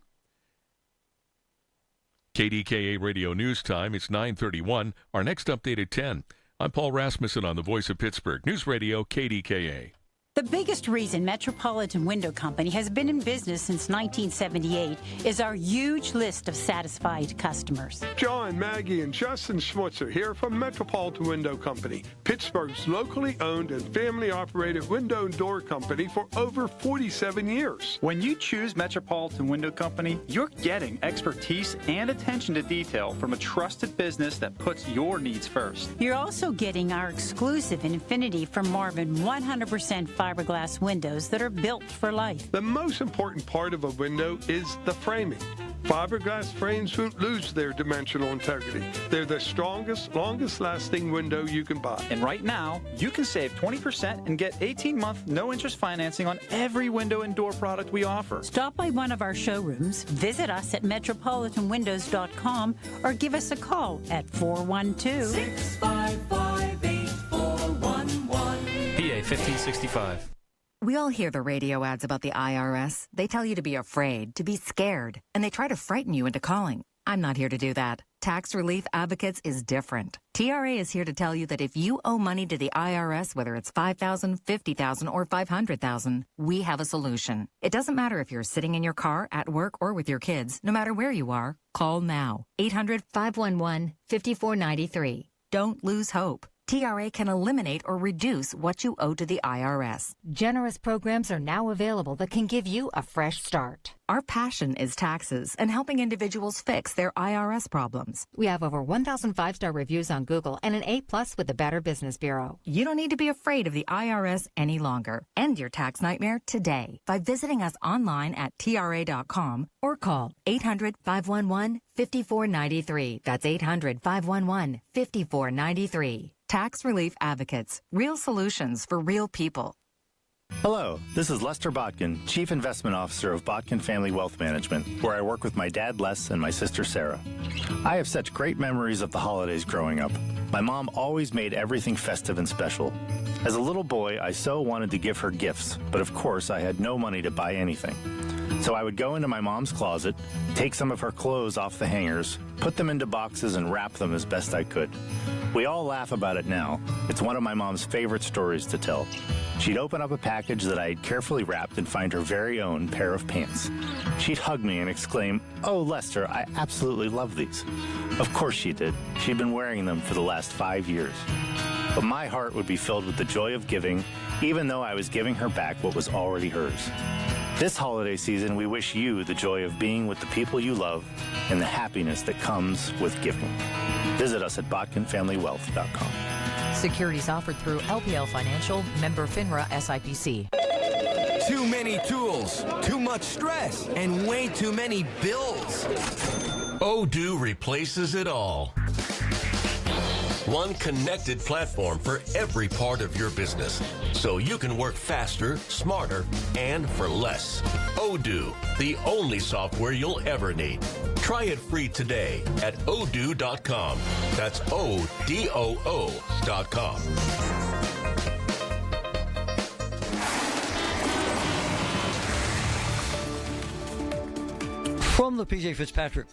KDKA Radio News Time, it's 9:31. Our next update at 10. I'm Paul Rasmussen on the Voice of Pittsburgh. News Radio KDKA.
The biggest reason Metropolitan Window Company has been in business since 1978 is our huge list of satisfied customers.
John, Maggie, and Justin Schmutzer here from Metropolitan Window Company, Pittsburgh's locally owned and family-operated window and door company for over 47 years.
When you choose Metropolitan Window Company, you're getting expertise and attention to detail from a trusted business that puts your needs first.
You're also getting our exclusive Infinity from Marvin 100% fiberglass windows that are built for life.
The most important part of a window is the framing. Fiberglass frames won't lose their dimensional integrity. They're the strongest, longest-lasting window you can buy.
And right now, you can save 20% and get 18-month no-interest financing on every window and door product we offer.
Stop by one of our showrooms, visit us at metropolitanwindows.com, or give us a call at 412-655-8411.
PA 1565.
We all hear the radio ads about the IRS. They tell you to be afraid, to be scared, and they try to frighten you into calling. I'm not here to do that. Tax Relief Advocates is different. TRA is here to tell you that if you owe money to the IRS, whether it's $5,000, $50,000, or $500,000, we have a solution. It doesn't matter if you're sitting in your car, at work, or with your kids. No matter where you are, call now. 800-511-5493. Don't lose hope. TRA can eliminate or reduce what you owe to the IRS.
Generous programs are now available that can give you a fresh start.
Our passion is taxes and helping individuals fix their IRS problems.
We have over 1,000 five-star reviews on Google and an A+ with the Better Business Bureau.
You don't need to be afraid of the IRS any longer. End your tax nightmare today by visiting us online at TRA.com or call 800-511-5493. That's 800-511-5493. Tax Relief Advocates. Real solutions for real people.
Hello, this is Lester Botkin, Chief Investment Officer of Botkin Family Wealth Management, where I work with my dad Les and my sister Sarah. I have such great memories of the holidays growing up. My mom always made everything festive and special. As a little boy, I so wanted to give her gifts, but of course I had no money to buy anything. So I would go into my mom's closet, take some of her clothes off the hangers, put them into boxes and wrap them as best I could. We all laugh about it now. It's one of my mom's favorite stories to tell. She'd open up a package that I had carefully wrapped and find her very own pair of pants. She'd hug me and exclaim, "Oh, Lester, I absolutely love these." Of course she did. She'd been wearing them for the last 5 years. But my heart would be filled with the joy of giving, even though I was giving her back what was already hers. This holiday season, we wish you the joy of being with the people you love and the happiness that comes with giving. Visit us at BotkinFamilyWealth.com.
Securities offered through LPL Financial, member FINRA SIPC.
Too many tools, too much stress, and way too many bills.
Odoo replaces it all. One connected platform for every part of your business, so you can work faster, smarter, and for less. Odoo, the only software you'll ever need. Try it free today at odoo.com. That's ODOO.com.
From the PJ Fitzpatrick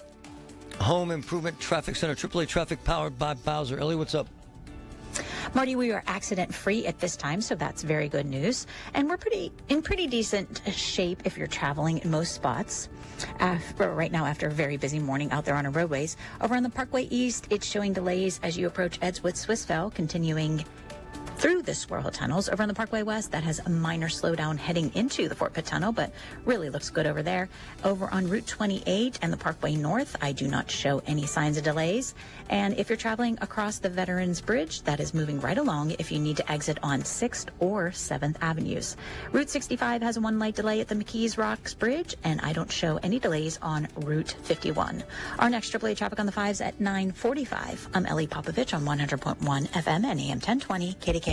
Home Improvement Traffic Center, AAA traffic powered by Bowser. Ellie, what's up?
Marty, we are accident-free at this time, so that's very good news. And we're in pretty decent shape if you're traveling in most spots. Right now, after a very busy morning out there on our roadways. Over on the Parkway East, it's showing delays as you approach Edswood Swissvale, continuing through the Squirrel Tunnels. Over on the Parkway West, that has a minor slowdown heading into the Fort Pitt Tunnel, but really looks good over there. Over on Route 28 and the Parkway North, I do not show any signs of delays. And if you're traveling across the Veterans Bridge, that is moving right along if you need to exit on 6th or 7th Avenues. Route 65 has a one-light delay at the McKees Rocks Bridge, and I don't show any delays on Route 51. Our next AAA traffic on the 5s at 9:45. I'm Ellie Popovich on 100.1 FM and AM 1020 KDKA.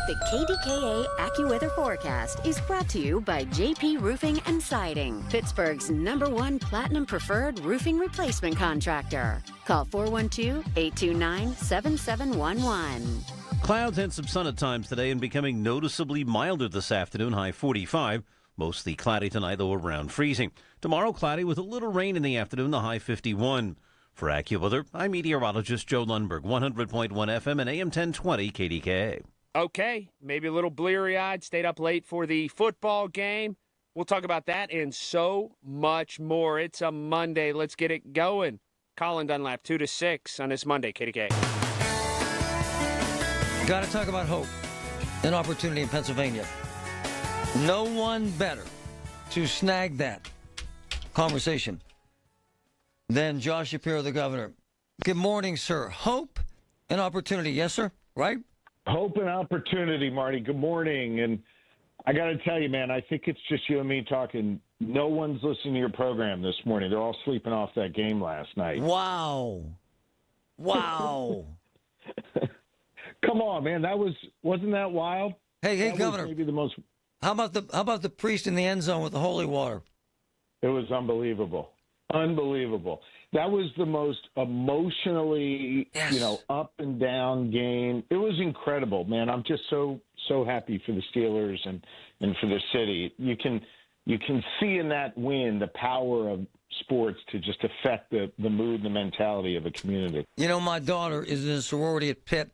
The KDKA AccuWeather forecast is brought to you by JP Roofing and Siding, Pittsburgh's #1 Platinum Preferred Roofing Replacement Contractor. Call 412-829-7711.
Clouds and some sun at times today and becoming noticeably milder this afternoon, high 45. Mostly cloudy tonight, though around freezing. Tomorrow, cloudy with a little rain in the afternoon, the high 51. For AccuWeather, I'm meteorologist Joe Lundberg, 100.1 FM and AM 1020 KDKA.
Okay, maybe a little bleary-eyed, stayed up late for the football game. We'll talk about that and so much more. It's a Monday. Let's get it going. Colin Dunlap, 2 to 6 on this Monday, KDK.
Got to talk about hope and opportunity in Pennsylvania. No one better to snag that conversation than Josh Shapiro, the governor. Good morning, sir. Hope and opportunity. Yes, sir? Right?
Hope and opportunity, Marty. Good morning. And
I got to tell you, man, I think it's just you and me talking. No one's listening to your program this morning. They're all sleeping off that game last night.
Wow.
Come on, man. Wasn't that wild?
Hey,
that
Governor.
Maybe the most.
How about the priest in the end zone with the holy water?
It was unbelievable. Unbelievable. That was the most emotionally, up and down game. It was incredible, man. I'm just so happy for the Steelers and for the city. You can see in that win the power of sports to just affect the mood and the mentality of a community.
My daughter is in a sorority at Pitt,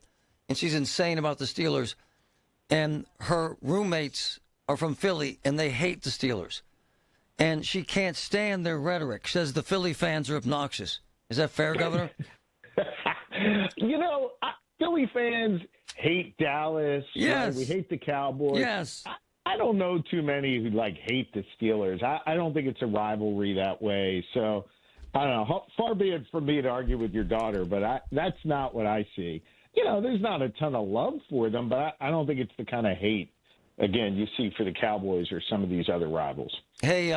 and she's insane about the Steelers. And her roommates are from Philly, and they hate the Steelers. And she can't stand their rhetoric. She says the Philly fans are obnoxious. Is that fair, Governor?
Philly fans hate Dallas.
Yes.
Right? We hate the Cowboys.
Yes.
I don't know too many who hate the Steelers. I don't think it's a rivalry that way. So I don't know. Far be it from me to argue with your daughter, but that's not what I see. There's not a ton of love for them, but I don't think it's the kind of hate, again, you see for the Cowboys or some of these other rivals.
Hey,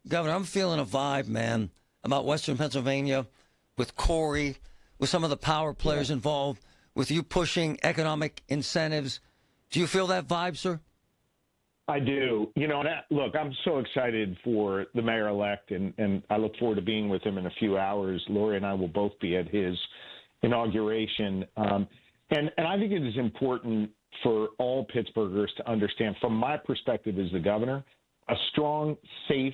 Governor, I'm feeling a vibe, man, about Western Pennsylvania with Corey, with some of the power players involved, with you pushing economic incentives. Do you feel that vibe, sir?
I do. Look, I'm so excited for the mayor-elect, and I look forward to being with him in a few hours. Lori and I will both be at his inauguration. And I think it is important for all Pittsburghers to understand, from my perspective as the governor, a strong, safe,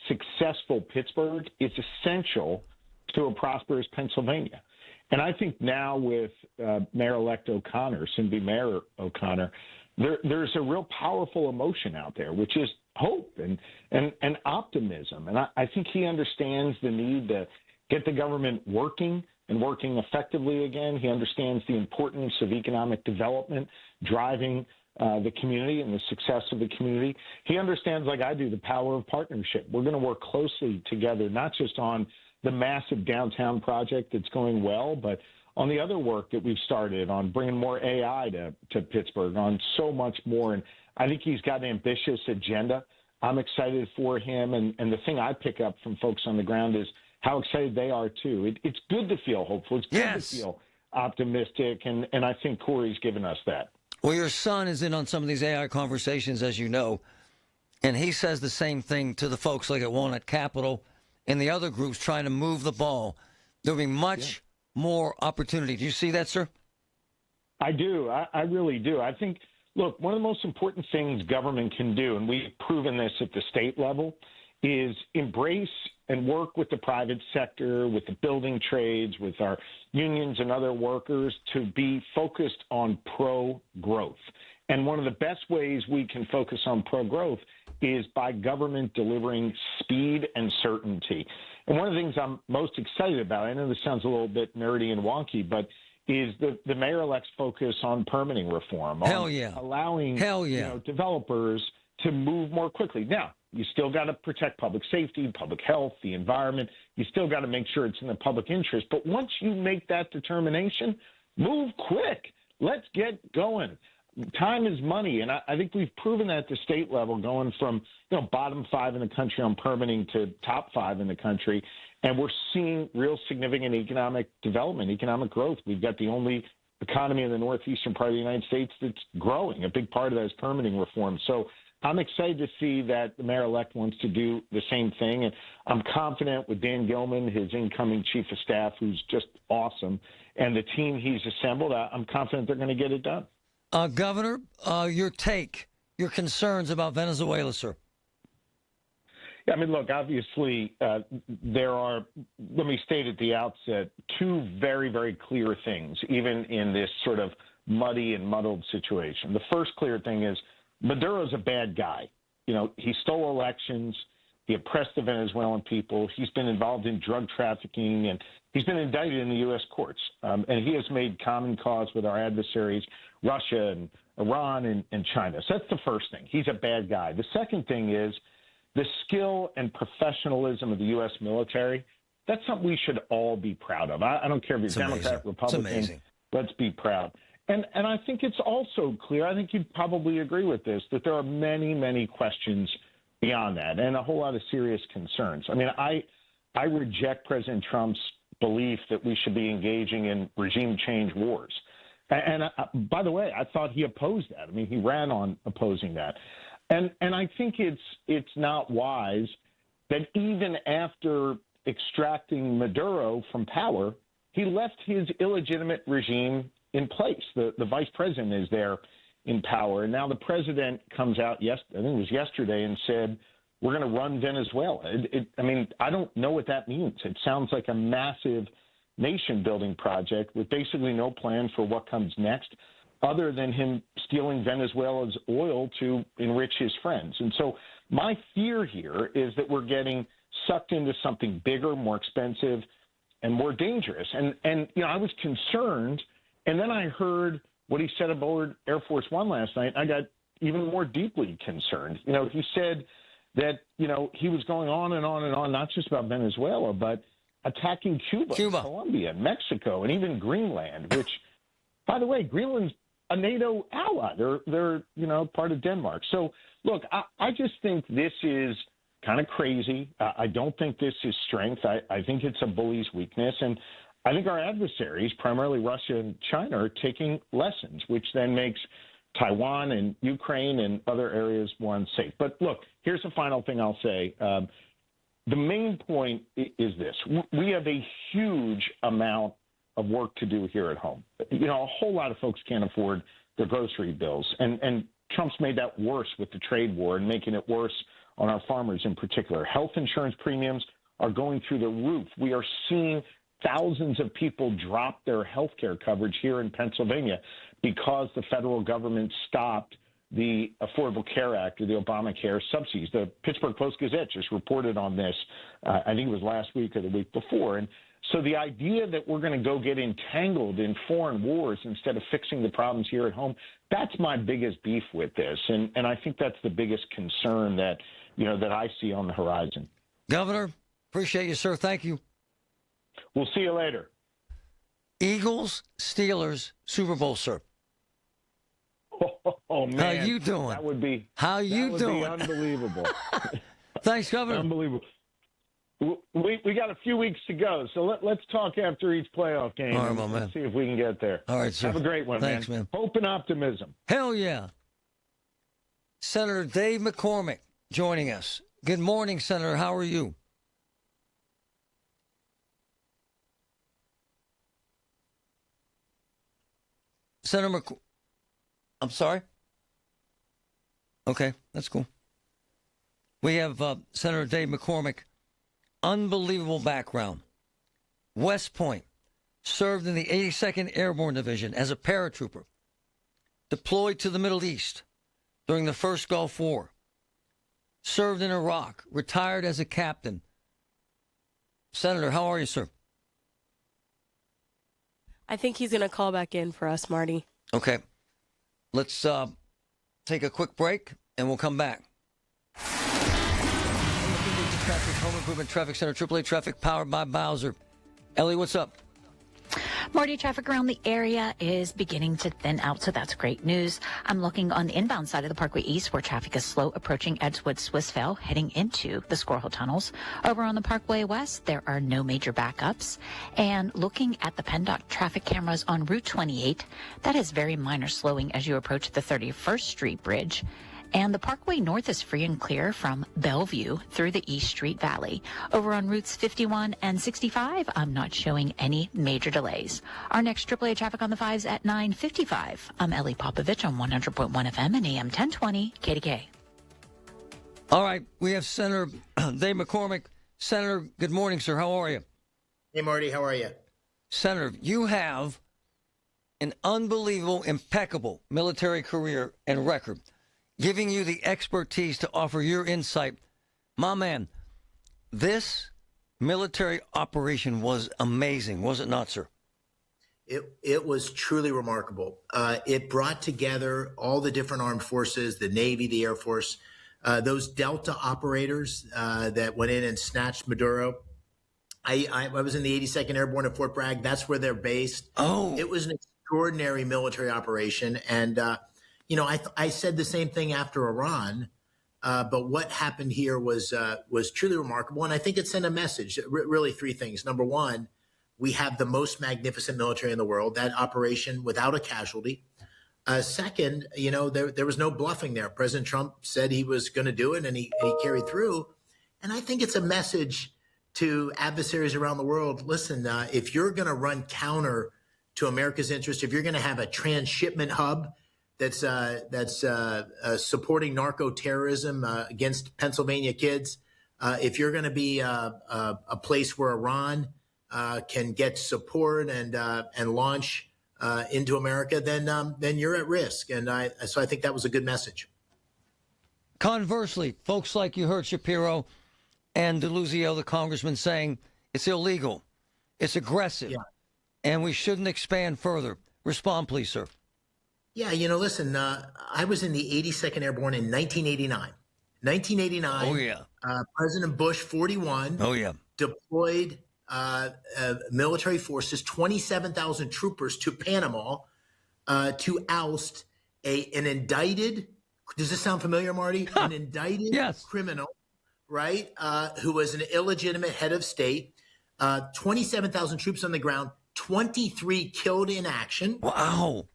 successful Pittsburgh is essential to a prosperous Pennsylvania. And I think now with Mayor-elect O'Connor, soon-to-be Mayor O'Connor, there's a real powerful emotion out there, which is hope and optimism. And I think he understands the need to get the government working and working effectively again. He understands the importance of economic development, driving the community and the success of the community. He understands, like I do, the power of partnership. We're going to work closely together, not just on the massive downtown project that's going well, but on the other work that we've started on bringing more AI to Pittsburgh, on so much more. And I think he's got an ambitious agenda. I'm excited for him. And the thing I pick up from folks on the ground is how excited they are, too. It's good to feel hopeful. It's good to feel optimistic. And I think Corey's given us that.
Well, your son is in on some of these AI conversations, as you know, and he says the same thing to the folks like at Walnut Capital and the other groups trying to move the ball. There'll be much more opportunity. Do you see that, sir?
I do. I really do. I think, look, one of the most important things government can do, and we've proven this at the state level, is embrace and work with the private sector, with the building trades, with our unions and other workers to be focused on pro-growth. And one of the best ways we can focus on pro-growth is by government delivering speed and certainty. And one of the things I'm most excited about, I know this sounds a little bit nerdy and wonky, but is the mayor-elect's focus on permitting reform. Allowing developers to move more quickly. Now, you still got to protect public safety, public health, the environment. You still got to make sure it's in the public interest. But once you make that determination, move quick. Let's get going. Time is money, and I think we've proven that at the state level, going from bottom 5 in the country on permitting to top 5 in the country, and we're seeing real significant economic development, economic growth. We've got the only economy in the northeastern part of the United States that's growing. A big part of that is permitting reform. So I'm excited to see that the mayor-elect wants to do the same thing, and I'm confident with Dan Gilman, his incoming chief of staff, who's just awesome, and the team he's assembled. I'm confident they're going to get it done.
Governor, your concerns about Venezuela, sir.
Yeah, I mean, look, obviously there are, let me state at the outset, two very, very clear things, even in this sort of muddy and muddled situation. The first clear thing is Maduro's a bad guy. He stole elections. He oppressed the Venezuelan people. He's been involved in drug trafficking, and he's been indicted in the U.S. courts. And he has made common cause with our adversaries, Russia and Iran and China. So that's the first thing. He's a bad guy. The second thing is the skill and professionalism of the U.S. military. That's something we should all be proud of. I don't care if you're Democrat, Republican. Let's be proud. And I think it's also clear, I think you'd probably agree with this, that there are many, many questions beyond that and a whole lot of serious concerns. I mean, I reject President Trump's belief that we should be engaging in regime change wars. And by the way, I thought he opposed that. I mean, he ran on opposing that. And I think it's not wise that even after extracting Maduro from power, he left his illegitimate regime in place. The vice president is there in power. And now the president comes out, I think it was yesterday, and said, we're going to run Venezuela. I mean, I don't know what that means. It sounds like a massive nation-building project with basically no plan for what comes next other than him stealing Venezuela's oil to enrich his friends. And so my fear here is that we're getting sucked into something bigger, more expensive, and more dangerous. And you know, I was concerned, and then I heard what he said aboard Air Force One last night. I got even more deeply concerned. You know, he said that, you know, he was going on and on and on, not just about Venezuela, but attacking Cuba. Colombia, Mexico, and even Greenland, which, by the way, Greenland's a NATO ally. They're you know, part of Denmark. So, look, I just think this is kind of crazy. I don't think this is strength. I think it's a bully's weakness. And I think our adversaries, primarily Russia and China, are taking lessons, which then makes Taiwan and Ukraine and other areas more unsafe. But look, here's the final thing I'll say. The main point is this. We have a huge amount of work to do here at home. You know, a whole lot of folks can't afford their grocery bills. And Trump's made that worse with the trade war and making it worse on our farmers in particular. Health insurance premiums are going through the roof. We are seeing thousands of people drop their health care coverage here in Pennsylvania because the federal government stopped the Affordable Care Act or the Obamacare subsidies. The Pittsburgh Post-Gazette just reported on this, I think it was last week or the week before. And so the idea that we're going to go get entangled in foreign wars instead of fixing the problems here at home, that's my biggest beef with this. And I think that's the biggest concern that, you know, that I see on the horizon.
Governor, appreciate you, sir. Thank you.
We'll see you later.
Eagles, Steelers, Super Bowl, sir.
Oh, man.
How you doing?
That would be unbelievable.
Thanks, Governor.
Unbelievable. We got a few weeks to go, so let's talk after each playoff game.
All right, my man.
Let's see if we can get there.
All right, sir.
Have a great one,
Thanks, man.
Hope and optimism.
Hell yeah. Senator Dave McCormick joining us. Good morning, Senator. How are you? Senator I'm sorry? Okay, that's cool. We have Senator Dave McCormick. Unbelievable background. West Point. Served in the 82nd Airborne Division as a paratrooper. Deployed to the Middle East during the first Gulf War. Served in Iraq. Retired as a captain. Senator, how are you, sir?
I think he's going to call back in for us, Marty.
Okay. Let's take a quick break, and we'll come back. Traffic, Home Improvement Traffic Center, AAA Traffic, powered by Bowser. Ellie, what's up?
Marty, traffic around the area is beginning to thin out, so that's great news. I'm looking on the inbound side of the Parkway East, where traffic is slow approaching Edgewood Swissvale, heading into the Squirrel Hill tunnels. Over on the Parkway West, there are no major backups. And looking at the PennDOT traffic cameras on Route 28, that is very minor slowing as you approach the 31st Street Bridge. And the Parkway North is free and clear from Bellevue through the East Street Valley. Over on routes 51 and 65, I'm not showing any major delays. Our next AAA traffic on the 5s at 9:55. I'm Ellie Popovich on 100.1 FM and AM 1020 KDKA.
All right, we have Senator Dave McCormick. Senator, good morning, sir. How are you?
Hey, Marty, how are you?
Senator, you have an unbelievable, impeccable military career and record, giving you the expertise to offer your insight. My man, this military operation was amazing, was it not, sir?
It was truly remarkable. It brought together all the different armed forces, the Navy, the Air Force, those Delta operators that went in and snatched Maduro. I was in the 82nd Airborne at Fort Bragg. That's where they're based.
Oh.
It was an extraordinary military operation. And, I said the same thing after Iran. But what happened here was truly remarkable. And I think it sent a message, really three things. Number one, we have the most magnificent military in the world, that operation without a casualty. Second, there was no bluffing there. President Trump said he was going to do it, and he carried through. And I think it's a message to adversaries around the world. Listen, if you're going to run counter to America's interest, if you're going to have a transshipment hub that's supporting narco terrorism against Pennsylvania kids, if you're going to be a place where Iran can get support and launch into America, then you're at risk. And so I think that was a good message.
Conversely, folks like you heard Shapiro and DeLuzio, the congressman, saying it's illegal, it's aggressive, and we shouldn't expand further. Respond, please, sir.
Yeah, listen, I was in the 82nd Airborne in 1989. 1989.
Oh, yeah.
President Bush, 41.
Oh, yeah.
Deployed military forces, 27,000 troopers to Panama to oust an indicted, does this sound familiar, Marty? An indicted criminal, right, who was an illegitimate head of state, 27,000 troops on the ground, 23 killed in action.
Wow.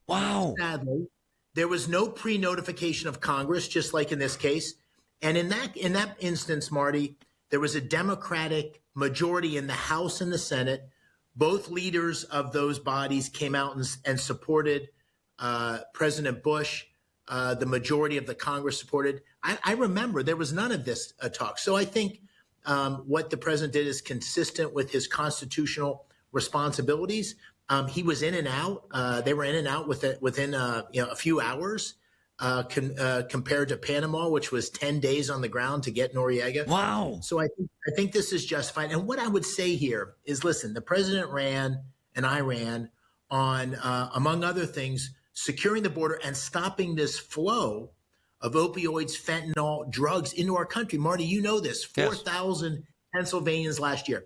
Sadly, there was no pre-notification of Congress, just like in this case. And in that instance, Marty, there was a Democratic majority in the House and the Senate. Both leaders of those bodies came out and supported President Bush. The majority of the Congress supported. I remember there was none of this talk. So I think what the president did is consistent with his constitutional responsibilities. He was in and out. They were in and out within a few hours compared to Panama, which was 10 days on the ground to get Noriega.
Wow.
So I think this is justified. And what I would say here is, listen, the president ran and I ran on, among other things, securing the border and stopping this flow of opioids, fentanyl, drugs into our country. Marty, you know this, 4,000 Pennsylvanians last year.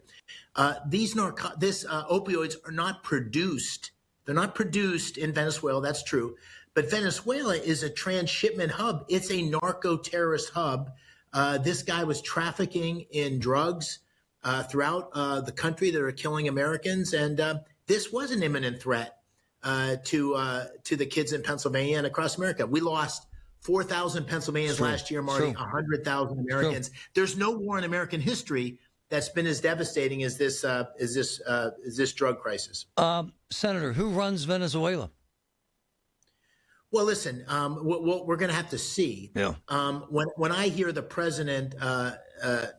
These opioids are not produced. They're not produced in Venezuela. That's true. But Venezuela is a transshipment hub. It's a narco-terrorist hub. This guy was trafficking in drugs throughout the country that are killing Americans. And this was an imminent threat to the kids in Pennsylvania and across America. We lost 4,000 Pennsylvanians last year, Marty, 100,000 Americans. There's no war in American history that's been as devastating as this drug crisis.
Senator, who runs Venezuela?
Well, listen, what we're going to have to see.
Yeah.
When I hear the president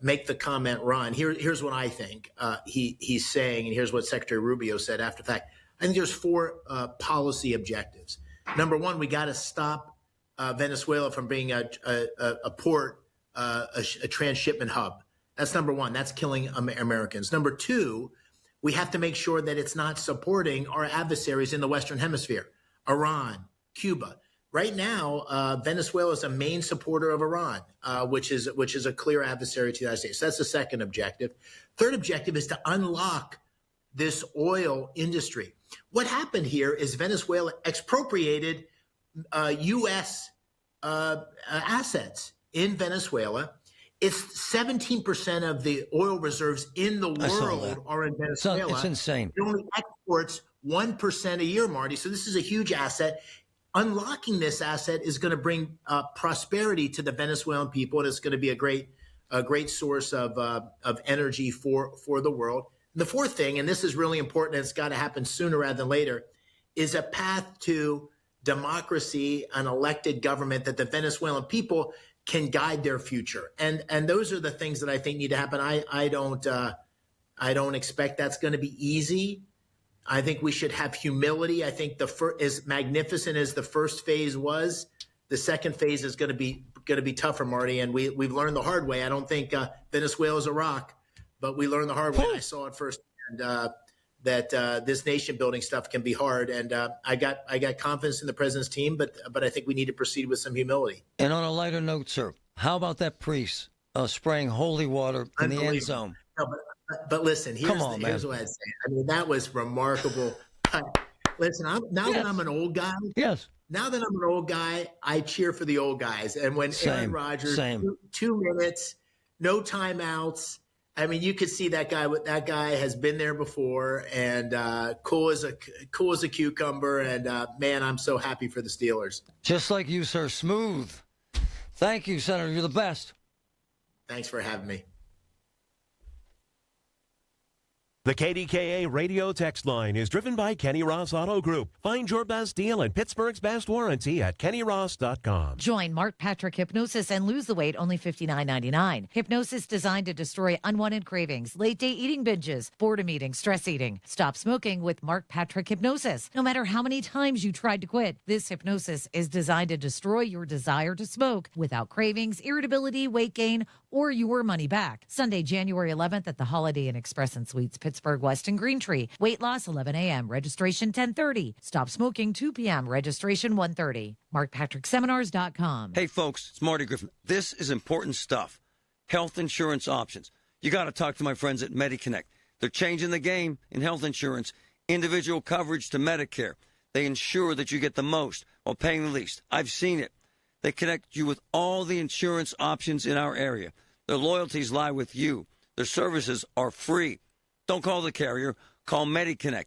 make the comment, Ron, here's what I think he's saying, and here's what Secretary Rubio said after the fact. I think there's four policy objectives. Number one, we got to stop Venezuela from being a port, a transshipment hub. That's number one. That's killing Americans. Number two, we have to make sure that it's not supporting our adversaries in the Western Hemisphere, Iran, Cuba. Right now, Venezuela is a main supporter of Iran, which is a clear adversary to the United States. So that's the second objective. Third objective is to unlock this oil industry. What happened here is Venezuela expropriated U.S. Assets in Venezuela. It's 17% of the oil reserves in the world are in Venezuela.
It's insane.
It only exports 1% a year, Marty. So this is a huge asset. Unlocking this asset is going to bring prosperity to the Venezuelan people, and it's going to be a great source of energy for the world. And the fourth thing, and this is really important, and it's got to happen sooner rather than later, is a path to democracy, an elected government that the Venezuelan people can guide their future. And those are the things that I think need to happen. I don't expect that's going to be easy. I think we should have humility. I think as magnificent as the first phase was, the second phase is going to be tougher, Marty. And we've learned the hard way. I don't think Venezuela is a rock, but we learned the hard way. I saw it first, that this nation building stuff can be hard. And I got confidence in the president's team, but I think we need to proceed with some humility.
And on a lighter note, sir, how about that priest spraying holy water in the end zone?
No, but listen, here's what I'd say. I mean, that was remarkable. Listen, that I'm an old guy.
Yes.
Now that I'm an old guy, I cheer for the old guys. And when Aaron Rodgers, 2 minutes, no timeouts. I mean, you could see that guy has been there before, and cool as a cucumber. And man, I'm so happy for the Steelers.
Just like you, sir. Smooth. Thank you, Senator. You're the best.
Thanks for having me.
The KDKA radio text line is driven by Kenny Ross Auto Group. Find your best deal and Pittsburgh's best warranty at kennyross.com.
Join Mark Patrick Hypnosis and lose the weight, only $59.99. Hypnosis designed to destroy unwanted cravings, late-day eating binges, boredom eating, stress eating. Stop smoking with Mark Patrick Hypnosis. No matter how many times you tried to quit, this hypnosis is designed to destroy your desire to smoke without cravings, irritability, weight gain, or your money back. Sunday, January 11th at the Holiday Inn Express and Suites, Pittsburgh West and Green Tree. Weight loss 11 a.m. Registration 10:30. Stop smoking 2 p.m. Registration 1:30. MarkPatrickSeminars.com.
Hey, folks, it's Marty Griffin. This is important stuff. Health insurance options. You got to talk to my friends at MediConnect. They're changing the game in health insurance. Individual coverage to Medicare. They ensure that you get the most while paying the least. I've seen it. They connect you with all the insurance options in our area. Their loyalties lie with you. Their services are free. Don't call the carrier. Call MediConnect,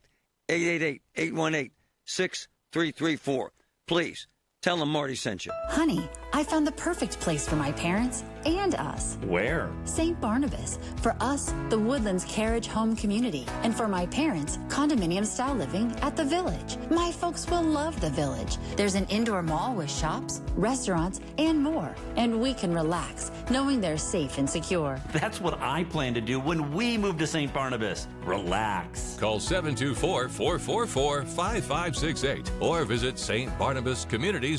888-818-6334. Please, tell them Marty sent you.
Honey, I found the perfect place for my parents and us.
Where?
St. Barnabas. For us, the Woodlands Carriage Home Community. And for my parents, condominium-style living at the Village. My folks will love the Village. There's an indoor mall with shops, restaurants, and more. And we can relax, knowing they're safe and secure.
That's what I plan to do when we move to St. Barnabas. Relax.
Call 724-444-5568 or visit stbarnabascommunities.com.